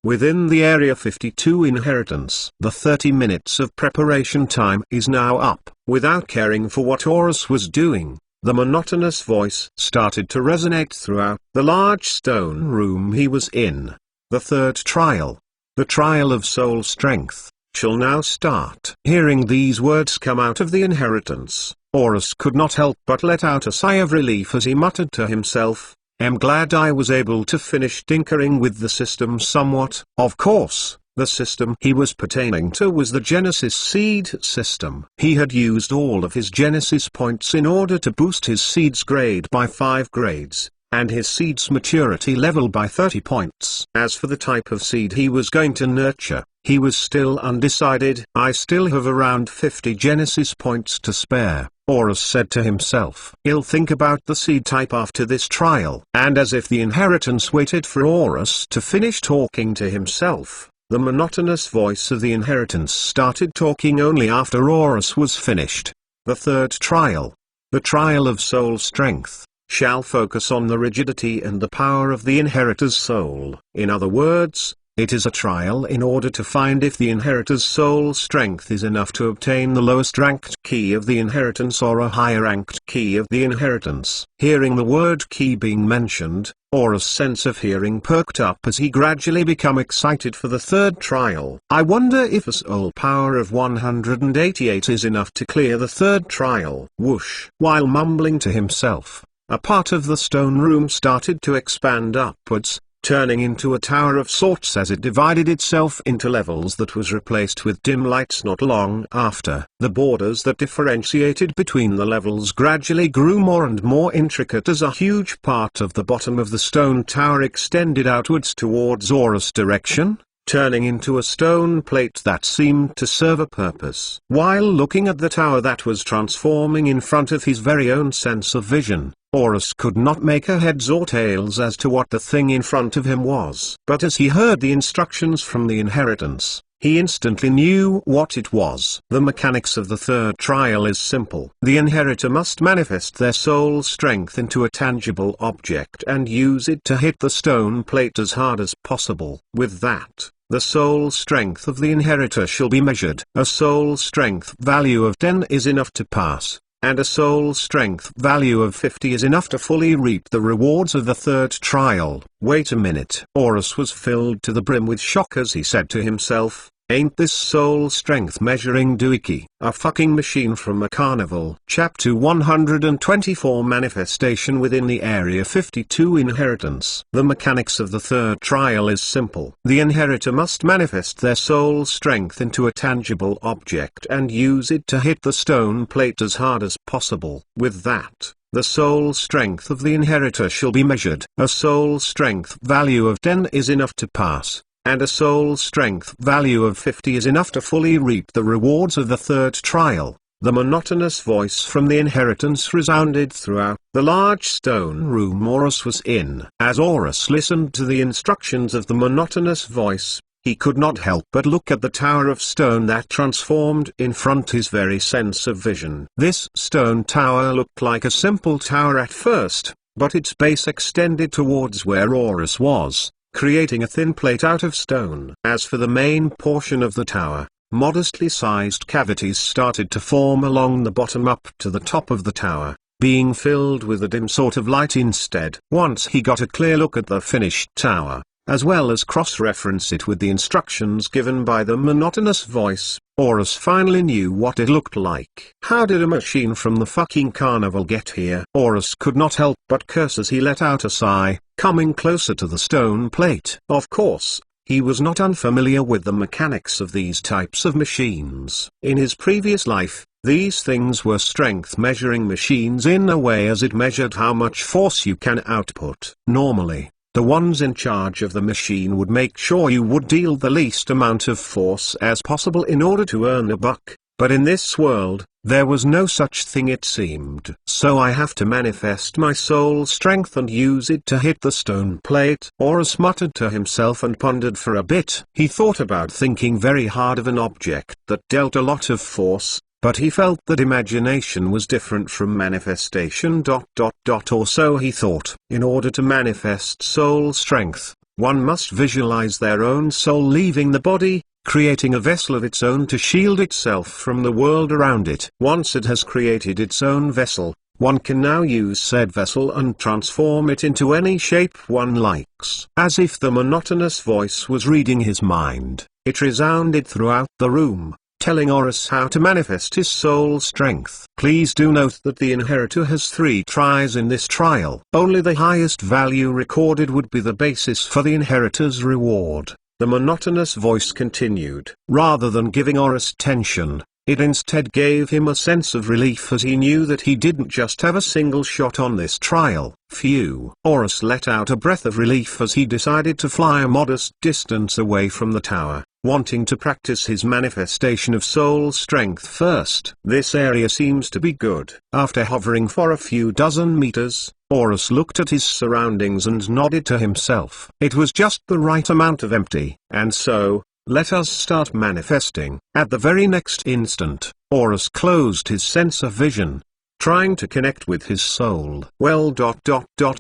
Within the Area 52 inheritance, the 30 minutes of preparation time is now up. Without caring for what Horus was doing, the monotonous voice started to resonate throughout the large stone room he was in. The third trial, the trial of soul strength, shall now start. Hearing these words come out of the inheritance, Horus could not help but let out a sigh of relief as he muttered to himself, "I'm glad I was able to finish tinkering with the system somewhat." Of course, the system he was pertaining to was the Genesis seed system. He had used all of his Genesis points in order to boost his seed's grade by 5 grades, and his seed's maturity level by 30 points. As for the type of seed he was going to nurture, he was still undecided. I still have around 50 Genesis points to spare, Horus said to himself. He'll think about the seed type after this trial. And as if the inheritance waited for Horus to finish talking to himself, the monotonous voice of the inheritance started talking only after Horus was finished. The third trial, the trial of soul strength, shall focus on the rigidity and the power of the inheritor's soul. In other words, it is a trial in order to find if the inheritor's soul strength is enough to obtain the lowest ranked key of the inheritance or a higher ranked key of the inheritance. Hearing the word key being mentioned, Horus' sense of hearing perked up as he gradually became excited for the third trial. I wonder if a soul power of 188 is enough to clear the third trial. Whoosh! While mumbling to himself, a part of the stone room started to expand upwards, turning into a tower of sorts as it divided itself into levels that was replaced with dim lights not long after. The borders that differentiated between the levels gradually grew more and more intricate as a huge part of the bottom of the stone tower extended outwards towards Horus' direction, turning into a stone plate that seemed to serve a purpose. While looking at the tower that was transforming in front of his very own sense of vision, Horus could not make a heads or tails as to what the thing in front of him was. But as he heard the instructions from the inheritance, he instantly knew what it was. The mechanics of the third trial is simple. The inheritor must manifest their soul strength into a tangible object and use it to hit the stone plate as hard as possible. With that, the soul strength of the inheritor shall be measured. A soul strength value of 10 is enough to pass, and a soul strength value of 50 is enough to fully reap the rewards of the third trial. Wait a minute. Horus was filled to the brim with shock as he said to himself, Ain't this soul strength measuring doohickey a fucking machine from a carnival? Chapter 124 Manifestation within the Area 52 Inheritance. The mechanics of the third trial is simple. The inheritor must manifest their soul strength into a tangible object and use it to hit the stone plate as hard as possible. With that, the soul strength of the inheritor shall be measured. A soul strength value of 10 is enough to pass, and a soul strength value of 50 is enough to fully reap the rewards of the third trial. The monotonous voice from the inheritance resounded throughout the large stone room Horus was in. As Horus listened to the instructions of the monotonous voice, he could not help but look at the tower of stone that transformed in front his very sense of vision. This stone tower looked like a simple tower at first, but its base extended towards where Horus was, creating a thin plate out of stone. As for the main portion of the tower, modestly sized cavities started to form along the bottom up to the top of the tower, being filled with a dim sort of light instead. Once he got a clear look at the finished tower, as well as cross-reference it with the instructions given by the monotonous voice, Horus finally knew what it looked like. How did a machine from the fucking carnival get here? Horus could not help but curse as he let out a sigh, coming closer to the stone plate. Of course, he was not unfamiliar with the mechanics of these types of machines. In his previous life, these things were strength measuring machines in a way as it measured how much force you can output. Normally, the ones in charge of the machine would make sure you would deal the least amount of force as possible in order to earn a buck, but in this world, there was no such thing it seemed. So I have to manifest my soul strength and use it to hit the stone plate. Horus muttered to himself and pondered for a bit. He thought about thinking very hard of an object that dealt a lot of force, but he felt that imagination was different from manifestation. Or so he thought. In order to manifest soul strength, one must visualize their own soul leaving the body, creating a vessel of its own to shield itself from the world around it. Once it has created its own vessel, one can now use said vessel and transform it into any shape one likes. As if the monotonous voice was reading his mind, it resounded throughout the room, telling Horus how to manifest his soul strength. Please do note that the inheritor has 3 tries in this trial. Only the highest value recorded would be the basis for the inheritor's reward. The monotonous voice continued. Rather than giving Horus tension, it instead gave him a sense of relief as he knew that he didn't just have a single shot on this trial. Phew. Horus let out a breath of relief as he decided to fly a modest distance away from the tower, wanting to practice his manifestation of soul strength first. This area seems to be good. After hovering for a few dozen meters, Horus looked at his surroundings and nodded to himself. It was just the right amount of empty. And so, let us start manifesting. At the very next instant, Horus closed his sense of vision, trying to connect with his soul.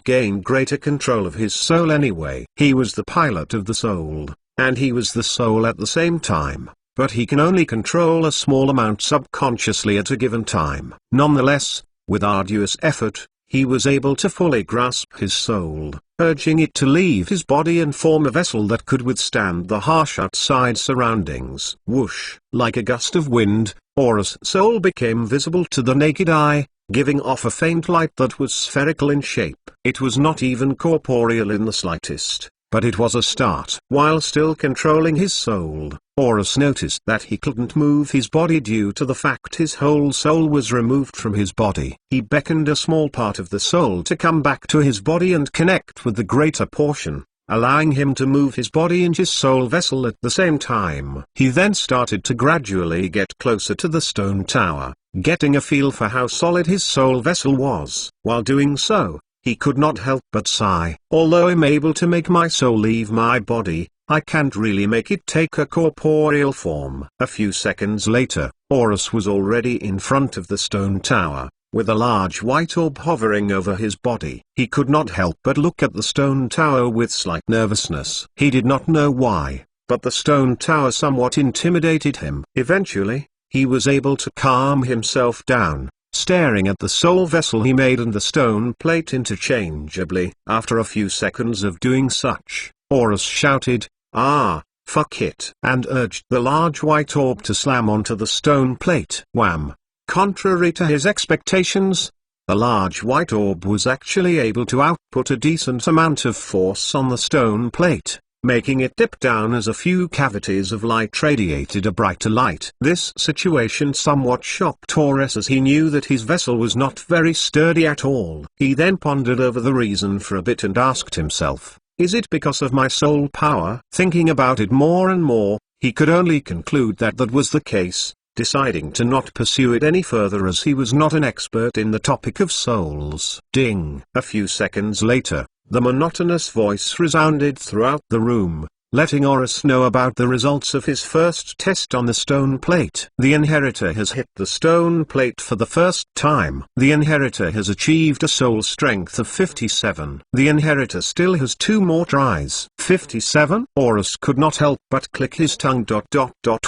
Gain greater control of his soul anyway. He was the pilot of the soul, and he was the soul at the same time, but he can only control a small amount subconsciously at a given time. Nonetheless, with arduous effort, he was able to fully grasp his soul, urging it to leave his body and form a vessel that could withstand the harsh outside surroundings. Whoosh! Like a gust of wind, Horus' soul became visible to the naked eye, giving off a faint light that was spherical in shape. It was not even corporeal in the slightest, but it was a start. While still controlling his soul, Horus noticed that he couldn't move his body due to the fact his whole soul was removed from his body. He beckoned a small part of the soul to come back to his body and connect with the greater portion, allowing him to move his body and his soul vessel at the same time. He then started to gradually get closer to the stone tower, getting a feel for how solid his soul vessel was. While doing so, he could not help but sigh. Although I'm able to make my soul leave my body, I can't really make it take a corporeal form. A few seconds later, Horus was already in front of the stone tower, with a large white orb hovering over his body. He could not help but look at the stone tower with slight nervousness. He did not know why, but the stone tower somewhat intimidated him. Eventually, he was able to calm himself down, staring at the soul vessel he made and the stone plate interchangeably. After a few seconds of doing such, Horus shouted, "Ah, fuck it, and urged the large white orb to slam onto the stone plate. Wham! Contrary to his expectations, the large white orb was actually able to output a decent amount of force on the stone plate, making it dip down as a few cavities of light radiated a brighter light. This situation somewhat shocked Horus, as he knew that his vessel was not very sturdy at all. He then pondered over the reason for a bit and asked himself, is it because of my soul power? Thinking about it more and more, he could only conclude that that was the case, deciding to not pursue it any further as he was not an expert in the topic of souls. Ding! A few seconds later, the monotonous voice resounded throughout the room, letting Horus know about the results of his first test on the stone plate. The inheritor has hit the stone plate for the first time. The inheritor has achieved a soul strength of 57. The inheritor still has 2 more tries. 57? Horus could not help but click his tongue.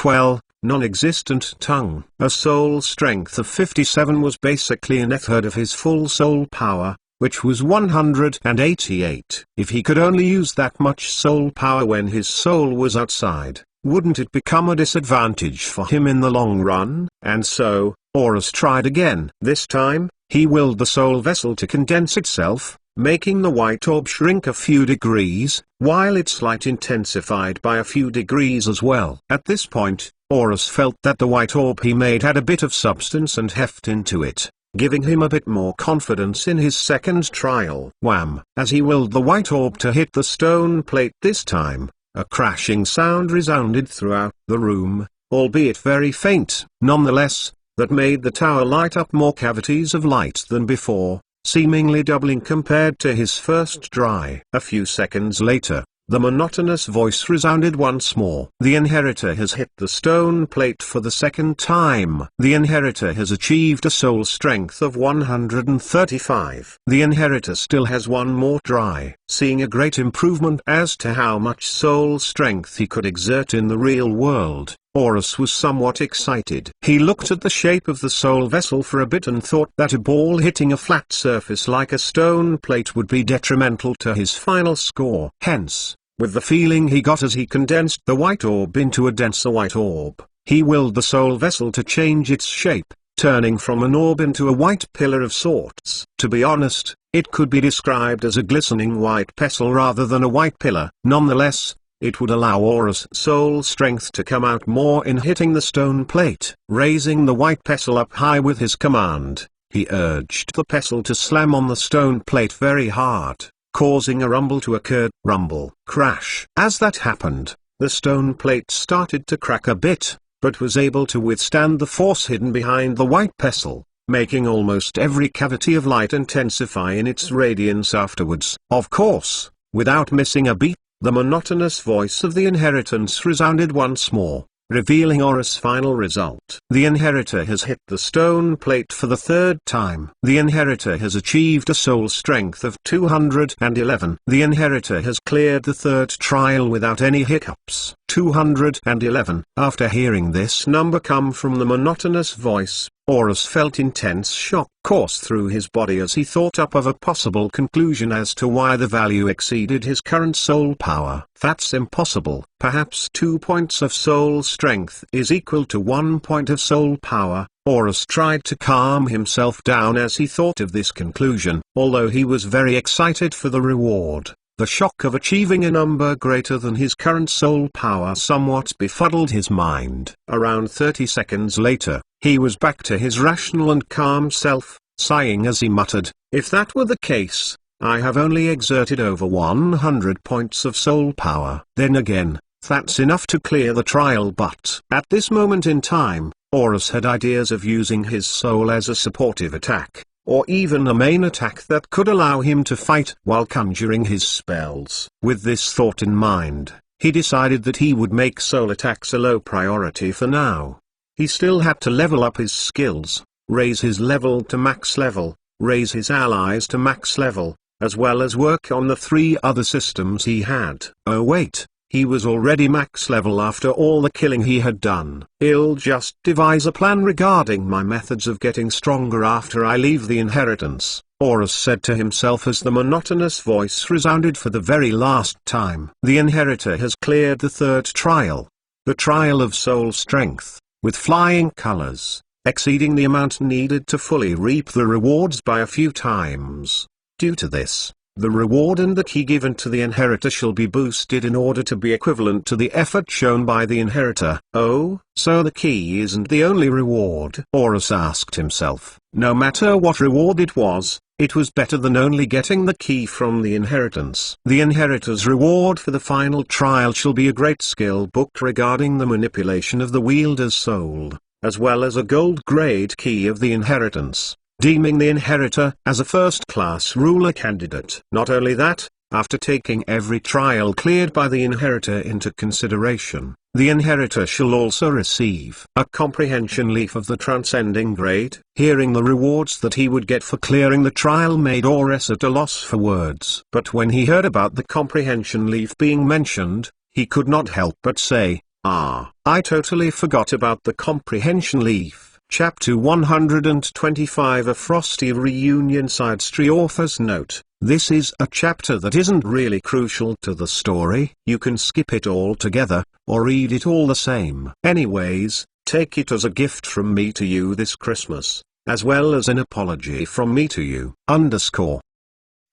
Well, non-existent tongue. A soul strength of 57 was basically an third of his full soul power, which was 188. If he could only use that much soul power when his soul was outside, wouldn't it become a disadvantage for him in the long run? And so, Horus tried again. This time, he willed the soul vessel to condense itself, making the white orb shrink a few degrees, while its light intensified by a few degrees as well. At this point, Horus felt that the white orb he made had a bit of substance and heft into it, giving him a bit more confidence in his second trial. Wham! As he willed the white orb to hit the stone plate this time, a crashing sound resounded throughout the room, albeit very faint. Nonetheless, that made the tower light up more cavities of light than before, seemingly doubling compared to his first try. A few seconds later, the monotonous voice resounded once more. The inheritor has hit the stone plate for the second time. The inheritor has achieved a soul strength of 135. The inheritor still has 1 more try. Seeing a great improvement as to how much soul strength he could exert in the real world, Horus was somewhat excited. He looked at the shape of the soul vessel for a bit and thought that a ball hitting a flat surface like a stone plate would be detrimental to his final score. Hence, with the feeling he got as he condensed the white orb into a denser white orb, he willed the soul vessel to change its shape, turning from an orb into a white pillar of sorts. To be honest, it could be described as a glistening white pestle rather than a white pillar. Nonetheless, it would allow Horus' soul strength to come out more in hitting the stone plate. Raising the white pestle up high with his command, he urged the pestle to slam on the stone plate very hard, causing a rumble to occur. Rumble. Crash. As that happened, the stone plate started to crack a bit, but was able to withstand the force hidden behind the white pestle, making almost every cavity of light intensify in its radiance afterwards. Of course, without missing a beat, the monotonous voice of the inheritance resounded once more, revealing Horus' final result. The inheritor has hit the stone plate for the 3rd time. The inheritor has achieved a soul strength of 211. The inheritor has cleared the 3rd trial without any hiccups. 211. After hearing this number come from the monotonous voice, Horus felt intense shock course through his body as he thought up of a possible conclusion as to why the value exceeded his current soul power. That's impossible. Perhaps 2 points of soul strength is equal to 1 point of soul power. Horus tried to calm himself down as he thought of this conclusion. Although he was very excited for the reward, the shock of achieving a number greater than his current soul power somewhat befuddled his mind. Around 30 seconds later, he was back to his rational and calm self, sighing as he muttered, "If that were the case, I have only exerted over 100 points of soul power. Then again, that's enough to clear the trial." But at this moment in time, Horus had ideas of using his soul as a supportive attack, or even a main attack that could allow him to fight while conjuring his spells. With this thought in mind, he decided that he would make soul attacks a low priority for now. He still had to level up his skills, raise his level to max level, raise his allies to max level, as well as work on the 3 other systems he had. Oh wait, he was already max level after all the killing he had done. I'll just devise a plan regarding my methods of getting stronger after I leave the inheritance. Horus said to himself as the monotonous voice resounded for the very last time. The inheritor has cleared the third trial. The trial of soul strength, with flying colors, exceeding the amount needed to fully reap the rewards by a few times. Due to this, the reward and the key given to the inheritor shall be boosted in order to be equivalent to the effort shown by the inheritor. Oh, so the key isn't the only reward? Horus asked himself. No matter what reward it was better than only getting the key from the inheritance. The inheritor's reward for the final trial shall be a great skill book regarding the manipulation of the wielder's soul, as well as a gold-grade key of the inheritance, deeming the inheritor as a first-class ruler candidate. Not only that, after taking every trial cleared by the inheritor into consideration, the inheritor shall also receive a comprehension leaf of the transcending grade. Hearing the rewards that he would get for clearing the trial made Horus at a loss for words. But when he heard about the comprehension leaf being mentioned, he could not help but say, "Ah, I totally forgot about the comprehension leaf." Chapter 125, A Frosty Reunion. Side story. Author's note: this is a chapter that isn't really crucial to the story. You can skip it altogether, or read it all the same. Anyways, take it as a gift from me to you this Christmas, as well as an apology from me to you.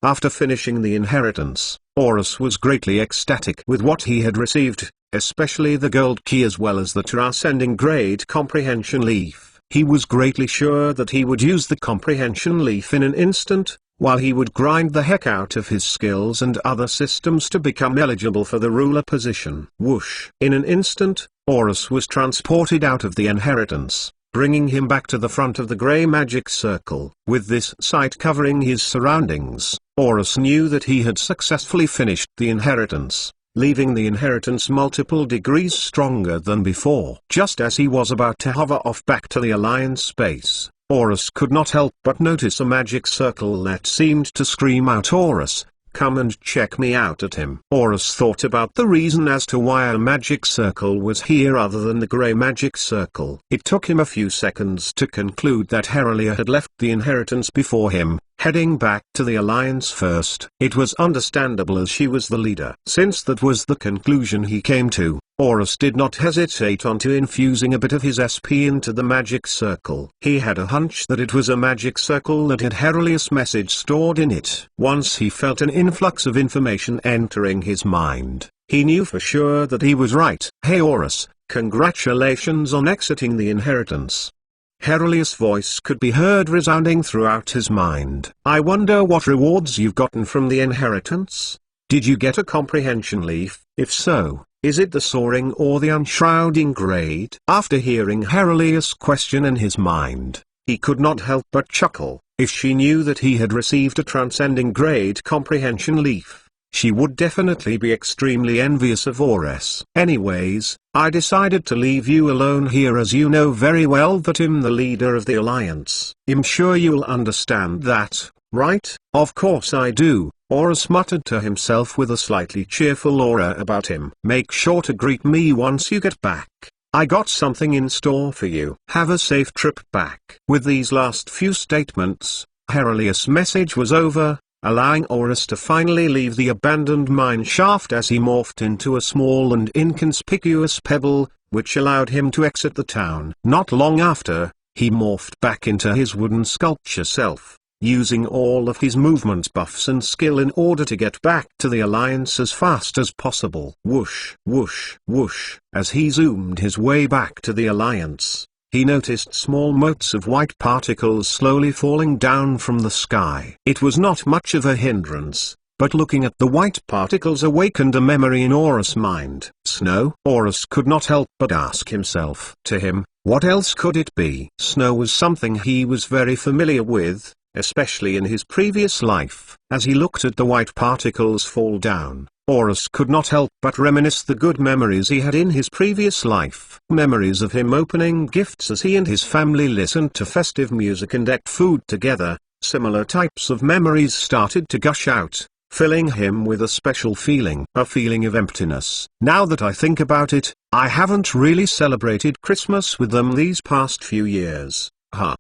After finishing the inheritance, Horus was greatly ecstatic with what he had received, especially the gold key as well as the transcending grade comprehension leaf. He was greatly sure that he would use the comprehension leaf in an instant, while he would grind the heck out of his skills and other systems to become eligible for the ruler position. Whoosh! In an instant, Horus was transported out of the inheritance, bringing him back to the front of the grey magic circle. With this sight covering his surroundings, Horus knew that he had successfully finished the inheritance, leaving the inheritance multiple degrees stronger than before. Just as he was about to hover off back to the Alliance space, Horus could not help but notice a magic circle that seemed to scream out, "Horus, come and check me out," at him. Horus thought about the reason as to why a magic circle was here other than the grey magic circle. It took him a few seconds to conclude that Herelia had left the inheritance before him, heading back to the Alliance first. It was understandable as she was the leader. Since that was the conclusion he came to, Horus did not hesitate onto infusing a bit of his SP into the magic circle. He had a hunch that it was a magic circle that had Herelia's message stored in it. Once he felt an influx of information entering his mind, he knew for sure that he was right. "Hey Horus, congratulations on exiting the inheritance." Herelia's voice could be heard resounding throughout his mind. "I wonder what rewards you've gotten from the inheritance? Did you get a comprehension leaf? If so, is it the soaring or the unshrouding grade?" After hearing Herelia's question in his mind, he could not help but chuckle. If she knew that he had received a transcending grade comprehension leaf, she would definitely be extremely envious of Horus. "Anyways, I decided to leave you alone here as you know very well that I'm the leader of the Alliance. I'm sure you'll understand that, right?" "Of course I do," Horus muttered to himself with a slightly cheerful aura about him. "Make sure to greet me once you get back. I got something in store for you. Have a safe trip back." With these last few statements, Herelia's message was over, allowing Horus to finally leave the abandoned mine shaft as he morphed into a small and inconspicuous pebble, which allowed him to exit the town. Not long after, he morphed back into his wooden sculpture self, using all of his movement buffs and skill in order to get back to the Alliance as fast as possible. Whoosh, whoosh, whoosh. As he zoomed his way back to the Alliance, he noticed small motes of white particles slowly falling down from the sky. It was not much of a hindrance, but looking at the white particles awakened a memory in Horus' mind. Snow? Horus could not help but ask himself. To him, what else could it be? Snow was something he was very familiar with, especially in his previous life. As he looked at the white particles fall down, Horus could not help but reminisce the good memories he had in his previous life. Memories of him opening gifts as he and his family listened to festive music and ate food together. Similar types of memories started to gush out, filling him with a special feeling. A feeling of emptiness. Now that I think about it, I haven't really celebrated Christmas with them these past few years.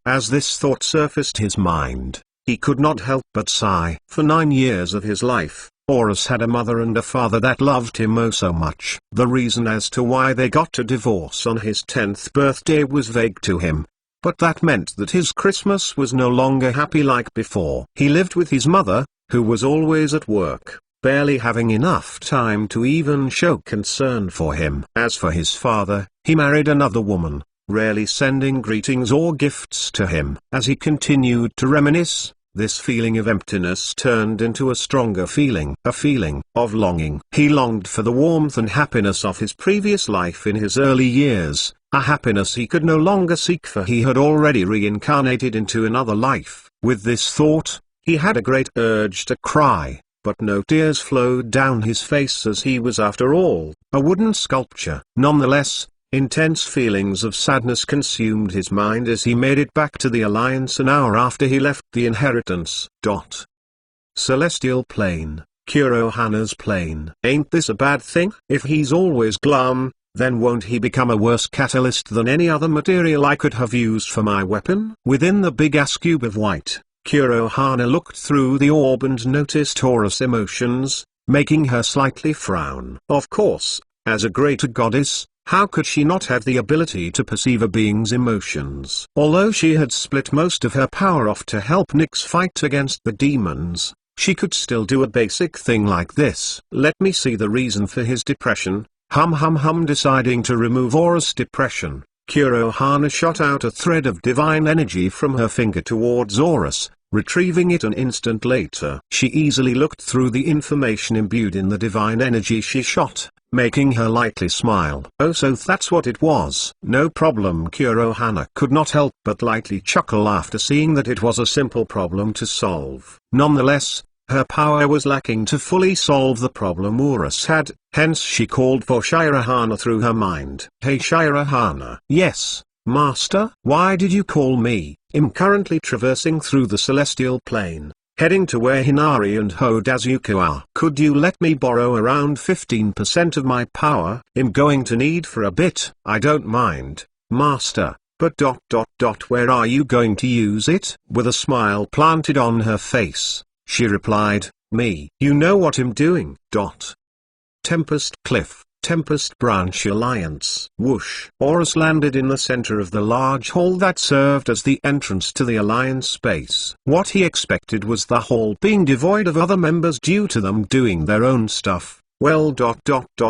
As this thought surfaced his mind, he could not help but sigh. For 9 years of his life, Horus had a mother and a father that loved him oh so much. The reason as to why they got a divorce on his 10th birthday was vague to him. But that meant that his Christmas was no longer happy like before. He lived with his mother, who was always at work, barely having enough time to even show concern for him. As for his father, he married another woman, rarely sending greetings or gifts to him. As he continued to reminisce, this feeling of emptiness turned into a stronger feeling, a feeling of longing. He longed for the warmth and happiness of his previous life in his early years, a happiness he could no longer seek for he had already reincarnated into another life. With this thought, he had a great urge to cry, but no tears flowed down his face as he was after all, a wooden sculpture. Nonetheless, intense feelings of sadness consumed his mind as he made it back to the Alliance an hour after he left the inheritance. Celestial plane, Kurohana's plane. Ain't this a bad thing? If he's always glum, then won't he become a worse catalyst than any other material I could have used for my weapon? Within the big ass cube of white, Kurohana looked through the orb and noticed Horus' emotions, making her slightly frown. Of course, as a greater goddess, how could she not have the ability to perceive a being's emotions? Although she had split most of her power off to help Nyx fight against the demons, she could still do a basic thing like this. Let me see the reason for his depression. Deciding to remove Horus' depression, Kurohana shot out a thread of divine energy from her finger towards Horus, retrieving it an instant later. She easily looked through the information imbued in the divine energy she shot, making her lightly smile. Oh, so that's what it was. No problem. Kurohana could not help but lightly chuckle after seeing that it was a simple problem to solve. Nonetheless, her power was lacking to fully solve the problem Horus had, hence she called for Shirahana through her mind. Hey Shirahana. Yes, Master? Why did you call me? I'm currently traversing through the celestial plane, heading to where Hinari and Hodazuku are. Could you let me borrow around 15% of my power? I'm going to need for a bit. I don't mind, Master, but where are you going to use it? With a smile planted on her face, she replied, me. You know what I'm doing. Tempest Cliff, Tempest Branch Alliance. Whoosh. Horus landed in the center of the large hall that served as the entrance to the Alliance base. What he expected was the hall being devoid of other members due to them doing their own stuff. Well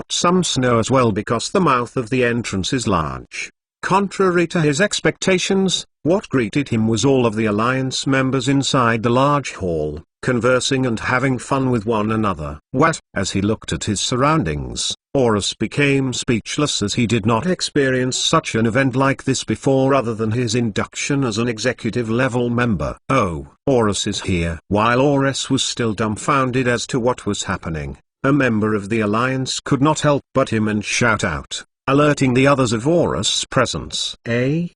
some snow as well because the mouth of the entrance is large. Contrary to his expectations, what greeted him was all of the Alliance members inside the large hall, conversing and having fun with one another. What? As he looked at his surroundings, Horus became speechless as he did not experience such an event like this before other than his induction as an executive-level member. Oh, Horus is here. While Horus was still dumbfounded as to what was happening, a member of the Alliance could not help but him and shout out, alerting the others of Horus' presence.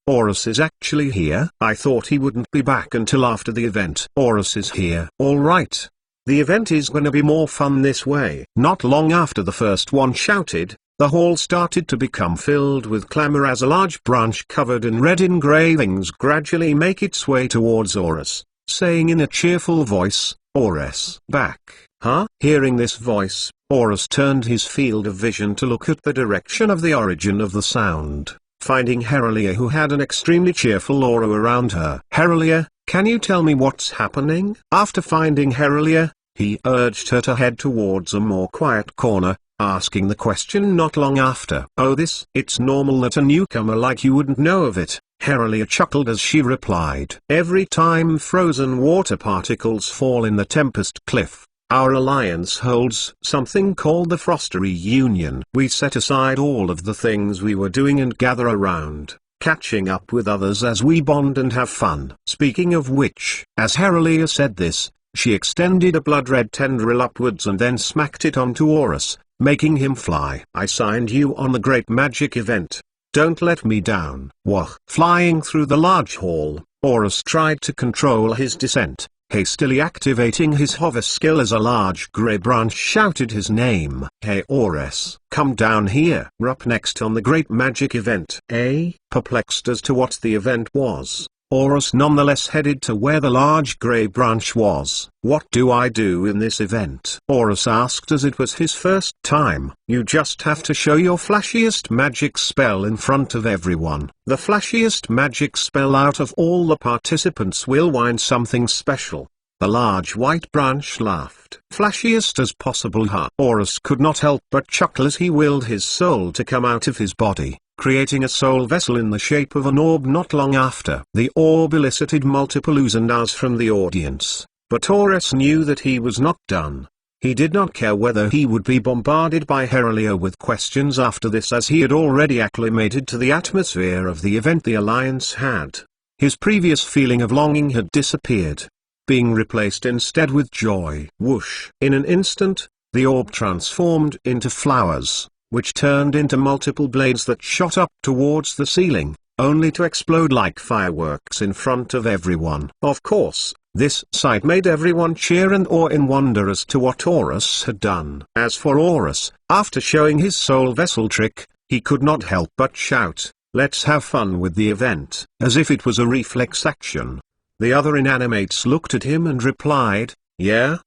Horus is actually here? I thought he wouldn't be back until after the event. Horus is here. Alright. The event is gonna be more fun this way. Not long after the first one shouted, the hall started to become filled with clamor as a large branch covered in red engravings gradually make its way towards Horus, saying in a cheerful voice, Horus. Back. Huh? Hearing this voice, Horus turned his field of vision to look at the direction of the origin of the sound, finding Herelia, who had an extremely cheerful aura around her. Herelia, can you tell me what's happening? After finding Herelia, he urged her to head towards a more quiet corner, asking the question not long after. Oh, it's normal that a newcomer like you wouldn't know of it. Herelia chuckled as she replied. Every time frozen water particles fall in the Tempest Cliff, our alliance holds something called the Frost Reunion. We set aside all of the things we were doing and gather around, catching up with others as we bond and have fun. Speaking of which, as Herelia said this, she extended a blood-red tendril upwards and then smacked it onto Horus, making him fly. I signed you on the Great Magic event. Don't let me down. Wah! Flying through the large hall, Horus tried to control his descent, hastily activating his hover skill as a large grey branch shouted his name. Hey Horus, come down here. We're up next on the Great Magic event. Perplexed as to what the event was, Horus nonetheless headed to where the large grey branch was. "What do I do in this event?" Horus asked as it was his first time. "You just have to show your flashiest magic spell in front of everyone. The flashiest magic spell out of all the participants will win something special." The large white branch laughed. "Flashiest as possible, huh?" Horus could not help but chuckle as he willed his soul to come out of his body, creating a soul vessel in the shape of an orb. Not long after, the orb elicited multiple oohs and ahs from the audience, but Horus knew that he was not done. He did not care whether he would be bombarded by Herolio with questions after this, as he had already acclimated to the atmosphere of the event the Alliance had. His previous feeling of longing had disappeared, being replaced instead with joy. Whoosh! In an instant, the orb transformed into flowers, which turned into multiple blades that shot up towards the ceiling, only to explode like fireworks in front of everyone. Of course, this sight made everyone cheer and awe in wonder as to what Horus had done. As for Horus, after showing his soul vessel trick, he could not help but shout, "Let's have fun with the event," as if it was a reflex action. The other inanimates looked at him and replied, "Yeah."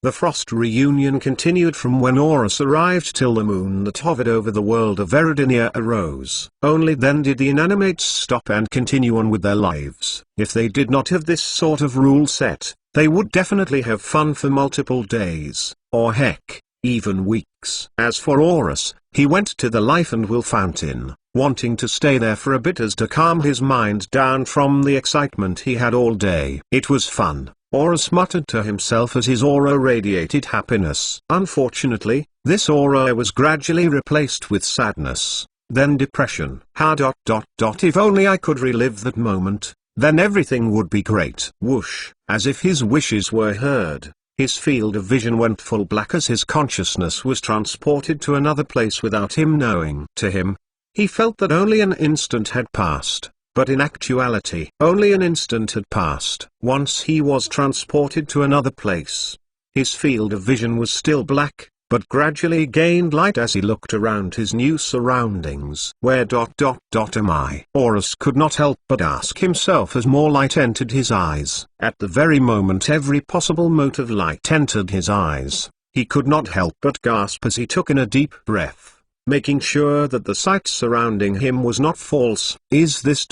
The Frost reunion continued from when Horus arrived till the moon that hovered over the world of Eridinia arose. Only then did the inanimates stop and continue on with their lives. If they did not have this sort of rule set, they would definitely have fun for multiple days, or heck, even weeks. As for Horus, he went to the Life and Will Fountain, wanting to stay there for a bit as to calm his mind down from the excitement he had all day. It was fun, Horus muttered to himself as his aura radiated happiness. Unfortunately, this aura was gradually replaced with sadness, then depression. If only I could relive that moment, then everything would be great. Whoosh! As if his wishes were heard, his field of vision went full black as his consciousness was transported to another place without him knowing. To him, he felt that only an instant had passed, but in actuality, only an instant had passed. Once he was transported to another place. His field of vision was still black, but gradually gained light as he looked around his new surroundings. Where am I? Horus could not help but ask himself as more light entered his eyes. At the very moment every possible mote of light entered his eyes, he could not help but gasp as he took in a deep breath, making sure that the sight surrounding him was not false. Is this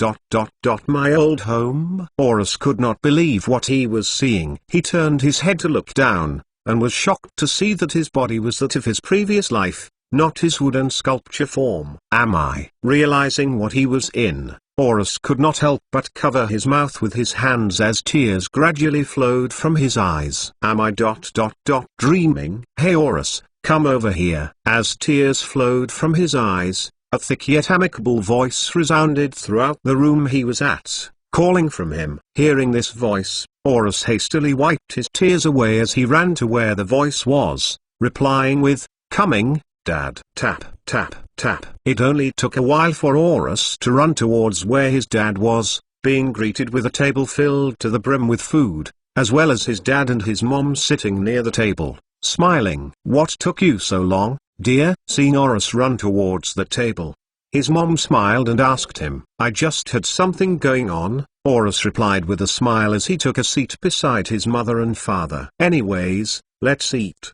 my old home? Horus could not believe what he was seeing. He turned his head to look down, and was shocked to see that his body was that of his previous life, not his wooden sculpture form. Am I? Realizing what he was in, Horus could not help but cover his mouth with his hands as tears gradually flowed from his eyes. Am I dreaming? Hey Horus, come over here. As tears flowed from his eyes, a thick yet amicable voice resounded throughout the room he was at, calling from him. Hearing this voice, Horus hastily wiped his tears away as he ran to where the voice was, replying with, "Coming, Dad." Tap, tap, tap. It only took a while for Horus to run towards where his dad was, being greeted with a table filled to the brim with food, as well as his dad and his mom sitting near the table, smiling. "What took you so long, dear?" Seeing Horus run towards the table, his mom smiled and asked him. "I just had something going on," Horus replied with a smile as he took a seat beside his mother and father. "Anyways, let's eat."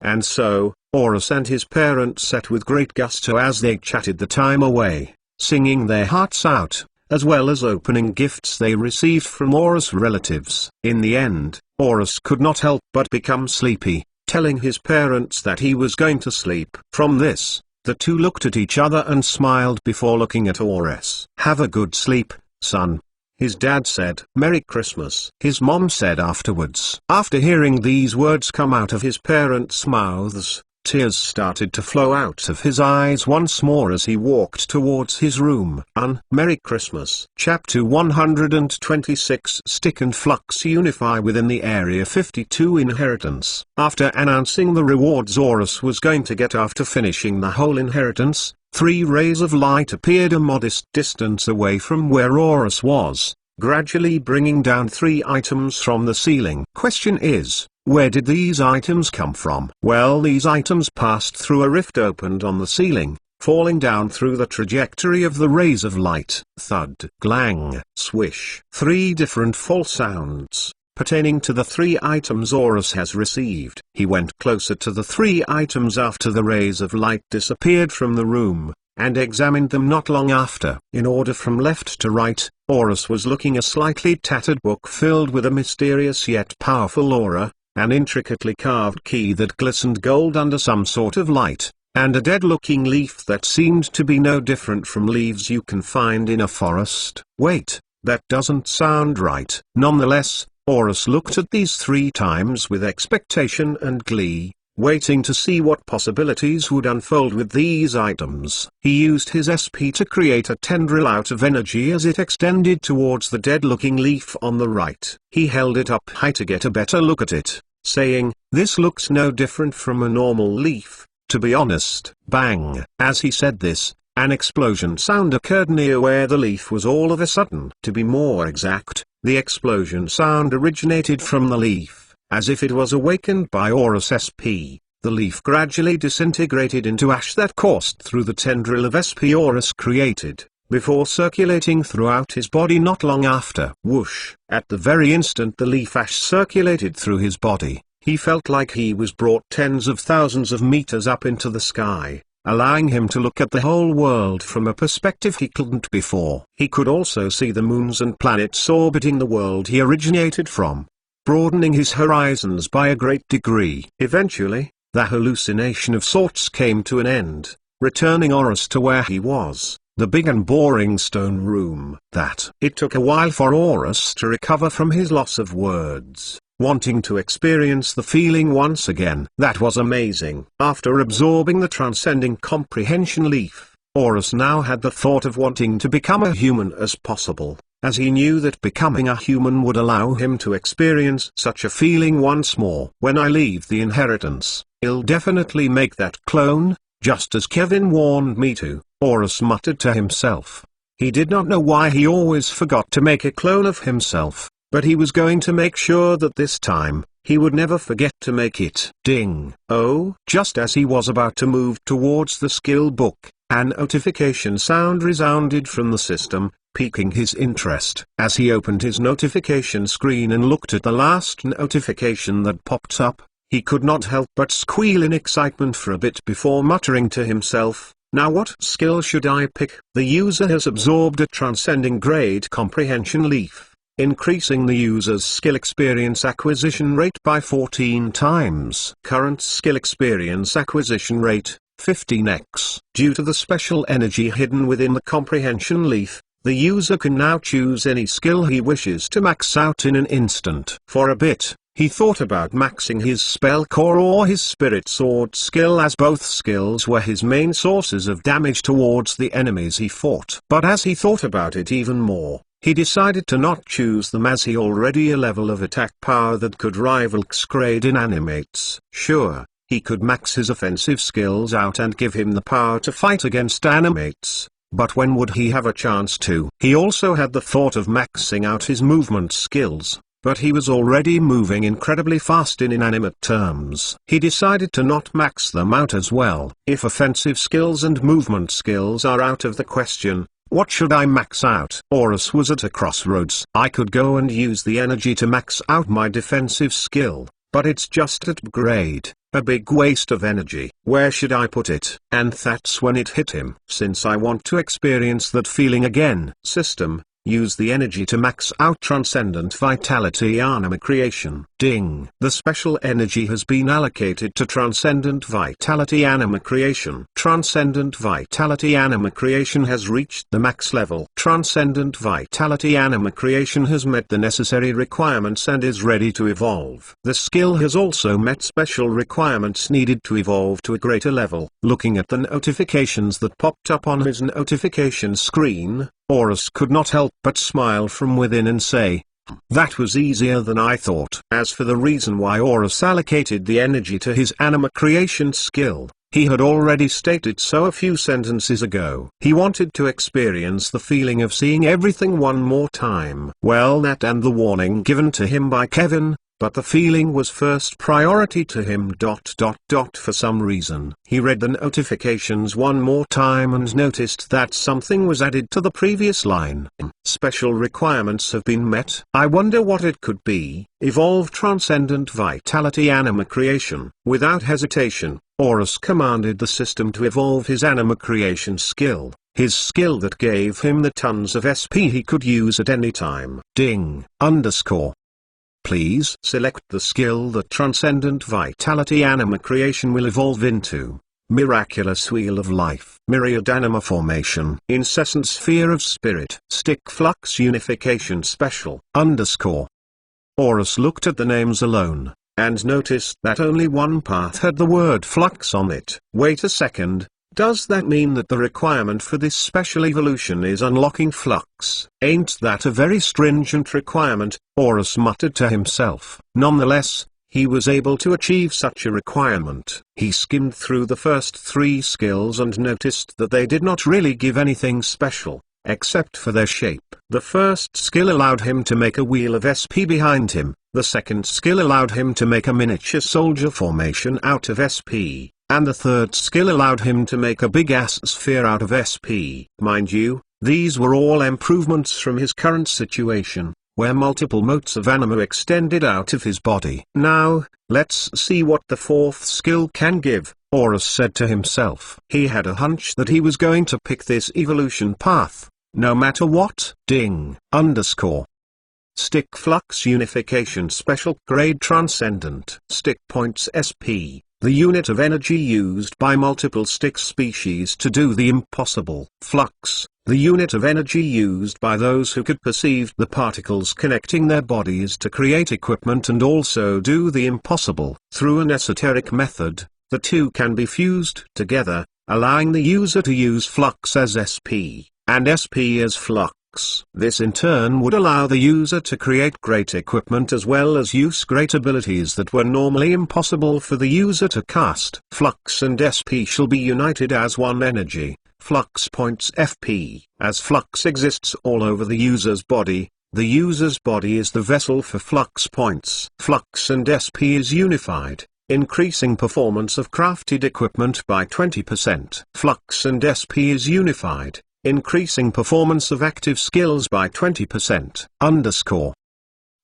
And so, Horus and his parents sat with great gusto as they chatted the time away, singing their hearts out, as well as opening gifts they received from Horus' relatives. In the end, Horus could not help but become sleepy, telling his parents that he was going to sleep. From this, the two looked at each other and smiled before looking at Horus. "Have a good sleep, son," his dad said. "Merry Christmas," his mom said afterwards. After hearing these words come out of his parents' mouths, tears started to flow out of his eyes once more as he walked towards his room. Merry Christmas. Chapter 126. Stick and Flux unify within the Area 52 inheritance. After announcing the rewards Horus was going to get after finishing the whole inheritance, 3 rays of light appeared a modest distance away from where Horus was, gradually bringing down 3 items from the ceiling. Question is, where did these items come from? Well, these items passed through a rift opened on the ceiling, falling down through the trajectory of the rays of light. Thud, glang, swish. 3 different false sounds, pertaining to the 3 items Horus has received. He went closer to the 3 items after the rays of light disappeared from the room, and examined them not long after. In order from left to right, Horus was looking a slightly tattered book filled with a mysterious yet powerful aura, an intricately carved key that glistened gold under some sort of light, and a dead-looking leaf that seemed to be no different from leaves you can find in a forest. Wait, that doesn't sound right. Nonetheless, Horus looked at these 3 times with expectation and glee, waiting to see what possibilities would unfold with these items. He used his SP to create a tendril out of energy as it extended towards the dead-looking leaf on the right. He held it up high to get a better look at it, saying, "This looks no different from a normal leaf, to be honest." Bang! As he said this, an explosion sound occurred near where the leaf was all of a sudden. To be more exact, the explosion sound originated from the leaf. As if it was awakened by Horus SP, the leaf gradually disintegrated into ash that coursed through the tendril of SP Horus created, before circulating throughout his body not long after. Whoosh! At the very instant the leaf ash circulated through his body, he felt like he was brought tens of thousands of meters up into the sky, allowing him to look at the whole world from a perspective he couldn't before. He could also see the moons and planets orbiting the world he originated from, broadening his horizons by a great degree. Eventually, the hallucination of sorts came to an end, returning Horus to where he was, the big and boring stone room. It took a while for Horus to recover from his loss of words, wanting to experience the feeling once again. That was amazing. After absorbing the transcending comprehension leaf, Horus now had the thought of wanting to become a human as possible, as he knew that becoming a human would allow him to experience such a feeling once more. When I leave the inheritance, I'll definitely make that clone, just as Kevin warned me to, Horus muttered to himself. He did not know why he always forgot to make a clone of himself, but he was going to make sure that this time, he would never forget to make it. Ding! Oh! Just as he was about to move towards the skill book, an notification sound resounded from the system, piquing his interest. As he opened his notification screen and looked at the last notification that popped up, he could not help but squeal in excitement for a bit before muttering to himself, "Now what skill should I pick?" The user has absorbed a transcending grade comprehension leaf, increasing the user's skill experience acquisition rate by 14 times. Current skill experience acquisition rate, 15x. Due to the special energy hidden within the comprehension leaf, the user can now choose any skill he wishes to max out in an instant. For a bit, he thought about maxing his spell core or his spirit sword skill, as both skills were his main sources of damage towards the enemies he fought. But as he thought about it even more, he decided to not choose them, as he already a level of attack power that could rival X-grade inanimates. Sure, he could max his offensive skills out and give him the power to fight against animates, but when would he have a chance to? He also had the thought of maxing out his movement skills, but he was already moving incredibly fast in inanimate terms. He decided to not max them out as well. If offensive skills and movement skills are out of the question, what should I max out? Horus was at a crossroads. I could go and use the energy to max out my defensive skill, but it's just at grade, a big waste of energy. Where should I put it? And that's when it hit him. Since I want to experience that feeling again, system, use the energy to max out Transcendent Vitality Anima Creation. Ding! The special energy has been allocated to Transcendent Vitality Anima Creation. Transcendent Vitality Anima Creation has reached the max level. Transcendent Vitality Anima Creation has met the necessary requirements and is ready to evolve. The skill has also met special requirements needed to evolve to a greater level. Looking at the notifications that popped up on his notification screen, Horus could not help but smile from within and say, "That was easier than I thought." As for the reason why Horus allocated the energy to his anima creation skill, he had already stated so a few sentences ago. He wanted to experience the feeling of seeing everything one more time. Well, that and the warning given to him by Kevin, but the feeling was first priority to him. For some reason, he read the notifications one more time and noticed that something was added to the previous line. Special requirements have been met. I wonder what it could be. Evolve Transcendent Vitality Anima Creation. Without hesitation, Horus commanded the system to evolve his anima creation skill. His skill that gave him the tons of SP he could use at any time. Ding, _ Please select the skill that Transcendent Vitality Anima Creation will evolve into. Miraculous Wheel of Life. Myriad Anima Formation. Incessant Sphere of Spirit. Stick Flux Unification Special, _ Horus looked at the names alone, and noticed that only one path had the word flux on it. Wait a second. Does that mean that the requirement for this special evolution is unlocking flux? Ain't that a very stringent requirement? Horus muttered to himself. Nonetheless, he was able to achieve such a requirement. He skimmed through the first 3 skills and noticed that they did not really give anything special, except for their shape. The first skill allowed him to make a wheel of SP behind him, the second skill allowed him to make a miniature soldier formation out of SP, and the third skill allowed him to make a big-ass sphere out of SP. Mind you, these were all improvements from his current situation, where multiple motes of anima extended out of his body. Now, let's see what the 4th skill can give, Horus said to himself. He had a hunch that he was going to pick this evolution path, no matter what. Ding, _ Stick Flux Unification Special Grade Transcendent. Stick Points SP. The unit of energy used by multiple stick species to do the impossible. Flux, the unit of energy used by those who could perceive the particles connecting their bodies to create equipment and also do the impossible. Through an esoteric method, the two can be fused together, allowing the user to use flux as SP, and SP as flux. This in turn would allow the user to create great equipment as well as use great abilities that were normally impossible for the user to cast. Flux and SP shall be united as one energy. Flux points FP. As flux exists all over the user's body is the vessel for flux points. Flux and SP is unified, increasing performance of crafted equipment by 20%. Flux and SP is unified, increasing performance of active skills by 20%.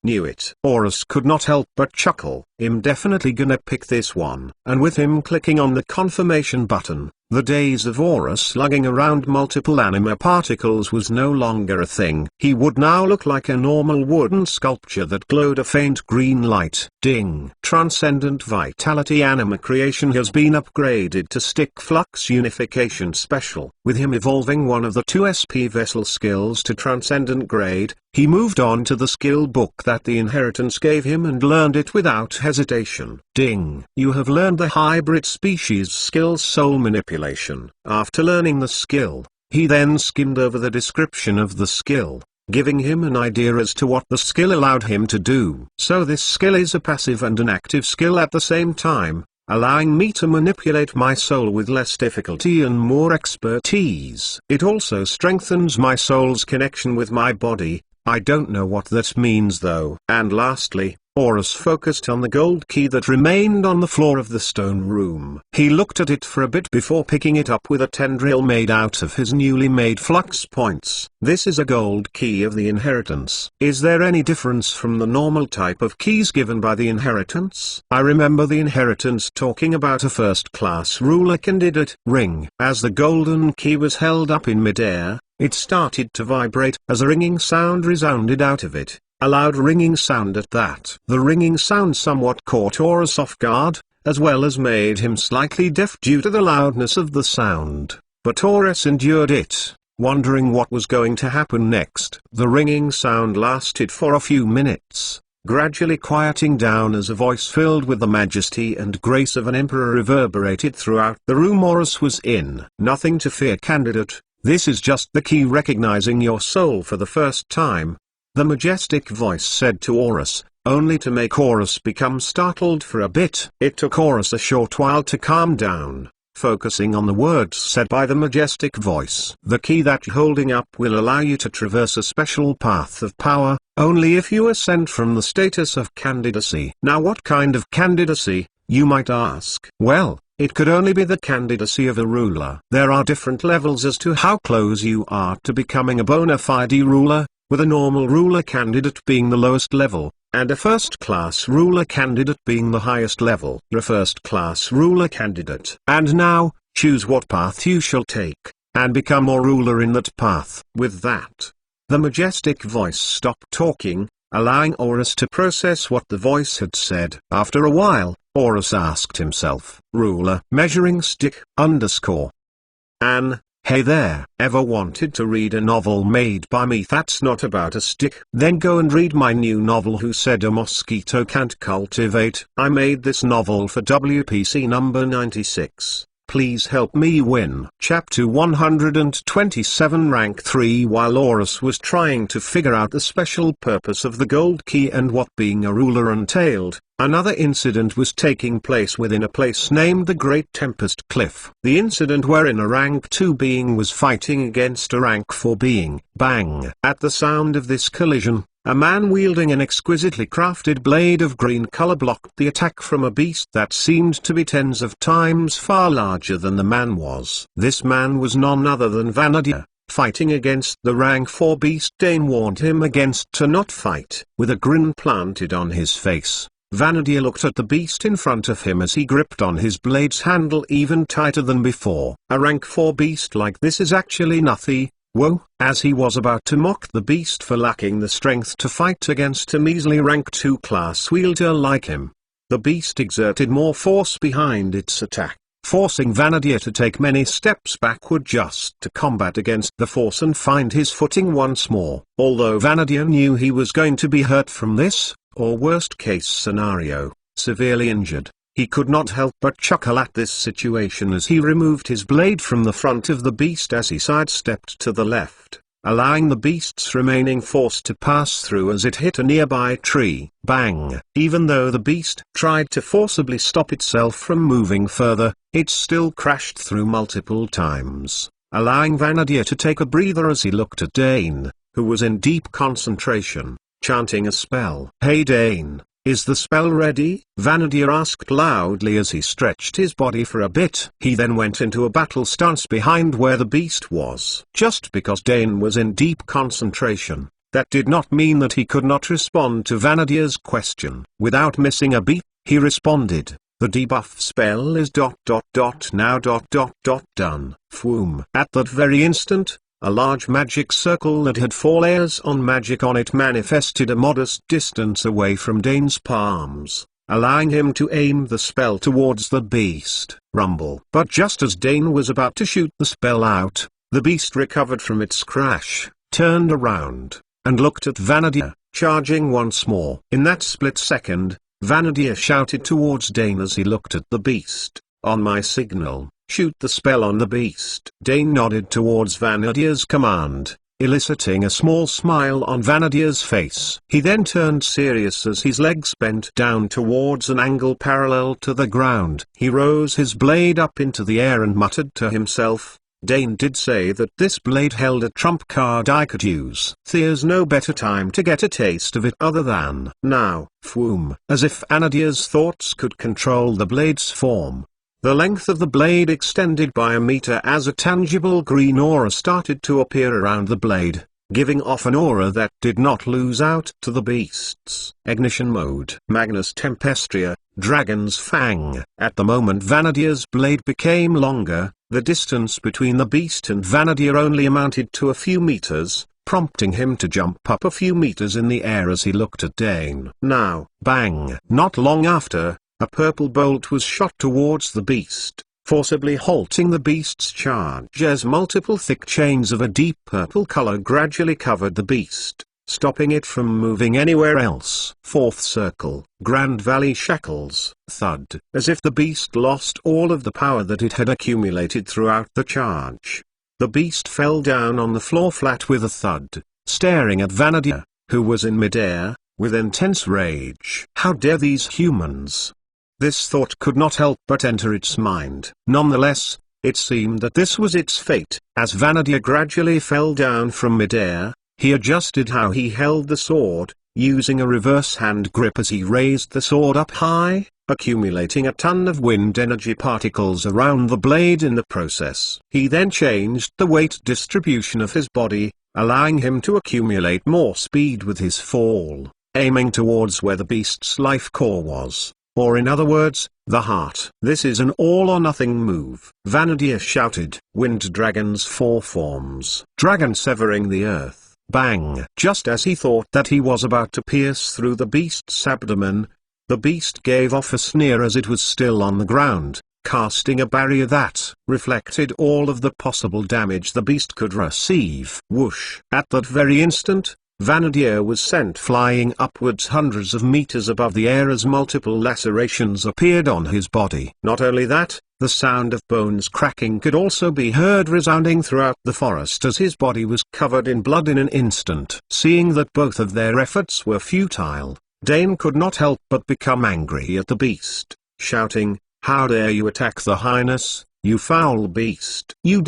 Knew it. Horus could not help but chuckle. I'm definitely gonna pick this one. And with him clicking on the confirmation button, the days of Horus lugging around multiple anima particles was no longer a thing. He would now look like a normal wooden sculpture that glowed a faint green light. Ding! Transcendent Vitality Anima Creation has been upgraded to Stick Flux Unification Special. With him evolving one of the 2 SP vessel skills to Transcendent Grade, he moved on to the skill book that the inheritance gave him and learned it without hesitation. Ding! You have learned the hybrid species skill Soul Manipulation. After learning the skill, he then skimmed over the description of the skill, giving him an idea as to what the skill allowed him to do. So this skill is a passive and an active skill at the same time, allowing me to manipulate my soul with less difficulty and more expertise. It also strengthens my soul's connection with my body. I don't know what that means though. And lastly, Horus focused on the gold key that remained on the floor of the stone room. He looked at it for a bit before picking it up with a tendril made out of his newly made flux points. This is a gold key of the inheritance. Is there any difference from the normal type of keys given by the inheritance? I remember the inheritance talking about a first-class ruler candidate ring. As the golden key was held up in midair, it started to vibrate as a ringing sound resounded out of it. A loud ringing sound at that. The ringing sound somewhat caught Horus off guard, as well as made him slightly deaf due to the loudness of the sound. But Horus endured it, wondering what was going to happen next. The ringing sound lasted for a few minutes, gradually quieting down as a voice filled with the majesty and grace of an emperor reverberated throughout the room Horus was in. Nothing to fear, candidate. This is just the key recognizing your soul for the first time, the majestic voice said to Horus, only to make Horus become startled for a bit. It took Horus a short while to calm down, focusing on the words said by the majestic voice. The key that you're holding up will allow you to traverse a special path of power, only if you ascend from the status of candidacy. Now what kind of candidacy, you might ask? Well, it could only be the candidacy of a ruler. There are different levels as to how close you are to becoming a bona fide ruler, with a normal ruler candidate being the lowest level, and a first-class ruler candidate being the highest level. A first-class ruler candidate. And now, choose what path you shall take, and become more ruler in that path. With that, the majestic voice stopped talking, allowing Horus to process what the voice had said. After a while, Horus asked himself, ruler measuring stick _ Anne, hey there, ever wanted to read a novel made by me that's not about a stick? Then go and read my new novel Who Said a Mosquito Can't Cultivate. I made this novel for WPC number 96. Please help me win. Chapter 127 Rank 3. While Horus was trying to figure out the special purpose of the gold key and what being a ruler entailed, another incident was taking place within a place named the Great Tempest Cliff. The incident wherein a rank 2 being was fighting against a rank 4 being. Bang! At the sound of this collision, a man wielding an exquisitely crafted blade of green color blocked the attack from a beast that seemed to be tens of times far larger than the man was. This man was none other than Vanadier. Fighting against the rank 4 beast, Dane warned him against to not fight. With a grin planted on his face, Vanadier looked at the beast in front of him as he gripped on his blade's handle even tighter than before. A rank 4 beast like this is actually nothing. Whoa, as he was about to mock the beast for lacking the strength to fight against a measly rank 2 class wielder like him, the beast exerted more force behind its attack, forcing Vanadier to take many steps backward just to combat against the force and find his footing once more. Although Vanadier knew he was going to be hurt from this, or worst case scenario, severely injured, he could not help but chuckle at this situation as he removed his blade from the front of the beast as he sidestepped to the left, allowing the beast's remaining force to pass through as it hit a nearby tree. Bang! Even though the beast tried to forcibly stop itself from moving further, it still crashed through multiple times, allowing Vanadier to take a breather as he looked at Dane, who was in deep concentration, chanting a spell. Hey Dane, is the spell ready? Vanadier asked loudly as he stretched his body for a bit. He then went into a battle stance behind where the beast was. Just because Dane was in deep concentration, that did not mean that he could not respond to Vanadier's question. Without missing a beat, he responded, the debuff spell is ... now ... done. Fwoom. At that very instant, a large magic circle that had 4 layers on magic on it manifested a modest distance away from Dane's palms, allowing him to aim the spell towards the beast. Rumble. But just as Dane was about to shoot the spell out, the beast recovered from its crash, turned around, and looked at Vanadier, charging once more. In that split second, Vanadier shouted towards Dane as he looked at the beast, on my signal, shoot the spell on the beast. Dane nodded towards Vanadier's command, eliciting a small smile on Vanadier's face. He then turned serious as his legs bent down towards an angle parallel to the ground. He rose his blade up into the air and muttered to himself, Dane did say that this blade held a trump card I could use. There's no better time to get a taste of it other than now. Fwoom. As if Vanadier's thoughts could control the blade's form, the length of the blade extended by a meter as a tangible green aura started to appear around the blade, giving off an aura that did not lose out to the beast's. Ignition mode. Magnus Tempestria, Dragon's Fang. At the moment Vanadier's blade became longer, the distance between the beast and Vanadier only amounted to a few meters, prompting him to jump up a few meters in the air as he looked at Dane. Now, bang! Not long after, a purple bolt was shot towards the beast, forcibly halting the beast's charge as multiple thick chains of a deep purple color gradually covered the beast, stopping it from moving anywhere else. Fourth circle. Grand Valley Shackles. Thud. As if the beast lost all of the power that it had accumulated throughout the charge, the beast fell down on the floor flat with a thud, staring at Vanadier, who was in midair, with intense rage. How dare these humans! This thought could not help but enter its mind. Nonetheless, it seemed that this was its fate. As Vanadier gradually fell down from midair, he adjusted how he held the sword, using a reverse hand grip as he raised the sword up high, accumulating a ton of wind energy particles around the blade in the process. He then changed the weight distribution of his body, allowing him to accumulate more speed with his fall, aiming towards where the beast's life core was, or in other words, the heart. This is an all-or-nothing move, Vanadier shouted. Wind Dragon's 4 forms. Dragon severing the earth. Bang! Just as he thought that he was about to pierce through the beast's abdomen, the beast gave off a sneer as it was still on the ground, casting a barrier that reflected all of the possible damage the beast could receive. Whoosh! At that very instant, Vanadier was sent flying upwards hundreds of meters above the air as multiple lacerations appeared on his body. Not only that, the sound of bones cracking could also be heard resounding throughout the forest as his body was covered in blood in an instant. Seeing that both of their efforts were futile, Dane could not help but become angry at the beast, shouting, "How dare you attack the Highness, you foul beast! You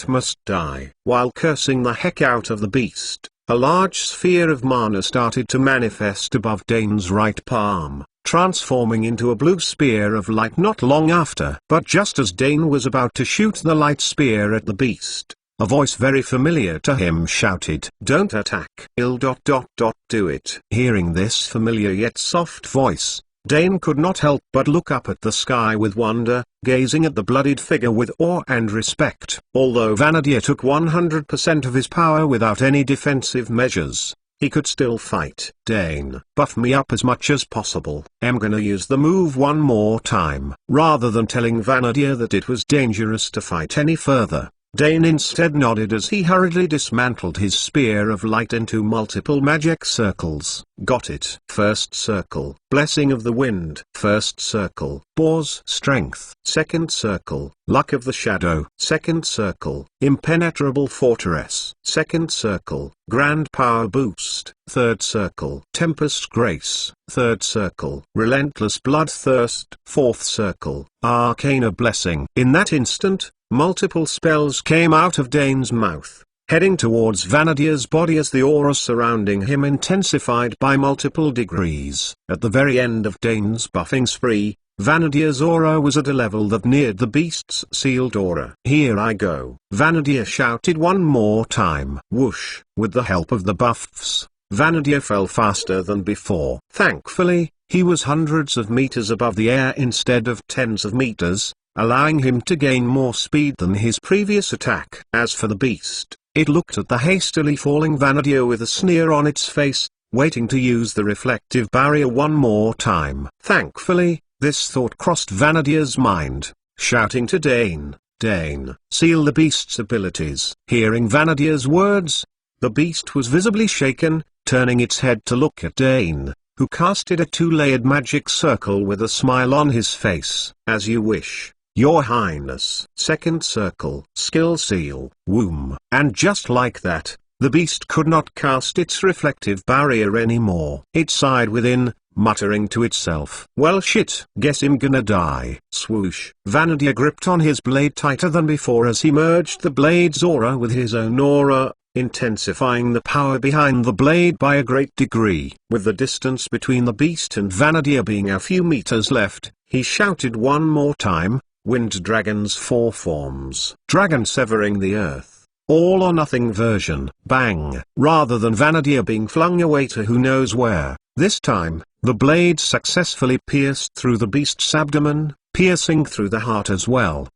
must die." While cursing the heck out of the beast, a large sphere of mana started to manifest above Dane's right palm, transforming into a blue spear of light not long after. But just as Dane was about to shoot the light spear at the beast, a voice very familiar to him shouted, "Don't attack. Do it." Hearing this familiar yet soft voice, Dane could not help but look up at the sky with wonder, gazing at the bloodied figure with awe and respect. Although Vanadier took 100% of his power without any defensive measures, he could still fight. "Dane, buff me up as much as possible. I'm gonna use the move one more time." Rather than telling Vanadier that it was dangerous to fight any further, Dane instead nodded as he hurriedly dismantled his spear of light into multiple magic circles. Got it. First circle, Blessing of the Wind. First circle, Boar's Strength. Second circle, Luck of the Shadow. Second circle, Impenetrable Fortress. Second circle, Grand Power Boost. Third circle, Tempest Grace. Third circle, Relentless Bloodthirst. Fourth circle, Arcana Blessing. In that instant, multiple spells came out of Dane's mouth, heading towards Vanadier's body as the aura surrounding him intensified by multiple degrees. At the very end of Dane's buffing spree, Vanadier's aura was at a level that neared the beast's sealed aura. "Here I go!" Vanadier shouted one more time. Whoosh! With the help of the buffs, Vanadier fell faster than before. Thankfully, he was hundreds of meters above the air instead of tens of meters, allowing him to gain more speed than his previous attack. As for the beast, it looked at the hastily falling Vanadier with a sneer on its face, waiting to use the reflective barrier one more time. Thankfully, this thought crossed Vanadier's mind, shouting to Dane, "Dane, seal the beast's abilities." Hearing Vanadier's words, the beast was visibly shaken, turning its head to look at Dane, who casted a two-layered magic circle with a smile on his face. "As you wish, Your Highness." Second circle, Skill Seal. Womb. And just like that, the beast could not cast its reflective barrier anymore. It sighed within, muttering to itself, "Well shit, guess I'm gonna die." Swoosh. Vanadier gripped on his blade tighter than before as he merged the blade's aura with his own aura, intensifying the power behind the blade by a great degree. With the distance between the beast and Vanadier being a few meters left, he shouted one more time, "Wind Dragon's 4 forms. Dragon severing the earth. All or nothing version." Bang! Rather than Vanadier being flung away to who knows where, this time, the blade successfully pierced through the beast's abdomen, piercing through the heart as well.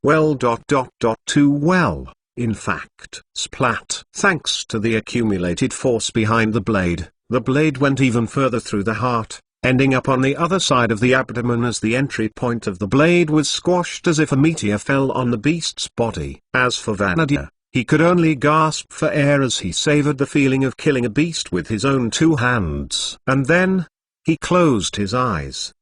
Too well, in fact. Splat. Thanks to the accumulated force behind the blade went even further through the heart, ending up on the other side of the abdomen as the entry point of the blade was squashed as if a meteor fell on the beast's body. As for Vanadier, he could only gasp for air as he savored the feeling of killing a beast with his own 2 hands. And then, he closed his eyes.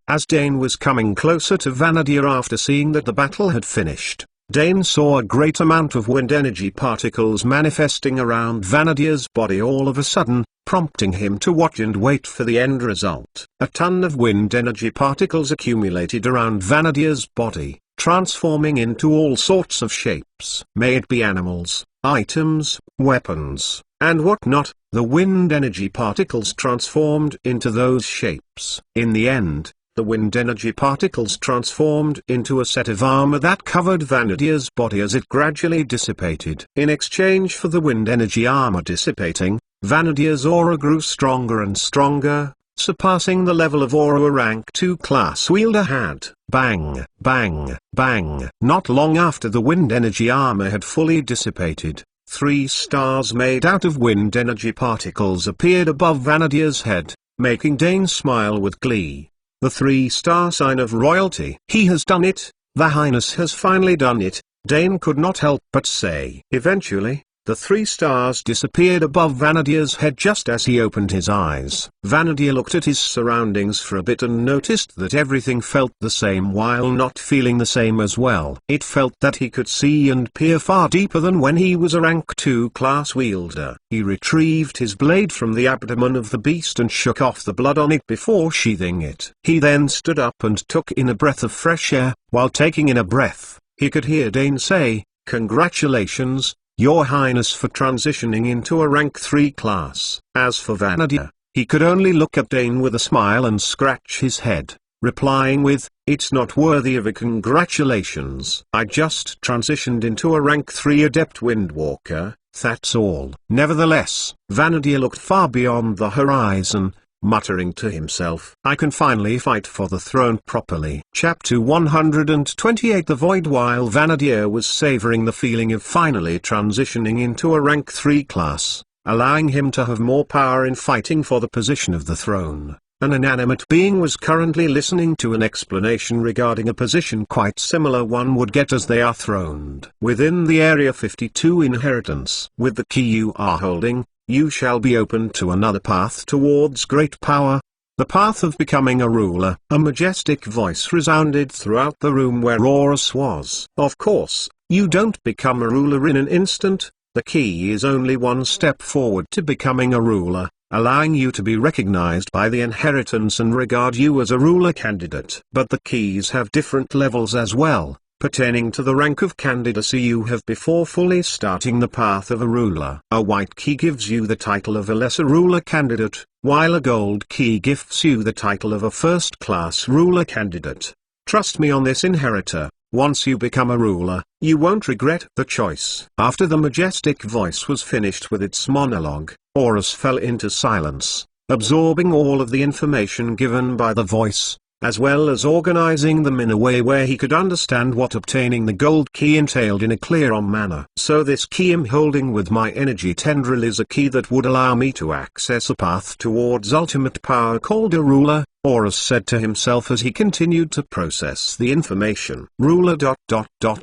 As Dane was coming closer to Vanadier after seeing that the battle had finished, Dane saw a great amount of wind energy particles manifesting around Vanadier's body all of a sudden, prompting him to watch and wait for the end result. A ton of wind energy particles accumulated around Vanadier's body, transforming into all sorts of shapes. May it be animals, items, weapons, and whatnot, the wind energy particles transformed into those shapes. In the end, the wind energy particles transformed into a set of armor that covered Vanadia's body as it gradually dissipated. In exchange for the wind energy armor dissipating, Vanadia's aura grew stronger and stronger, surpassing the level of aura a rank 2 class wielder had. Bang, bang, bang. Not long after the wind energy armor had fully dissipated, 3 stars made out of wind energy particles appeared above Vanadia's head, making Dane smile with glee. The 3-star sign of royalty. He has done it, the Highness has finally done it, Dane could not help but say. Eventually, the 3 stars disappeared above Vanadia's head just as he opened his eyes. Vanadia looked at his surroundings for a bit and noticed that everything felt the same while not feeling the same as well. It felt that he could see and peer far deeper than when he was a rank 2 class wielder. He retrieved his blade from the abdomen of the beast and shook off the blood on it before sheathing it. He then stood up and took in a breath of fresh air. While taking in a breath, he could hear Dane say, "Congratulations, Your Highness, for transitioning into a rank 3 class." As for Vanadia, he could only look at Dane with a smile and scratch his head, replying with, "It's not worthy of a congratulations. I just transitioned into a rank 3 adept windwalker, that's all." Nevertheless, Vanadia looked far beyond the horizon, muttering to himself, "I can finally fight for the throne properly." Chapter 128. The Void. While Vanadia was savoring the feeling of finally transitioning into a rank 3 class, allowing him to have more power in fighting for the position of the throne, an inanimate being was currently listening to an explanation regarding a position quite similar one would get as they are throned. Within the Area 52 inheritance. With the key you are holding, you shall be open to another path towards great power, the path of becoming a ruler. A majestic voice resounded throughout the room where Horus was. Of course, you don't become a ruler in an instant. The key is only one step forward to becoming a ruler, allowing you to be recognized by the inheritance and regard you as a ruler candidate. But the keys have different levels as well, pertaining to the rank of candidacy you have before fully starting the path of a ruler. A white key gives you the title of a lesser ruler candidate, while a gold key gifts you the title of a first-class ruler candidate. Trust me on this, inheritor. Once you become a ruler, you won't regret the choice. After the majestic voice was finished with its monologue, Horus fell into silence, absorbing all of the information given by the voice, as well as organizing them in a way where he could understand what obtaining the gold key entailed in a clear manner. So this key I'm holding with my energy tendril is a key that would allow me to access a path towards ultimate power called a ruler, Horus said to himself as he continued to process the information. Ruler ...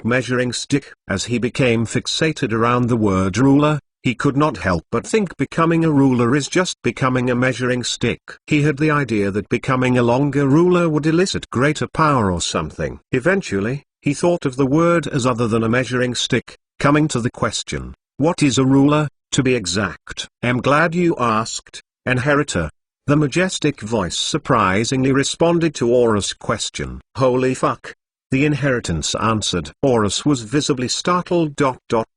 measuring stick. As he became fixated around the word ruler, he could not help but think becoming a ruler is just becoming a measuring stick. He had the idea that becoming a longer ruler would elicit greater power or something. Eventually, he thought of the word as other than a measuring stick, coming to the question, what is a ruler, to be exact? I'm glad you asked, inheritor. The majestic voice surprisingly responded to Horus' question. Holy fuck. The inheritance answered. Horus was visibly startled.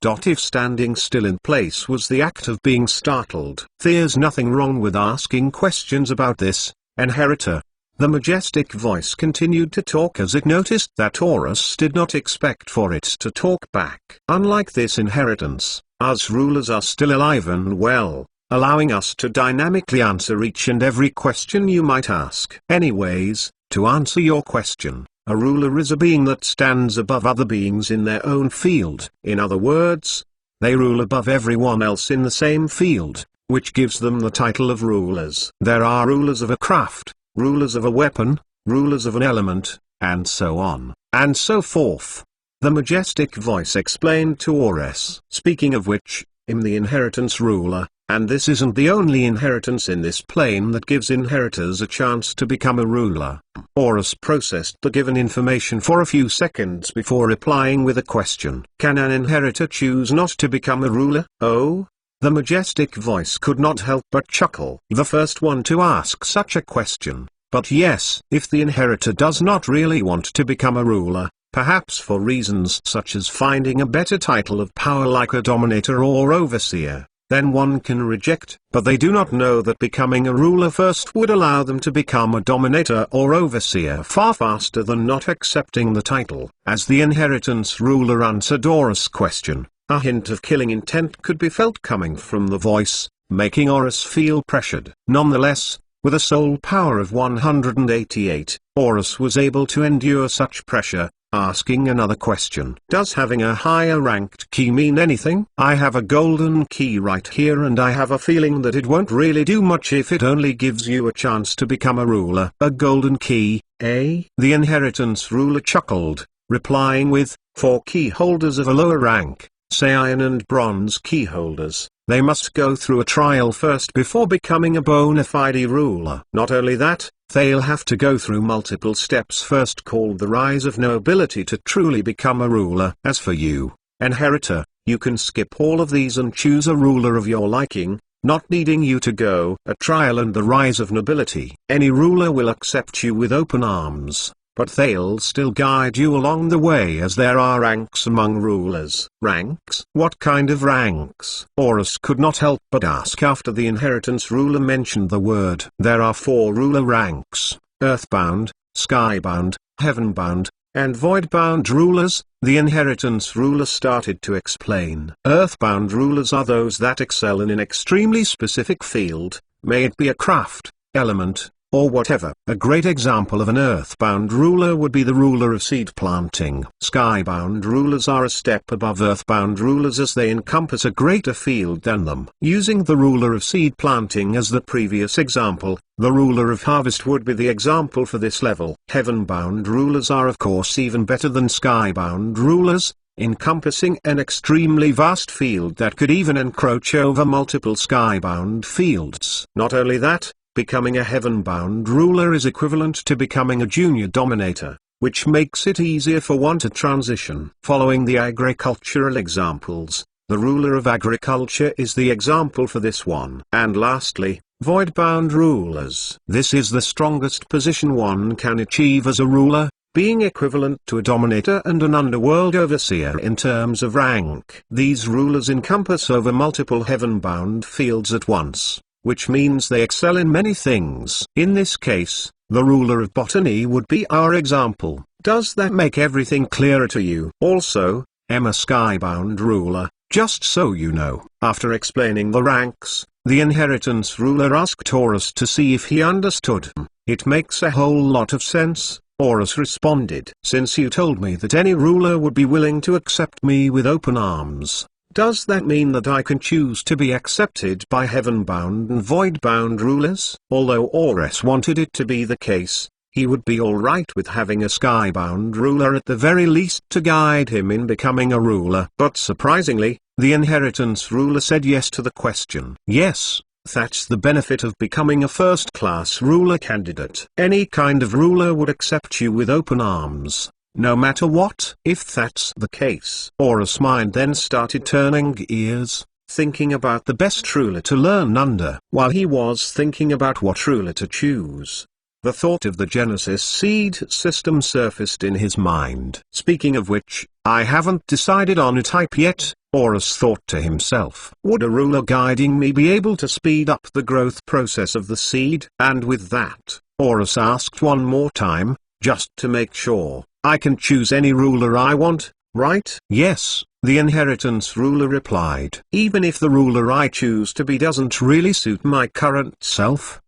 If standing still in place was the act of being startled, there's nothing wrong with asking questions about this, inheritor. The majestic voice continued to talk as it noticed that Horus did not expect for it to talk back. Unlike this inheritance, us rulers are still alive and well, allowing us to dynamically answer each and every question you might ask. Anyways, to answer your question, a ruler is a being that stands above other beings in their own field. In other words, they rule above everyone else in the same field, which gives them the title of rulers. There are rulers of a craft, rulers of a weapon, rulers of an element, and so on, and so forth. The majestic voice explained to Horus. Speaking of which, I'm the inheritance ruler, and this isn't the only inheritance in this plane that gives inheritors a chance to become a ruler. Horus processed the given information for a few seconds before replying with a question. Can an inheritor choose not to become a ruler? Oh? The majestic voice could not help but chuckle. The first one to ask such a question. But yes, if the inheritor does not really want to become a ruler, perhaps for reasons such as finding a better title of power like a dominator or overseer, then one can reject. But they do not know that becoming a ruler first would allow them to become a dominator or overseer far faster than not accepting the title. As the inheritance ruler answered Horus' question, a hint of killing intent could be felt coming from the voice, making Horus feel pressured. Nonetheless, with a soul power of 188, Horus was able to endure such pressure, asking another question. Does having a higher ranked key mean anything? I have a golden key right here and I have a feeling that it won't really do much if it only gives you a chance to become a ruler. A golden key, eh? The inheritance ruler chuckled, replying with, for key holders of a lower rank, say iron and bronze key holders, they must go through a trial first before becoming a bona fide ruler. Not only that, they'll have to go through multiple steps first called the rise of nobility to truly become a ruler. As for you, inheritor, you can skip all of these and choose a ruler of your liking, not needing you to go a trial and the rise of nobility. Any ruler will accept you with open arms, but they'll still guide you along the way as there are ranks among rulers. Ranks? What kind of ranks? Horus could not help but ask after the inheritance ruler mentioned the word. There are 4 ruler ranks: earthbound, skybound, heavenbound, and voidbound rulers. The inheritance ruler started to explain. Earthbound rulers are those that excel in an extremely specific field, may it be a craft, element, or whatever. A great example of an earthbound ruler would be the ruler of seed planting. Skybound rulers are a step above earthbound rulers as they encompass a greater field than them. Using the ruler of seed planting as the previous example, the ruler of harvest would be the example for this level. Heavenbound rulers are of course even better than skybound rulers, encompassing an extremely vast field that could even encroach over multiple skybound fields. Not only that, becoming a heaven-bound ruler is equivalent to becoming a junior dominator, which makes it easier for one to transition. Following the agricultural examples, the ruler of agriculture is the example for this one. And lastly, void-bound rulers. This is the strongest position one can achieve as a ruler, being equivalent to a dominator and an underworld overseer in terms of rank. These rulers encompass over multiple heaven-bound fields at once, which means they excel in many things. In this case, the ruler of botany would be our example. Does that make everything clearer to you? Also, am a skybound ruler, just so you know. After explaining the ranks, the inheritance ruler asked Horus to see if he understood. It makes a whole lot of sense, Horus responded. Since you told me that any ruler would be willing to accept me with open arms, does that mean that I can choose to be accepted by heaven-bound and void-bound rulers? Although Horus wanted it to be the case, he would be alright with having a sky-bound ruler at the very least to guide him in becoming a ruler. But surprisingly, the inheritance ruler said yes to the question. Yes, that's the benefit of becoming a first-class ruler candidate. Any kind of ruler would accept you with open arms, no matter what. If that's the case, Horus' mind then started turning gears, thinking about the best ruler to learn under. While he was thinking about what ruler to choose, the thought of the Genesis seed system surfaced in his mind. Speaking of which, I haven't decided on a type yet, Horus thought to himself. Would a ruler guiding me be able to speed up the growth process of the seed? And with that, Horus asked one more time, just to make sure, I can choose any ruler I want, right? Yes, the inheritance ruler replied. Even if the ruler I choose to be doesn't really suit my current self?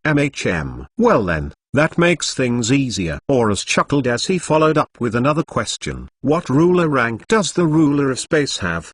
Well then, that makes things easier. Horus chuckled as he followed up with another question. What ruler rank does the ruler of space have?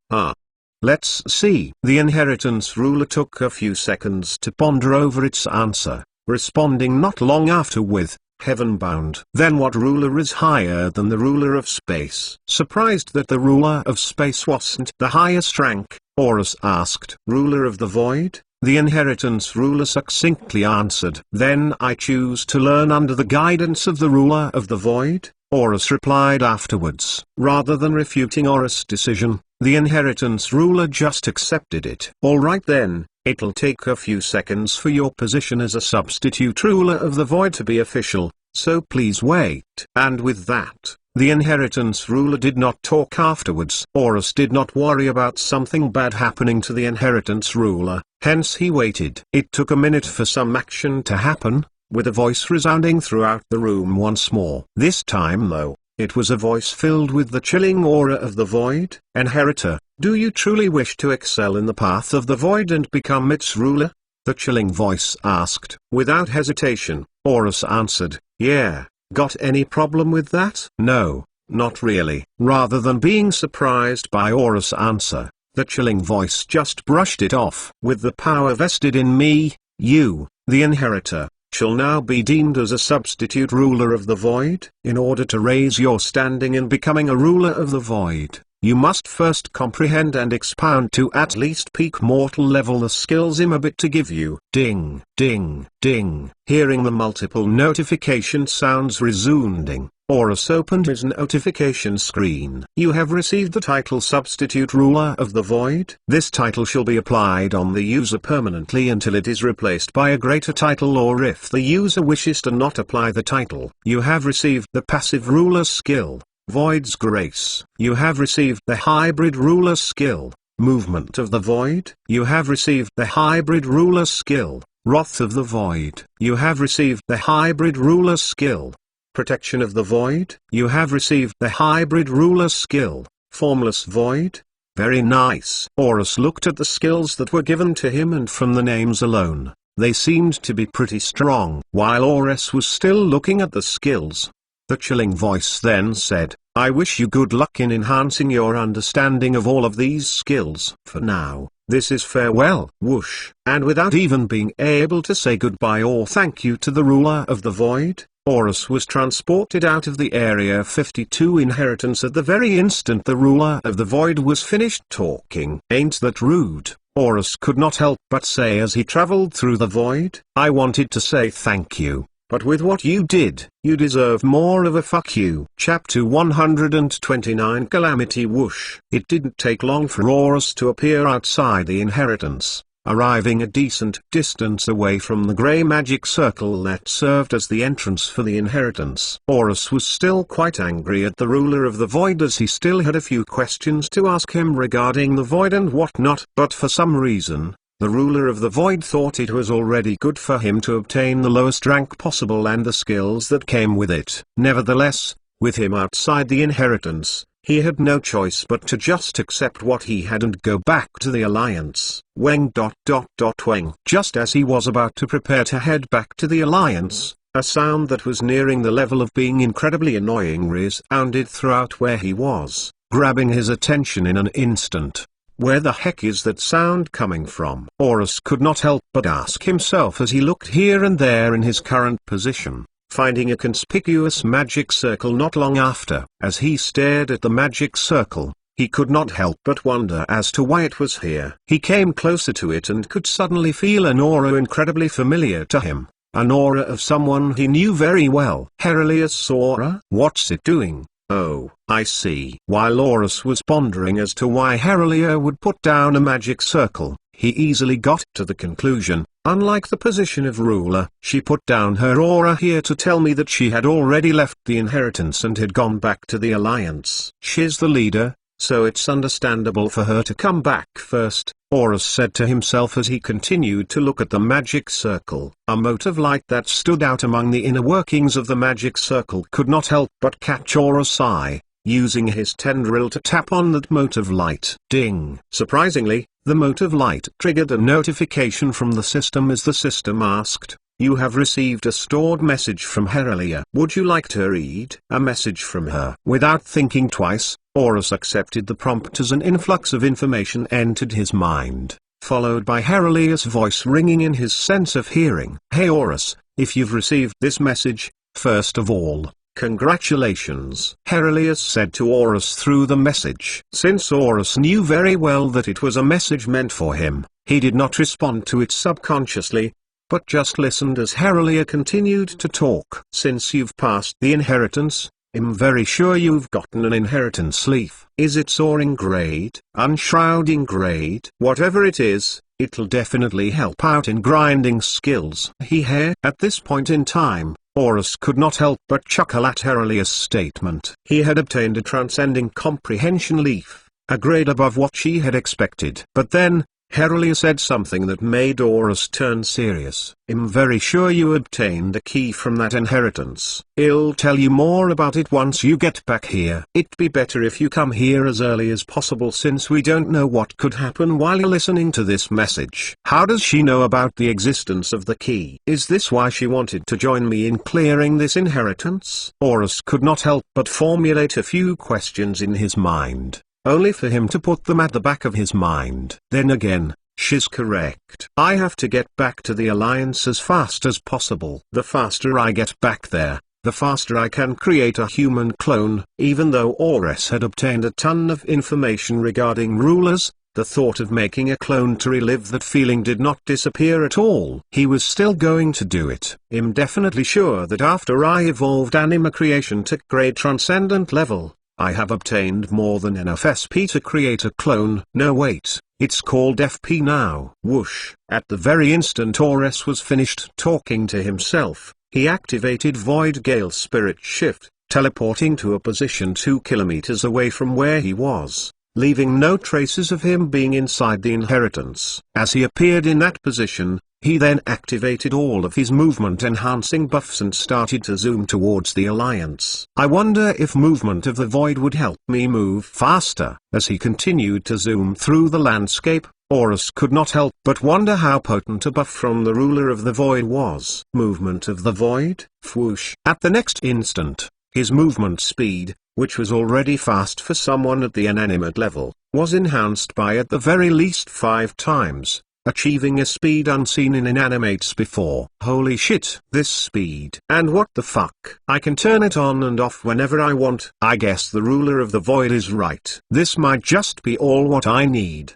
Let's see. The inheritance ruler took a few seconds to ponder over its answer, responding not long after with, heaven-bound. Then what ruler is higher than the ruler of space? Surprised that the ruler of space wasn't the highest rank, Horus asked. Ruler of the void? The inheritance ruler succinctly answered. Then I choose to learn under the guidance of the ruler of the void, Horus replied afterwards. Rather than refuting Horus' decision, the inheritance ruler just accepted it. Alright then, it'll take a few seconds for your position as a substitute ruler of the void to be official, so please wait. And with that, The inheritance ruler did not talk afterwards. Horus did not worry about something bad happening to the inheritance ruler, hence he waited. It took a minute for some action to happen, with a voice resounding throughout the room once more. This time though, it was a voice filled with the chilling aura of the void. Inheritor, do you truly wish to excel in the path of the void and become its ruler? The chilling voice asked. Without hesitation, Horus answered, yeah. Got any problem with that? No, not really. Rather than being surprised by Horus' answer, the chilling voice just brushed it off. With the power vested in me, you, the inheritor, shall now be deemed as a substitute ruler of the void. In order to raise your standing in becoming a ruler of the void, you must first comprehend and expound to at least peak mortal level the skills I'm about to give you. Ding, ding, ding. Hearing the multiple notification sounds resounding, Horus opened his notification screen. You have received the title Substitute Ruler of the Void. This title shall be applied on the user permanently until it is replaced by a greater title, or if the user wishes to not apply the title. You have received the Passive Ruler skill, Void's Grace. You have received the Hybrid Ruler skill, Movement of the Void. You have received the Hybrid Ruler skill, Wrath of the Void. You have received the Hybrid Ruler skill, Protection of the Void. You have received the Hybrid Ruler skill, Formless Void. Very nice. Horus looked at the skills that were given to him, and from the names alone, they seemed to be pretty strong. While Horus was still looking at the skills, the chilling voice then said, I wish you good luck in enhancing your understanding of all of these skills. For now, this is farewell. Whoosh. And without even being able to say goodbye or thank you to the ruler of the void, Horus was transported out of the Area 52 inheritance at the very instant the ruler of the void was finished talking. Ain't that rude? Horus could not help but say as he traveled through the void. I wanted to say thank you, but with what you did, you deserve more of a fuck you. Chapter 129 Calamity. Whoosh. It didn't take long for Horus to appear outside the inheritance, arriving a decent distance away from the grey magic circle that served as the entrance for the inheritance. Horus was still quite angry at the ruler of the void, as he still had a few questions to ask him regarding the void and whatnot, but for some reason, the ruler of the void thought it was already good for him to obtain the lowest rank possible and the skills that came with it. Nevertheless, with him outside the inheritance, he had no choice but to just accept what he had and go back to the Alliance. Weng. Weng. Just as he was about to prepare to head back to the Alliance, a sound that was nearing the level of being incredibly annoying resounded throughout where he was, grabbing his attention in an instant. Where the heck is that sound coming from? Horus could not help but ask himself as he looked here and there in his current position, finding a conspicuous magic circle not long after. As he stared at the magic circle, he could not help but wonder as to why it was here. He came closer to it and could suddenly feel an aura incredibly familiar to him, an aura of someone he knew very well. Herilius' aura? What's it doing? Oh, I see. While Horus was pondering as to why Herelia would put down a magic circle, he easily got to the conclusion, unlike the position of ruler, she put down her aura here to tell me that she had already left the inheritance and had gone back to the Alliance. She's the leader, so it's understandable for her to come back first, Horus said to himself as he continued to look at the magic circle. A mote of light that stood out among the inner workings of the magic circle could not help but catch Horus' eye, using his tendril to tap on that mote of light. Ding! Surprisingly, the mote of light triggered a notification from the system as the system asked, you have received a stored message from Herelia. Would you like to read a message from her? Without thinking twice, Horus accepted the prompt as an influx of information entered his mind, followed by Herilia's voice ringing in his sense of hearing. Hey Horus, if you've received this message, first of all, congratulations, Herilius said to Horus through the message. Since Horus knew very well that it was a message meant for him, he did not respond to it subconsciously, but just listened as Herelia continued to talk. Since you've passed the inheritance, I'm very sure you've gotten an inheritance leaf. Is it soaring grade? Unshrouding grade? Whatever it is, it'll definitely help out in grinding skills. At this point in time, Horus could not help but chuckle at Herilia's statement. He had obtained a transcending comprehension leaf, a grade above what she had expected. But then, Herilia said something that made Horus turn serious. "I'm very sure you obtained a key from that inheritance. I'll tell you more about it once you get back here. It'd be better if you come here as early as possible since we don't know what could happen while you're listening to this message." How does she know about the existence of the key? Is this why she wanted to join me in clearing this inheritance? Horus could not help but formulate a few questions in his mind, only for him to put them at the back of his mind. Then again, she's correct. I have to get back to the Alliance as fast as possible. The faster I get back there, the faster I can create a human clone. Even though Horus had obtained a ton of information regarding rulers, the thought of making a clone to relive that feeling did not disappear at all. He was still going to do it. I'm definitely sure that after I evolved anima creation to grade transcendent level, I have obtained more than enough SP to create a clone. No wait, it's called FP now. Whoosh. At the very instant Horus was finished talking to himself, he activated Void Gale Spirit Shift, teleporting to a position 2 kilometers away from where he was, leaving no traces of him being inside the inheritance. As he appeared in that position, he then activated all of his movement-enhancing buffs and started to zoom towards the Alliance. I wonder if movement of the void would help me move faster. As he continued to zoom through the landscape, Horus could not help but wonder how potent a buff from the ruler of the void was. Movement of the void? Whoosh. At the next instant, his movement speed, which was already fast for someone at the inanimate level, was enhanced by at the very least 5 times. Achieving a speed unseen in inanimates before. Holy shit, this speed. And what the fuck? I can turn it on and off whenever I want. I guess the ruler of the void is right. This might just be all what I need.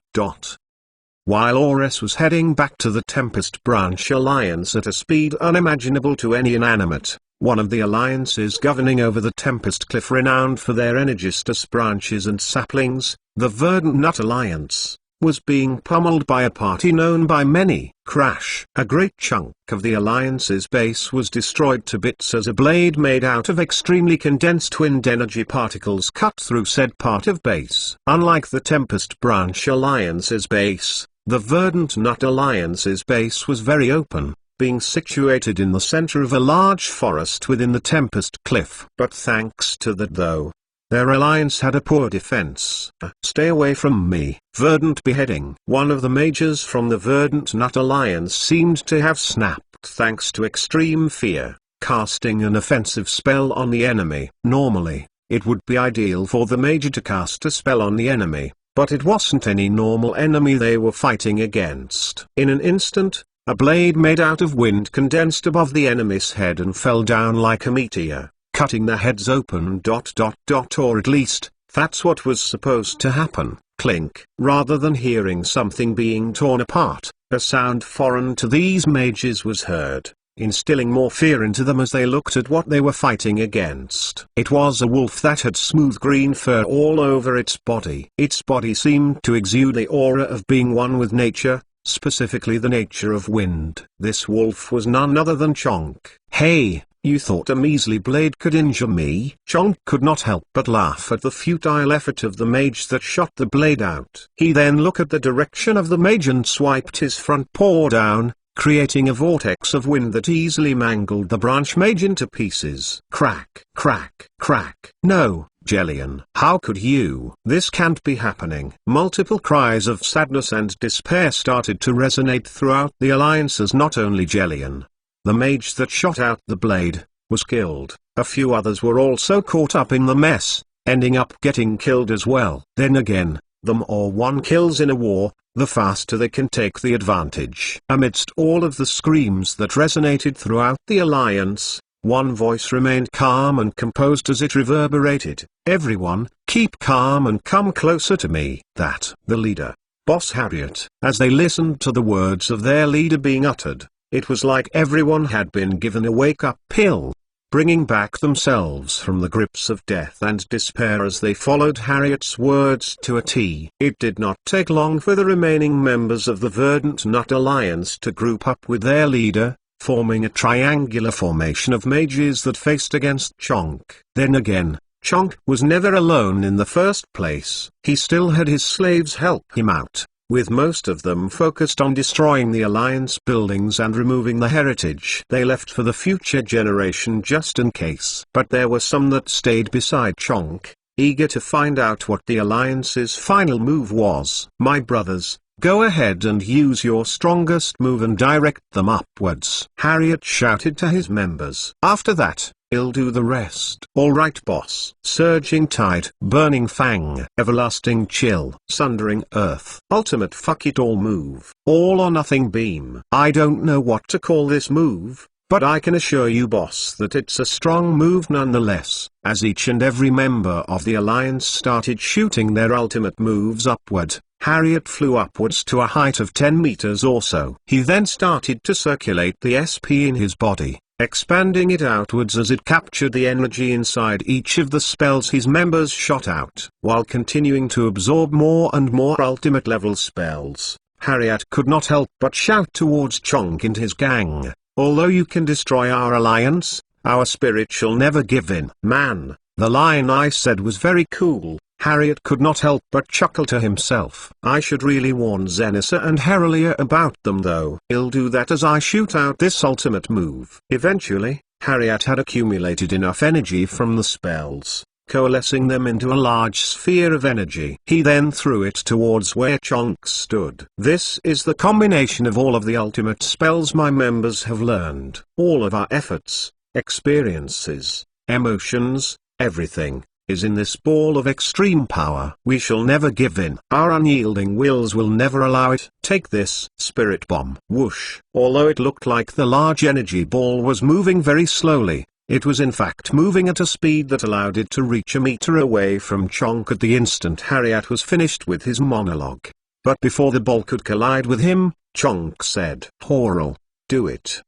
While Horus was heading back to the Tempest Branch Alliance at a speed unimaginable to any inanimate, one of the alliances governing over the Tempest Cliff, renowned for their energistous branches and saplings, the Verdant Nut Alliance, was being pummeled by a party known by many. Crash. A great chunk of the Alliance's base was destroyed to bits as a blade made out of extremely condensed wind energy particles cut through said part of base. Unlike the Tempest Branch Alliance's base, the Verdant Nut Alliance's base was very open, being situated in the center of a large forest within the Tempest Cliff. But thanks to that though, their alliance had a poor defense. Stay away from me. Verdant beheading. One of the mages from the Verdant Nut Alliance seemed to have snapped thanks to extreme fear, casting an offensive spell on the enemy. Normally, it would be ideal for the mage to cast a spell on the enemy, but it wasn't any normal enemy they were fighting against. In an instant, a blade made out of wind condensed above the enemy's head and fell down like a meteor, cutting their heads open. Or at least, that's what was supposed to happen. Clink. Rather than hearing something being torn apart, a sound foreign to these mages was heard, instilling more fear into them as they looked at what they were fighting against. It was a wolf that had smooth green fur all over its body. Its body seemed to exude the aura of being one with nature, specifically the nature of wind. This wolf was none other than Chonk. Hey, you thought a measly blade could injure me? Chonk could not help but laugh at the futile effort of the mage that shot the blade out. He then looked at the direction of the mage and swiped his front paw down, creating a vortex of wind that easily mangled the branch mage into pieces. Crack, crack, crack. No, Jellian. How could you? This can't be happening. Multiple cries of sadness and despair started to resonate throughout the alliance as not only Jellian, the mage that shot out the blade, was killed. A few others were also caught up in the mess, ending up getting killed as well. Then again, the more one kills in a war, the faster they can take the advantage. Amidst all of the screams that resonated throughout the alliance, one voice remained calm and composed as it reverberated. Everyone, keep calm and come closer to me. That, the leader, Boss Harriet. As they listened to the words of their leader being uttered, it was like everyone had been given a wake-up pill, bringing back themselves from the grips of death and despair as they followed Harriet's words to a T. It did not take long for the remaining members of the Verdant Nut Alliance to group up with their leader, forming a triangular formation of mages that faced against Chonk. Then again, Chonk was never alone in the first place. He still had his slaves help him out, with most of them focused on destroying the Alliance buildings and removing the heritage they left for the future generation just in case. But there were some that stayed beside Chonk, eager to find out what the Alliance's final move was. "My brothers, go ahead and use your strongest move and direct them upwards," Harriet shouted to his members. "After that, I'll do the rest." "All right, boss." Surging Tide, Burning Fang, Everlasting Chill, Sundering Earth, Ultimate Fuck It All move, All or Nothing Beam. I don't know what to call this move, but I can assure you, boss, that it's a strong move nonetheless. As each and every member of the Alliance started shooting their ultimate moves upward, Harriet flew upwards to a height of 10 meters or so. He then started to circulate the SP in his body, expanding it outwards as it captured the energy inside each of the spells his members shot out. While continuing to absorb more and more ultimate level spells, Harriet could not help but shout towards Chonk and his gang, "Although you can destroy our alliance, our spirit shall never give in." Man, the line I said was very cool. Harriet could not help but chuckle to himself. I should really warn Zenissa and Herelia about them though. I'll do that as I shoot out this ultimate move. Eventually, Harriet had accumulated enough energy from the spells, coalescing them into a large sphere of energy. He then threw it towards where Chonk stood. "This is the combination of all of the ultimate spells my members have learned. All of our efforts, experiences, emotions, everything is in this ball of extreme power. We shall never give in. Our unyielding wills will never allow it. Take this." Spirit Bomb. Whoosh. Although it looked like the large energy ball was moving very slowly, it was in fact moving at a speed that allowed it to reach a meter away from Chonk at the instant Harriet was finished with his monologue. But before the ball could collide with him, Chonk said, "Horal, do it."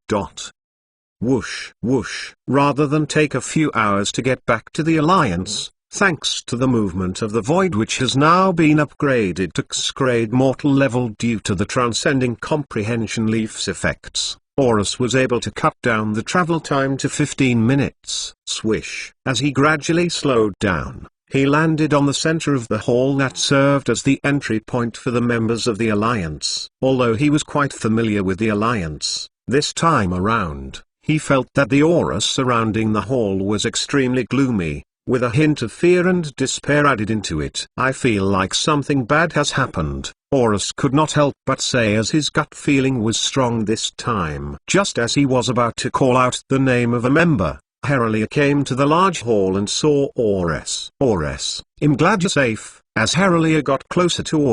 Whoosh, whoosh. Rather than take a few hours to get back to the Alliance, thanks to the movement of the Void which has now been upgraded to X-grade mortal level due to the transcending comprehension leaf's effects, Horus was able to cut down the travel time to 15 minutes. Swish. As he gradually slowed down, he landed on the center of the hall that served as the entry point for the members of the Alliance. Although he was quite familiar with the Alliance, this time around, he felt that the aura surrounding the hall was extremely gloomy, with a hint of fear and despair added into it. "I feel like something bad has happened," Horus could not help but say as his gut feeling was strong this time. Just as he was about to call out the name of a member, Herelia came to the large hall and saw Horus. "Horus, I'm glad you're safe." As Herelia got closer to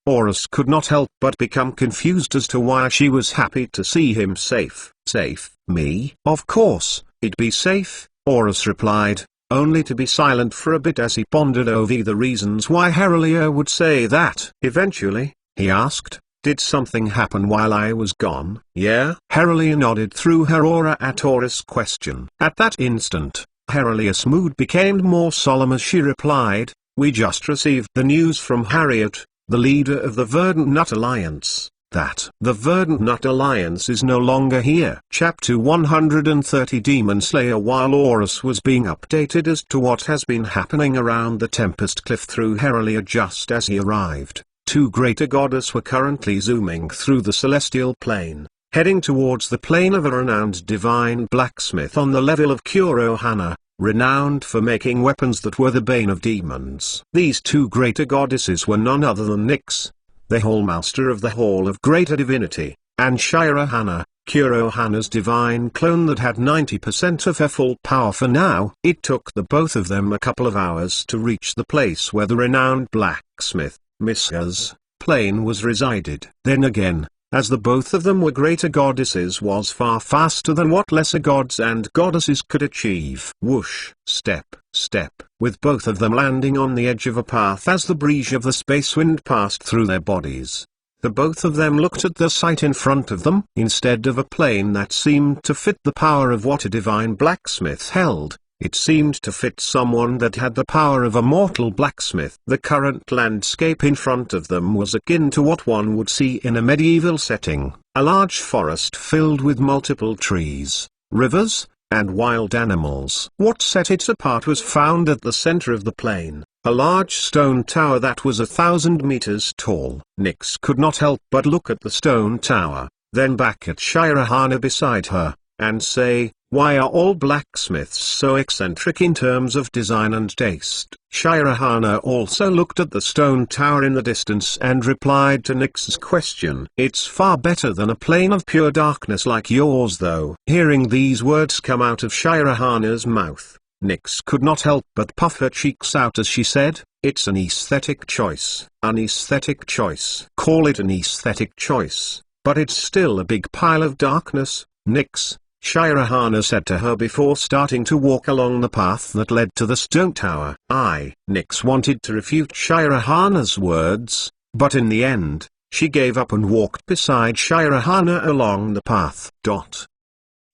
Horus could not help but become confused as to why she was happy to see him safe. "Safe? Me? Of course, he'd be safe," Horus replied, only to be silent for a bit as he pondered over the reasons why Herelia would say that. Eventually, he asked, "Did something happen while I was gone?" "Yeah?" Herelia nodded through her aura at Horus' question. At that instant, Herelia's mood became more solemn as she replied, "We just received the news from Harriet, the leader of the Verdant Nut Alliance, that the Verdant Nut Alliance is no longer here." Chapter 130 Demon Slayer. While Horus was being updated as to what has been happening around the Tempest Cliff through Herelia just as he arrived, two greater goddesses were currently zooming through the celestial plane, heading towards the plane of a renowned divine blacksmith on the level of Kurohana, renowned for making weapons that were the bane of demons. These two greater goddesses were none other than Nyx, the Hallmaster of the Hall of Greater Divinity, and Shirohana, Kurohana's divine clone that had 90% of her full power. For now, it took the both of them a couple of hours to reach the place where the renowned blacksmith, Misha's, plane was resided. Then again, as the both of them were greater goddesses, was far faster than what lesser gods and goddesses could achieve. Whoosh, step, step, with both of them landing on the edge of a path as the breeze of the space wind passed through their bodies. The both of them looked at the sight in front of them. Instead of a plane that seemed to fit the power of what a divine blacksmith held, it seemed to fit someone that had the power of a mortal blacksmith. The current landscape in front of them was akin to what one would see in a medieval setting, a large forest filled with multiple trees, rivers, and wild animals. What set it apart was found at the center of the plain, a large stone tower that was 1,000 meters tall. Nyx could not help but look at the stone tower, then back at Shirahana beside her, and say, "Why are all blacksmiths so eccentric in terms of design and taste?" Shirahana also looked at the stone tower in the distance and replied to Nyx's question, "It's far better than a plane of pure darkness like yours though." Hearing these words come out of Shirahana's mouth, Nyx could not help but puff her cheeks out as she said, "It's an aesthetic choice." An aesthetic choice. Call it an aesthetic choice, but it's still a big pile of darkness, Nyx, Shirahana said to her before starting to walk along the path that led to the stone tower. Nyx wanted to refute Shirahana's words, but in the end, she gave up and walked beside Shirahana along the path.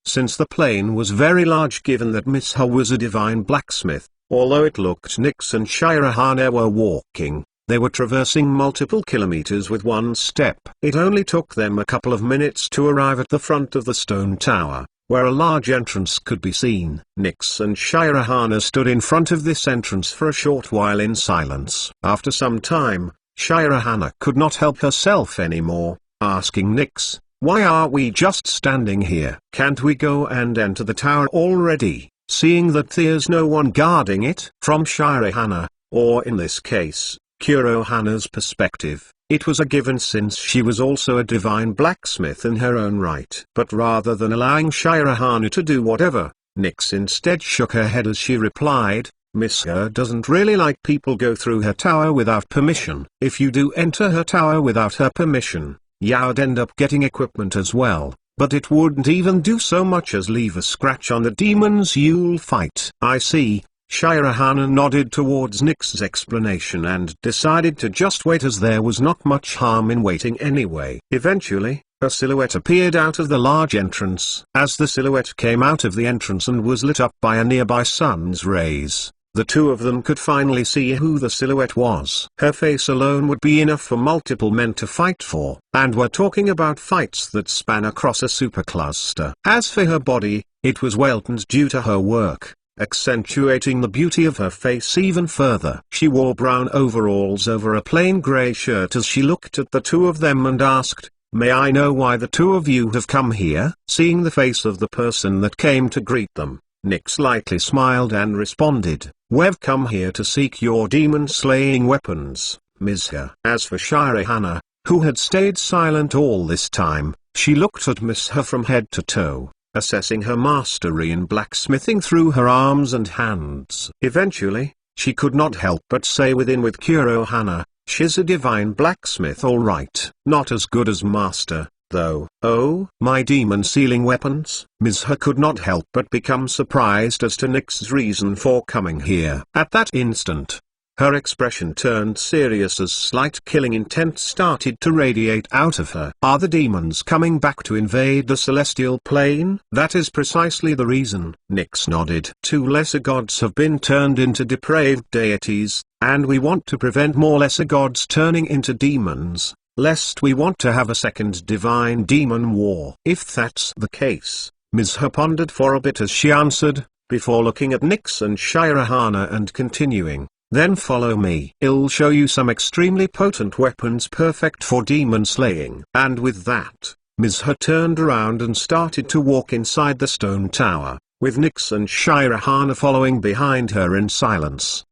Since the plain was very large given that Misha was a divine blacksmith, although it looked Nyx and Shirahana were walking, they were traversing multiple kilometers with one step. It only took them a couple of minutes to arrive at the front of the stone tower, where a large entrance could be seen. Nyx and Shirahana stood in front of this entrance for a short while in silence. After some time, Shirahana could not help herself anymore, asking Nyx, "Why are we just standing here? Can't we go and enter the tower already, seeing that there's no one guarding it?" From Shirahana, or in this case, Kurohana's perspective, it was a given since she was also a divine blacksmith in her own right. But rather than allowing Shirahana to do whatever, Nyx instead shook her head as she replied, "Misha doesn't really like people go through her tower without permission. If you do enter her tower without her permission, you'd end up getting equipment as well, but it wouldn't even do so much as leave a scratch on the demons you'll fight." "I see." Shirahana nodded towards Nyx's explanation and decided to just wait as there was not much harm in waiting anyway. Eventually, a silhouette appeared out of the large entrance. As the silhouette came out of the entrance and was lit up by a nearby sun's rays, the two of them could finally see who the silhouette was. Her face alone would be enough for multiple men to fight for, and we're talking about fights that span across a supercluster. As for her body, it was well-tanned due to her work, accentuating the beauty of her face even further. She wore brown overalls over a plain grey shirt as she looked at the two of them and asked, "May I know why the two of you have come here?" Seeing the face of the person that came to greet them, Nyx lightly smiled and responded, "We've come here to seek your demon-slaying weapons, Misha." As for Shirahana, who had stayed silent all this time, she looked at Misha from head to toe, assessing her mastery in blacksmithing through her arms and hands. Eventually, she could not help but say with Kurohana, "She's a divine blacksmith all right. Not as good as master, though." "Oh, my demon-sealing weapons?" Misha could not help but become surprised as to Nyx's reason for coming here. At that instant, her expression turned serious as slight killing intent started to radiate out of her. "Are the demons coming back to invade the celestial plane?" "That is precisely the reason." Nyx nodded. "Two lesser gods have been turned into depraved deities, and we want to prevent more lesser gods turning into demons, lest we want to have a second divine demon war." "If that's the case," Misha pondered for a bit as she answered, before looking at Nyx and Shirahana and continuing, "Then follow me. I'll show you some extremely potent weapons perfect for demon slaying." And with that, Misha turned around and started to walk inside the stone tower, with Nyx and Shirahana following behind her in silence.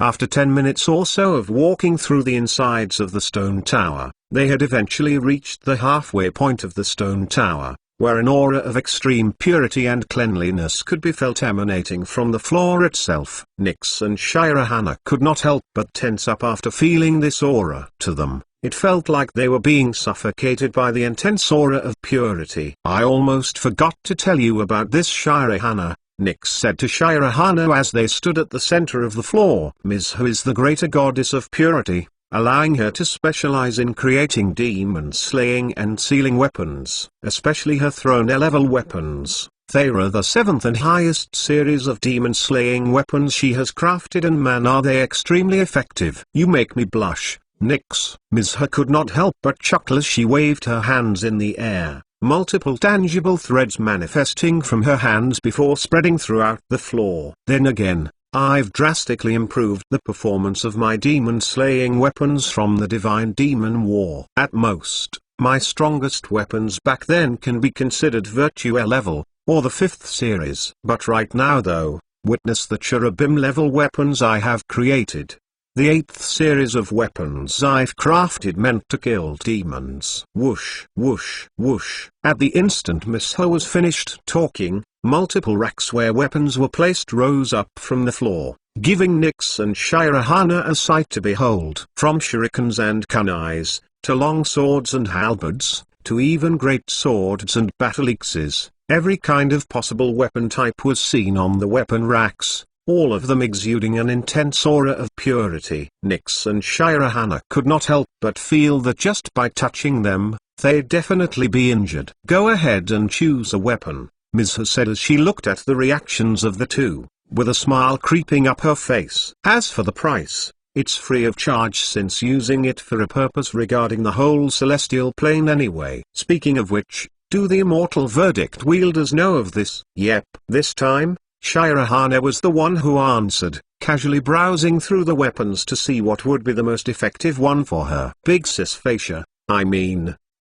After 10 minutes or so of walking through the insides of the stone tower, they had eventually reached the halfway point of the stone tower, where an aura of extreme purity and cleanliness could be felt emanating from the floor itself. Nyx and Shirahana could not help but tense up after feeling this aura. To them, it felt like they were being suffocated by the intense aura of purity. "I almost forgot to tell you about this, Shirahana," Nyx said to Shirahana as they stood at the center of the floor. "Misha is the greater goddess of purity, allowing her to specialize in creating demon-slaying and sealing weapons, especially her throne-level weapons. They are the 7th and highest series of demon-slaying weapons she has crafted, and man are they extremely effective." "You make me blush," Nix. Ms. Ha could not help but chuckle as she waved her hands in the air, multiple tangible threads manifesting from her hands before spreading throughout the floor. Then again, I've drastically improved the performance of my demon-slaying weapons from the Divine Demon War. At most, my strongest weapons back then can be considered Virtua level, or the 5th series. But right now though, witness the cherubim level weapons I have created. The 8th series of weapons I've crafted meant to kill demons. Whoosh, whoosh, whoosh. At the instant Miss Ho was finished talking, multiple racks where weapons were placed rose up from the floor, giving Nyx and Shirahana a sight to behold. From shurikens and kunais, to long swords and halberds, to even great swords and battle axes, every kind of possible weapon type was seen on the weapon racks, all of them exuding an intense aura of purity. Nyx and Shirahana could not help but feel that just by touching them, they'd definitely be injured. Go ahead and choose a weapon, Ms. Ha said as she looked at the reactions of the two, with a smile creeping up her face. As for the price, it's free of charge since using it for a purpose regarding the whole celestial plane anyway. Speaking of which, do the immortal verdict wielders know of this? Yep. This time, Shirahana was the one who answered, casually browsing through the weapons to see what would be the most effective one for her. Big sis Facia,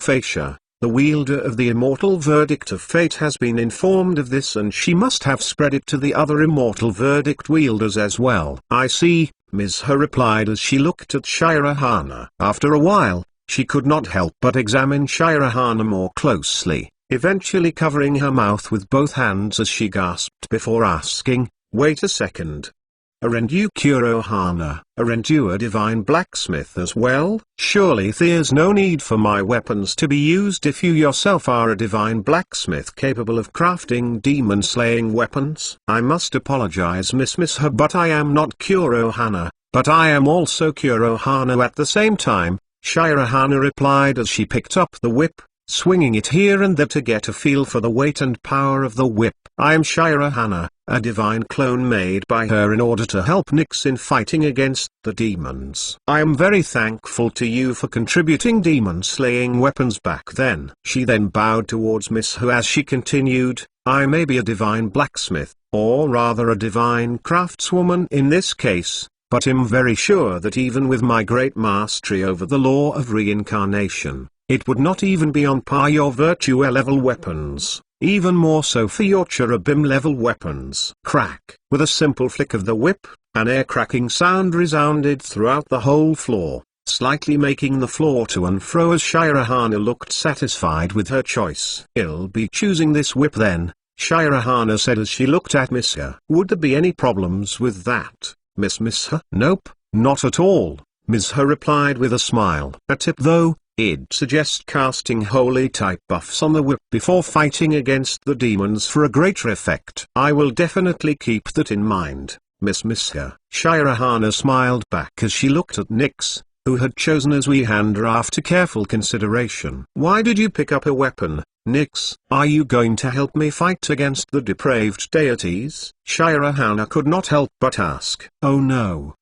Facia, the wielder of the immortal verdict of fate has been informed of this and she must have spread it to the other immortal verdict wielders as well. I see, Ms. Ha replied as she looked at Shirahana. After a while, she could not help but examine Shirahana more closely, eventually covering her mouth with both hands as she gasped before asking, wait a second. Aren't you Kurohana? Aren't you a divine blacksmith as well? Surely there's no need for my weapons to be used if you yourself are a divine blacksmith capable of crafting demon-slaying weapons. I must apologize Miss Ha, but I am not Kurohana, but I am also Kurohana at the same time, Shirahana replied as she picked up the whip, swinging it here and there to get a feel for the weight and power of the whip. I am Shirahana, a divine clone made by her in order to help Nyx in fighting against the demons. I am very thankful to you for contributing demon-slaying weapons back then. She then bowed towards Miss Ho as she continued, I may be a divine blacksmith, or rather a divine craftswoman in this case, but am very sure that even with my great mastery over the law of reincarnation, it would not even be on par your Virtua level weapons, even more so for your cherubim level weapons. Crack. With a simple flick of the whip, an air-cracking sound resounded throughout the whole floor, slightly making the floor to and fro as Shirahana looked satisfied with her choice. I'll be choosing this whip then, Shirahana said as she looked at Miss Ha. Would there be any problems with that, Miss Ha? Nope, not at all, Miss Ha replied with a smile. A tip though, I'd suggest casting holy type buffs on the whip before fighting against the demons for a greater effect. I will definitely keep that in mind, Miss Ha. Shirahana smiled back as she looked at Nyx, who had chosen as we hand her after careful consideration. Why did you pick up a weapon, Nyx? Are you going to help me fight against the depraved deities? Shirahana could not help but ask. Oh no,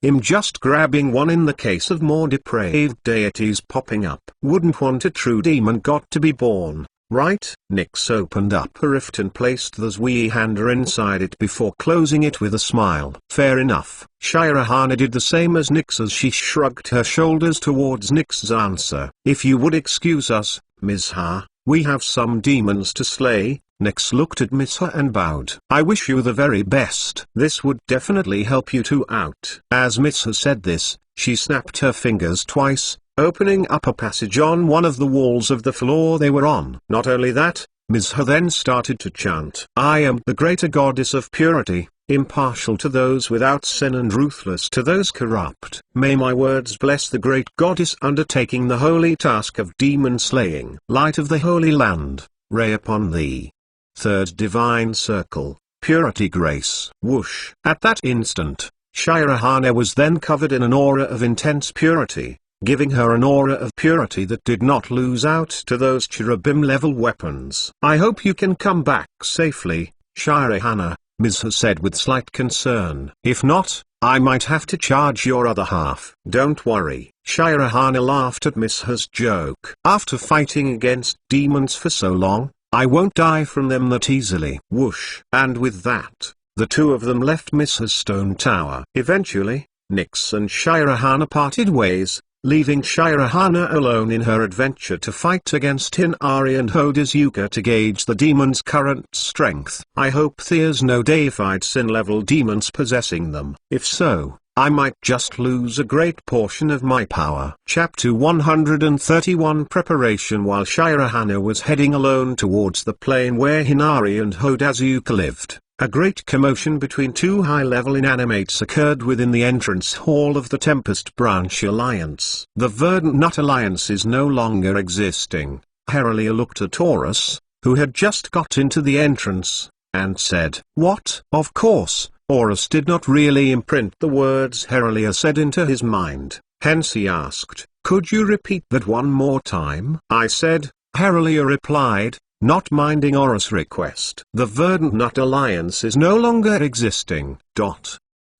I'm just grabbing one in the case of more depraved deities popping up. Wouldn't want a true demon god to be born, right? Nyx opened up a rift and placed the Zweihänder inside it before closing it with a smile. Fair enough. Shirahana did the same as Nyx as she shrugged her shoulders towards Nyx's answer. If you would excuse us, Ms. Ha, we have some demons to slay. Nyx looked at Miss Ha and bowed. I wish you the very best. This would definitely help you two out. As Miss Ha said this, she snapped her fingers twice, opening up a passage on one of the walls of the floor they were on. Not only that, Miss Ha then started to chant. I am the greater goddess of purity, impartial to those without sin and ruthless to those corrupt. May my words bless the great goddess undertaking the holy task of demon slaying. Light of the holy land, ray upon thee. Third divine circle, purity grace. Whoosh. At that instant, Shirahana was then covered in an aura of intense purity, giving her an aura of purity that did not lose out to those cherubim level weapons. I hope you can come back safely, Shirahana, Ms. Ha said with slight concern. If not, I might have to charge your other half. Don't worry. Shirahana laughed at Misha's joke. After fighting against demons for so long, I won't die from them that easily. Whoosh. And with that, the two of them left Misha's stone tower. Eventually, Nyx and Shirahana parted ways, leaving Shirahana alone in her adventure to fight against Hinari and Hodesuka to gauge the demon's current strength. I hope there's no deified sin-level demons possessing them. If so, I might just lose a great portion of my power. Chapter 131 Preparation. While Shirahana was heading alone towards the plain where Hinari and Hodesuka lived, a great commotion between two high-level inanimates occurred within the entrance hall of the Tempest Branch Alliance. The Verdant Nut Alliance is no longer existing. Herelia looked at Horus, who had just got into the entrance, and said, "What?" Of course, Horus did not really imprint the words Herelia said into his mind, hence he asked, "Could you repeat that one more time?" "I said," Herelia replied, not minding Horus' request. "The Verdant Nut Alliance is no longer existing."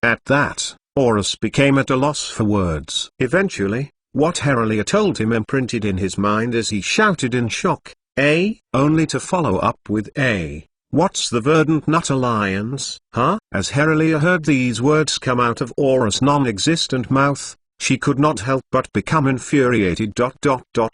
At that, Horus became at a loss for words. Eventually, what Herelia told him imprinted in his mind as he shouted in shock, only to follow up with "What's the Verdant Nut Alliance, huh?" As Herelia heard these words come out of Horus' non-existent mouth, she could not help but become infuriated.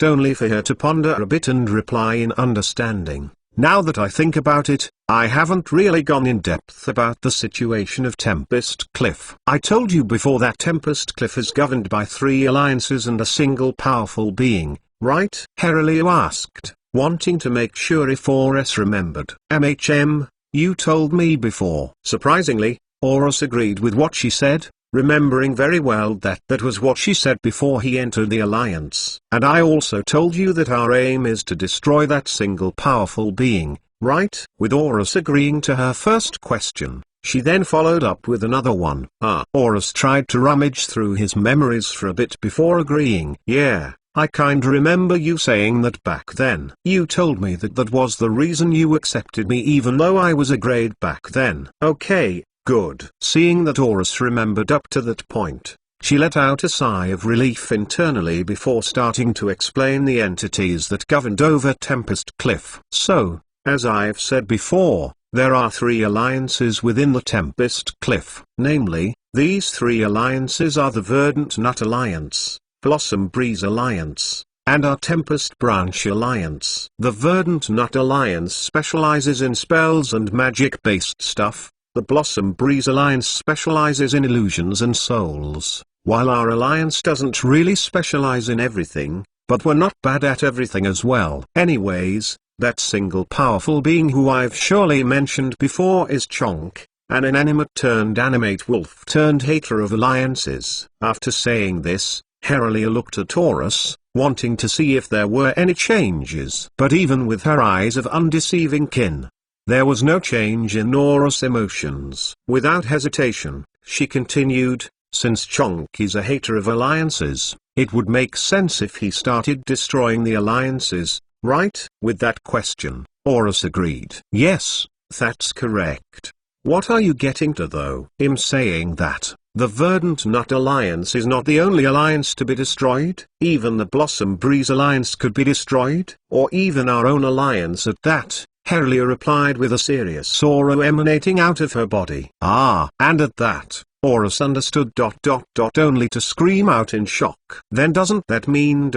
Only for her to ponder a bit and reply in understanding, "Now that I think about it, I haven't really gone in depth about the situation of Tempest Cliff. I told you before that Tempest Cliff is governed by 3 alliances and a single powerful being, right?" Herelia asked, wanting to make sure if Horus remembered. You told me before." Surprisingly, Horus agreed with what she said, remembering very well that that was what she said before he entered the alliance. "And I also told you that our aim is to destroy that single powerful being, right?" With Horus agreeing to her first question, she then followed up with another one. Horus tried to rummage through his memories for a bit before agreeing. "Yeah, I kinda remember you saying that back then. You told me that that was the reason you accepted me even though I was a grade back then." "Okay, good." Seeing that Horus remembered up to that point, she let out a sigh of relief internally before starting to explain the entities that governed over Tempest Cliff. "So, as I've said before, there are 3 alliances within the Tempest Cliff. Namely, these 3 alliances are the Verdant Nut Alliance, Blossom Breeze Alliance, and our Tempest Branch Alliance. The Verdant Nut Alliance specializes in spells and magic-based stuff. The Blossom Breeze Alliance specializes in illusions and souls, while our alliance doesn't really specialize in everything, but we're not bad at everything as well. Anyways, that single powerful being who I've surely mentioned before is Chonk, an inanimate-turned-animate wolf-turned-hater of alliances." After saying this, Herelia looked at Horus, wanting to see if there were any changes. But even with her eyes of undeceiving kin, there was no change in Horus' emotions. Without hesitation, she continued, "Since Chonk is a hater of alliances, it would make sense if he started destroying the alliances, right?" With that question, Horus agreed. "Yes, that's correct. What are you getting to though?" "I'm saying that the Verdant Nut Alliance is not the only alliance to be destroyed. Even the Blossom Breeze Alliance could be destroyed, or even our own alliance at that," Herelia replied with a serious sorrow emanating out of her body. And at that, Horus understood. Only to scream out in shock. "Then doesn't that mean ...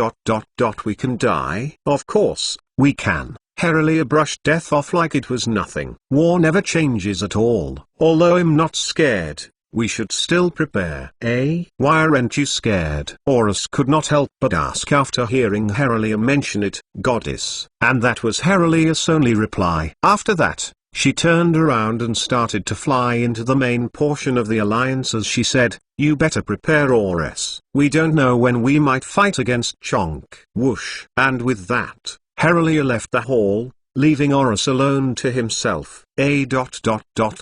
we can die?" "Of course, we can." Herelia brushed death off like it was nothing. "War never changes at all. Although I'm not scared, we should still prepare." "Why aren't you scared?" Horus could not help but ask after hearing Herelia mention it. "Goddess." And that was Herelia's only reply. After that, she turned around and started to fly into the main portion of the alliance as she said, "You better prepare, Horus. We don't know when we might fight against Chonk." Whoosh. And with that, Herelia left the hall, leaving Horus alone to himself.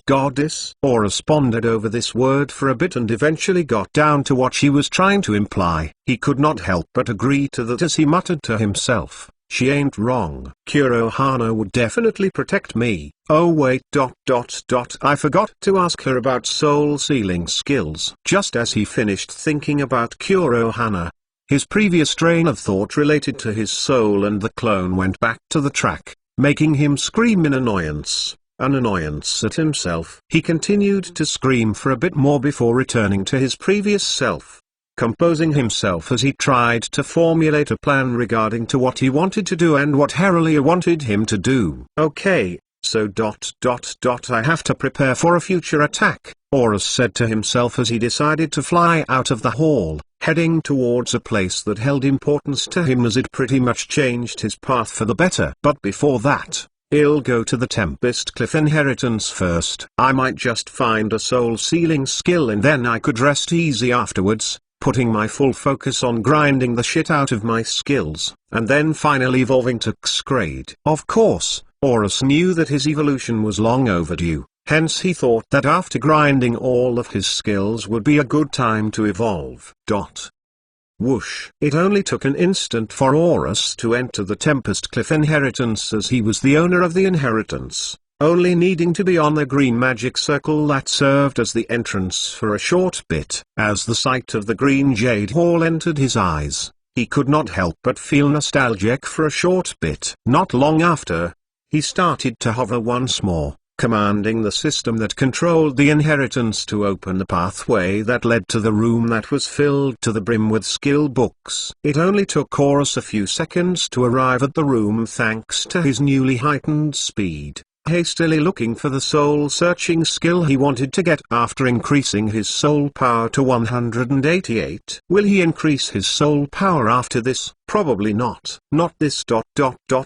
Goddess? Horus pondered over this word for a bit and eventually got down to what she was trying to imply. He could not help but agree to that as he muttered to himself, she ain't wrong. Kurohana would definitely protect me. Oh wait, I forgot to ask her about soul sealing skills. Just as he finished thinking about Kurohana, his previous train of thought related to his soul and the clone went back to the track, making him scream in annoyance. An annoyance at himself. He continued to scream for a bit more before returning to his previous self, composing himself as he tried to formulate a plan regarding to what he wanted to do and what Herelia wanted him to do. Okay, so I have to prepare for a future attack, Horus said to himself as he decided to fly out of the hall, heading towards a place that held importance to him as it pretty much changed his path for the better. But before that, I'll go to the Tempest Cliff Inheritance first. I might just find a soul sealing skill and then I could rest easy afterwards, putting my full focus on grinding the shit out of my skills, and then finally evolving to X grade. Of course, Horus knew that his evolution was long overdue, hence he thought that after grinding all of his skills would be a good time to evolve. Whoosh. It only took an instant for Horus to enter the Tempest Cliff Inheritance as he was the owner of the inheritance, only needing to be on the green magic circle that served as the entrance for a short bit. As the sight of the green jade hall entered his eyes, he could not help but feel nostalgic for a short bit. Not long after, he started to hover once more, commanding the system that controlled the inheritance to open the pathway that led to the room that was filled to the brim with skill books. It only took Horus a few seconds to arrive at the room thanks to his newly heightened speed, hastily looking for the soul-searching skill he wanted to get after increasing his soul power to 188. Will he increase his soul power after this? Probably not. Not this ...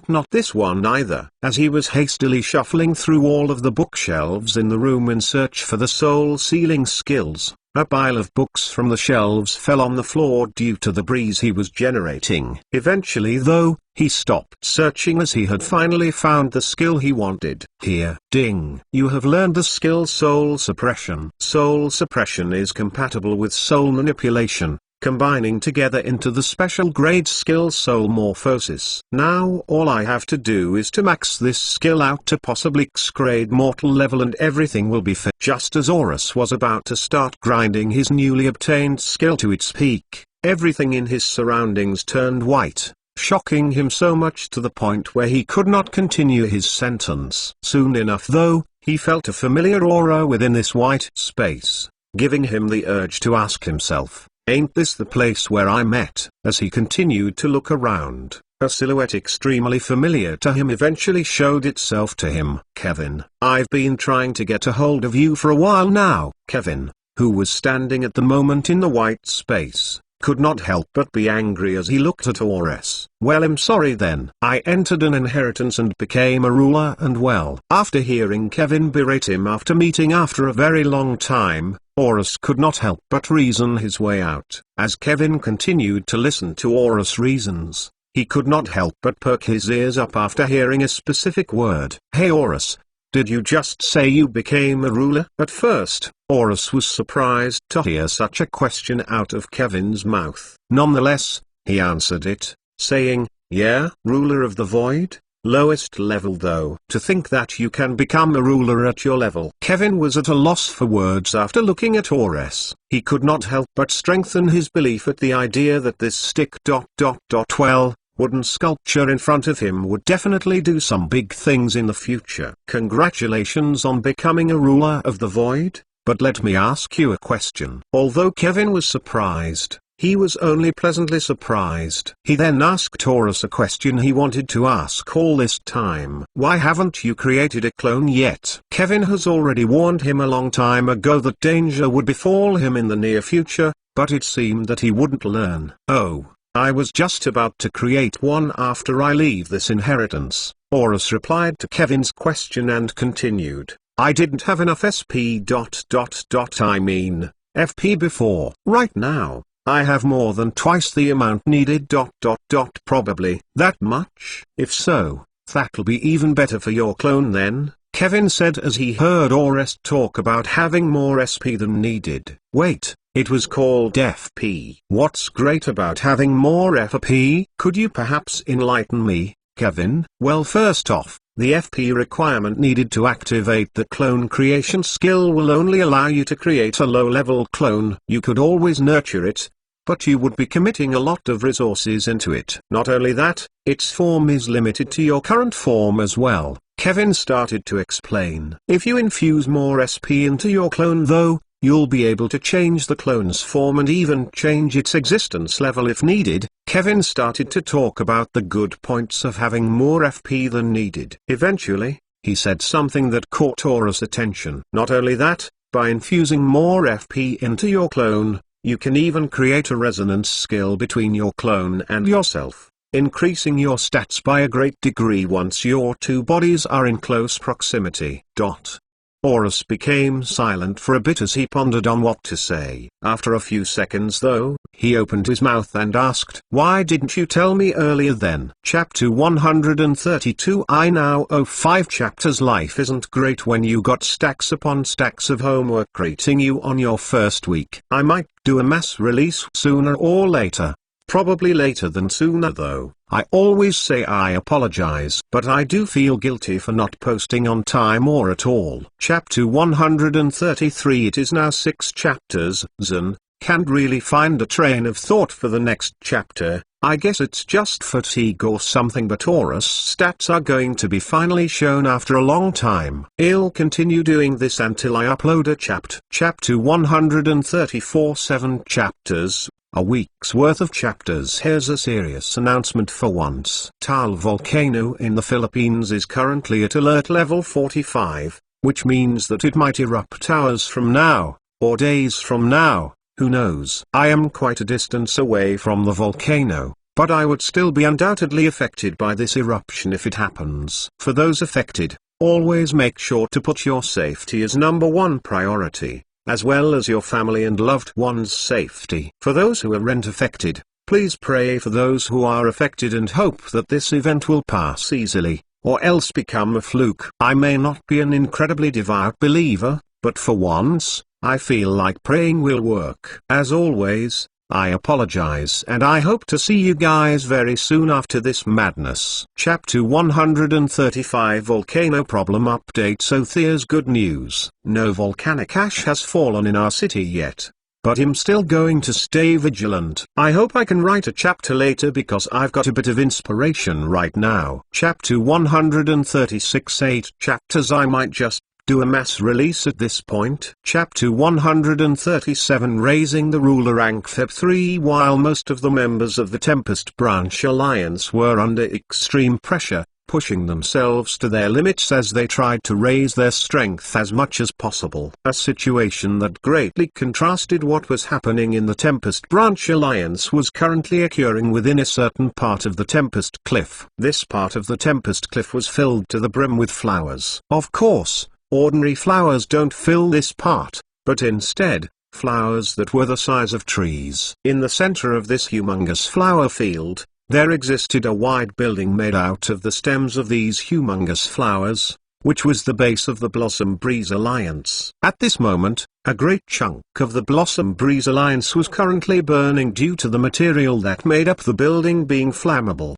not this one either. As he was hastily shuffling through all of the bookshelves in the room in search for the soul-sealing skills, a pile of books from the shelves fell on the floor due to the breeze he was generating. Eventually though, he stopped searching as he had finally found the skill he wanted. Here, ding. You have learned the skill Soul Suppression. Soul Suppression is compatible with soul manipulation, combining together into the special grade skill Soul Morphosis. Now all I have to do is to max this skill out to possibly X grade mortal level and everything will be fit. Just as Horus was about to start grinding his newly obtained skill to its peak, everything in his surroundings turned white, shocking him so much to the point where he could not continue his sentence. Soon enough though, he felt a familiar aura within this white space, giving him the urge to ask himself, ain't this the place where I met? As he continued to look around, a silhouette extremely familiar to him eventually showed itself to him. Kevin, I've been trying to get a hold of you for a while now. Kevin, who was standing at the moment in the white space, could not help but be angry as he looked at Horus. Well, I'm sorry then. I entered an inheritance and became a ruler and well. After hearing Kevin berate him after meeting after a very long time, Horus could not help but reason his way out. As Kevin continued to listen to Horus' reasons, he could not help but perk his ears up after hearing a specific word. Hey Horus, did you just say you became a ruler? At first, Horus was surprised to hear such a question out of Kevin's mouth. Nonetheless, he answered it, saying, yeah, ruler of the void? Lowest level though. To think that you can become a ruler at your level. Kevin was at a loss for words after looking at Horus. He could not help but strengthen his belief at the idea that this stick ... well, wooden sculpture in front of him would definitely do some big things in the future. Congratulations on becoming a ruler of the void, but let me ask you a question. Although Kevin was surprised, he was only pleasantly surprised. He then asked Horus a question he wanted to ask all this time. Why haven't you created a clone yet? Kevin has already warned him a long time ago that danger would befall him in the near future, but it seemed that he wouldn't learn. Oh, I was just about to create one after I leave this inheritance, Horus replied to Kevin's question and continued. I didn't have enough SP ... I mean, FP before. Right now, I have more than twice the amount needed ... Probably that much? If so, that'll be even better for your clone then, Kevin said as he heard Horus talk about having more SP than needed. Wait, It was called FP. What's great about having more FP? Could you perhaps enlighten me, Kevin? Well, first off, the FP requirement needed to activate the clone creation skill will only allow you to create a low-level clone. You could always nurture it, but you would be committing a lot of resources into it. Not only that, its form is limited to your current form as well. Kevin started to explain. If you infuse more SP into your clone though, you'll be able to change the clone's form and even change its existence level if needed. Kevin started to talk about the good points of having more FP than needed. Eventually, he said something that caught Aura's attention. Not only that, by infusing more FP into your clone, you can even create a resonance skill between your clone and yourself, increasing your stats by a great degree once your two bodies are in close proximity. Horus became silent for a bit as he pondered on what to say. After a few seconds though, he opened his mouth and asked, "Why didn't you tell me earlier then?" Chapter 132. I now owe 5 chapters. Life isn't great when you got stacks upon stacks of homework greeting you on your first week. I might do a mass release sooner or later. Probably later than sooner though. I always say I apologize, but I do feel guilty for not posting on time or at all. Chapter 133. It is now 6 chapters. Zan, can't really find a train of thought for the next chapter. I guess it's just fatigue or something, but Aura's stats are going to be finally shown after a long time. I'll continue doing this until I upload a Chapter 134. 7 chapters. A week's worth of chapters. Here's a serious announcement for once. Taal volcano in the Philippines is currently at alert level 45, which means that it might erupt hours from now, or days from now, who knows. I am quite a distance away from the volcano, but I would still be undoubtedly affected by this eruption if it happens. For those affected, always make sure to put your safety as #1 priority, as well as your family and loved ones' safety. For those who aren't affected, please pray for those who are affected and hope that this event will pass easily, or else become a fluke. I may not be an incredibly devout believer, but for once, I feel like praying will work. As always, I apologize and I hope to see you guys very soon after this madness. Chapter 135. Volcano problem update. So there's good news. No volcanic ash has fallen in our city yet, but I'm still going to stay vigilant. I hope I can write a chapter later because I've got a bit of inspiration right now. Chapter 136. 8 chapters. I might just do a mass release at this point. Chapter 137. Raising the ruler rank Feb 3. While most of the members of the Tempest Branch Alliance were under extreme pressure, pushing themselves to their limits as they tried to raise their strength as much as possible. A situation that greatly contrasted what was happening in the Tempest Branch Alliance was currently occurring within a certain part of the Tempest Cliff. This part of the Tempest Cliff was filled to the brim with flowers. Of course, ordinary flowers don't fill this part, but instead, flowers that were the size of trees. In the center of this humongous flower field, there existed a wide building made out of the stems of these humongous flowers, which was the base of the Blossom Breeze Alliance. At this moment, a great chunk of the Blossom Breeze Alliance was currently burning due to the material that made up the building being flammable.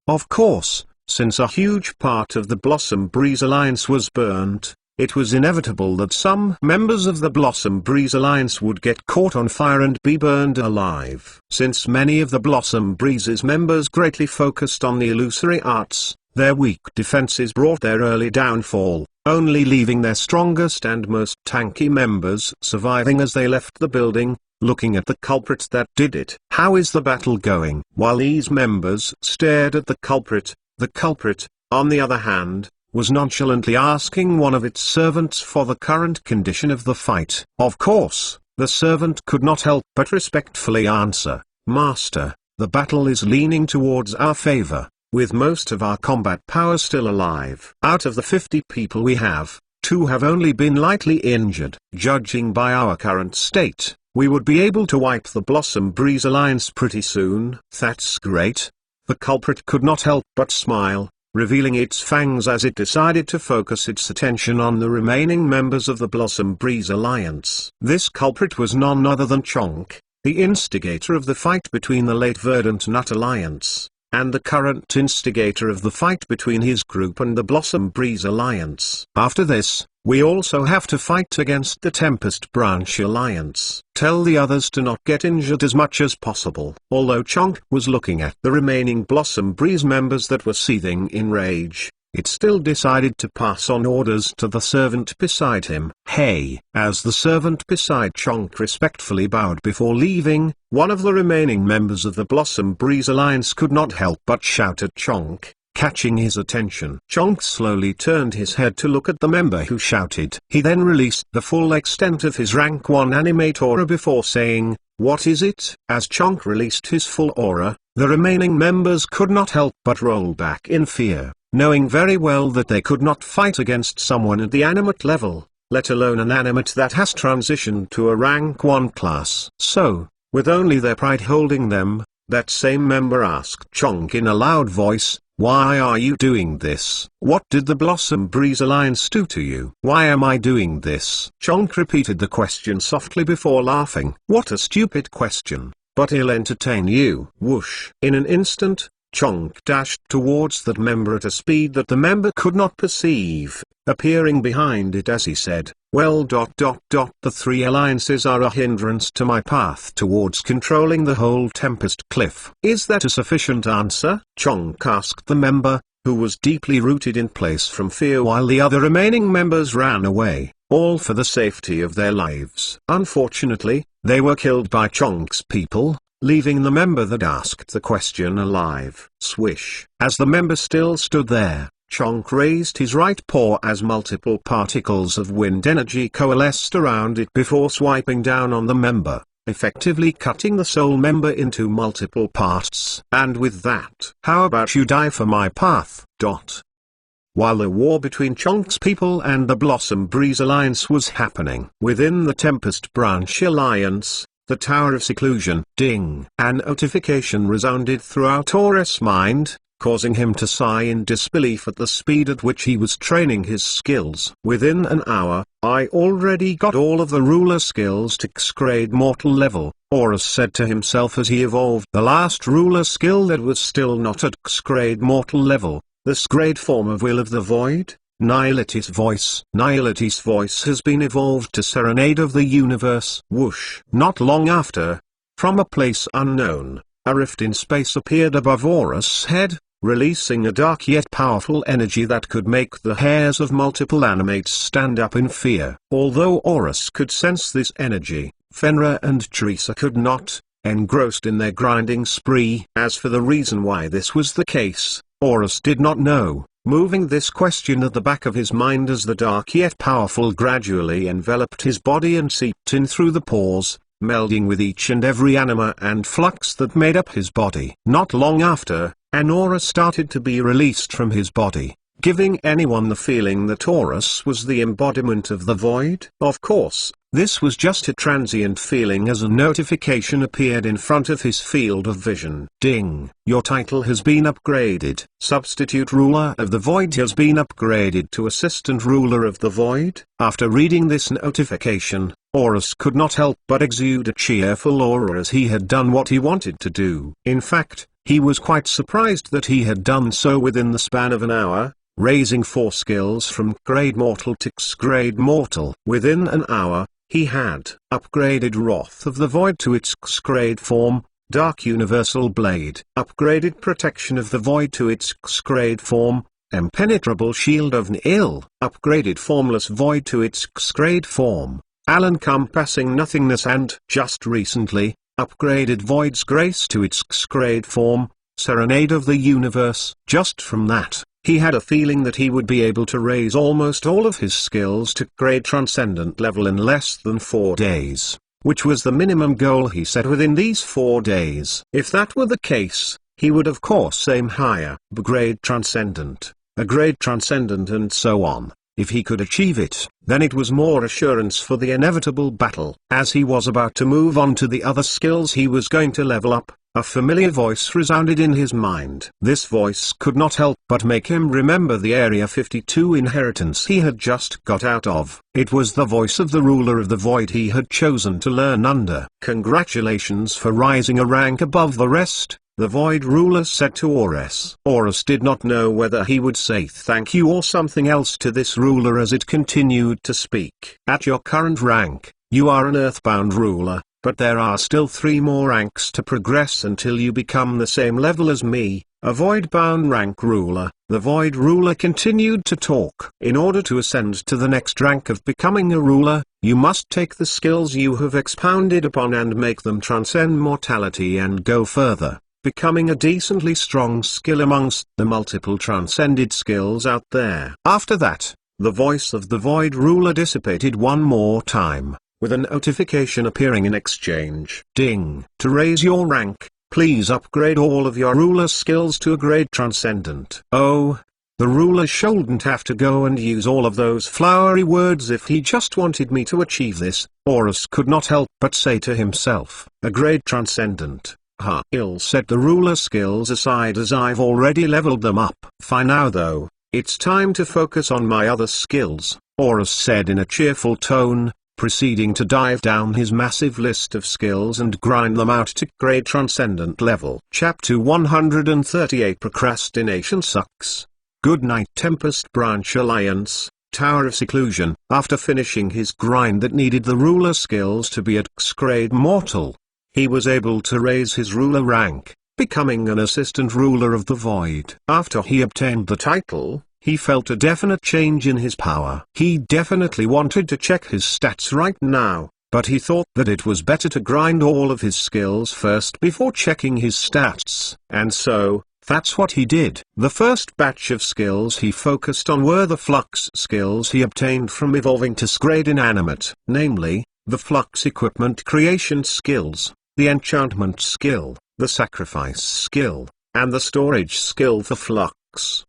Of course, since a huge part of the Blossom Breeze Alliance was burnt, it was inevitable that some members of the Blossom Breeze Alliance would get caught on fire and be burned alive. Since many of the Blossom Breeze's members greatly focused on the illusory arts, their weak defenses brought their early downfall, only leaving their strongest and most tanky members surviving as they left the building, looking at the culprit that did it. How is the battle going? While these members stared at the culprit, on the other hand, was nonchalantly asking one of its servants for the current condition of the fight. Of course, the servant could not help but respectfully answer, "Master, the battle is leaning towards our favor, with most of our combat power still alive. Out of the 50 people we have, 2 have only been lightly injured. Judging by our current state, we would be able to wipe the Blossom Breeze Alliance pretty soon." That's great. The culprit could not help but smile, revealing its fangs as it decided to focus its attention on the remaining members of the Blossom Breeze Alliance. This culprit was none other than Chonk, the instigator of the fight between the late Verdant Nut Alliance, and the current instigator of the fight between his group and the Blossom Breeze Alliance. After this, we also have to fight against the Tempest Branch Alliance. Tell the others to not get injured as much as possible. Although Chonk was looking at the remaining Blossom Breeze members that were seething in rage, it still decided to pass on orders to the servant beside him. Hey! As the servant beside Chonk respectfully bowed before leaving, one of the remaining members of the Blossom Breeze Alliance could not help but shout at Chonk, catching his attention. Chonk slowly turned his head to look at the member who shouted. He then released the full extent of his rank 1 animate aura before saying, "What is it?" As Chonk released his full aura, the remaining members could not help but roll back in fear, knowing very well that they could not fight against someone at the animate level, let alone an animate that has transitioned to a rank 1 class. So, with only their pride holding them, that same member asked Chonk in a loud voice, "Why are you doing this? What did the Blossom Breeze Alliance do to you? Why am I doing this?" Chonk repeated the question softly before laughing. "What a stupid question, but he'll entertain you." Whoosh! In an instant, Chonk dashed towards that member at a speed that the member could not perceive, appearing behind it as he said, "Well, the 3 alliances are a hindrance to my path towards controlling the whole Tempest Cliff." "Is that a sufficient answer?" Chonk asked the member, who was deeply rooted in place from fear while the other remaining members ran away, all for the safety of their lives. Unfortunately, they were killed by Chonk's people, leaving the member that asked the question alive. Swish! As the member still stood there, Chonk raised his right paw as multiple particles of wind energy coalesced around it before swiping down on the member, effectively cutting the soul member into multiple parts. And with that, "How about you die for my path?" While the war between Chonk's people and the Blossom Breeze Alliance was happening within the Tempest Branch Alliance, the Tower of Seclusion, ding! An notification resounded throughout Aura's mind, causing him to sigh in disbelief at the speed at which he was training his skills. "Within an hour, I already got all of the ruler skills to X-grade mortal level," Horus said to himself as he evolved the last ruler skill that was still not at X-grade mortal level, the S-grade form of Will of the Void. Nihility's voice. Nihility's voice has been evolved to Serenade of the Universe. Whoosh! Not long after, from a place unknown, a rift in space appeared above Horus' head, releasing a dark yet powerful energy that could make the hairs of multiple animates stand up in fear. Although Horus could sense this energy, Fenrir and Teresa could not, engrossed in their grinding spree. As for the reason why this was the case, Horus did not know, moving this question at the back of his mind as the dark yet powerful gradually enveloped his body and seeped in through the pores, melding with each and every anima and flux that made up his body. Not long after, an aura started to be released from his body, giving anyone the feeling that Horus was the embodiment of the void. Of course, this was just a transient feeling as a notification appeared in front of his field of vision. Ding! Your title has been upgraded. Substitute Ruler of the Void has been upgraded to Assistant Ruler of the Void. After reading this notification, Horus could not help but exude a cheerful aura as he had done what he wanted to do. In fact, he was quite surprised that he had done so within the span of an hour, raising 4 skills from Grade Mortal to X-Grade Mortal. Within an hour, he had upgraded Wrath of the Void to its X-Grade form, Dark Universal Blade, upgraded Protection of the Void to its X-Grade form, Impenetrable Shield of Nil, upgraded Formless Void to its X-Grade form, All-Encompassing Nothingness, and, just recently, upgraded Void's Grace to its X-Grade form, Serenade of the Universe. Just from that, he had a feeling that he would be able to raise almost all of his skills to grade Transcendent level in less than 4 days, which was the minimum goal he set within these 4 days. If that were the case, he would of course aim higher, grade Transcendent, a grade Transcendent, and so on. If he could achieve it, then it was more assurance for the inevitable battle. As he was about to move on to the other skills he was going to level up, a familiar voice resounded in his mind. This voice could not help but make him remember the Area 52 inheritance he had just got out of. It was the voice of the ruler of the void he had chosen to learn under. "Congratulations for rising a rank above the rest," the Void Ruler said to Horus. Horus did not know whether he would say thank you or something else to this ruler as it continued to speak. "At your current rank, you are an earthbound ruler, but there are still 3 more ranks to progress until you become the same level as me, a void-bound rank ruler." The Void Ruler continued to talk. "In order to ascend to the next rank of becoming a ruler, you must take the skills you have expounded upon and make them transcend mortality and go further, becoming a decently strong skill amongst the multiple transcended skills out there." After that, the voice of the Void Ruler dissipated one more time, with a notification appearing in exchange. "Ding! To raise your rank, please upgrade all of your ruler skills to a grade transcendent." Oh, the ruler shouldn't have to go and use all of those flowery words if he just wanted me to achieve this, Horus could not help but say to himself. "A grade transcendent. Ha! I'll set the ruler skills aside as I've already leveled them up. Fine now though, it's time to focus on my other skills," Horus said in a cheerful tone, proceeding to dive down his massive list of skills and grind them out to grade transcendent level. Chapter 138 Procrastination Sucks. Good night Tempest Branch Alliance, Tower of Seclusion. After finishing his grind that needed the ruler skills to be at X-grade mortal, he was able to raise his ruler rank, becoming an assistant ruler of the void. After he obtained the title, he felt a definite change in his power. He definitely wanted to check his stats right now, but he thought that it was better to grind all of his skills first before checking his stats, and so, that's what he did. The first batch of skills he focused on were the flux skills he obtained from evolving to S-grade inanimate, namely, the flux equipment creation skills, the enchantment skill, the sacrifice skill, and the storage skill for flux.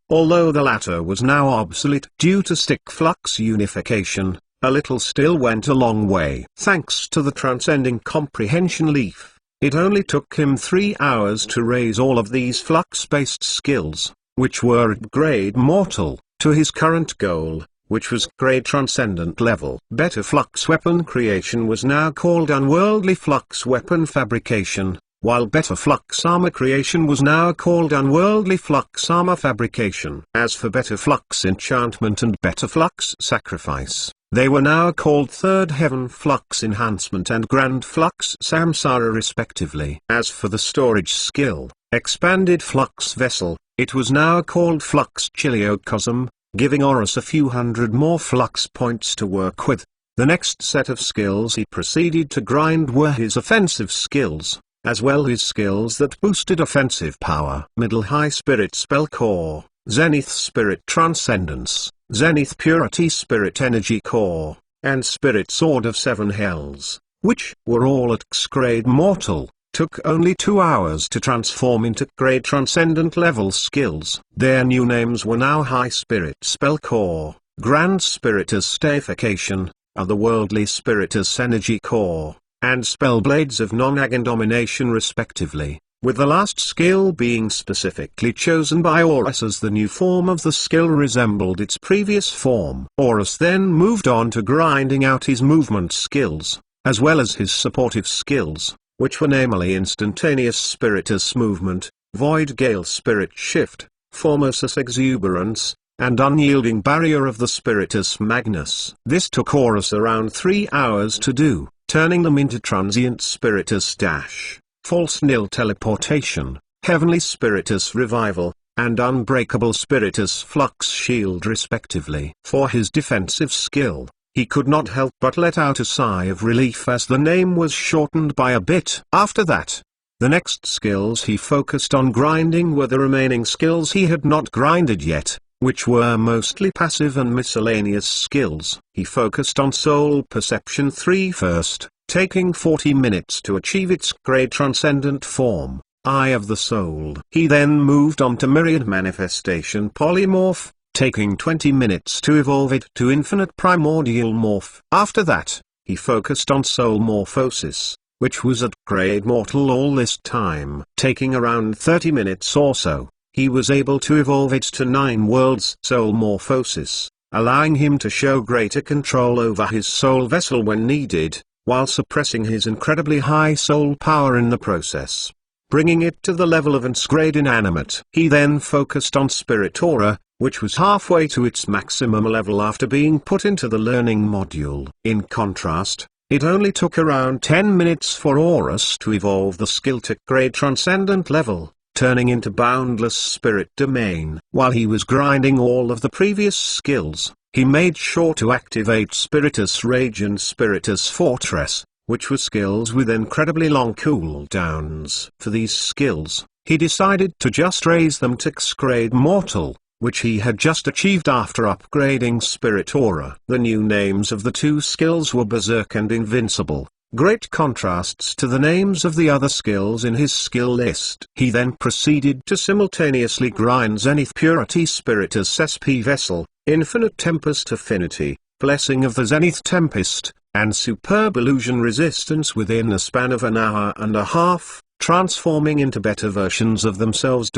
Although the latter was now obsolete due to stick flux unification, a little still went a long way. Thanks to the transcending comprehension leaf, it only took him 3 hours to raise all of these flux-based skills, which were at grade mortal, to his current goal, which was grade transcendent level. Better flux weapon creation was now called unworldly flux weapon fabrication, while better flux armor creation was now called unworldly flux armor fabrication. As for better flux enchantment and better flux sacrifice, they were now called third heaven flux enhancement and grand flux samsara respectively. As for the storage skill, expanded flux vessel, it was now called flux chiliocosm, giving Horus a few hundred more flux points to work with. The next set of skills he proceeded to grind were his offensive skills, as well as skills that boosted offensive power. Middle High Spirit Spell Core, Zenith Spirit Transcendence, Zenith Purity Spirit Energy Core, and Spirit Sword of Seven Hells, which were all at X-grade mortal, took only 2 hours to transform into grade transcendent level skills. Their new names were now High Spirit Spell Core, Grand Spiritus Deification, Otherworldly Spiritus Energy Core, and Spellblades of Non-Ag and Domination respectively, with the last skill being specifically chosen by Horus as the new form of the skill resembled its previous form. Horus then moved on to grinding out his movement skills, as well as his supportive skills, which were namely Instantaneous Spiritus Movement, Void Gale Spirit Shift, Formosus Exuberance, and Unyielding Barrier of the Spiritus Magnus. This took Horus around 3 hours to do, turning them into Transient Spiritus Dash, False Nil Teleportation, Heavenly Spiritus Revival, and Unbreakable Spiritus Flux Shield respectively. For his defensive skill, he could not help but let out a sigh of relief as the name was shortened by a bit. After that, the next skills he focused on grinding were the remaining skills he had not grinded yet, which were mostly passive and miscellaneous skills. He focused on Soul Perception 3 first, taking 40 minutes to achieve its grade transcendent form, Eye of the Soul. He then moved on to Myriad Manifestation Polymorph, taking 20 minutes to evolve it to Infinite Primordial Morph. After that, he focused on Soul Morphosis, which was at grade mortal all this time. Taking around 30 minutes or so, he was able to evolve it to 9 worlds soul morphosis, allowing him to show greater control over his soul vessel when needed, while suppressing his incredibly high soul power in the process, bringing it to the level of grade inanimate. He then focused on Spirit Aura, which was halfway to its maximum level after being put into the learning module. In contrast, it only took around 10 minutes for Horus to evolve the skill to grade transcendent level, turning into boundless spirit domain. While he was grinding all of the previous skills, he made sure to activate Spiritus Rage and Spiritus Fortress, which were skills with incredibly long cooldowns. For these skills, he decided to just raise them to grade mortal, which he had just achieved after upgrading Spirit Aura. The new names of the 2 skills were Berserk and Invincible, great contrasts to the names of the other skills in his skill list. He then proceeded to simultaneously grind Zenith Purity Spiritus SP Vessel, Infinite Tempest Affinity, Blessing of the Zenith Tempest, and Superb Illusion Resistance within a span of an hour and a half, transforming into better versions of themselves.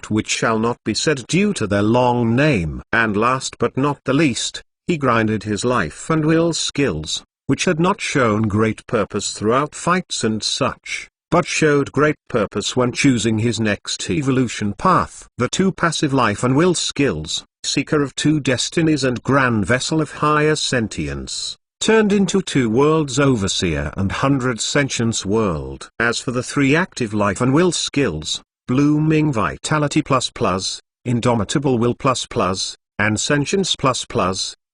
Which shall not be said due to their long name. And last but not the least, he grinded his life and will skills, which had not shown great purpose throughout fights and such, but showed great purpose when choosing his next evolution path. The 2 passive life and will skills, Seeker of 2 Destinies and Grand Vessel of Higher Sentience, turned into 2 worlds Overseer and 100 Sentience World. As for the 3 active life and will skills, Blooming Vitality++, Indomitable Will++, and Sentience++,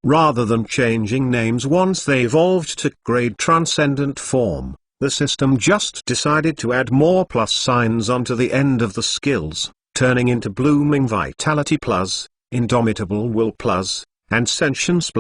rather than changing names once they evolved to grade transcendent form, the system just decided to add more plus signs onto the end of the skills, turning into Blooming Vitality+, Indomitable Will+, and Sentience+.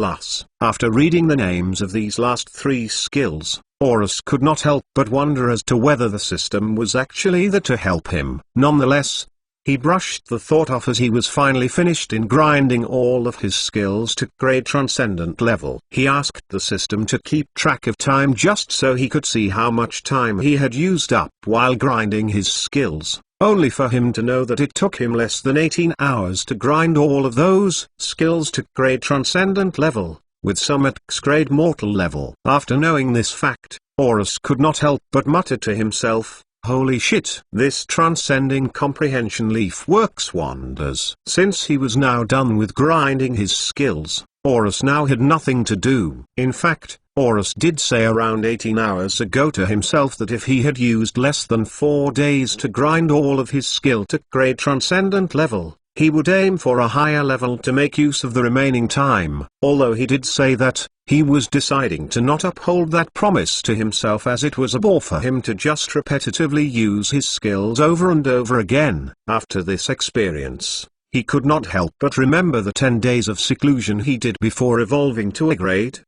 After reading the names of these last 3 skills, Horus could not help but wonder as to whether the system was actually there to help him. Nonetheless, he brushed the thought off as he was finally finished in grinding all of his skills to grade transcendent level. He asked the system to keep track of time just so he could see how much time he had used up while grinding his skills, only for him to know that it took him less than 18 hours to grind all of those skills to grade transcendent level, with some at grade mortal level. After knowing this fact, Horus could not help but mutter to himself, "Holy shit, this transcending comprehension leaf works wonders." Since he was now done with grinding his skills, Horus now had nothing to do. In fact, Horus did say around 18 hours ago to himself that if he had used less than 4 days to grind all of his skill to grade transcendent level, he would aim for a higher level to make use of the remaining time. Although he did say that, he was deciding to not uphold that promise to himself, as it was a bore for him to just repetitively use his skills over and over again. After this experience, he could not help but remember the 10 days of seclusion he did before evolving to a grade.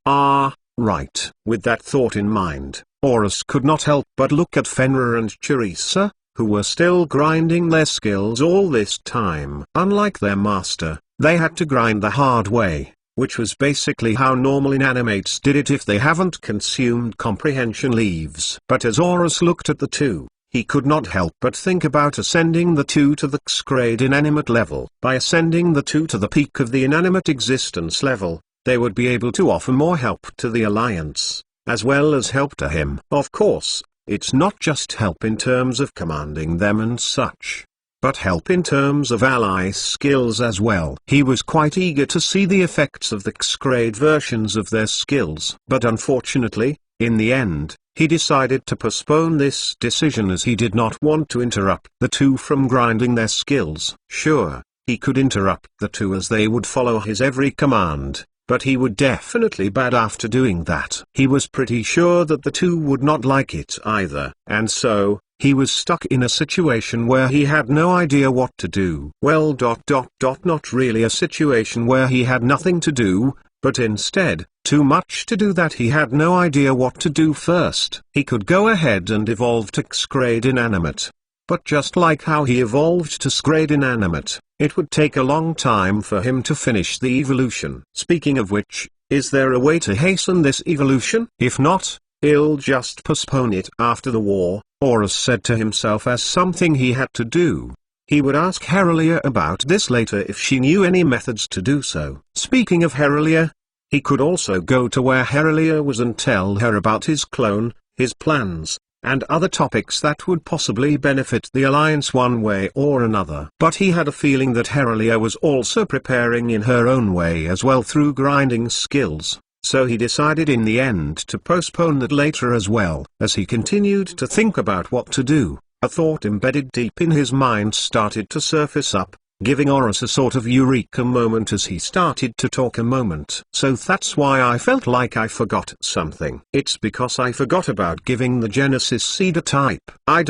Right. With that thought in mind, Horus could not help but look at Fenrir and Teresa, who were still grinding their skills all this time. Unlike their master, they had to grind the hard way, which was basically how normal inanimates did it if they haven't consumed comprehension leaves. But as Horus looked at the 2, he could not help but think about ascending the 2 to the X-grade inanimate level. By ascending the 2 to the peak of the inanimate existence level, they would be able to offer more help to the Alliance, as well as help to him. Of course, it's not just help in terms of commanding them and such, but help in terms of ally skills as well. He was quite eager to see the effects of the X-grade versions of their skills. But unfortunately, in the end, he decided to postpone this decision as he did not want to interrupt the 2 from grinding their skills. Sure, he could interrupt the 2 as they would follow his every command, but he would definitely bad after doing that. He was pretty sure that the 2 would not like it either, and so, he was stuck in a situation where he had no idea what to do. Well, not really a situation where he had nothing to do, but instead, too much to do that he had no idea what to do first. He could go ahead and evolve to X-grade inanimate, but just like how he evolved to S-grade inanimate, it would take a long time for him to finish the evolution. Speaking of which, is there a way to hasten this evolution? If not, He'll just postpone it after the war, Horus said to himself as something he had to do. He would ask Herelia about this later if she knew any methods to do so. Speaking of Herelia, he could also go to where Herelia was and tell her about his clone, his plans, and other topics that would possibly benefit the Alliance one way or another. But he had a feeling that Herelia was also preparing in her own way as well through grinding skills, so he decided in the end to postpone that later as well. As he continued to think about what to do, a thought embedded deep in his mind started to surface up, giving Horus a sort of eureka moment as he started to talk a moment. So that's why I felt like I forgot something. It's because I forgot about giving the Genesis seed a type. I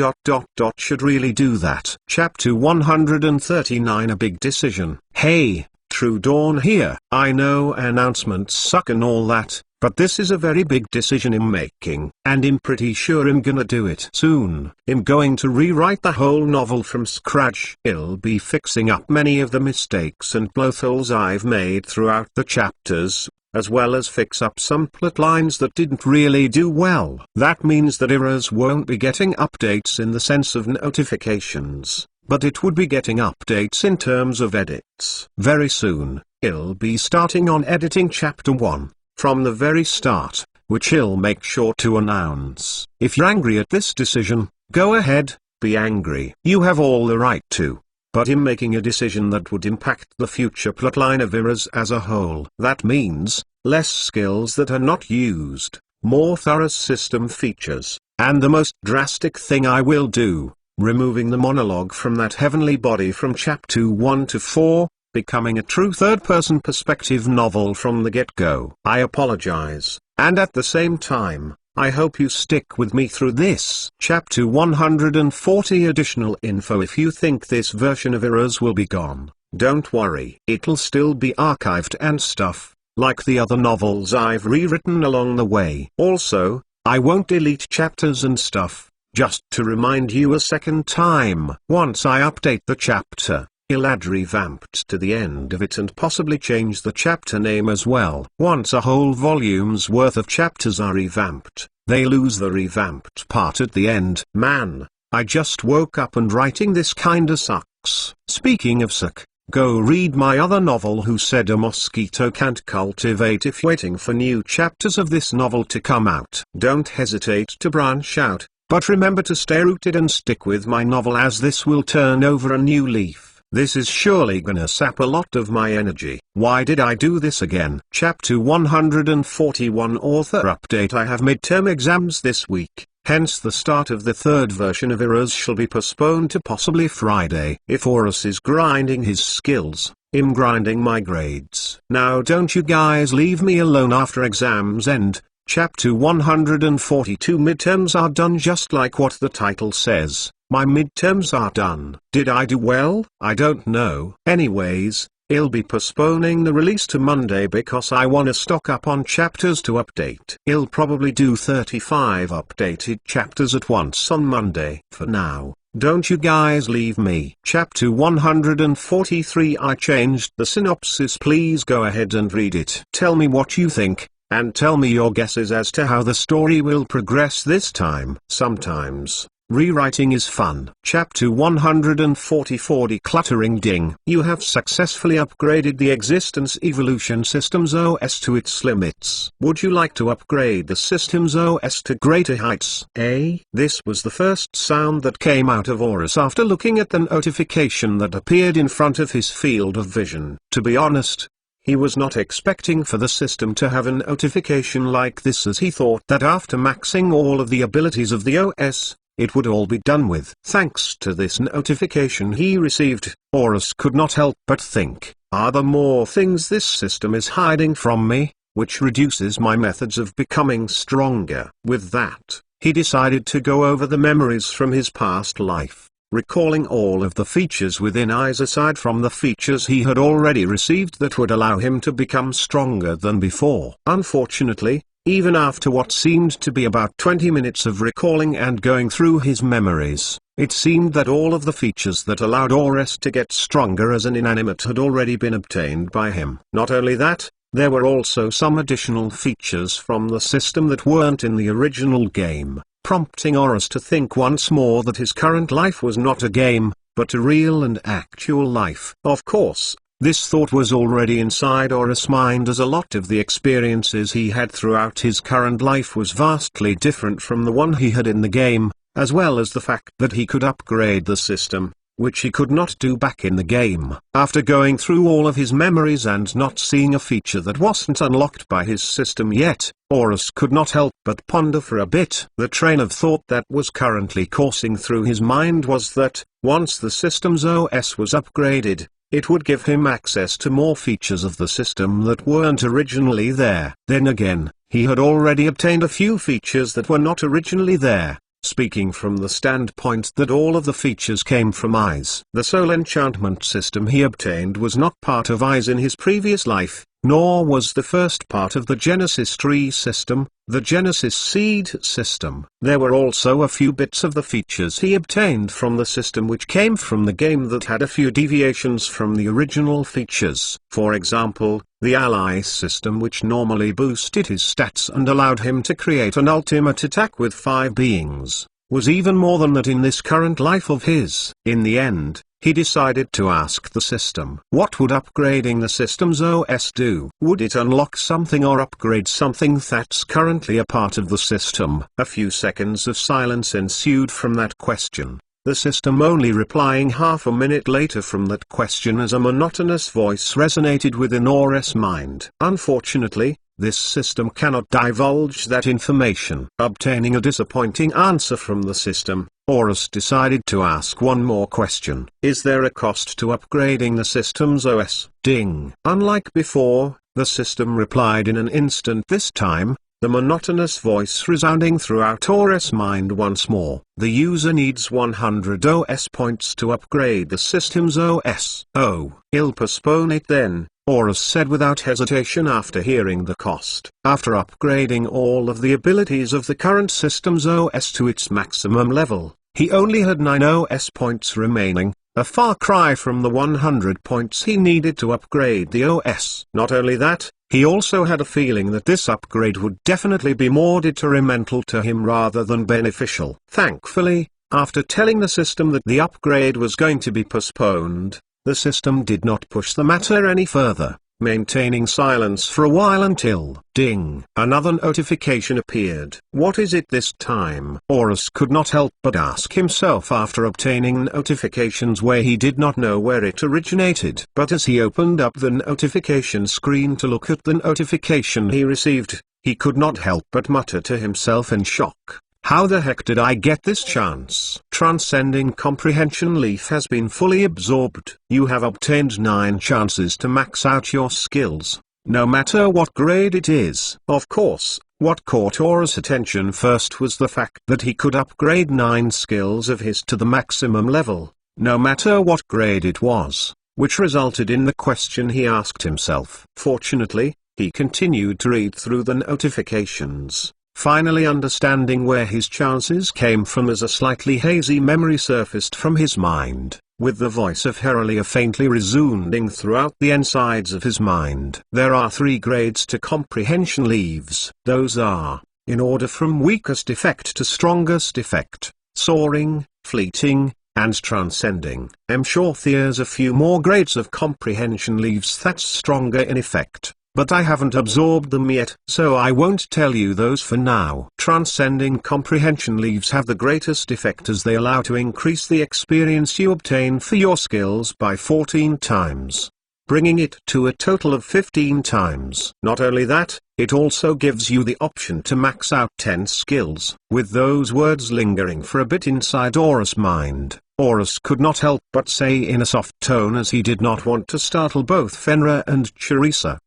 should really do that. Chapter 139, a big decision. Hey, True Dawn here. I know announcements suck and all that, but this is a very big decision I'm making, and I'm pretty sure I'm gonna do it soon. I'm going to rewrite the whole novel from scratch. I'll be fixing up many of the mistakes and plot holes I've made throughout the chapters, as well as fix up some plot lines that didn't really do well. That means that eras won't be getting updates in the sense of notifications, but it would be getting updates in terms of edits. Very soon, I'll be starting on editing chapter 1. From the very start, which I'll make sure to announce. If you're angry at this decision, go ahead, be angry. You have all the right to. But I'm making a decision that would impact the future plotline of eras as a whole. That means, less skills that are not used, more thorough system features, and the most drastic thing I will do, removing the monologue from that heavenly body from chapter 1 to 4, becoming a true third-person perspective novel from the get-go. I apologize, and at the same time, I hope you stick with me through this. Chapter 140 additional info. If you think this version of eras will be gone, don't worry. It'll still be archived and stuff, like the other novels I've rewritten along the way. Also, I won't delete chapters and stuff, just to remind you a second time. Once I update the chapter, I'll add revamped to the end of it and possibly change the chapter name as well. Once a whole volume's worth of chapters are revamped, they lose the revamped part at the end. Man, I just woke up and writing this kinda sucks. Speaking of suck, go read my other novel Who Said a Mosquito Can't Cultivate if waiting for new chapters of this novel to come out. Don't hesitate to branch out, but remember to stay rooted and stick with my novel as this will turn over a new leaf. This is surely gonna sap a lot of my energy. Why did I do this again? Chapter 141 author update. I have midterm exams this week, hence the start of the third version of eras shall be postponed to possibly Friday. If Horus is grinding his skills, I'm grinding my grades. Now don't you guys leave me alone after exams end. Chapter 142 midterms are done just like what the title says. My midterms are done. Did I do well? I don't know. Anyways, I'll be postponing the release to Monday because I wanna stock up on chapters to update. I'll probably do 35 updated chapters at once on Monday. For now, don't you guys leave me. Chapter 143. I changed the synopsis. Please go ahead and read it. Tell me what you think, and tell me your guesses as to how the story will progress this time. Sometimes rewriting is fun. Chapter 144 Decluttering. Ding. You have successfully upgraded the Existence Evolution Systems OS to its limits. Would you like to upgrade the Systems OS to greater heights? This was the first sound that came out of Horus after looking at the notification that appeared in front of his field of vision. To be honest, he was not expecting for the system to have a notification like this, as he thought that after maxing all of the abilities of the OS, it would all be done with. Thanks to this notification he received, Horus could not help but think, are there more things this system is hiding from me, which reduces my methods of becoming stronger? With that, he decided to go over the memories from his past life, recalling all of the features within eyes aside from the features he had already received that would allow him to become stronger than before. Unfortunately, even after what seemed to be about 20 minutes of recalling and going through his memories, it seemed that all of the features that allowed Horus to get stronger as an inanimate had already been obtained by him. Not only that, There were also some additional features from the system that weren't in the original game, prompting Horus to think once more that his current life was not a game, but a real and actual life. Of course, this thought was already inside Horus' mind, as a lot of the experiences he had throughout his current life was vastly different from the one he had in the game, as well as the fact that he could upgrade the system, which he could not do back in the game. After going through all of his memories and not seeing a feature that wasn't unlocked by his system yet, Horus could not help but ponder for a bit. The train of thought that was currently coursing through his mind was that, once the system's OS was upgraded, it would give him access to more features of the system that weren't originally there. Then again, he had already obtained a few features that were not originally there. Speaking from the standpoint that all of the features came from Eyes. The soul enchantment system he obtained was not part of Eyes in his previous life, nor was the first part of the Genesis tree system, the Genesis seed system. There were also a few bits of the features he obtained from the system which came from the game that had a few deviations from the original features. For example, the ally system, which normally boosted his stats and allowed him to create an ultimate attack with 5 beings, was even more than that in this current life of his. In the end, he decided to ask the system, what would upgrading the system's OS do? Would it unlock something or upgrade something that's currently a part of the system? A few seconds of silence ensued from that question, the system only replying half a minute later from that question as a monotonous voice resonated within Horus' mind. Unfortunately, this system cannot divulge that information. Obtaining a disappointing answer from the system, Horus decided to ask one more question. Is there a cost to upgrading the system's OS? Ding. Unlike before, the system replied in an instant this time, the monotonous voice resounding throughout Horus' mind once more. The user needs 100 OS points to upgrade the system's OS. Oh, I'll postpone it then, Horus said without hesitation after hearing the cost. After upgrading all of the abilities of the current system's OS to its maximum level, he only had 9 OS points remaining, a far cry from the 100 points he needed to upgrade the OS. Not only that, he also had a feeling that this upgrade would definitely be more detrimental to him rather than beneficial. Thankfully, after telling the system that the upgrade was going to be postponed, the system did not push the matter any further, maintaining silence for a while until, ding, another notification appeared. What is it this time? Horus could not help but ask himself after obtaining notifications where he did not know where it originated. But as he opened up the notification screen to look at the notification he received, he could not help but mutter to himself in shock. How the heck did I get this chance? Transcending Comprehension Leaf has been fully absorbed. You have obtained 9 chances to max out your skills, no matter what grade it is. Of course, what caught Horus' attention first was the fact that he could upgrade 9 skills of his to the maximum level, no matter what grade it was, which resulted in the question he asked himself. Fortunately, he continued to read through the notifications, finally understanding where his chances came from as a slightly hazy memory surfaced from his mind, with the voice of Herelia faintly resounding throughout the insides of his mind. There are 3 grades to comprehension leaves. Those are, in order from weakest effect to strongest effect, soaring, fleeting, and transcending. I'm sure there's a few more grades of comprehension leaves that's stronger in effect, but I haven't absorbed them yet, so I won't tell you those for now. Transcending comprehension leaves have the greatest effect as they allow to increase the experience you obtain for your skills by 14 times, bringing it to a total of 15 times. Not only that, it also gives you the option to max out 10 skills. With those words lingering for a bit inside Horus' mind, Horus could not help but say in a soft tone, as he did not want to startle both Fenrir and Charissa,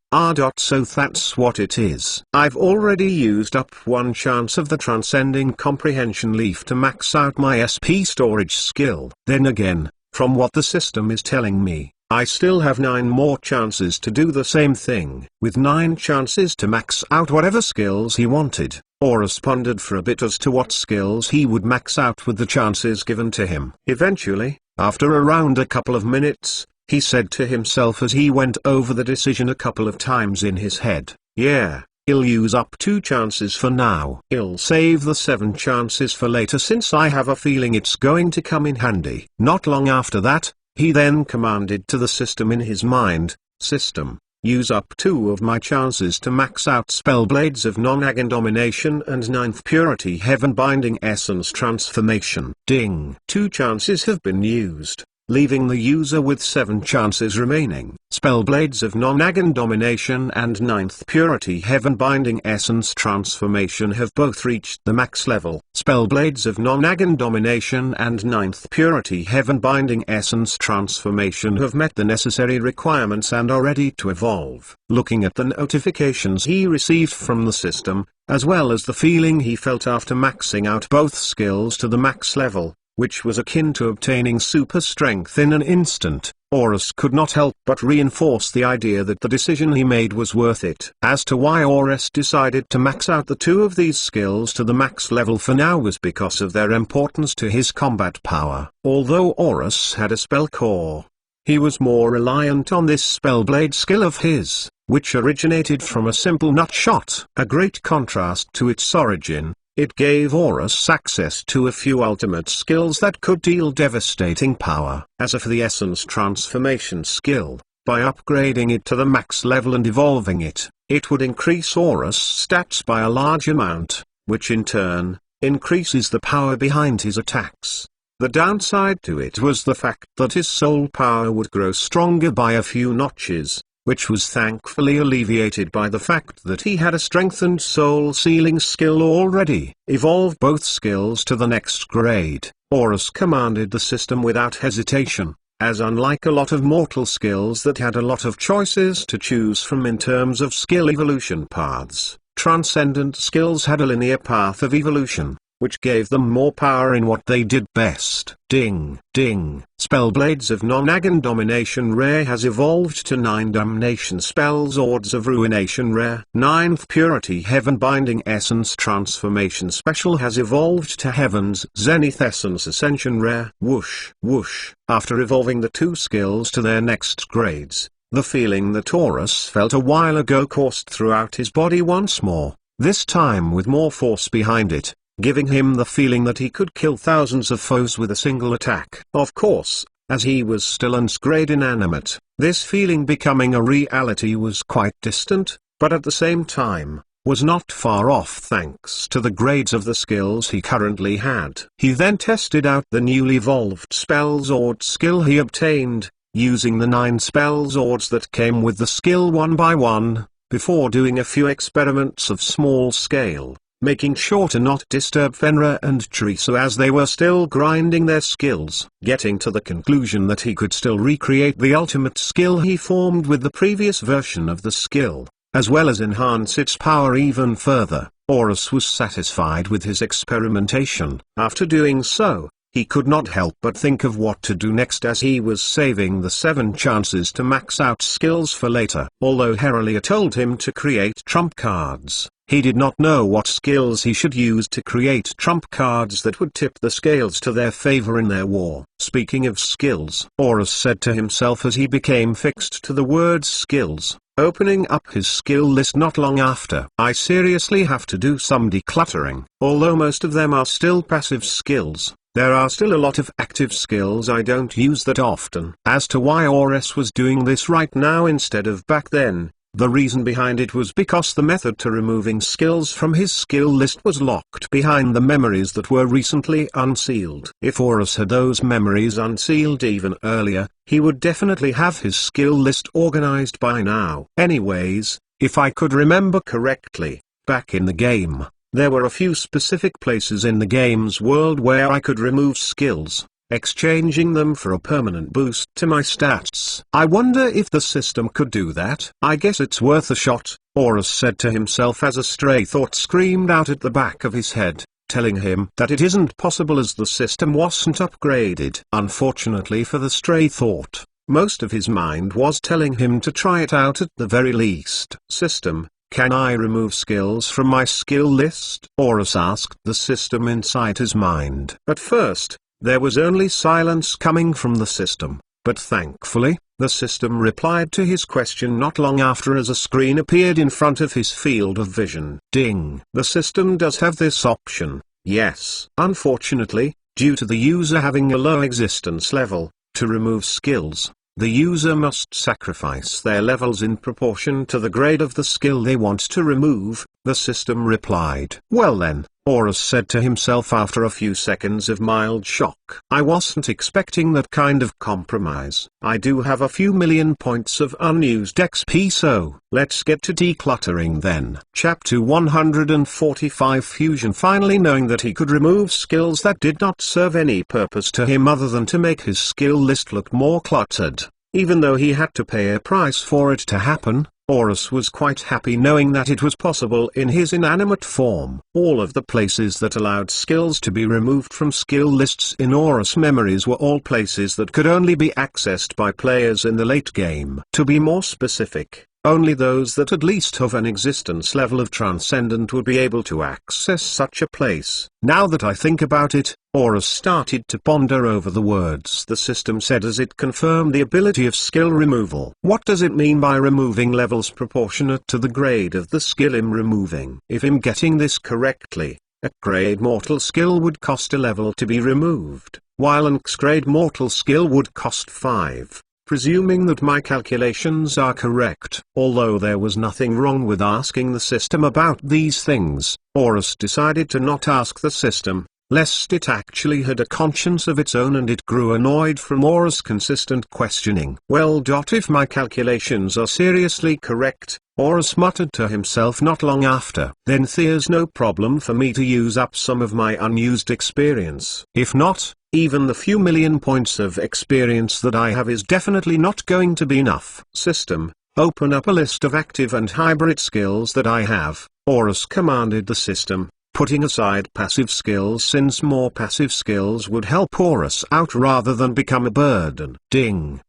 so that's what it is. I've already used up 1 chance of the Transcending Comprehension Leaf to max out my SP storage skill. Then again, from what the system is telling me, I still have 9 more chances to do the same thing. With 9 chances to max out whatever skills he wanted, Horus pondered for a bit as to what skills he would max out with the chances given to him. Eventually, after around a couple of minutes, he said to himself as he went over the decision a couple of times in his head. Yeah, I'll use up 2 chances for now. I'll save the 7 chances for later since I have a feeling it's going to come in handy. Not long after that, he then commanded to the system in his mind, "System, use up 2 of my chances to max out spell Blades of Non-Agon Domination and 9th Purity Heaven Binding Essence Transformation." Ding. 2 chances have been used, leaving the user with 7 chances remaining. Spellblades of Non-Agon Domination and 9th Purity Heaven Binding Essence Transformation have both reached the max level. Spellblades of Non-Agon Domination and 9th Purity Heaven Binding Essence Transformation have met the necessary requirements and are ready to evolve. Looking at the notifications he received from the system, as well as the feeling he felt after maxing out both skills to the max level, which was akin to obtaining super strength in an instant, Horus could not help but reinforce the idea that the decision he made was worth it. As to why Horus decided to max out the 2 of these skills to the max level for now was because of their importance to his combat power. Although Horus had a spell core, he was more reliant on this spellblade skill of his, which originated from a simple nutshot. A great contrast to its origin, it gave Horus access to a few ultimate skills that could deal devastating power. As for the Essence Transformation skill, by upgrading it to the max level and evolving it, it would increase Horus' stats by a large amount, which in turn, increases the power behind his attacks. The downside to it was the fact that his soul power would grow stronger by a few notches, which was thankfully alleviated by the fact that he had a strengthened soul sealing skill already. Evolve both skills to the next grade, Horus commanded the system without hesitation, as unlike a lot of mortal skills that had a lot of choices to choose from in terms of skill evolution paths, transcendent skills had a linear path of evolution, which gave them more power in what they did best. Ding, ding. Spellblades of Non-Agon Domination Rare has evolved to 9 Damnation Spells Ords of Ruination Rare. 9th Purity Heaven Binding Essence Transformation Special has evolved to Heaven's Zenith Essence Ascension Rare. Whoosh, whoosh. After evolving the 2 skills to their next grades, the feeling that Horus felt a while ago coursed throughout his body once more, this time with more force behind it, giving him the feeling that he could kill thousands of foes with a single attack. Of course, as he was still unsgrade inanimate, this feeling becoming a reality was quite distant, but at the same time, was not far off thanks to the grades of the skills he currently had. He then tested out the newly evolved Spells Ord skill he obtained, using the 9 Spells Ords that came with the skill one by one, before doing a few experiments of small scale, making sure to not disturb Fenrir and Teresa as they were still grinding their skills. Getting to the conclusion that he could still recreate the ultimate skill he formed with the previous version of the skill, as well as enhance its power even further, Horus was satisfied with his experimentation. After doing so, he could not help but think of what to do next as he was saving the 7 chances to max out skills for later. Although Herelia told him to create trump cards, he did not know what skills he should use to create trump cards that would tip the scales to their favor in their war. Speaking of skills, Horus said to himself as he became fixed to the word skills, opening up his skill list not long after. I seriously have to do some decluttering. Although most of them are still passive skills, there are still a lot of active skills I don't use that often. As to why Horus was doing this right now instead of back then, the reason behind it was because the method to removing skills from his skill list was locked behind the memories that were recently unsealed. If Horus had those memories unsealed even earlier, he would definitely have his skill list organized by now. Anyways, if I could remember correctly, back in the game, there were a few specific places in the game's world where I could remove skills, exchanging them for a permanent boost to my stats. I wonder if the system could do that. I guess it's worth a shot, Horus said to himself as a stray thought screamed out at the back of his head, telling him that it isn't possible as the system wasn't upgraded. Unfortunately for the stray thought, most of his mind was telling him to try it out at the very least. System, can I remove skills from my skill list? Horus asked the system inside his mind. At first, there was only silence coming from the system, but thankfully, The system replied to his question not long after as a screen appeared in front of his field of vision. Ding! The system does have this option, yes. Unfortunately, due to the user having a low existence level, to remove skills, the user must sacrifice their levels in proportion to the grade of the skill they want to remove, the system replied. Well then, Horus said to himself after a few seconds of mild shock. I wasn't expecting that kind of compromise. I do have a few million points of unused XP, so let's get to decluttering then. Chapter 145 Fusion. Finally knowing that he could remove skills that did not serve any purpose to him other than to make his skill list look more cluttered, even though he had to pay a price for it to happen, Horus was quite happy knowing that it was possible in his inanimate form. All of the places that allowed skills to be removed from skill lists in Horus memories were all places that could only be accessed by players in the late game. To be more specific, only those that at least have an existence level of Transcendent would be able to access such a place. Now that I think about it, Horus started to ponder over the words the system said as it confirmed the ability of skill removal. What does it mean by removing levels proportionate to the grade of the skill I'm removing? If I'm getting this correctly, a grade mortal skill would cost a level to be removed, while an X-grade mortal skill would cost 5. Presuming that my calculations are correct. Although there was nothing wrong with asking the system about these things, Horus decided to not ask the system, lest it actually had a conscience of its own and it grew annoyed from Horus' consistent questioning. Well, if my calculations are seriously correct, Horus muttered to himself not long after, then there's no problem for me to use up some of my unused experience. If not, even the few million points of experience that I have is definitely not going to be enough. System, open up a list of active and hybrid skills that I have, Horus commanded the system, putting aside passive skills since more passive skills would help Horus out rather than become a burden. Ding!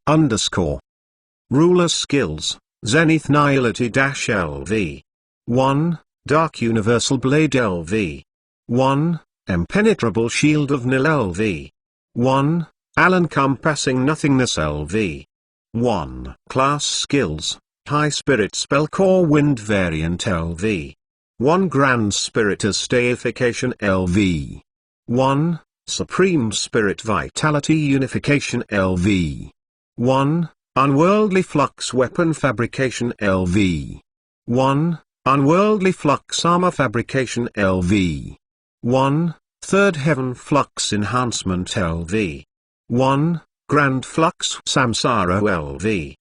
Ruler skills, Zenith Nihility-LV. 1. Dark Universal Blade LV. 1. Impenetrable Shield of Nil LV. 1. All-Encompassing Nothingness LV. 1. Class Skills, High Spirit Spell Core Wind Variant LV. 1. Grand Spiritus Deification LV. 1. Supreme Spirit Vitality Unification LV. 1. Unworldly Flux Weapon Fabrication LV. 1. Unworldly Flux Armor Fabrication LV. 1. Third Heaven Flux Enhancement LV. 1. Grand Flux Samsara LV.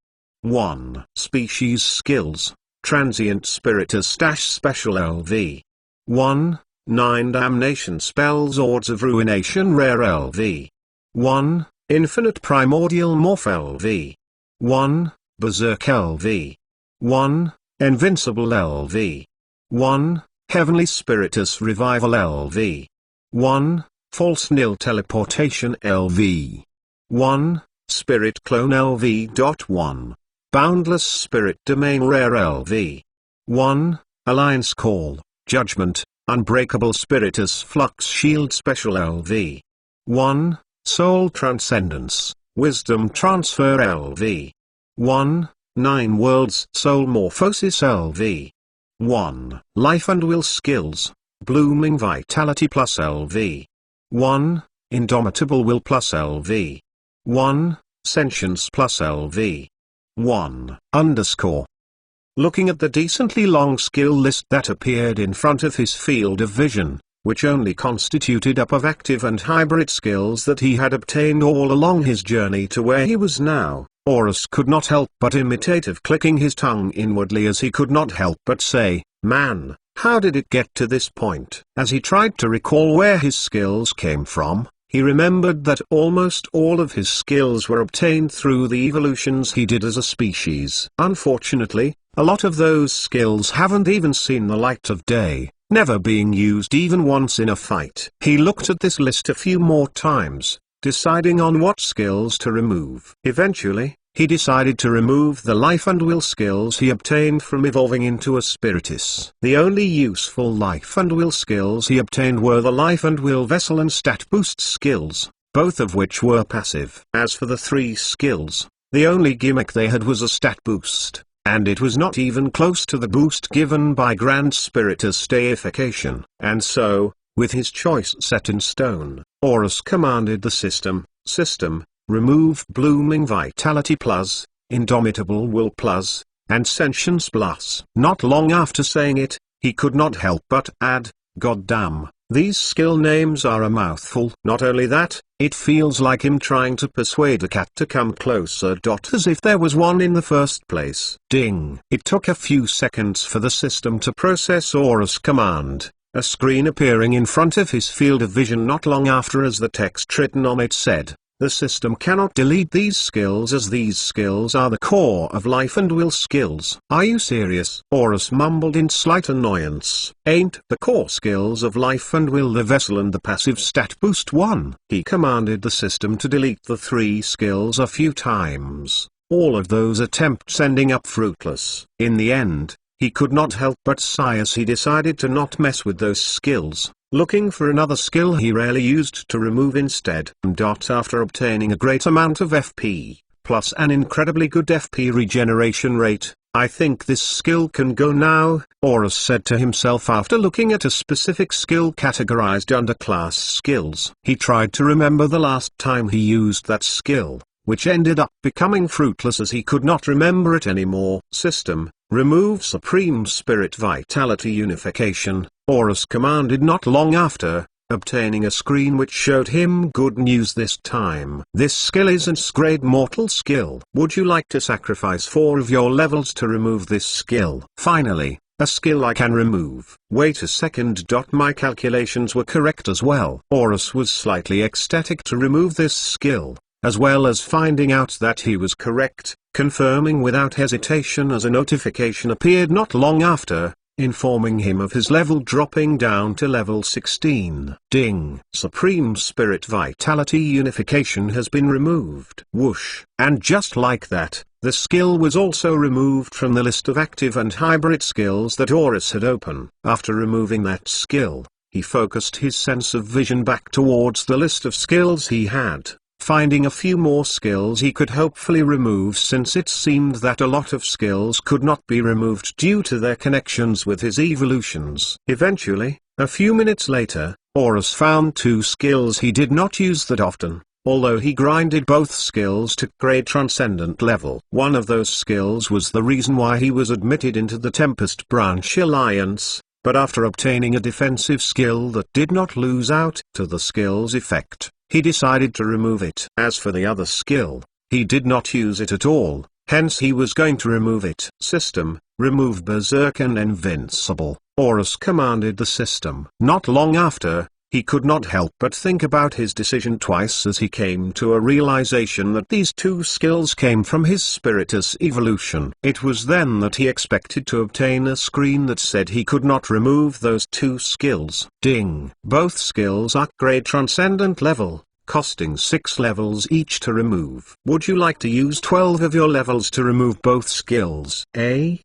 1. Species Skills, Transient Spiritus Special LV. 1. 9 Damnation Spells Ords of Ruination Rare LV. 1. Infinite Primordial Morph LV. 1. Berserk LV. 1. Invincible LV. 1. Heavenly Spiritus Revival LV. 1. False Nil Teleportation LV. 1. Spirit Clone LV.1. Boundless Spirit Domain Rare LV. 1. Alliance Call, Judgment, Unbreakable Spiritus Flux Shield Special LV. 1. Soul Transcendence, Wisdom Transfer LV. 1. 9 Worlds Soul Morphosis LV. 1. Life and Will Skills, Blooming Vitality Plus LV. 1. Indomitable Will Plus LV. 1. Sentience Plus LV. 1. Looking at the decently long skill list that appeared in front of his field of vision, which only constituted up of active and hybrid skills that he had obtained all along his journey to where he was now, Horus could not help but imitate of clicking his tongue inwardly as he could not help but say, man, how did it get to this point? As he tried to recall where his skills came from, he remembered that almost all of his skills were obtained through the evolutions he did as a species. Unfortunately, a lot of those skills haven't even seen the light of day, never being used even once in a fight. He looked at this list a few more times, deciding on what skills to remove. Eventually, he decided to remove the life and will skills he obtained from evolving into a spiritus. The only useful life and will skills he obtained were the life and will vessel and stat boost skills, both of which were passive. As for the 3 skills, The only gimmick they had was a stat boost, and it was not even close to the boost given by Grand Spiritus deification. And so, with his choice set in stone, Horus commanded the system, remove Blooming Vitality Plus, Indomitable Will Plus, and Sentience Plus. Not long after saying it, he could not help but add, "Goddamn, these skill names are a mouthful." Not only that, it feels like him trying to persuade a cat to come closer. As if there was one in the first place. Ding. It took a few seconds for the system to process Horus' command. A screen appearing in front of his field of vision not long after, as the text written on it said, "The system cannot delete these skills as these skills are the core of life and will skills." "Are you serious?" Horus mumbled in slight annoyance. "Ain't the core skills of life and will the vessel and the passive stat boost one?" He commanded the system to delete the 3 skills a few times, all of those attempts ending up fruitless. In the end, he could not help but sigh as he decided to not mess with those skills, looking for another skill he rarely used to remove instead. After obtaining a great amount of FP, plus an incredibly good FP regeneration rate, "I think this skill can go now," Horus said to himself after looking at a specific skill categorized under class skills. He tried to remember the last time he used that skill, which ended up becoming fruitless as he could not remember it anymore. System, remove Supreme Spirit Vitality Unification, Horus commanded not long after, obtaining a screen which showed him good news this time. "This skill isn't a grade mortal skill. Would you like to sacrifice 4 of your levels to remove this skill?" Finally, a skill I can remove. Wait a second. My calculations were correct as well. Horus was slightly ecstatic to remove this skill, as well as finding out that he was correct, confirming without hesitation as a notification appeared not long after, informing him of his level dropping down to level 16. Ding! Supreme Spirit Vitality Unification has been removed. Whoosh! And just like that, the skill was also removed from the list of active and hybrid skills that Horus had open. After removing that skill, he focused his sense of vision back towards the list of skills he had, finding a few more skills he could hopefully remove, since it seemed that a lot of skills could not be removed due to their connections with his evolutions. Eventually, a few minutes later, Horus found 2 skills he did not use that often, although he grinded both skills to grade transcendent level. One of those skills was the reason why he was admitted into the Tempest Branch Alliance, but after obtaining a defensive skill that did not lose out to the skill's effect, he decided to remove it. As for the other skill, he did not use it at all, hence he was going to remove it. System, remove Berserk and Invincible, Horus commanded the system. Not long after, he could not help but think about his decision twice as he came to a realization that these 2 skills came from his Spiritus evolution. It was then that he expected to obtain a screen that said he could not remove those 2 skills. Ding! Both skills are grade transcendent level, costing 6 levels each to remove. Would you like to use 12 of your levels to remove both skills?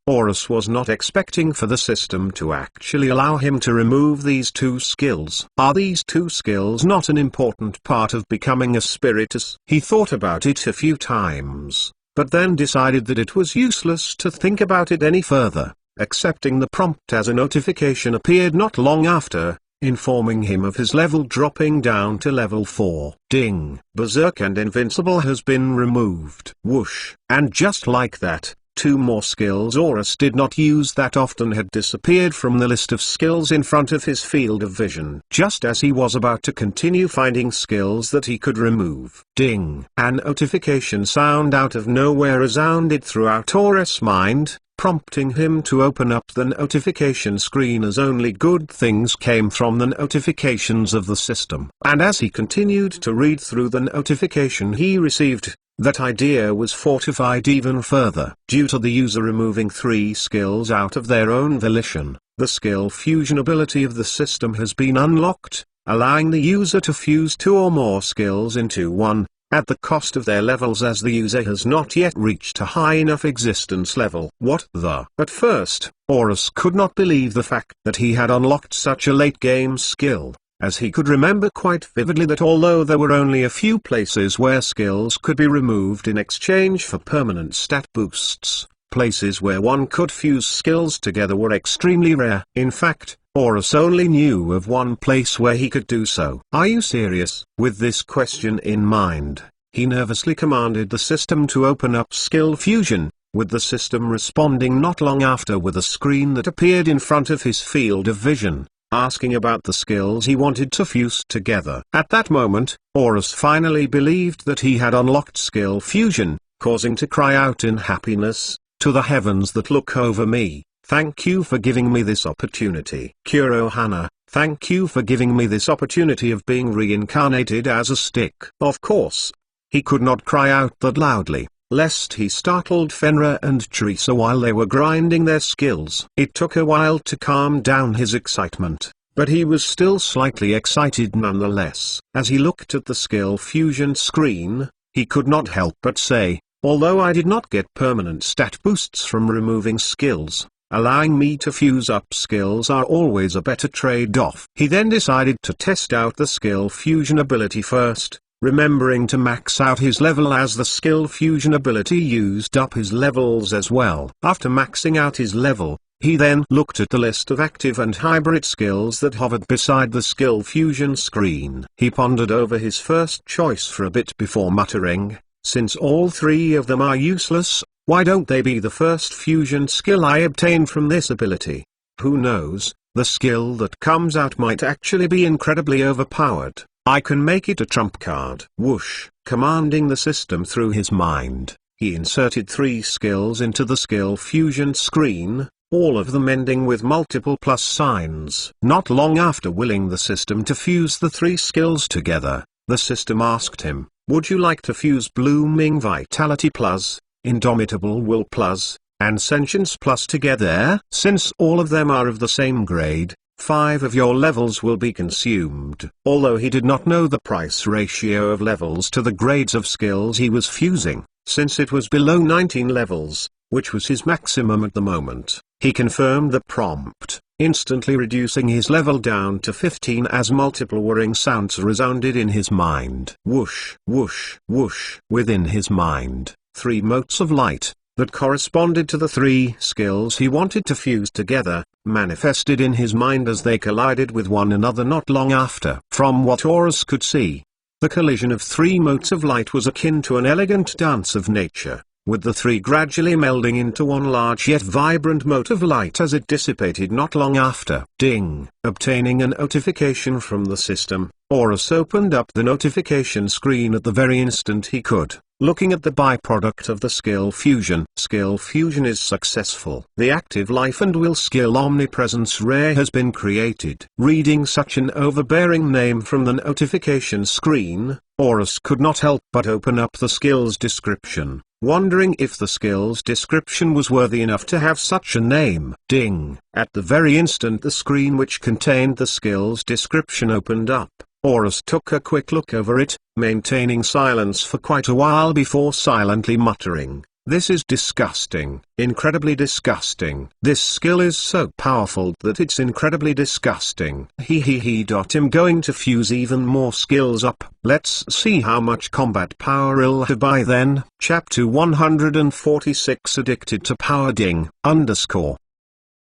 Horus was not expecting for the system to actually allow him to remove these 2 skills. Are these 2 skills not an important part of becoming a Spiritus? He thought about it a few times, but then decided that it was useless to think about it any further, accepting the prompt as a notification appeared not long after, informing him of his level dropping down to level 4. Ding! Berserk and Invincible has been removed. Whoosh! And just like that, 2 more skills Horus did not use that often had disappeared from the list of skills in front of his field of vision. Just as he was about to continue finding skills that he could remove. Ding! An notification sound out of nowhere resounded throughout Horus' mind, prompting him to open up the notification screen as only good things came from the notifications of the system. And as he continued to read through the notification he received, that idea was fortified even further. Due to the user removing 3 skills out of their own volition, the skill fusion ability of the system has been unlocked, allowing the user to fuse 2 or more skills into one, at the cost of their levels, as the user has not yet reached a high enough existence level. What the? At first, Horus could not believe the fact that he had unlocked such a late game skill, as he could remember quite vividly that although there were only a few places where skills could be removed in exchange for permanent stat boosts, places where one could fuse skills together were extremely rare. In fact, Horus only knew of one place where he could do so. "Are you serious?" With this question in mind, he nervously commanded the system to open up skill fusion, with the system responding not long after with a screen that appeared in front of his field of vision, asking about the skills he wanted to fuse together. At that moment, Horus finally believed that he had unlocked skill fusion, causing to cry out in happiness, "To the heavens that look over me, thank you for giving me this opportunity. Kurohana, thank you for giving me this opportunity of being reincarnated as a stick." Of course, he could not cry out that loudly, lest he startled Fenrir and Teresa while they were grinding their skills. It took a while to calm down his excitement, but he was still slightly excited nonetheless. As he looked at the skill fusion screen, he could not help but say, "Although I did not get permanent stat boosts from removing skills, allowing me to fuse up skills are always a better trade-off." He then decided to test out the skill fusion ability first, remembering to max out his level as the skill fusion ability used up his levels as well. After maxing out his level, he then looked at the list of active and hybrid skills that hovered beside the skill fusion screen. He pondered over his first choice for a bit before muttering, "Since all three of them are useless, why don't they be the first fusion skill I obtain from this ability? Who knows, the skill that comes out might actually be incredibly overpowered. I can make it a trump card." Whoosh! Commanding the system through his mind, he inserted 3 skills into the skill fusion screen, all of them ending with multiple plus signs. Not long after willing the system to fuse the 3 skills together, the system asked him, "Would you like to fuse Blooming Vitality Plus, Indomitable Will Plus, and Sentience Plus together? Since all of them are of the same grade, 5 of your levels will be consumed." Although he did not know the price ratio of levels to the grades of skills he was fusing, since it was below 19 levels, which was his maximum at the moment, he confirmed the prompt, instantly reducing his level down to 15 as multiple whirring sounds resounded in his mind. Whoosh, whoosh, whoosh. Within his mind, 3 motes of light, that corresponded to the 3 skills he wanted to fuse together, manifested in his mind as they collided with one another not long after. From what Horus could see, the collision of 3 motes of light was akin to an elegant dance of nature, with the 3 gradually melding into one large yet vibrant mote of light as it dissipated not long after. Ding! Obtaining a notification from the system, Horus opened up the notification screen at the very instant he could, looking at the byproduct of the skill fusion. Skill fusion is successful. The active life and will skill omnipresence rare has been created. Reading such an overbearing name from the notification screen, Horus could not help but open up the skill's description, wondering if the skill's description was worthy enough to have such a name. Ding! At the very instant the screen which contained the skill's description opened up, Horus took a quick look over it, maintaining silence for quite a while before silently muttering, "This is disgusting, incredibly disgusting. This skill is so powerful that it's incredibly disgusting. I'm going to fuse even more skills up. Let's see how much combat power I'll have by then." Chapter 146 Addicted to Power. Ding!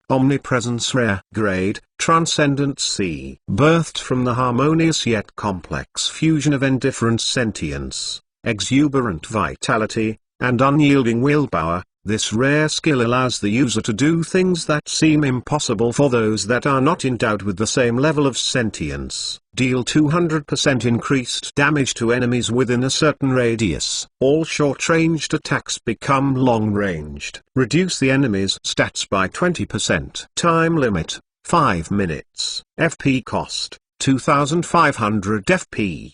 Omnipresence rare grade, Transcendent C. Birthed from the harmonious yet complex fusion of indifferent sentience, exuberant vitality, and unyielding willpower, this rare skill allows the user to do things that seem impossible for those that are not endowed with the same level of sentience. Deal 200% increased damage to enemies within a certain radius. All short-ranged attacks become long-ranged. Reduce the enemy's stats by 20%. Time limit, 5 minutes. FP cost, 2500 FP.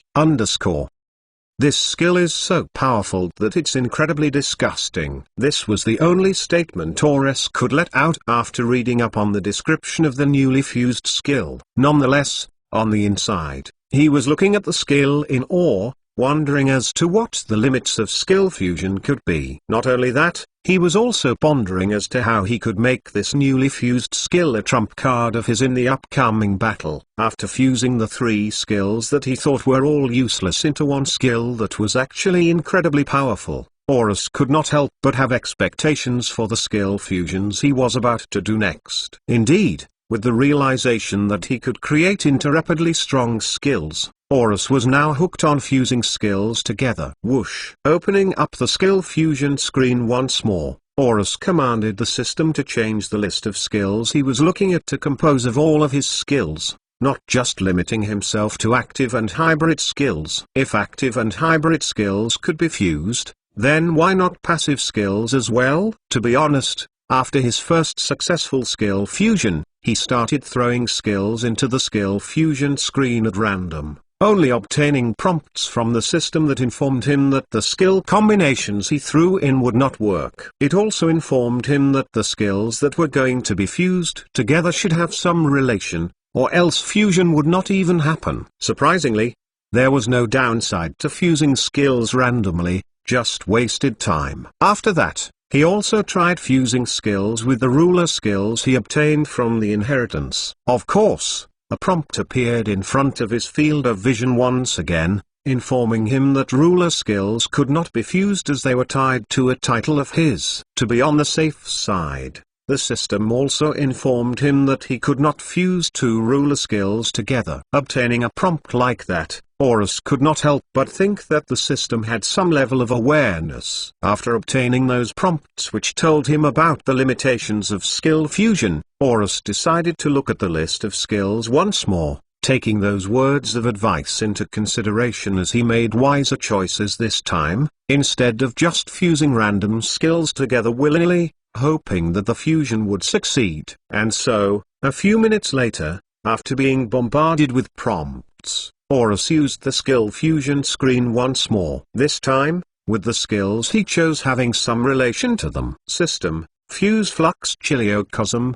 This skill is so powerful that it's incredibly disgusting. This was the only statement Horus could let out after reading up on the description of the newly fused skill. Nonetheless, on the inside, he was looking at the skill in awe, wondering as to what the limits of skill fusion could be. Not only that, He was also pondering as to how he could make this newly fused skill a trump card of his in the upcoming battle. After fusing the three skills that he thought were all useless into one skill that was actually incredibly powerful, Horus could not help but have expectations for the skill fusions he was about to do next. Indeed, with the realization that he could create interruptedly strong skills, Horus was now hooked on fusing skills together. Whoosh! Opening up the skill fusion screen once more, Horus commanded the system to change the list of skills he was looking at to compose of all of his skills, not just limiting himself to active and hybrid skills. If active and hybrid skills could be fused, then why not passive skills as well? To be honest, after his first successful skill fusion, he started throwing skills into the skill fusion screen at random, only obtaining prompts from the system that informed him that the skill combinations he threw in would not work. It also informed him that the skills that were going to be fused together should have some relation, or else fusion would not even happen. Surprisingly, there was no downside to fusing skills randomly, just wasted time. After that, he also tried fusing skills with the ruler skills he obtained from the inheritance. Of course, a prompt appeared in front of his field of vision once again, informing him that ruler skills could not be fused as they were tied to a title of his. To be on the safe side, the system also informed him that he could not fuse two ruler skills together. Obtaining a prompt like that, Horus could not help but think that the system had some level of awareness. After obtaining those prompts which told him about the limitations of skill fusion, Horus decided to look at the list of skills once more, taking those words of advice into consideration as he made wiser choices this time, instead of just fusing random skills together willy-nilly, hoping that the fusion would succeed. And so, a few minutes later, after being bombarded with prompts, Horus used the skill fusion screen once more. This time, with the skills he chose having some relation to them. System, fuse flux chiliocosm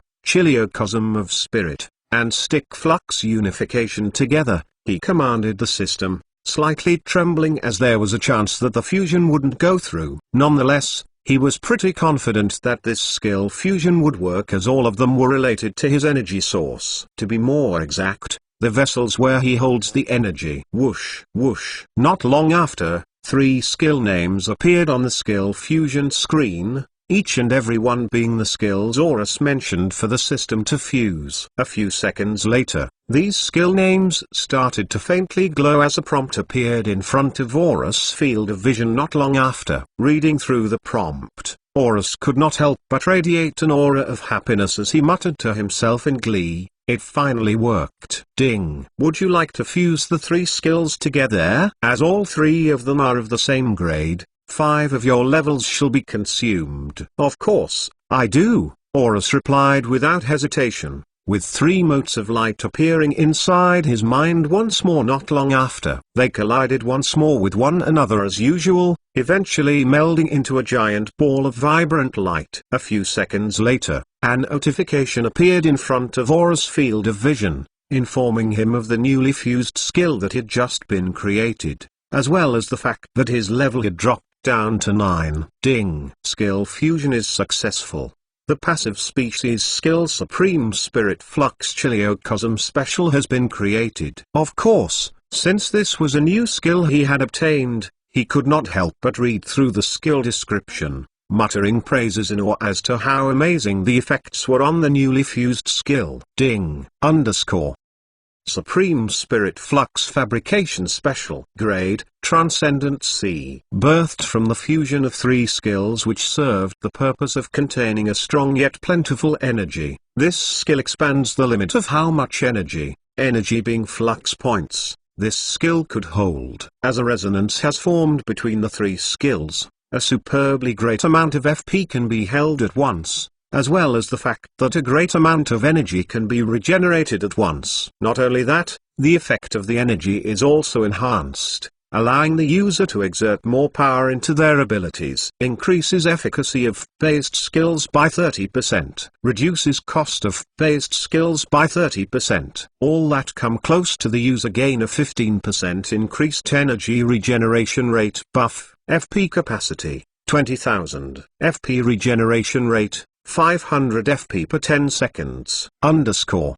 of spirit, and stick flux unification together, he commanded the system, slightly trembling as there was a chance that the fusion wouldn't go through. Nonetheless, he was pretty confident that this skill fusion would work as all of them were related to his energy source. To be more exact, the vessels where he holds the energy. Whoosh, whoosh. Not long after, 3 skill names appeared on the skill fusion screen, each and every one being the skills Horus mentioned for the system to fuse. A few seconds later, these skill names started to faintly glow as a prompt appeared in front of Horus' field of vision. Not long after, reading through the prompt, Horus could not help but radiate an aura of happiness as he muttered to himself in glee, "It finally worked." Ding. Would you like to fuse the 3 skills together? As all 3 of them are of the same grade, 5 of your levels shall be consumed. Of course, I do, Horus replied without hesitation, with 3 motes of light appearing inside his mind once more. Not long after, they collided once more with one another as usual, eventually melding into a giant ball of vibrant light. A few seconds later, a notification appeared in front of Horus' field of vision, informing him of the newly fused skill that had just been created, as well as the fact that his level had dropped down to 9. Ding. Skill fusion is successful. The passive species skill Supreme Spirit Flux Chiliocosm Special has been created. Of course, since this was a new skill he had obtained, he could not help but read through the skill description, muttering praises in awe as to how amazing the effects were on the newly fused skill. Ding. Supreme Spirit Flux Fabrication Special. Grade, Transcendent C. Birthed from the fusion of 3 skills which served the purpose of containing a strong yet plentiful energy, this skill expands the limit of how much energy being flux points, this skill could hold. As a resonance has formed between the 3 skills, a superbly great amount of FP can be held at once, as well as the fact that a great amount of energy can be regenerated at once. Not only that, the effect of the energy is also enhanced, allowing the user to exert more power into their abilities. Increases efficacy of based skills by 30%. Reduces cost of based skills by 30%. All that come close to the user gain of 15% increased energy regeneration rate buff, FP capacity. 20,000 FP regeneration rate, 500 FP per 10 seconds, _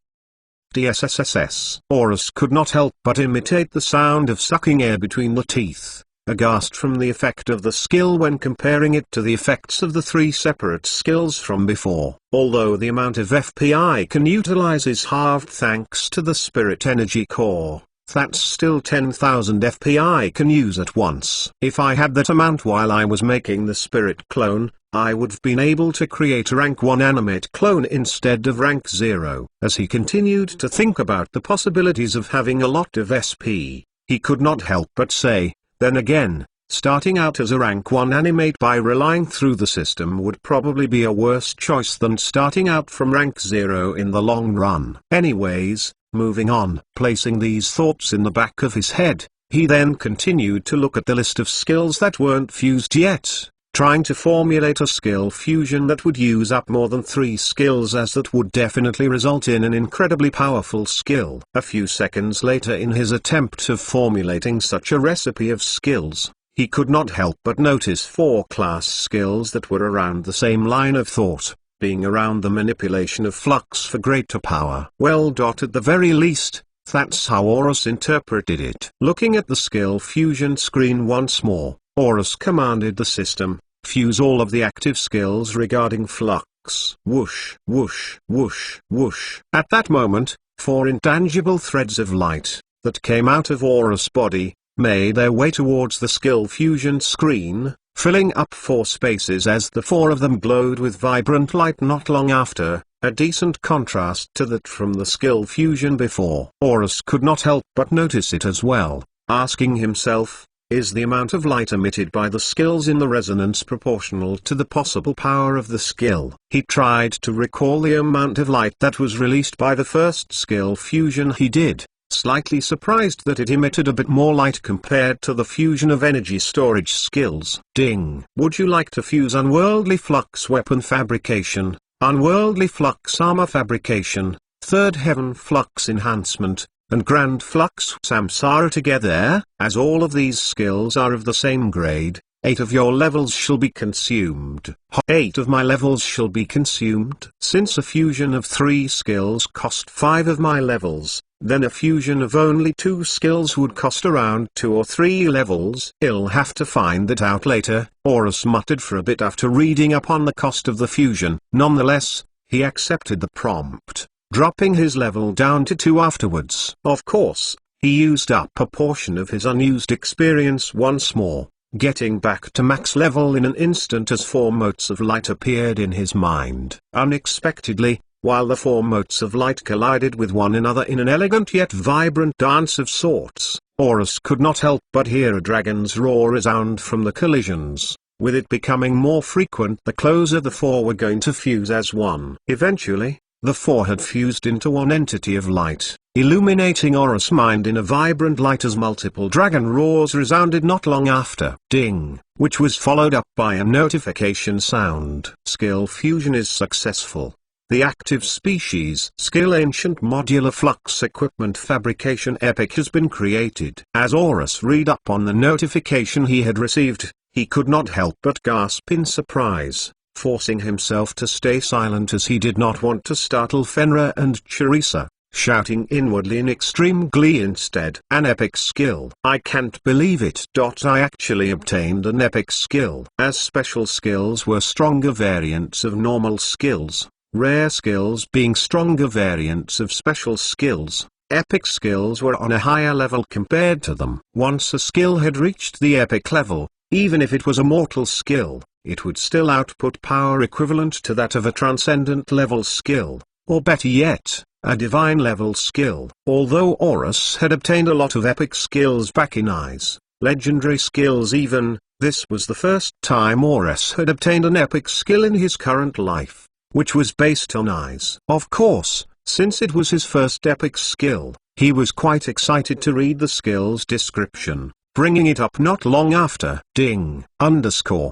DSSSS. Horus could not help but imitate the sound of sucking air between the teeth, aghast from the effect of the skill when comparing it to the effects of the three separate skills from before. Although the amount of FP I can utilize is halved thanks to the spirit energy core, that's still 10,000 FP I can use at once. If I had that amount while I was making the spirit clone, I would have been able to create a rank 1 animate clone instead of rank 0. As he continued to think about the possibilities of having a lot of SP, he could not help but say, then again, starting out as a rank 1 animate by relying through the system would probably be a worse choice than starting out from rank 0 in the long run. Anyways, moving on. Placing these thoughts in the back of his head, he then continued to look at the list of skills that weren't fused yet, trying to formulate a skill fusion that would use up more than 3 skills, as that would definitely result in an incredibly powerful skill. A few seconds later, in his attempt of formulating such a recipe of skills, he could not help but notice 4 class skills that were around the same line of thought, being around the manipulation of flux for greater power. Well, at the very least, that's how Horus interpreted it. Looking at the skill fusion screen once more, Horus commanded the system, fuse all of the active skills regarding flux. Whoosh, whoosh, whoosh, whoosh. At that moment, 4 intangible threads of light, that came out of Horus' body, made their way towards the skill fusion screen, filling up 4 spaces as the 4 of them glowed with vibrant light not long after, a decent contrast to that from the skill fusion before. Horus could not help but notice it as well, asking himself, is the amount of light emitted by the skills in the resonance proportional to the possible power of the skill? He tried to recall the amount of light that was released by the first skill fusion he did, slightly surprised that it emitted a bit more light compared to the fusion of energy storage skills. Ding. Would you like to fuse unworldly flux weapon fabrication, unworldly flux armor fabrication, third heaven flux enhancement, and grand flux samsara together? As all of these skills are of the same grade, 8 of your levels shall be consumed. 8 of my levels shall be consumed. Since a fusion of 3 skills cost 5 of my levels, then a fusion of only 2 skills would cost around 2 or 3 levels. I'll have to find that out later, Horus muttered for a bit after reading up on the cost of the fusion. Nonetheless, he accepted the prompt, dropping his level down to 2 afterwards. Of course, he used up a portion of his unused experience once more, getting back to max level in an instant as 4 motes of light appeared in his mind. Unexpectedly, while the 4 motes of light collided with one another in an elegant yet vibrant dance of sorts, Horus could not help but hear a dragon's roar resound from the collisions. With it becoming more frequent, the closer the 4 were going to fuse as one. Eventually, the 4 had fused into one entity of light, illuminating Horus' mind in a vibrant light as multiple dragon roars resounded not long after. Ding, which was followed up by a notification sound. Skill fusion is successful. The active species skill ancient modular flux equipment fabrication epic has been created. As Horus read up on the notification he had received, he could not help but gasp in surprise, forcing himself to stay silent as he did not want to startle Fenrir and Charissa, shouting inwardly in extreme glee instead. An epic skill. I can't believe it. I actually obtained an epic skill. As special skills were stronger variants of normal skills, rare skills being stronger variants of special skills, epic skills were on a higher level compared to them. Once a skill had reached the epic level, even if it was a mortal skill, it would still output power equivalent to that of a transcendent level skill, or better yet, a divine level skill. Although Horus had obtained a lot of epic skills back in Eyes, legendary skills even, this was the first time Horus had obtained an epic skill in his current life, which was based on Eyes. Of course, since it was his first epic skill, he was quite excited to read the skill's description, bringing it up not long after. Ding, _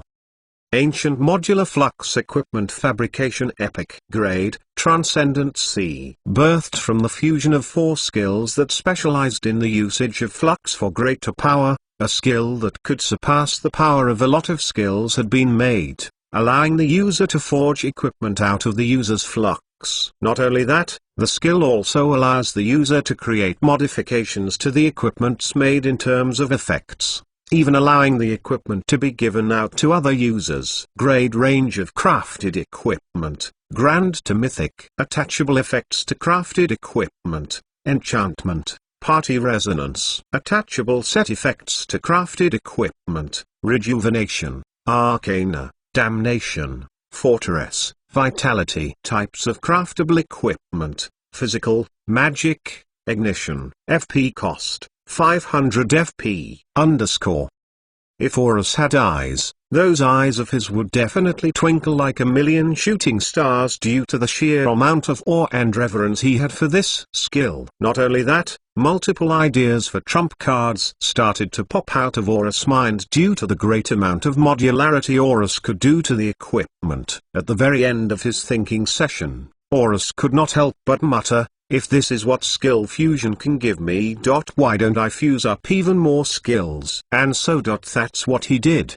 Ancient Modular Flux Equipment Fabrication Epic Grade, Transcendent C. Birthed from the fusion of 4 skills that specialized in the usage of flux for greater power, a skill that could surpass the power of a lot of skills had been made, allowing the user to forge equipment out of the user's flux. Not only that, the skill also allows the user to create modifications to the equipments made in terms of effects, even allowing the equipment to be given out to other users. Grade range of crafted equipment, Grand to Mythic. Attachable effects to crafted equipment, Enchantment, Party Resonance. Attachable set effects to crafted equipment, Rejuvenation, Arcana, Damnation, Fortress, Vitality. Types of craftable equipment, Physical, Magic, Ignition. FP cost, 500 FP. If Horus had eyes, those eyes of his would definitely twinkle like a million shooting stars due to the sheer amount of awe and reverence he had for this skill. Not only that, multiple ideas for trump cards started to pop out of Horus' mind due to the great amount of modularity Horus could do to the equipment. At the very end of his thinking session, Horus could not help but mutter, "If this is what skill fusion can give me, why don't I fuse up even more skills?" And so that's what he did.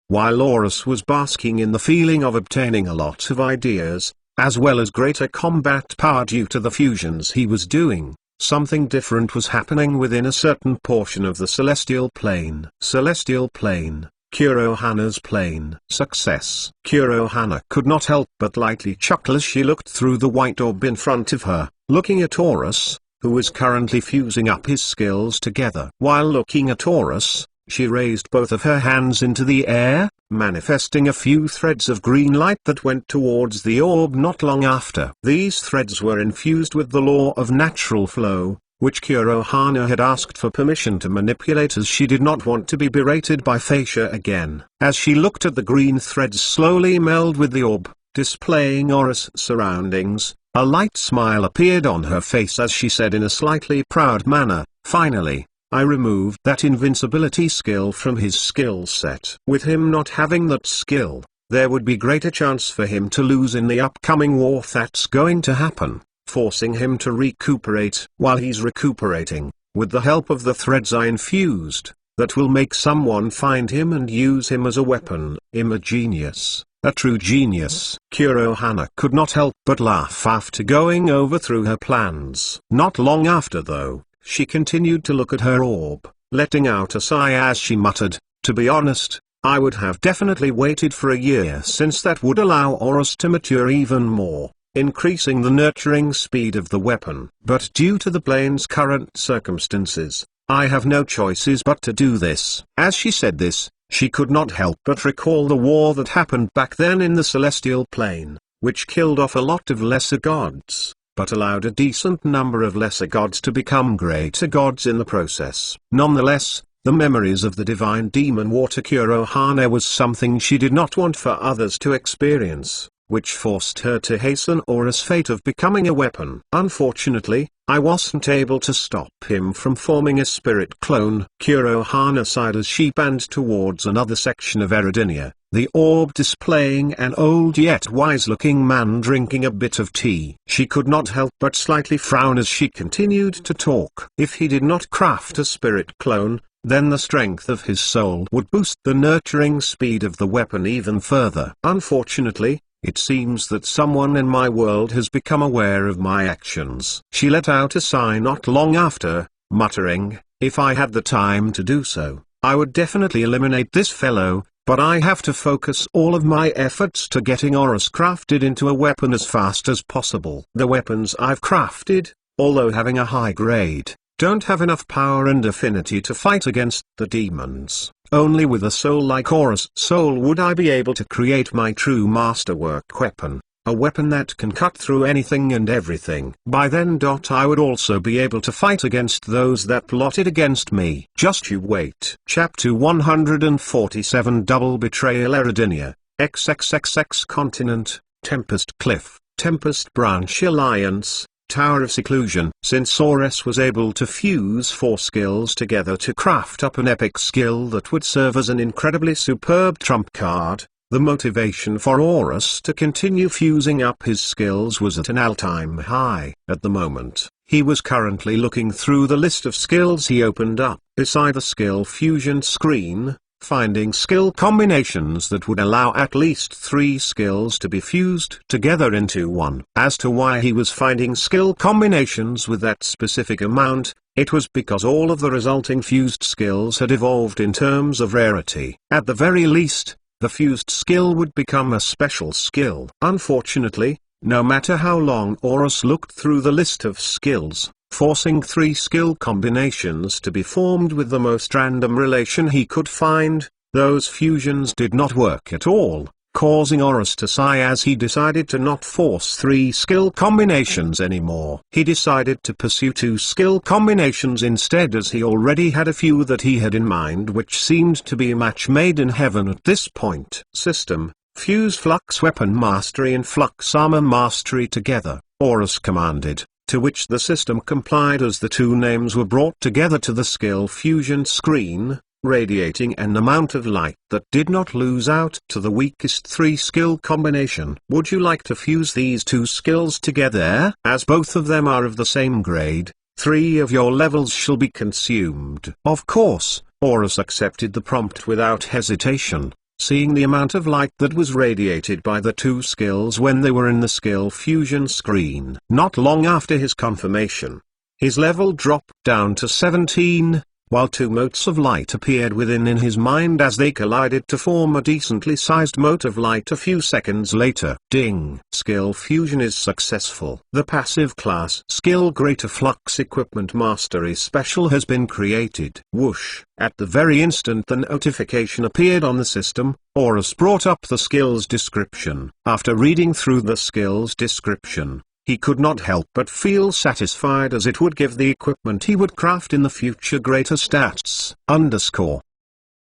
While Horus was basking in the feeling of obtaining a lot of ideas, as well as greater combat power due to the fusions he was doing, something different was happening within a certain portion of the celestial plane. Celestial plane, Kurohana's plane. Success. Kurohana could not help but lightly chuckle as she looked through the white orb in front of her, looking at Horus, who was currently fusing up his skills together. While looking at Horus, she raised both of her hands into the air, manifesting a few threads of green light that went towards the orb not long after. These threads were infused with the law of natural flow, which Kurohana had asked for permission to manipulate as she did not want to be berated by Fascia again. As she looked at the green threads slowly meld with the orb, displaying Horus' surroundings, a light smile appeared on her face as she said in a slightly proud manner, "Finally, I removed that invincibility skill from his skill set." With him not having that skill, there would be greater chance for him to lose in the upcoming war that's going to happen, forcing him to recuperate. While he's recuperating, with the help of the threads I infused, that will make someone find him and use him as a weapon. A genius, a true genius. Kurohana could not help but laugh after going over through her plans. Not long after though, she continued to look at her orb, letting out a sigh as she muttered, "To be honest, I would have definitely waited for a year since that would allow Horus to mature even more, increasing the nurturing speed of the weapon. But due to the plane's current circumstances, I have no choices but to do this." As she said this, she could not help but recall the war that happened back then in the celestial plane, which killed off a lot of lesser gods, but allowed a decent number of lesser gods to become greater gods in the process. Nonetheless, the memories of the divine demon war to Kurohana was something she did not want for others to experience, which forced her to hasten Horus' fate of becoming a weapon. "Unfortunately, I wasn't able to stop him from forming a spirit clone." Kurohana sighed as she panned towards another section of Eridinia, the orb displaying an old yet wise-looking man drinking a bit of tea. She could not help but slightly frown as she continued to talk. If he did not craft a spirit clone, then the strength of his soul would boost the nurturing speed of the weapon even further. "Unfortunately, it seems that someone in my world has become aware of my actions." She let out a sigh not long after, muttering, "If I had the time to do so, I would definitely eliminate this fellow, but I have to focus all of my efforts to getting Horus crafted into a weapon as fast as possible. The weapons I've crafted, although having a high grade, don't have enough power and affinity to fight against the demons. Only with a soul like Horus' soul would I be able to create my true masterwork weapon, a weapon that can cut through anything and everything. By then I would also be able to fight against those that plotted against me. Just you wait." Chapter 147 Double Betrayal Eridinia, XXXX Continent, Tempest Cliff, Tempest Branch Alliance, Tower of Seclusion. Since Horus was able to fuse 4 skills together to craft up an epic skill that would serve as an incredibly superb trump card, the motivation for Horus to continue fusing up his skills was at an all-time high. At the moment, He was currently looking through the list of skills he opened up beside the skill fusion screen, finding skill combinations that would allow at least 3 skills to be fused together into one. As to why he was finding skill combinations with that specific amount, it was because all of the resulting fused skills had evolved in terms of rarity. At the very least, the fused skill would become a special skill. Unfortunately, no matter how long Horus looked through the list of skills, forcing 3 skill combinations to be formed with the most random relation he could find, those fusions did not work at all, causing Horus to sigh as he decided to not force 3 skill combinations anymore. He decided to pursue 2 skill combinations instead, as he already had a few that he had in mind which seemed to be a match made in heaven at this point. System: fuse Flux Weapon Mastery and Flux Armor Mastery together, Horus commanded, to which the system complied as the 2 names were brought together to the skill fusion screen, radiating an amount of light that did not lose out to the weakest 3 skill combination. Would you like to fuse these 2 skills together? As both of them are of the same grade, 3 of your levels shall be consumed. Of course, Horus accepted the prompt without hesitation, seeing the amount of light that was radiated by the 2 skills when they were in the skill fusion screen. Not long after his confirmation, his level dropped down to 17, while 2 motes of light appeared within in his mind as they collided to form a decently sized mote of light a few seconds later. Ding! Skill fusion is successful. The passive class skill Greater Flux Equipment Mastery Special has been created. Whoosh! At the very instant the notification appeared on the system, Horus brought up the skills description. After reading through the skills description, he could not help but feel satisfied, as it would give the equipment he would craft in the future greater stats.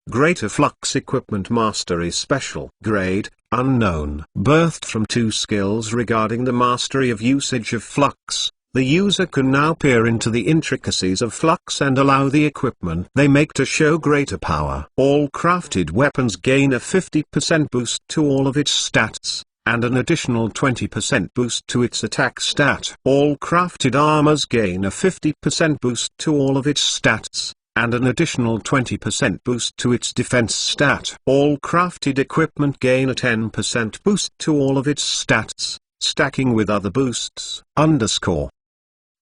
Greater Flux Equipment Mastery Special. Grade: unknown. Birthed from 2 skills regarding the mastery of usage of flux, the user can now peer into the intricacies of flux and allow the equipment they make to show greater power. All crafted weapons gain a 50% boost to all of its stats, and an additional 20% boost to its attack stat. All crafted armors gain a 50% boost to all of its stats, and an additional 20% boost to its defense stat. All crafted equipment gain a 10% boost to all of its stats, stacking with other boosts.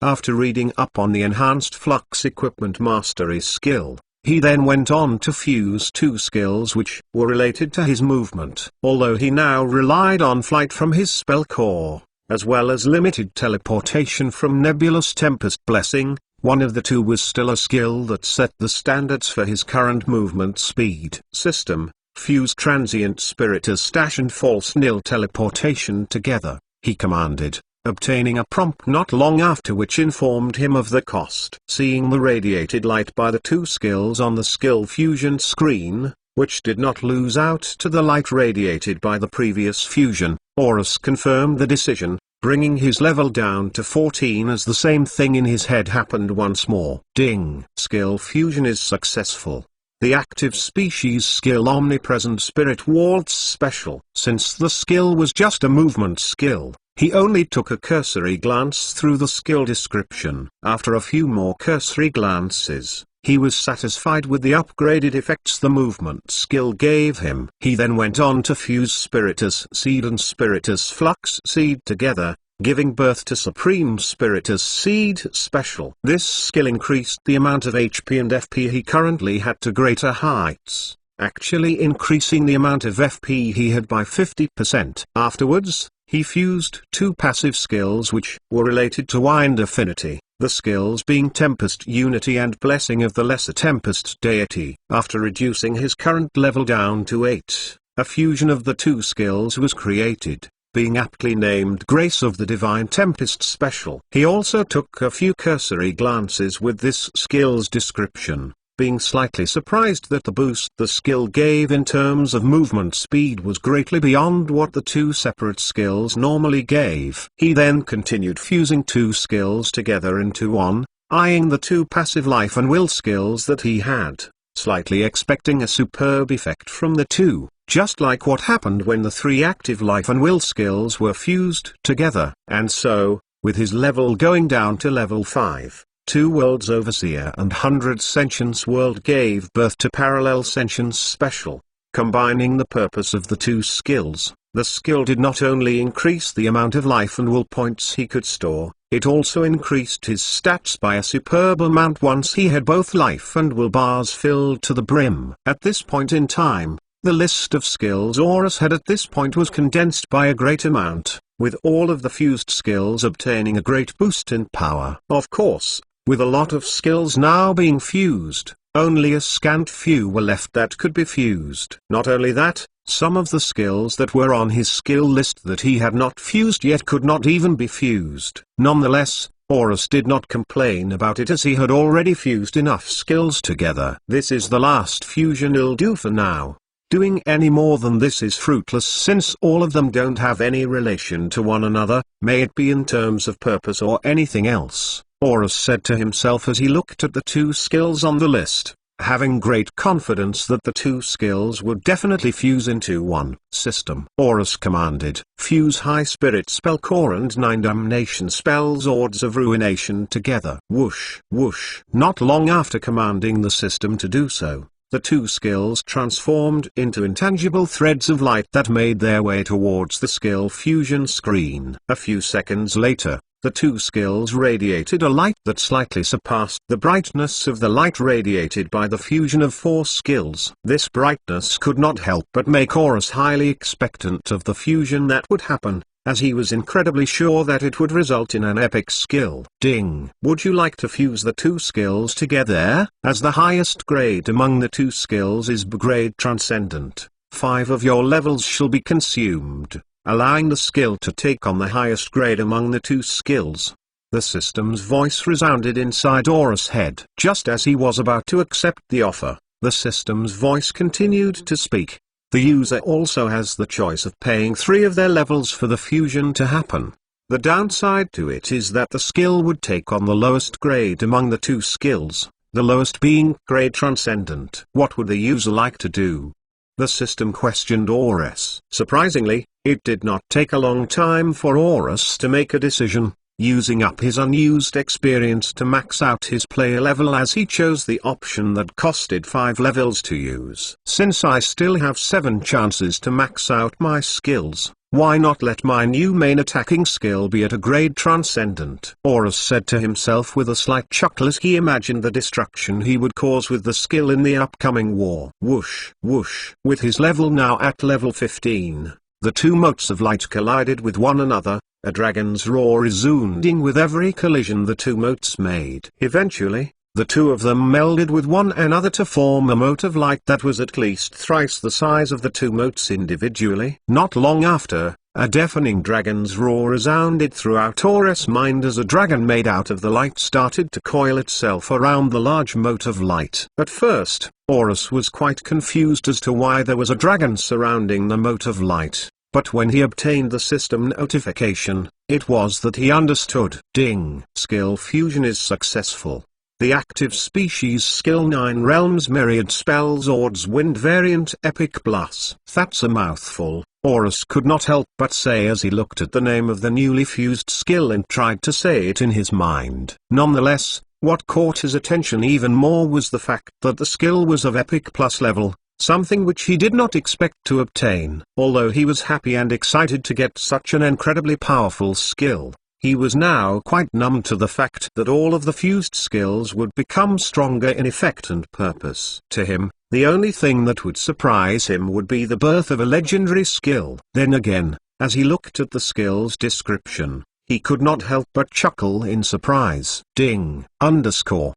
After reading up on the Enhanced Flux Equipment Mastery skill, he then went on to fuse 2 skills which were related to his movement. Although he now relied on flight from his spell core, as well as limited teleportation from Nebulous Tempest Blessing, one of the 2 was still a skill that set the standards for his current movement speed. System: fuse Transient Spiritus Stash and False Nil Teleportation together, he commanded, obtaining a prompt not long after which informed him of the cost. Seeing the radiated light by the 2 skills on the skill fusion screen, which did not lose out to the light radiated by the previous fusion, Horus confirmed the decision, bringing his level down to 14 as the same thing in his head happened once more. Ding! Skill fusion is successful. The active species skill Omnipresent Spirit Waltz Special. Since the skill was just a movement skill, he only took a cursory glance through the skill description. After a few more cursory glances, he was satisfied with the upgraded effects the movement skill gave him. He then went on to fuse Spiritus Seed and Spiritus Flux Seed together, giving birth to Supreme Spiritus Seed Special. This skill increased the amount of HP and FP he currently had to greater heights, actually increasing the amount of FP he had by 50%. Afterwards, he fused 2 passive skills which were related to Wind Affinity, the skills being Tempest Unity and Blessing of the Lesser Tempest Deity. After reducing his current level down to 8, a fusion of the 2 skills was created, being aptly named Grace of the Divine Tempest Special. He also took a few cursory glances with this skill's description, being slightly surprised that the boost the skill gave in terms of movement speed was greatly beyond what the 2 separate skills normally gave. He then continued fusing 2 skills together into one, eyeing the 2 passive life and will skills that he had, slightly expecting a superb effect from the 2, just like what happened when the 3 active life and will skills were fused together. And so, with his level going down to level 5. 2 Worlds Overseer and 100 Sentience World gave birth to Parallel Sentience Special. Combining the purpose of the two skills, the skill did not only increase the amount of life and will points he could store, it also increased his stats by a superb amount once he had both life and will bars filled to the brim. At this point in time, the list of skills Horus had at this point was condensed by a great amount, with all of the fused skills obtaining a great boost in power. Of course, with a lot of skills now being fused, only a scant few were left that could be fused. Not only that, some of the skills that were on his skill list that he had not fused yet could not even be fused. Nonetheless, Horus did not complain about it as he had already fused enough skills together. This is the last fusion he'll do for now. Doing any more than this is fruitless since all of them don't have any relation to one another, may it be in terms of purpose or anything else. Horus said to himself as he looked at the two skills on the list, having great confidence that the two skills would definitely fuse into one system. Horus commanded, fuse High Spirit Spell Core and 9 Damnation Spells Ords of Ruination together. Whoosh, whoosh. Not long after commanding the system to do so, the two skills transformed into intangible threads of light that made their way towards the skill fusion screen. A few seconds later, the two skills radiated a light that slightly surpassed the brightness of the light radiated by the fusion of 4 skills. This brightness could not help but make Horus highly expectant of the fusion that would happen, as he was incredibly sure that it would result in an epic skill. Ding! Would you like to fuse the two skills together? As the highest grade among the two skills is B-grade Transcendent, 5 of your levels shall be consumed, allowing the skill to take on the highest grade among the two skills. The system's voice resounded inside Horus' head. Just as he was about to accept the offer, the system's voice continued to speak. The user also has the choice of paying 3 of their levels for the fusion to happen. The downside to it is that the skill would take on the lowest grade among the two skills, the lowest being grade Transcendent. What would the user like to do? The system questioned Horus. Surprisingly, it did not take a long time for Horus to make a decision, using up his unused experience to max out his player level as he chose the option that costed 5 levels to use. Since I still have 7 chances to max out my skills, why not let my new main attacking skill be at a grade Transcendent? Horus said to himself with a slight chuckle as he imagined the destruction he would cause with the skill in the upcoming war. Whoosh, whoosh. With his level now at level 15, the two motes of light collided with one another. A dragon's roar resounding with every collision the two motes made. Eventually, the two of them melded with one another to form a mote of light that was at least thrice the size of the two motes individually. Not long after, a deafening dragon's roar resounded throughout Horus' mind as a dragon made out of the light started to coil itself around the large mote of light. At first, Horus was quite confused as to why there was a dragon surrounding the mote of light. But when he obtained the system notification, it was that he understood. Ding! Skill fusion is successful. The active species skill 9 realms myriad spells Ords wind variant epic blast. That's a mouthful, Horus could not help but say as he looked at the name of the newly fused skill and tried to say it in his mind. Nonetheless, what caught his attention even more was the fact that the skill was of epic plus level. Something which he did not expect to obtain. Although he was happy and excited to get such an incredibly powerful skill, he was now quite numb to the fact that all of the fused skills would become stronger in effect and purpose. To him, the only thing that would surprise him would be the birth of a legendary skill. Then again, as he looked at the skill's description, he could not help but chuckle in surprise. Ding! Underscore.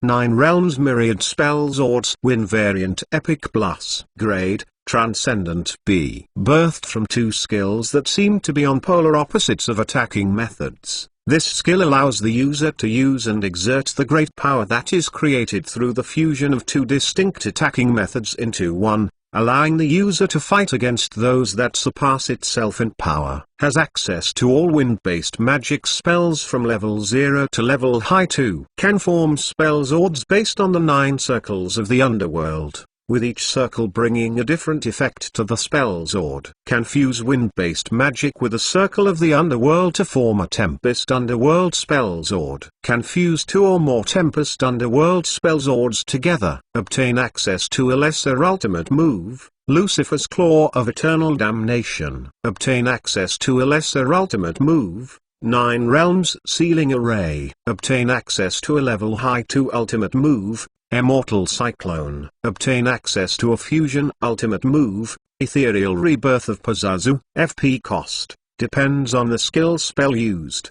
9 realms myriad spells Ords win variant epic blast grade Transcendent B. Birthed from 2 skills that seem to be on polar opposites of attacking methods. This skill allows the user to use and exert the great power that is created through the fusion of 2 distinct attacking methods into one, allowing the user to fight against those that surpass itself in power. Has access to all wind-based magic spells from level 0 to level high 2. Can form spells Ords based on the 9 circles of the underworld. with each circle bringing a different effect to the spell Zord. Can fuse wind-based magic with a circle of the underworld to form a Tempest Underworld spell Zord. Can fuse 2 or more Tempest Underworld spell Zords together. Obtain access to a lesser ultimate move, Lucifer's Claw of Eternal Damnation. Obtain access to a lesser ultimate move, 9 Realms Sealing Array. Obtain access to a level high 2 ultimate move, Immortal Cyclone. Obtain access to a fusion ultimate move, Ethereal Rebirth of Pazuzu. FP cost depends on the skill spell used.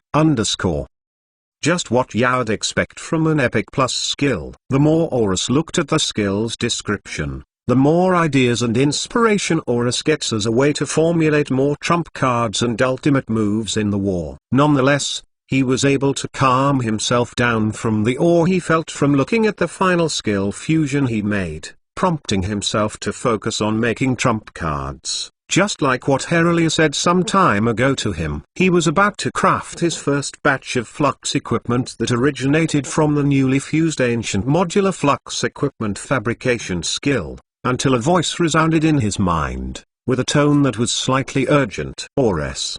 Just what you'd expect from an Epic Plus skill. The more Horus looked at the skill's description, the more ideas and inspiration Horus gets as a way to formulate more trump cards and ultimate moves in the war. Nonetheless, he was able to calm himself down from the awe he felt from looking at the final skill fusion he made, prompting himself to focus on making trump cards. Just like what Herelia said some time ago to him. He was about to craft his first batch of flux equipment that originated from the newly fused ancient modular flux equipment fabrication skill, until a voice resounded in his mind, with a tone that was slightly urgent. Horus,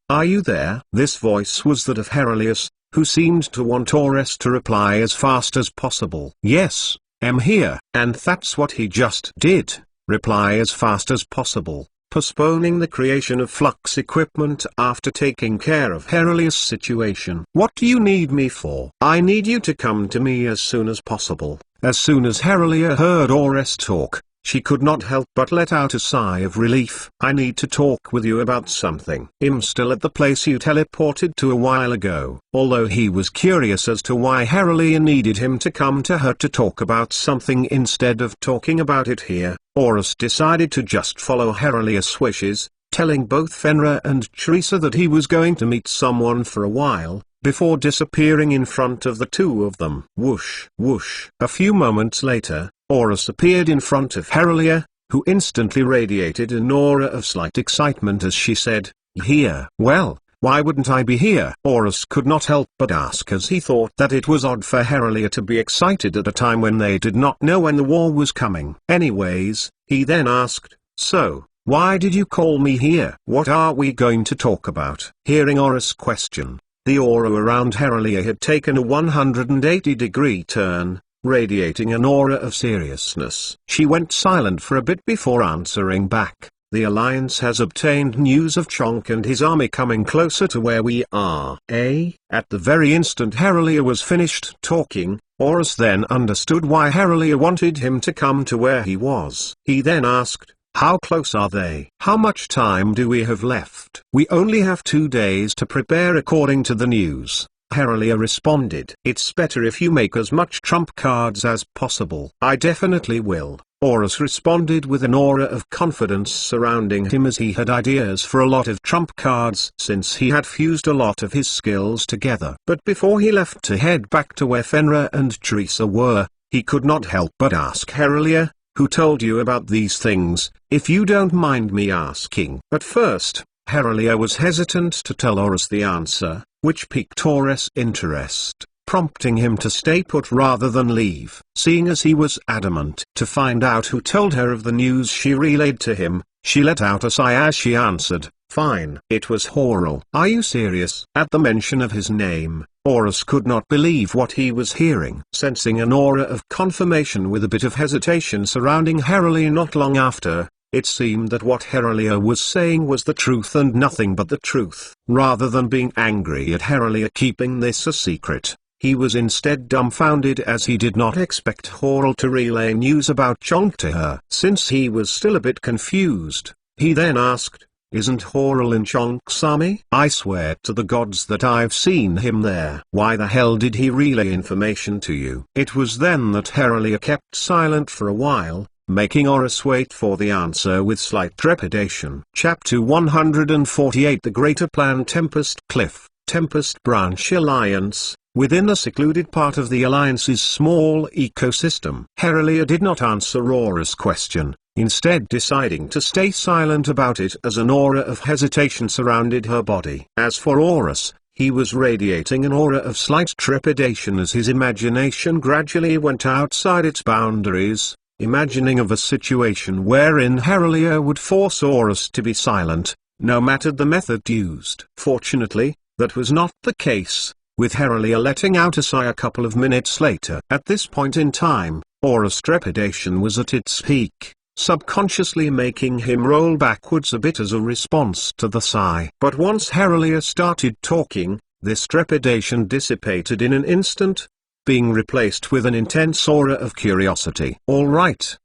are you there? This voice was that of Herelius, who seemed to want Horus to reply as fast as possible. Yes, I'm here. And that's what he just did, reply as fast as possible, postponing the creation of flux equipment after taking care of Herelius' situation. What do you need me for? I need you to come to me as soon as possible. As soon as Herelia heard Horus talk, she could not help but let out a sigh of relief. I need to talk with you about something. I'm still at the place you teleported to a while ago. Although he was curious as to why Herelia needed him to come to her to talk about something instead of talking about it here, Horus decided to just follow Herelia's wishes, telling both Fenrir and Teresa that he was going to meet someone for a while, before disappearing in front of the two of them. Whoosh, whoosh. A few moments later, Horus appeared in front of Herelia, who instantly radiated an aura of slight excitement as she said, "Here." Well, why wouldn't I be here? Horus could not help but ask, as he thought that it was odd for Herelia to be excited at a time when they did not know when the war was coming. Anyways, he then asked, "So, why did you call me here? What are we going to talk about?" Hearing Horus' question, the aura around Herelia had taken a 180-degree turn, radiating an aura of seriousness. She went silent for a bit before answering back. The Alliance has obtained news of Chonk and his army coming closer to where we are. At the very instant Herelia was finished talking, Horus then understood why Herelia wanted him to come to where he was. He then asked, "How close are they? How much time do we have left?" "We only have 2 days to prepare according to the news," Herelia responded. "It's better if you make as much trump cards as possible." "I definitely will," Horus responded with an aura of confidence surrounding him, as he had ideas for a lot of trump cards since he had fused a lot of his skills together. But before he left to head back to where Fenrir and Teresa were, he could not help but ask Herelia, "Who told you about these things, if you don't mind me asking?" At first, Herelia was hesitant to tell Horus the answer, which piqued Horus' interest, prompting him to stay put rather than leave. Seeing as he was adamant to find out who told her of the news she relayed to him, she let out a sigh as she answered, "Fine." It was Horel. "Are you serious?" At the mention of his name, Horus could not believe what he was hearing. Sensing an aura of confirmation with a bit of hesitation surrounding Herelia not long after, it seemed that what Herelia was saying was the truth and nothing but the truth. Rather than being angry at Herelia keeping this a secret, he was instead dumbfounded as he did not expect Horel to relay news about Chonk to her. Since he was still a bit confused, he then asked, "Isn't Horel in Chonk's army?" "I swear to the gods that I've seen him there." "Why the hell did he relay information to you?" It was then that Herelia kept silent for a while, making Horus wait for the answer with slight trepidation. Chapter 148 The Greater Plan. Tempest Cliff, Tempest Branch Alliance. Within a secluded part of the Alliance's small ecosystem, Herelia did not answer Horus' question, instead deciding to stay silent about it as an aura of hesitation surrounded her body. As for Horus, he was radiating an aura of slight trepidation as his imagination gradually went outside its boundaries, imagining of a situation wherein Herlia would force Horus to be silent, no matter the method used. Fortunately, that was not the case, with Herlia letting out a sigh a couple of minutes later. At this point in time, Horus' trepidation was at its peak, subconsciously making him roll backwards a bit as a response to the sigh. But once Herlia started talking, this trepidation dissipated in an instant, being replaced with an intense aura of curiosity. All right,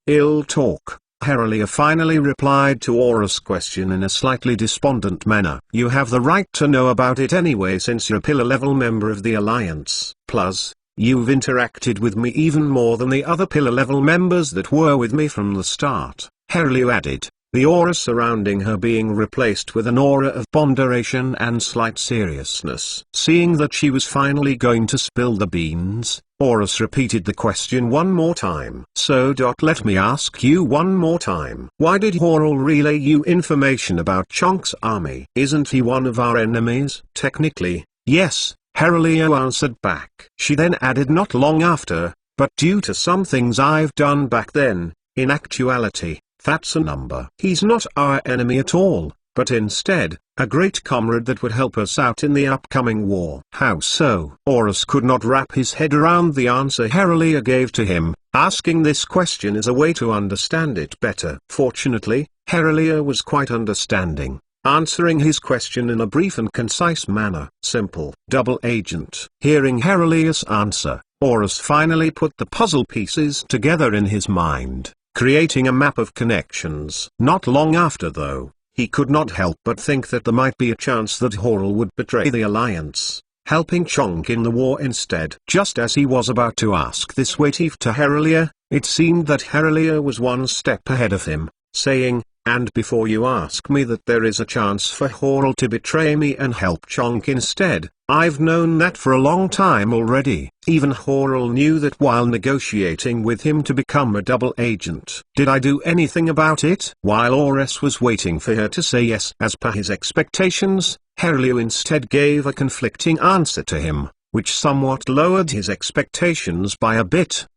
ill talk," Herlia finally replied to Horus' question in a slightly despondent manner. "You have the right to know about it anyway, since you're a pillar-level member of the Alliance. Plus, you've interacted with me even more than the other pillar-level members that were with me from the start," Herlia added, the aura surrounding her being replaced with an aura of ponderation and slight seriousness. Seeing that she was finally going to spill the beans, Horus repeated the question one more time. "So let me ask you one more time. Why did Horul relay you information about Chunk's army? Isn't he one of our enemies?" "Technically, yes," Herlia answered back. She then added not long after, "but due to some things I've done back then, in actuality, that's a number. He's not our enemy at all, but instead, a great comrade that would help us out in the upcoming war." "How so?" Horus could not wrap his head around the answer Herlia gave to him, asking this question as a way to understand it better. Fortunately, Herlia was quite understanding, answering his question in a brief and concise manner. "Simple. Double agent." Hearing Herlia's answer, Horus finally put the puzzle pieces together in his mind, creating a map of connections. Not long after though, he could not help but think that there might be a chance that Horul would betray the Alliance, helping Chunk in the war instead. Just as he was about to ask this weighty to Herlia, it seemed that Herlia was one step ahead of him, saying, "And before you ask me that there is a chance for Horul to betray me and help Chunk instead, I've known that for a long time already." Even Horul knew that while negotiating with him to become a double agent. "Did I do anything about it?" While Horus was waiting for her to say yes as per his expectations, Herlia instead gave a conflicting answer to him, which somewhat lowered his expectations by a bit.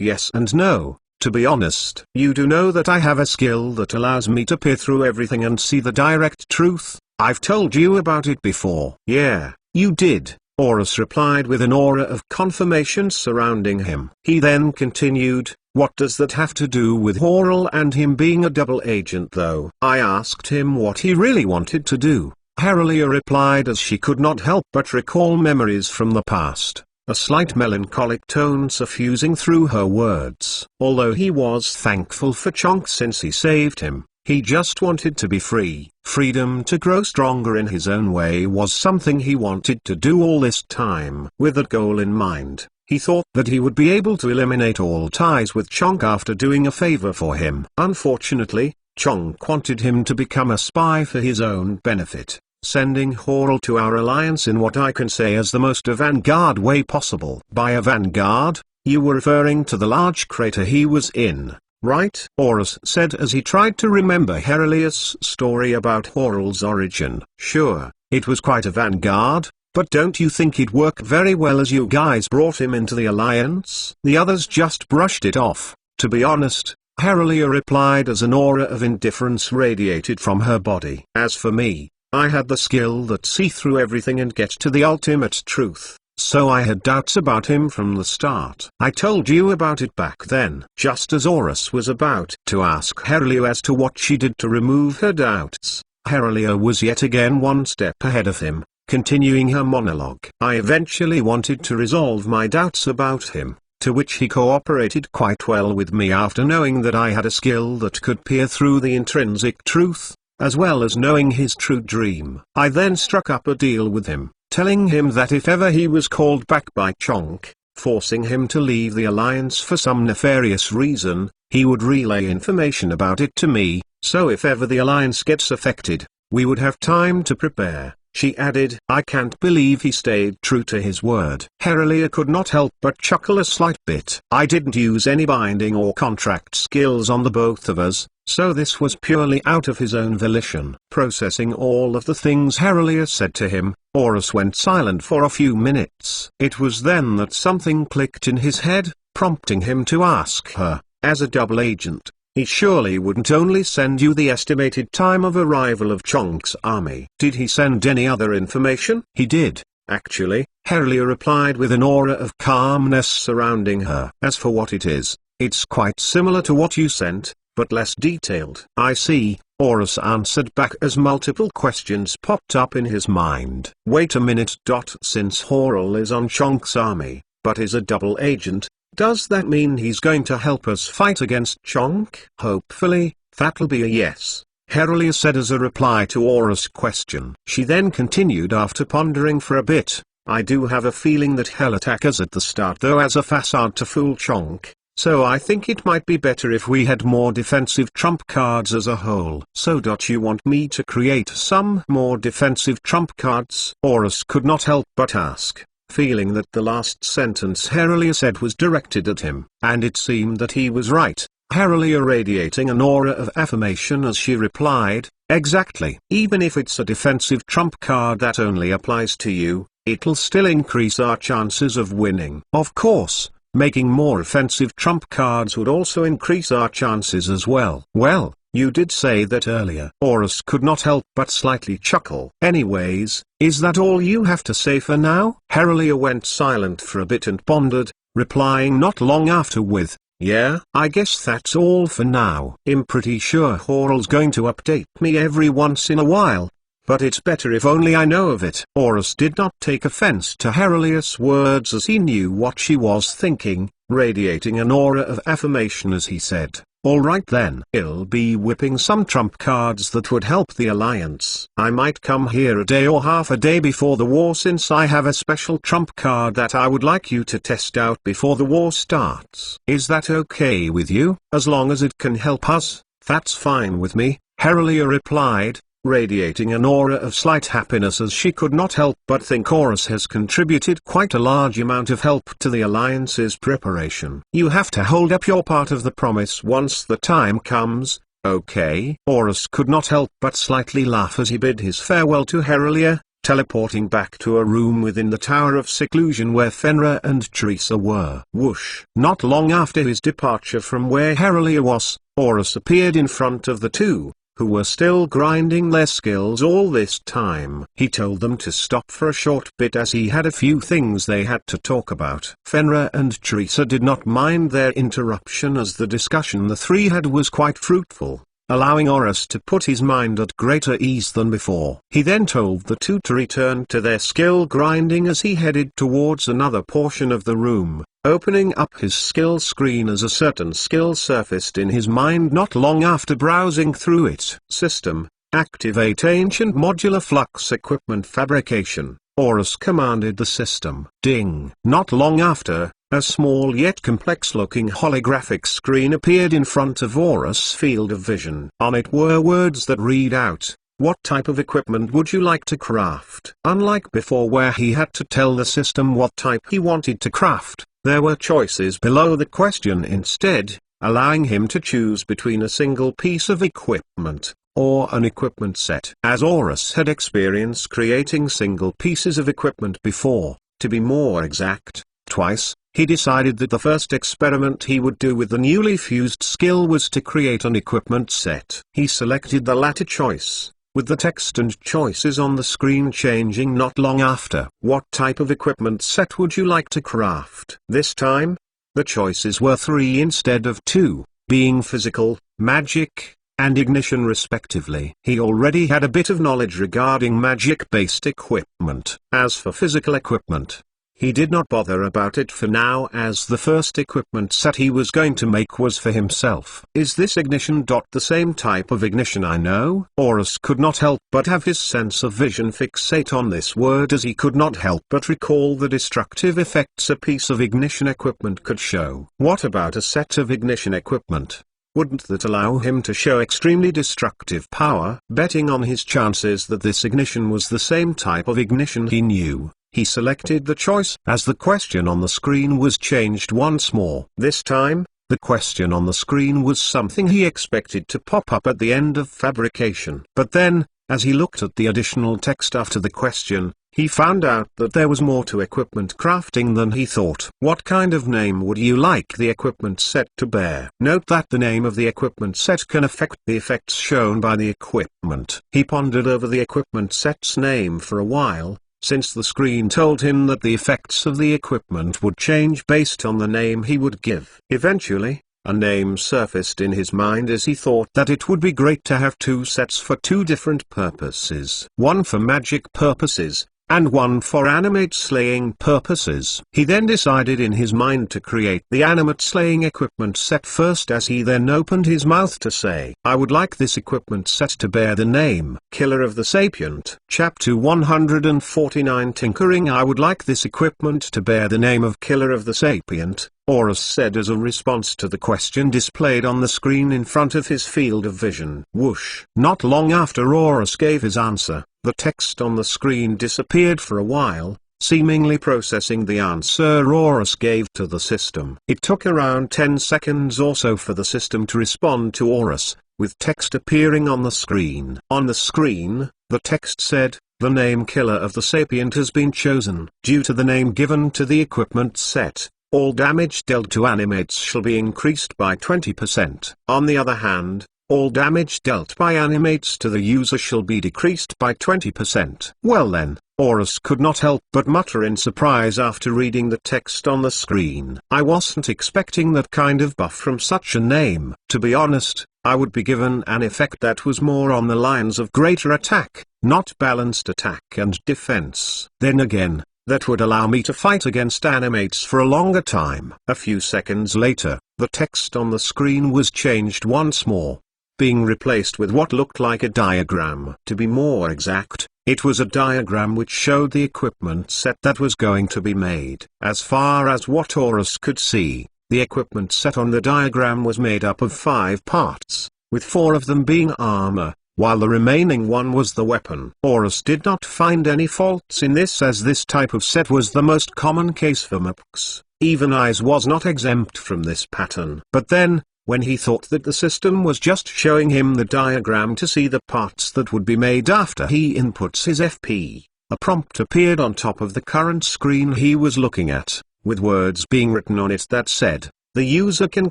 Yes and no. To be honest, you do know that I have a skill that allows me to peer through everything and see the direct truth. I've told you about it before. "Yeah, you did," Horus replied with an aura of confirmation surrounding him. He then continued, "What does that have to do with Horul and him being a double agent though?" "I asked him what he really wanted to do," Herlia replied as she could not help but recall memories from the past, a slight melancholic tone suffusing through her words. Although he was thankful for Chunk since he saved him, he just wanted to be free. Freedom to grow stronger in his own way was something he wanted to do all this time. With that goal in mind, he thought that he would be able to eliminate all ties with Chunk after doing a favor for him. Unfortunately, Chunk wanted him to become a spy for his own benefit, sending Horul to our alliance in what I can say as the most avant-garde way possible. "By avant-garde, you were referring to the large crater he was in, right?" Horus said as he tried to remember Herlia's story about Horul's origin. "Sure, it was quite avant-garde, but don't you think it worked very well as you guys brought him into the alliance?" The others just brushed it off. "To be honest," Herlia replied as an aura of indifference radiated from her body. "As for me, I had the skill that see through everything and get to the ultimate truth, so I had doubts about him from the start. I told you about it back then." Just as Horus was about to ask Herlia as to what she did to remove her doubts, Herlia was yet again one step ahead of him, continuing her monologue. "I eventually wanted to resolve my doubts about him, to which he cooperated quite well with me after knowing that I had a skill that could peer through the intrinsic truth, as well as knowing his true dream. I then struck up a deal with him, telling him that if ever he was called back by Chunk, forcing him to leave the alliance for some nefarious reason, he would relay information about it to me, so if ever the alliance gets affected, we would have time to prepare." She added, "I can't believe he stayed true to his word." Herlia could not help but chuckle a slight bit. "I didn't use any binding or contract skills on the both of us, so this was purely out of his own volition." Processing all of the things Herlia said to him, Horus went silent for a few minutes. It was then that something clicked in his head, prompting him to ask her, as a double agent, he surely wouldn't only send you the estimated time of arrival of Chonk's army. Did he send any other information? He did, actually, Herelia replied with an aura of calmness surrounding her. As for what it is, it's quite similar to what you sent, but less detailed. I see, Horus answered back as multiple questions popped up in his mind. Wait a minute. Since Horul is on Chonk's army, but is a double agent, does that mean he's going to help us fight against Chonk? Hopefully, that'll be a yes, Herelia said as a reply to Horus' question. She then continued after pondering for a bit, I do have a feeling that he'll attack us at the start though as a facade to fool Chonk. So I think it might be better if we had more defensive trump cards as a whole. So you want me to create some more defensive trump cards? Horus could not help but ask, feeling that the last sentence Herelia said was directed at him. And it seemed that he was right, Herelia radiating an aura of affirmation as she replied, exactly. Even if it's a defensive trump card that only applies to you, it'll still increase our chances of winning. Of course, making more offensive trump cards would also increase our chances as well. Well, you did say that earlier. Horus could not help but slightly chuckle. Anyways, is that all you have to say for now? Herelia went silent for a bit and pondered, replying not long after with, yeah, I guess that's all for now. I'm pretty sure Horul's going to update me every once in a while, but it's better if only I know of it. Horus did not take offense to Herelia's words as he knew what she was thinking, radiating an aura of affirmation as he said, alright then. I'll be whipping some trump cards that would help the alliance. I might come here a day or half a day before the war since I have a special trump card that I would like you to test out before the war starts. Is that okay with you? As long as it can help us, that's fine with me, Herelia replied, radiating an aura of slight happiness as she could not help but think Horus has contributed quite a large amount of help to the alliance's preparation. You have to hold up your part of the promise once the time comes, okay? Horus could not help but slightly laugh as he bid his farewell to Herelia, teleporting back to a room within the Tower of Seclusion where Fenrir and Teresa were. Whoosh! Not long after his departure from where Herelia was, Horus appeared in front of the two, who were still grinding their skills all this time. He told them to stop for a short bit as he had a few things they had to talk about. Fenrir and Teresa did not mind their interruption as the discussion the three had was quite fruitful, allowing Horus to put his mind at greater ease than before. He then told the two to return to their skill grinding as he headed towards another portion of the room, opening up his skill screen as a certain skill surfaced in his mind not long after browsing through it. System, activate ancient modular flux equipment fabrication. Horus commanded the system. Ding! Not long after, a small yet complex-looking holographic screen appeared in front of Horus' field of vision. On it were words that read out, what type of equipment would you like to craft? Unlike before where he had to tell the system what type he wanted to craft, there were choices below the question instead, allowing him to choose between a single piece of equipment, or an equipment set. As Horus had experience creating single pieces of equipment before, to be more exact, twice, he decided that the first experiment he would do with the newly fused skill was to create an equipment set. He selected the latter choice, with the text and choices on the screen changing not long after. What type of equipment set would you like to craft? This time, the choices were 3 instead of 2, being physical, magic, and ignition respectively. He already had a bit of knowledge regarding magic-based equipment. As for physical equipment, he did not bother about it for now as the first equipment set he was going to make was for himself. Is this ignition? The same type of ignition I know? Horus could not help but have his sense of vision fixate on this word as he could not help but recall the destructive effects a piece of ignition equipment could show. What about a set of ignition equipment? Wouldn't that allow him to show extremely destructive power? Betting on his chances that this ignition was the same type of ignition he knew, he selected the choice. As the question on the screen was changed once more. This time, the question on the screen was something he expected to pop up at the end of fabrication. But then, as he looked at the additional text after the question, he found out that there was more to equipment crafting than he thought. What kind of name would you like the equipment set to bear? Note that the name of the equipment set can affect the effects shown by the equipment. He pondered over the equipment set's name for a while, since the screen told him that the effects of the equipment would change based on the name he would give. Eventually, a name surfaced in his mind as he thought that it would be great to have two sets for two different purposes. One for magic purposes, and one for animate slaying purposes. He then decided in his mind to create the animate slaying equipment set first, as he then opened his mouth to say, "I would like this equipment set to bear the name Killer of the Sapient." Chapter 149 Tinkering. I would like this equipment to bear the name of Killer of the Sapient, Horus said as a response to the question displayed on the screen in front of his field of vision. Whoosh! Not long after Horus gave his answer, the text on the screen disappeared for a while, seemingly processing the answer Horus gave to the system. It took around 10 seconds or so for the system to respond to Horus, with text appearing on the screen. On the screen, the text said, "The name Killer of the Sapient has been chosen. Due to the name given to the equipment set, all damage dealt to animates shall be increased by 20%. On the other hand, all damage dealt by animates to the user shall be decreased by 20%. Well then, Horus could not help but mutter in surprise after reading the text on the screen. I wasn't expecting that kind of buff from such a name. To be honest, I would be given an effect that was more on the lines of greater attack, not balanced attack and defense. Then again, that would allow me to fight against animates for a longer time. A few seconds later, the text on the screen was changed once more, being replaced with what looked like a diagram. To be more exact, it was a diagram which showed the equipment set that was going to be made. As far as what Horus could see, the equipment set on the diagram was made up of 5 parts, with 4 of them being armor, while the remaining one was the weapon. Horus did not find any faults in this, as this type of set was the most common case for mechs. Even Eyes was not exempt from this pattern. But then, when he thought that the system was just showing him the diagram to see the parts that would be made after he inputs his FP, a prompt appeared on top of the current screen he was looking at, with words being written on it that said, "The user can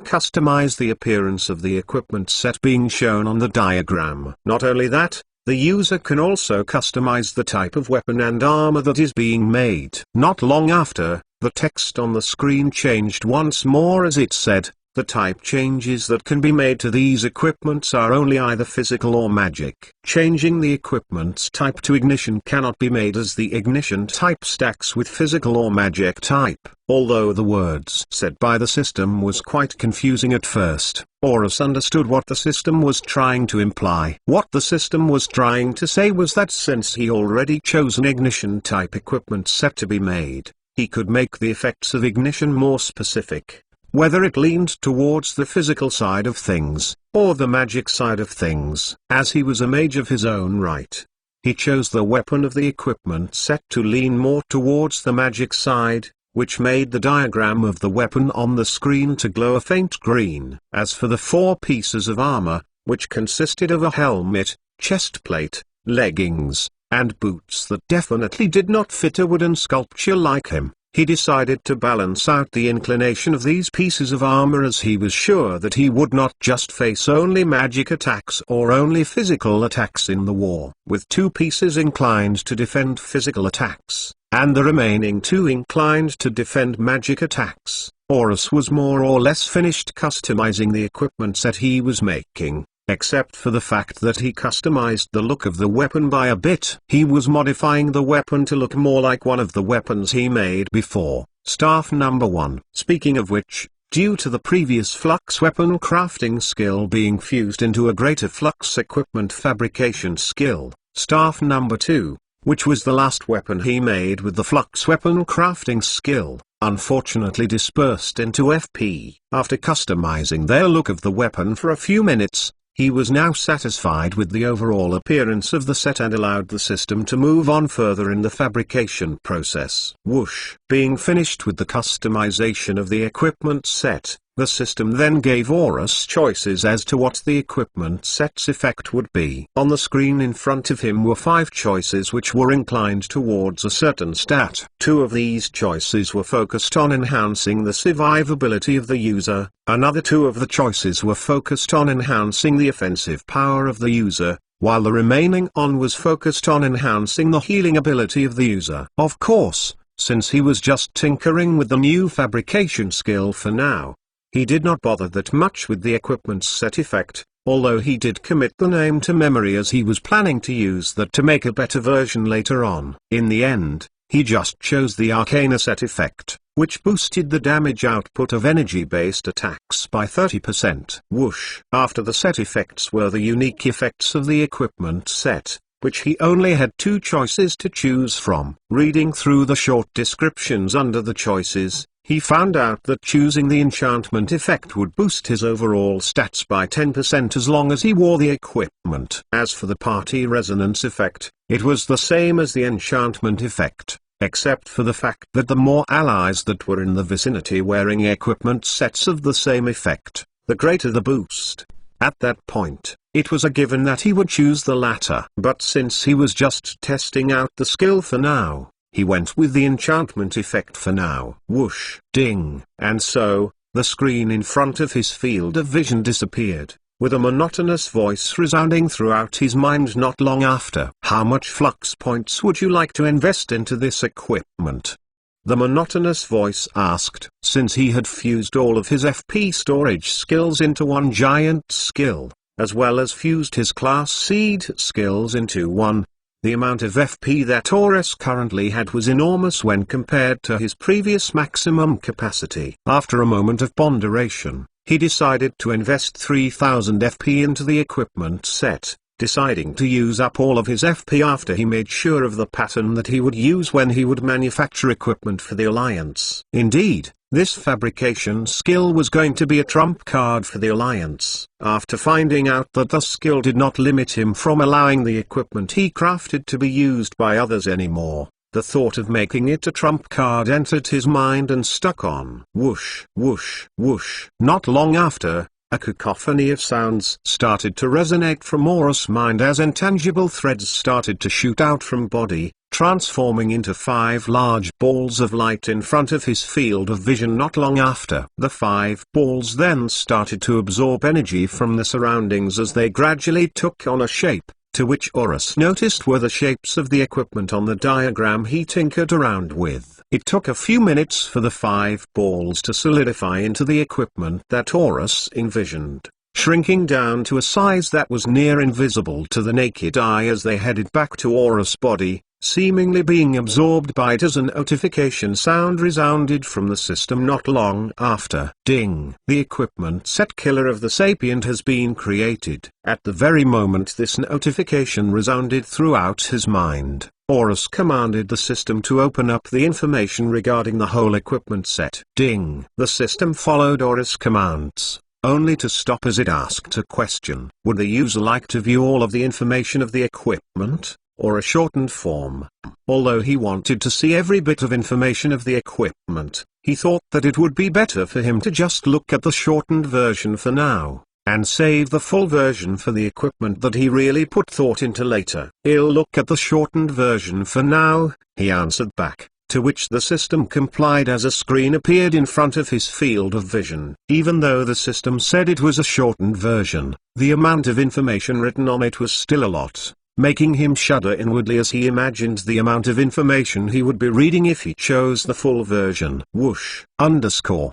customize the appearance of the equipment set being shown on the diagram." Not only that, the user can also customize the type of weapon and armor that is being made. Not long after, the text on the screen changed once more as it said, "The type changes that can be made to these equipments are only either physical or magic." Changing the equipment's type to ignition cannot be made, as the ignition type stacks with physical or magic type. Although the words said by the system was quite confusing at first, Horus understood what the system was trying to imply. What the system was trying to say was that since he already chose an ignition type equipment set to be made, he could make the effects of ignition more specific, whether it leaned towards the physical side of things, or the magic side of things. As he was a mage of his own right, he chose the weapon of the equipment set to lean more towards the magic side, which made the diagram of the weapon on the screen to glow a faint green. As for the 4 pieces of armor, which consisted of a helmet, chestplate, leggings, and boots that definitely did not fit a wooden sculpture like him, he decided to balance out the inclination of these pieces of armor, as he was sure that he would not just face only magic attacks or only physical attacks in the war. With 2 pieces inclined to defend physical attacks, and the remaining 2 inclined to defend magic attacks, Horus was more or less finished customizing the equipment set he was making. Except for the fact that he customized the look of the weapon by a bit. He was modifying the weapon to look more like one of the weapons he made before, Staff Number 1. Speaking of which, due to the previous flux weapon crafting skill being fused into a greater flux equipment fabrication skill, Staff Number 2, which was the last weapon he made with the flux weapon crafting skill, unfortunately dispersed into FP. After customizing their look of the weapon for a few minutes, he was now satisfied with the overall appearance of the set and allowed the system to move on further in the fabrication process. Whoosh! Being finished with the customization of the equipment set, The system then gave Horus choices as to what the equipment set's effect would be. On the screen in front of him were 5 choices which were inclined towards a certain stat. 2 of these choices were focused on enhancing the survivability of the user, another 2 of the choices were focused on enhancing the offensive power of the user, while the remaining one was focused on enhancing the healing ability of the user. Of course, since he was just tinkering with the new fabrication skill for now, he did not bother that much with the equipment's set effect, although he did commit the name to memory as he was planning to use that to make a better version later on. In the end, he just chose the Arcana set effect, which boosted the damage output of energy-based attacks by 30%. Whoosh! After the set effects were the unique effects of the equipment set, which he only had 2 choices to choose from. Reading through the short descriptions under the choices, he found out that choosing the enchantment effect would boost his overall stats by 10% as long as he wore the equipment. As for the party resonance effect, it was the same as the enchantment effect, except for the fact that the more allies that were in the vicinity wearing equipment sets of the same effect, the greater the boost. At that point, it was a given that he would choose the latter. But since he was just testing out the skill for now, he went with the enchantment effect for now. Whoosh! Ding! And so, the screen in front of his field of vision disappeared, with a monotonous voice resounding throughout his mind not long after. How much flux points would you like to invest into this equipment? The monotonous voice asked. Since he had fused all of his FP storage skills into one giant skill, as well as fused his class seed skills into one, the amount of FP that Horus currently had was enormous when compared to his previous maximum capacity. After a moment of ponderation, he decided to invest 3000 FP into the equipment set, deciding to use up all of his FP after he made sure of the pattern that he would use when he would manufacture equipment for the Alliance. Indeed, this fabrication skill was going to be a trump card for the Alliance. After finding out that the skill did not limit him from allowing the equipment he crafted to be used by others anymore, the thought of making it a trump card entered his mind and stuck on. Whoosh, whoosh, whoosh. Not long after, a cacophony of sounds started to resonate from Horus' mind as intangible threads started to shoot out from body, transforming into 5 large balls of light in front of his field of vision. Not long after, the 5 balls then started to absorb energy from the surroundings as they gradually took on a shape, to which Horus noticed were the shapes of the equipment on the diagram he tinkered around with. It took a few minutes for the 5 balls to solidify into the equipment that Horus envisioned, shrinking down to a size that was near invisible to the naked eye as they headed back to Horus' body, seemingly being absorbed by it as a notification sound resounded from the system not long after. Ding! The equipment set Killer of the Sapient has been created. At the very moment this notification resounded throughout his mind, Horus commanded the system to open up the information regarding the whole equipment set. Ding! The system followed Horus' commands, only to stop as it asked a question. Would the user like to view all of the information of the equipment, or a shortened form? Although he wanted to see every bit of information of the equipment, he thought that it would be better for him to just look at the shortened version for now, and save the full version for the equipment that he really put thought into later. "I'll look at the shortened version for now," he answered back, to which the system complied as a screen appeared in front of his field of vision. Even though the system said it was a shortened version, the amount of information written on it was still a lot, making him shudder inwardly as he imagined the amount of information he would be reading if he chose the full version. Whoosh! _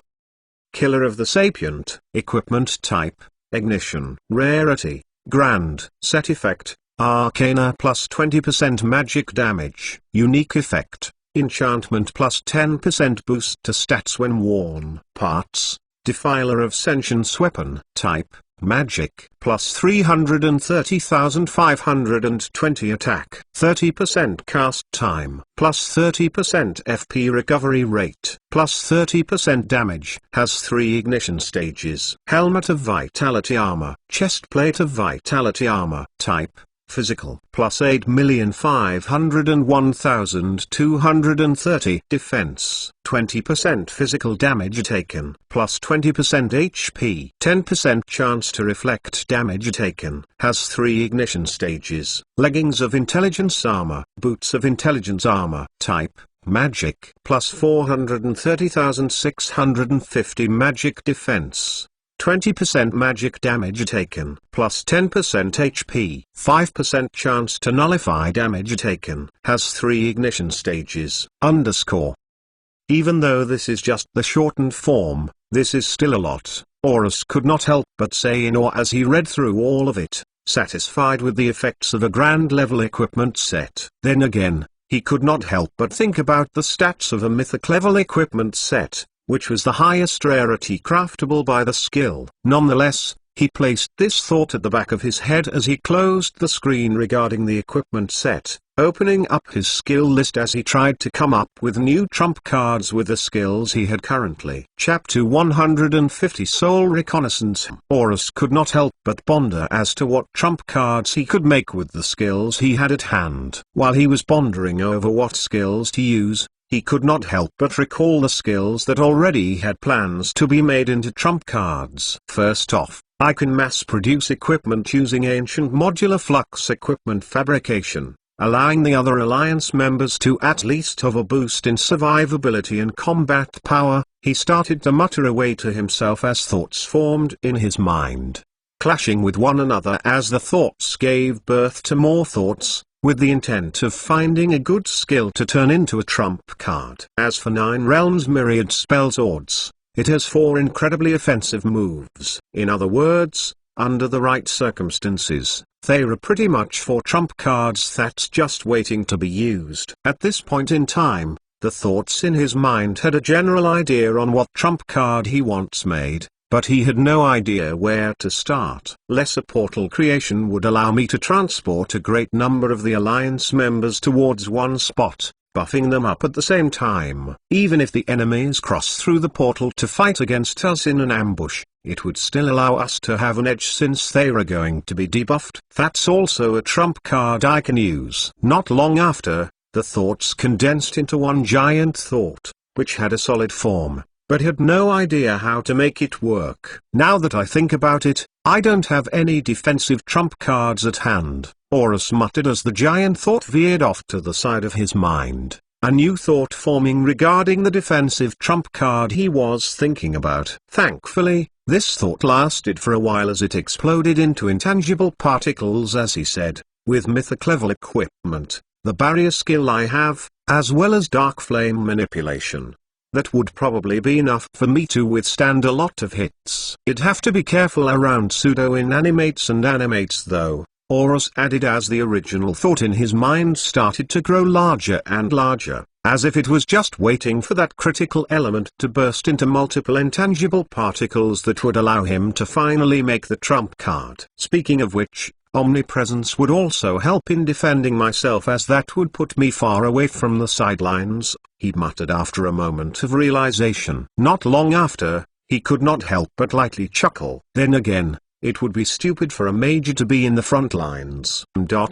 Killer of the Sapient. Equipment type: Ignition. Rarity: Grand. Set effect: Arcana plus 20% magic damage. Unique effect: Enchantment plus 10% boost to stats when worn. Parts: Defiler of Sentience Weapon. Type: Magic. Plus 330,520 attack. 30% cast time. Plus 30% FP recovery rate. Plus 30% damage. Has 3 ignition stages. Helmet of Vitality Armor. Chestplate of Vitality Armor. Type: Physical plus 8,501,230 Defense, 20% physical damage taken plus 20% HP, 10% chance to reflect damage taken. Has 3 ignition stages. Leggings of intelligence armor, boots of intelligence armor. Type magic plus 430,650 magic defense. 20% magic damage taken, plus 10% HP. 5% chance to nullify damage taken. Has 3 ignition stages. Even though this is just the shortened form, this is still a lot. Horus could not help but say in awe as he read through all of it, satisfied with the effects of a grand level equipment set. Then again, he could not help but think about the stats of a mythic level equipment set, which was the highest rarity craftable by the skill. Nonetheless, he placed this thought at the back of his head as he closed the screen regarding the equipment set, opening up his skill list as he tried to come up with new trump cards with the skills he had currently. Chapter 150 Soul Reconnaissance. Horus could not help but ponder as to what trump cards he could make with the skills he had at hand. While he was pondering over what skills to use, he could not help but recall the skills that already had plans to be made into trump cards. First off, I can mass-produce equipment using ancient modular flux equipment fabrication, allowing the other alliance members to at least have a boost in survivability and combat power. He started to mutter away to himself as thoughts formed in his mind, clashing with one another as the thoughts gave birth to more thoughts, with the intent of finding a good skill to turn into a trump card. As for 9 Realms Myriad Spells Odds, it has 4 incredibly offensive moves. In other words, under the right circumstances, they are pretty much 4 trump cards that's just waiting to be used. At this point in time, the thoughts in his mind had a general idea on what trump card he wants made, but he had no idea where to start. Lesser portal creation would allow me to transport a great number of the Alliance members towards one spot, buffing them up at the same time. Even if the enemies cross through the portal to fight against us in an ambush, it would still allow us to have an edge since they are going to be debuffed. That's also a trump card I can use. Not long after, the thoughts condensed into one giant thought, which had a solid form, but had no idea how to make it work. Now that I think about it, I don't have any defensive trump cards at hand. Horus muttered as the giant thought veered off to the side of his mind, a new thought forming regarding the defensive trump card he was thinking about. Thankfully, this thought lasted for a while as it exploded into intangible particles as he said, with mythic level equipment, the barrier skill I have, as well as dark flame manipulation, that would probably be enough for me to withstand a lot of hits. You'd have to be careful around pseudo-inanimates and animates though, Horus added as the original thought in his mind started to grow larger and larger, as if it was just waiting for that critical element to burst into multiple intangible particles that would allow him to finally make the trump card. Speaking of which, omnipresence would also help in defending myself as that would put me far away from the sidelines, he muttered after a moment of realization. Not long after, he could not help but lightly chuckle. Then again, it would be stupid for a major to be in the front lines.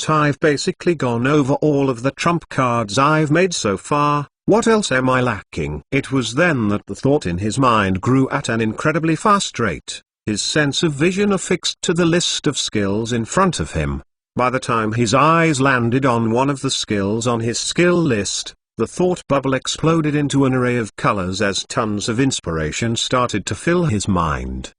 I've basically gone over all of the trump cards I've made so far, what else am I lacking? It was then that the thought in his mind grew at an incredibly fast rate. His sense of vision affixed to the list of skills in front of him. By the time his eyes landed on one of the skills on his skill list, the thought bubble exploded into an array of colors as tons of inspiration started to fill his mind.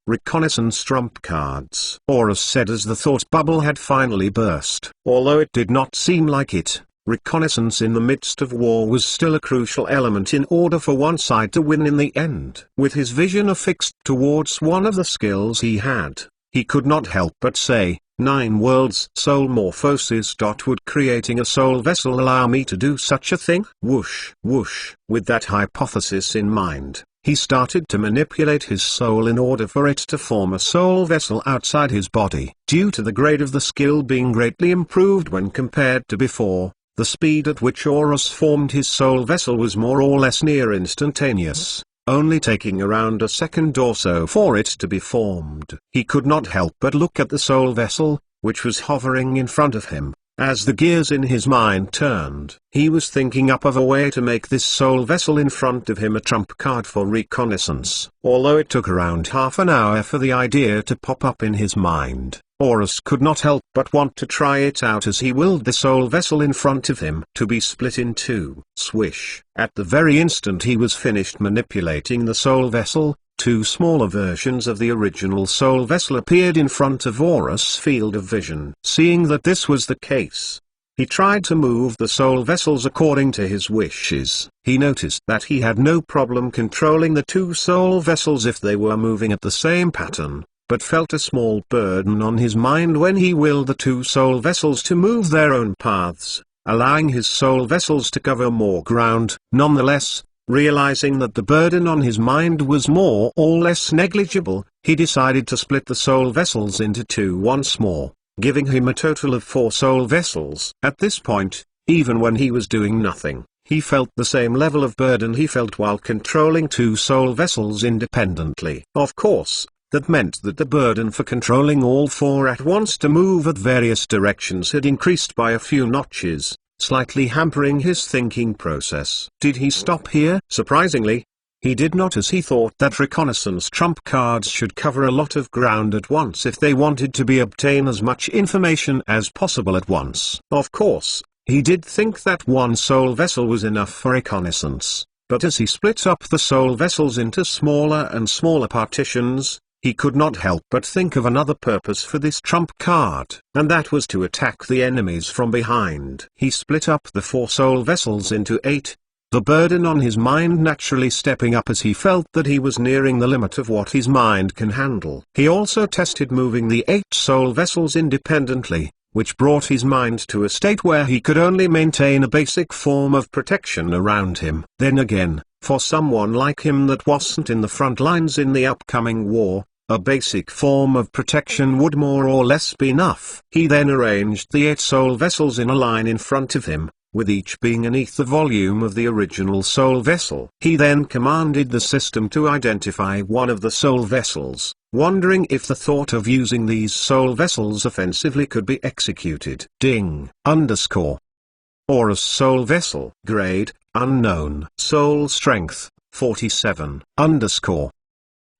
Reconnaissance trump cards, Horus said as the thought bubble had finally burst. Although it did not seem like it, reconnaissance in the midst of war was still a crucial element in order for one side to win in the end. With his vision affixed towards one of the skills he had, he could not help but say, 9 worlds soul morphosis. Would creating a soul vessel allow me to do such a thing? Whoosh, whoosh. With that hypothesis in mind, he started to manipulate his soul in order for it to form a soul vessel outside his body. Due to the grade of the skill being greatly improved when compared to before, the speed at which Horus formed his soul vessel was more or less near instantaneous, only taking around a second or so for it to be formed. He could not help but look at the soul vessel, which was hovering in front of him. As the gears in his mind turned, he was thinking up of a way to make this soul vessel in front of him a trump card for reconnaissance. Although it took around half an hour for the idea to pop up in his mind, Horus could not help but want to try it out as he willed the soul vessel in front of him to be split in two. Swish! At the very instant he was finished manipulating the soul vessel, two smaller versions of the original soul vessel appeared in front of Horus' field of vision. Seeing that this was the case, he tried to move the soul vessels according to his wishes. He noticed that he had no problem controlling the two soul vessels if they were moving at the same pattern, but felt a small burden on his mind when he willed the two soul vessels to move their own paths, allowing his soul vessels to cover more ground. Nonetheless, realizing that the burden on his mind was more or less negligible, he decided to split the soul vessels into two once more, giving him a total of 4 soul vessels. At this point, even when he was doing nothing, he felt the same level of burden he felt while controlling 2 soul vessels independently. Of course, that meant that the burden for controlling all 4 at once to move at various directions had increased by a few notches, slightly hampering his thinking process. Did he stop here? Surprisingly, he did not, as he thought that reconnaissance trump cards should cover a lot of ground at once if they wanted to obtain as much information as possible at once. Of course, he did think that 1 soul vessel was enough for reconnaissance, but as he split up the soul vessels into smaller and smaller partitions, he could not help but think of another purpose for this trump card, and that was to attack the enemies from behind. He split up the 4 soul vessels into 8, the burden on his mind naturally stepping up as he felt that he was nearing the limit of what his mind can handle. He also tested moving the 8 soul vessels independently, which brought his mind to a state where he could only maintain a basic form of protection around him. Then again, for someone like him that wasn't in the front lines in the upcoming war, a basic form of protection would more or less be enough. He then arranged the 8 soul vessels in a line in front of him, with each being an eighth the volume of the original soul vessel. He then commanded the system to identify one of the soul vessels, wondering if the thought of using these soul vessels offensively could be executed. Ding! Underscore. Horus soul vessel. Grade, unknown. Soul strength, 47. Underscore.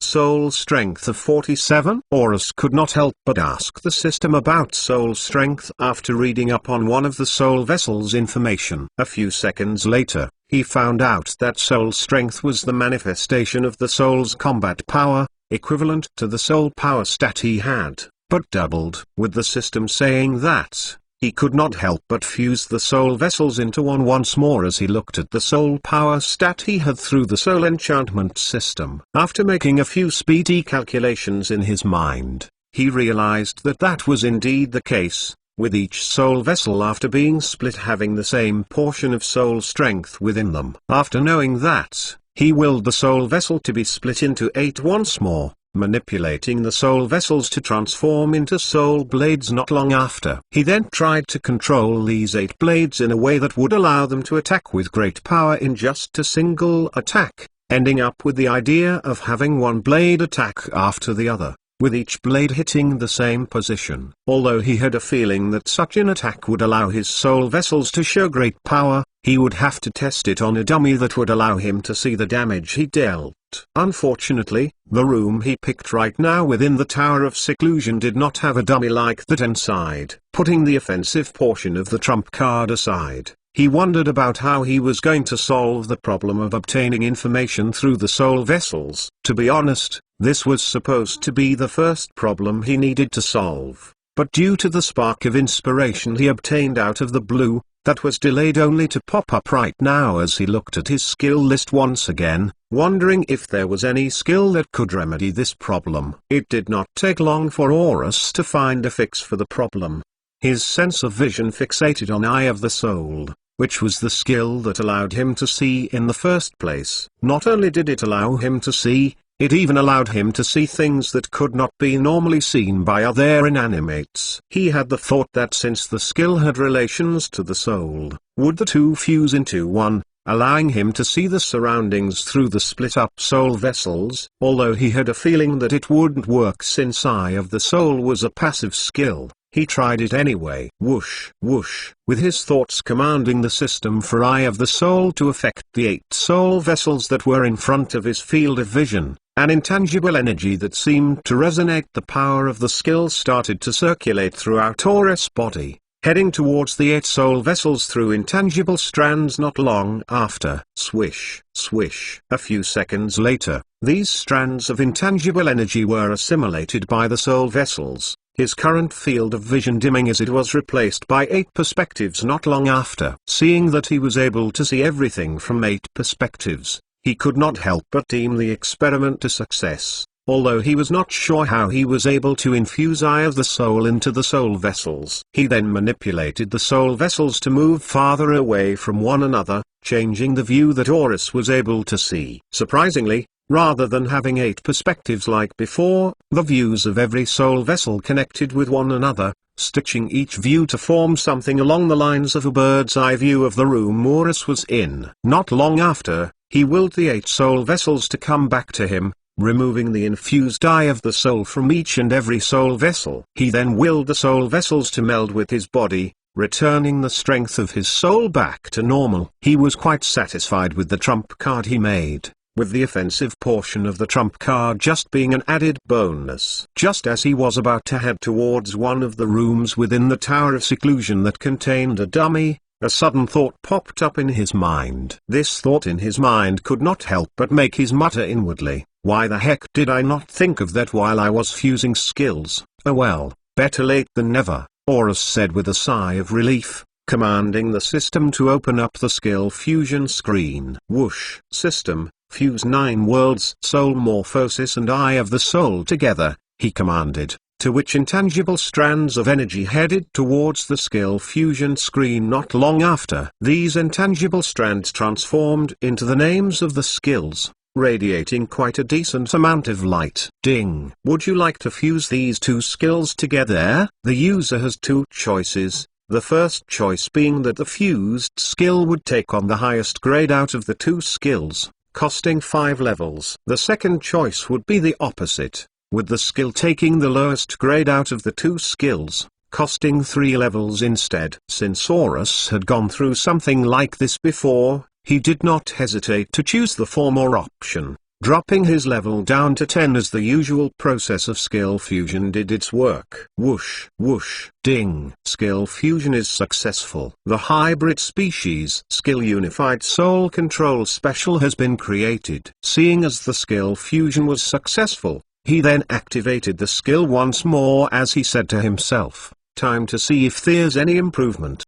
Soul strength of 47? Horus could not help but ask the system about soul strength after reading up on one of the soul vessel's information. A few seconds later, he found out that soul strength was the manifestation of the soul's combat power, equivalent to the soul power stat he had, but doubled. With the system saying that, he could not help but fuse the soul vessels into one once more as he looked at the soul power stat he had through the soul enchantment system. After making a few speedy calculations in his mind, he realized that that was indeed the case, with each soul vessel after being split having the same portion of soul strength within them. After knowing that, he willed the soul vessel to be split into 8 once more, manipulating the soul vessels to transform into soul blades not long after. He then tried to control these 8 blades in a way that would allow them to attack with great power in just a single attack, ending up with the idea of having one blade attack after the other, with each blade hitting the same position. Although he had a feeling that such an attack would allow his soul vessels to show great power, he would have to test it on a dummy that would allow him to see the damage he dealt. Unfortunately, the room he picked right now within the Tower of Seclusion did not have a dummy like that inside. Putting the offensive portion of the trump card aside, he wondered about how he was going to solve the problem of obtaining information through the soul vessels. To be honest, this was supposed to be the first problem he needed to solve, but due to the spark of inspiration he obtained out of the blue, that was delayed only to pop up right now as he looked at his skill list once again, wondering if there was any skill that could remedy this problem. It did not take long for Horus to find a fix for the problem. His sense of vision fixated on Eye of the Soul, which was the skill that allowed him to see in the first place. Not only did it allow him to see, it even allowed him to see things that could not be normally seen by other inanimates. He had the thought that since the skill had relations to the soul, would the two fuse into one, allowing him to see the surroundings through the split-up soul vessels. Although he had a feeling that it wouldn't work since Eye of the Soul was a passive skill, he tried it anyway. Whoosh, whoosh, with his thoughts commanding the system for Eye of the Soul to affect the 8 soul vessels that were in front of his field of vision. An intangible energy that seemed to resonate the power of the skill started to circulate throughout Aura's body, heading towards the 8 soul vessels through intangible strands. Not long after, swish, swish. A few seconds later, these strands of intangible energy were assimilated by the soul vessels, his current field of vision dimming as it was replaced by 8 perspectives. Not long after, seeing that he was able to see everything from 8 perspectives, he could not help but deem the experiment a success, although he was not sure how he was able to infuse Eye of the Soul into the soul vessels. He then manipulated the soul vessels to move farther away from one another, changing the view that Horus was able to see. Surprisingly, rather than having 8 perspectives like before, the views of every soul vessel connected with one another, stitching each view to form something along the lines of a bird's eye view of the room Horus was in. Not long after, he willed the 8 soul vessels to come back to him, removing the infused Eye of the Soul from each and every soul vessel. He then willed the soul vessels to meld with his body, returning the strength of his soul back to normal. He was quite satisfied with the trump card he made, with the offensive portion of the trump card just being an added bonus. Just as he was about to head towards one of the rooms within the Tower of Seclusion that contained a dummy, a sudden thought popped up in his mind. This thought in his mind could not help but make his mutter inwardly, "Why the heck did I not think of that while I was fusing skills?" Oh well, better late than never, Horus said with a sigh of relief, commanding the system to open up the skill fusion screen. Whoosh. System, fuse 9 worlds, soul morphosis and Eye of the Soul together, he commanded, to which intangible strands of energy headed towards the skill fusion screen. Not long after, these intangible strands transformed into the names of the skills, radiating quite a decent amount of light. Ding. Would you like to fuse these 2 skills together? The user has 2 choices, the first choice being that the fused skill would take on the highest grade out of the 2 skills, costing 5 levels. The second choice would be the opposite, with the skill taking the lowest grade out of the 2 skills, costing 3 levels instead. Since Horus had gone through something like this before, he did not hesitate to choose the former option, dropping his level down to 10 as the usual process of skill fusion did its work. Whoosh, whoosh, ding. Skill fusion is successful. The hybrid species skill unified soul control special has been created. Seeing as the skill fusion was successful, he then activated the skill once more as he said to himself, "Time to see if there's any improvement."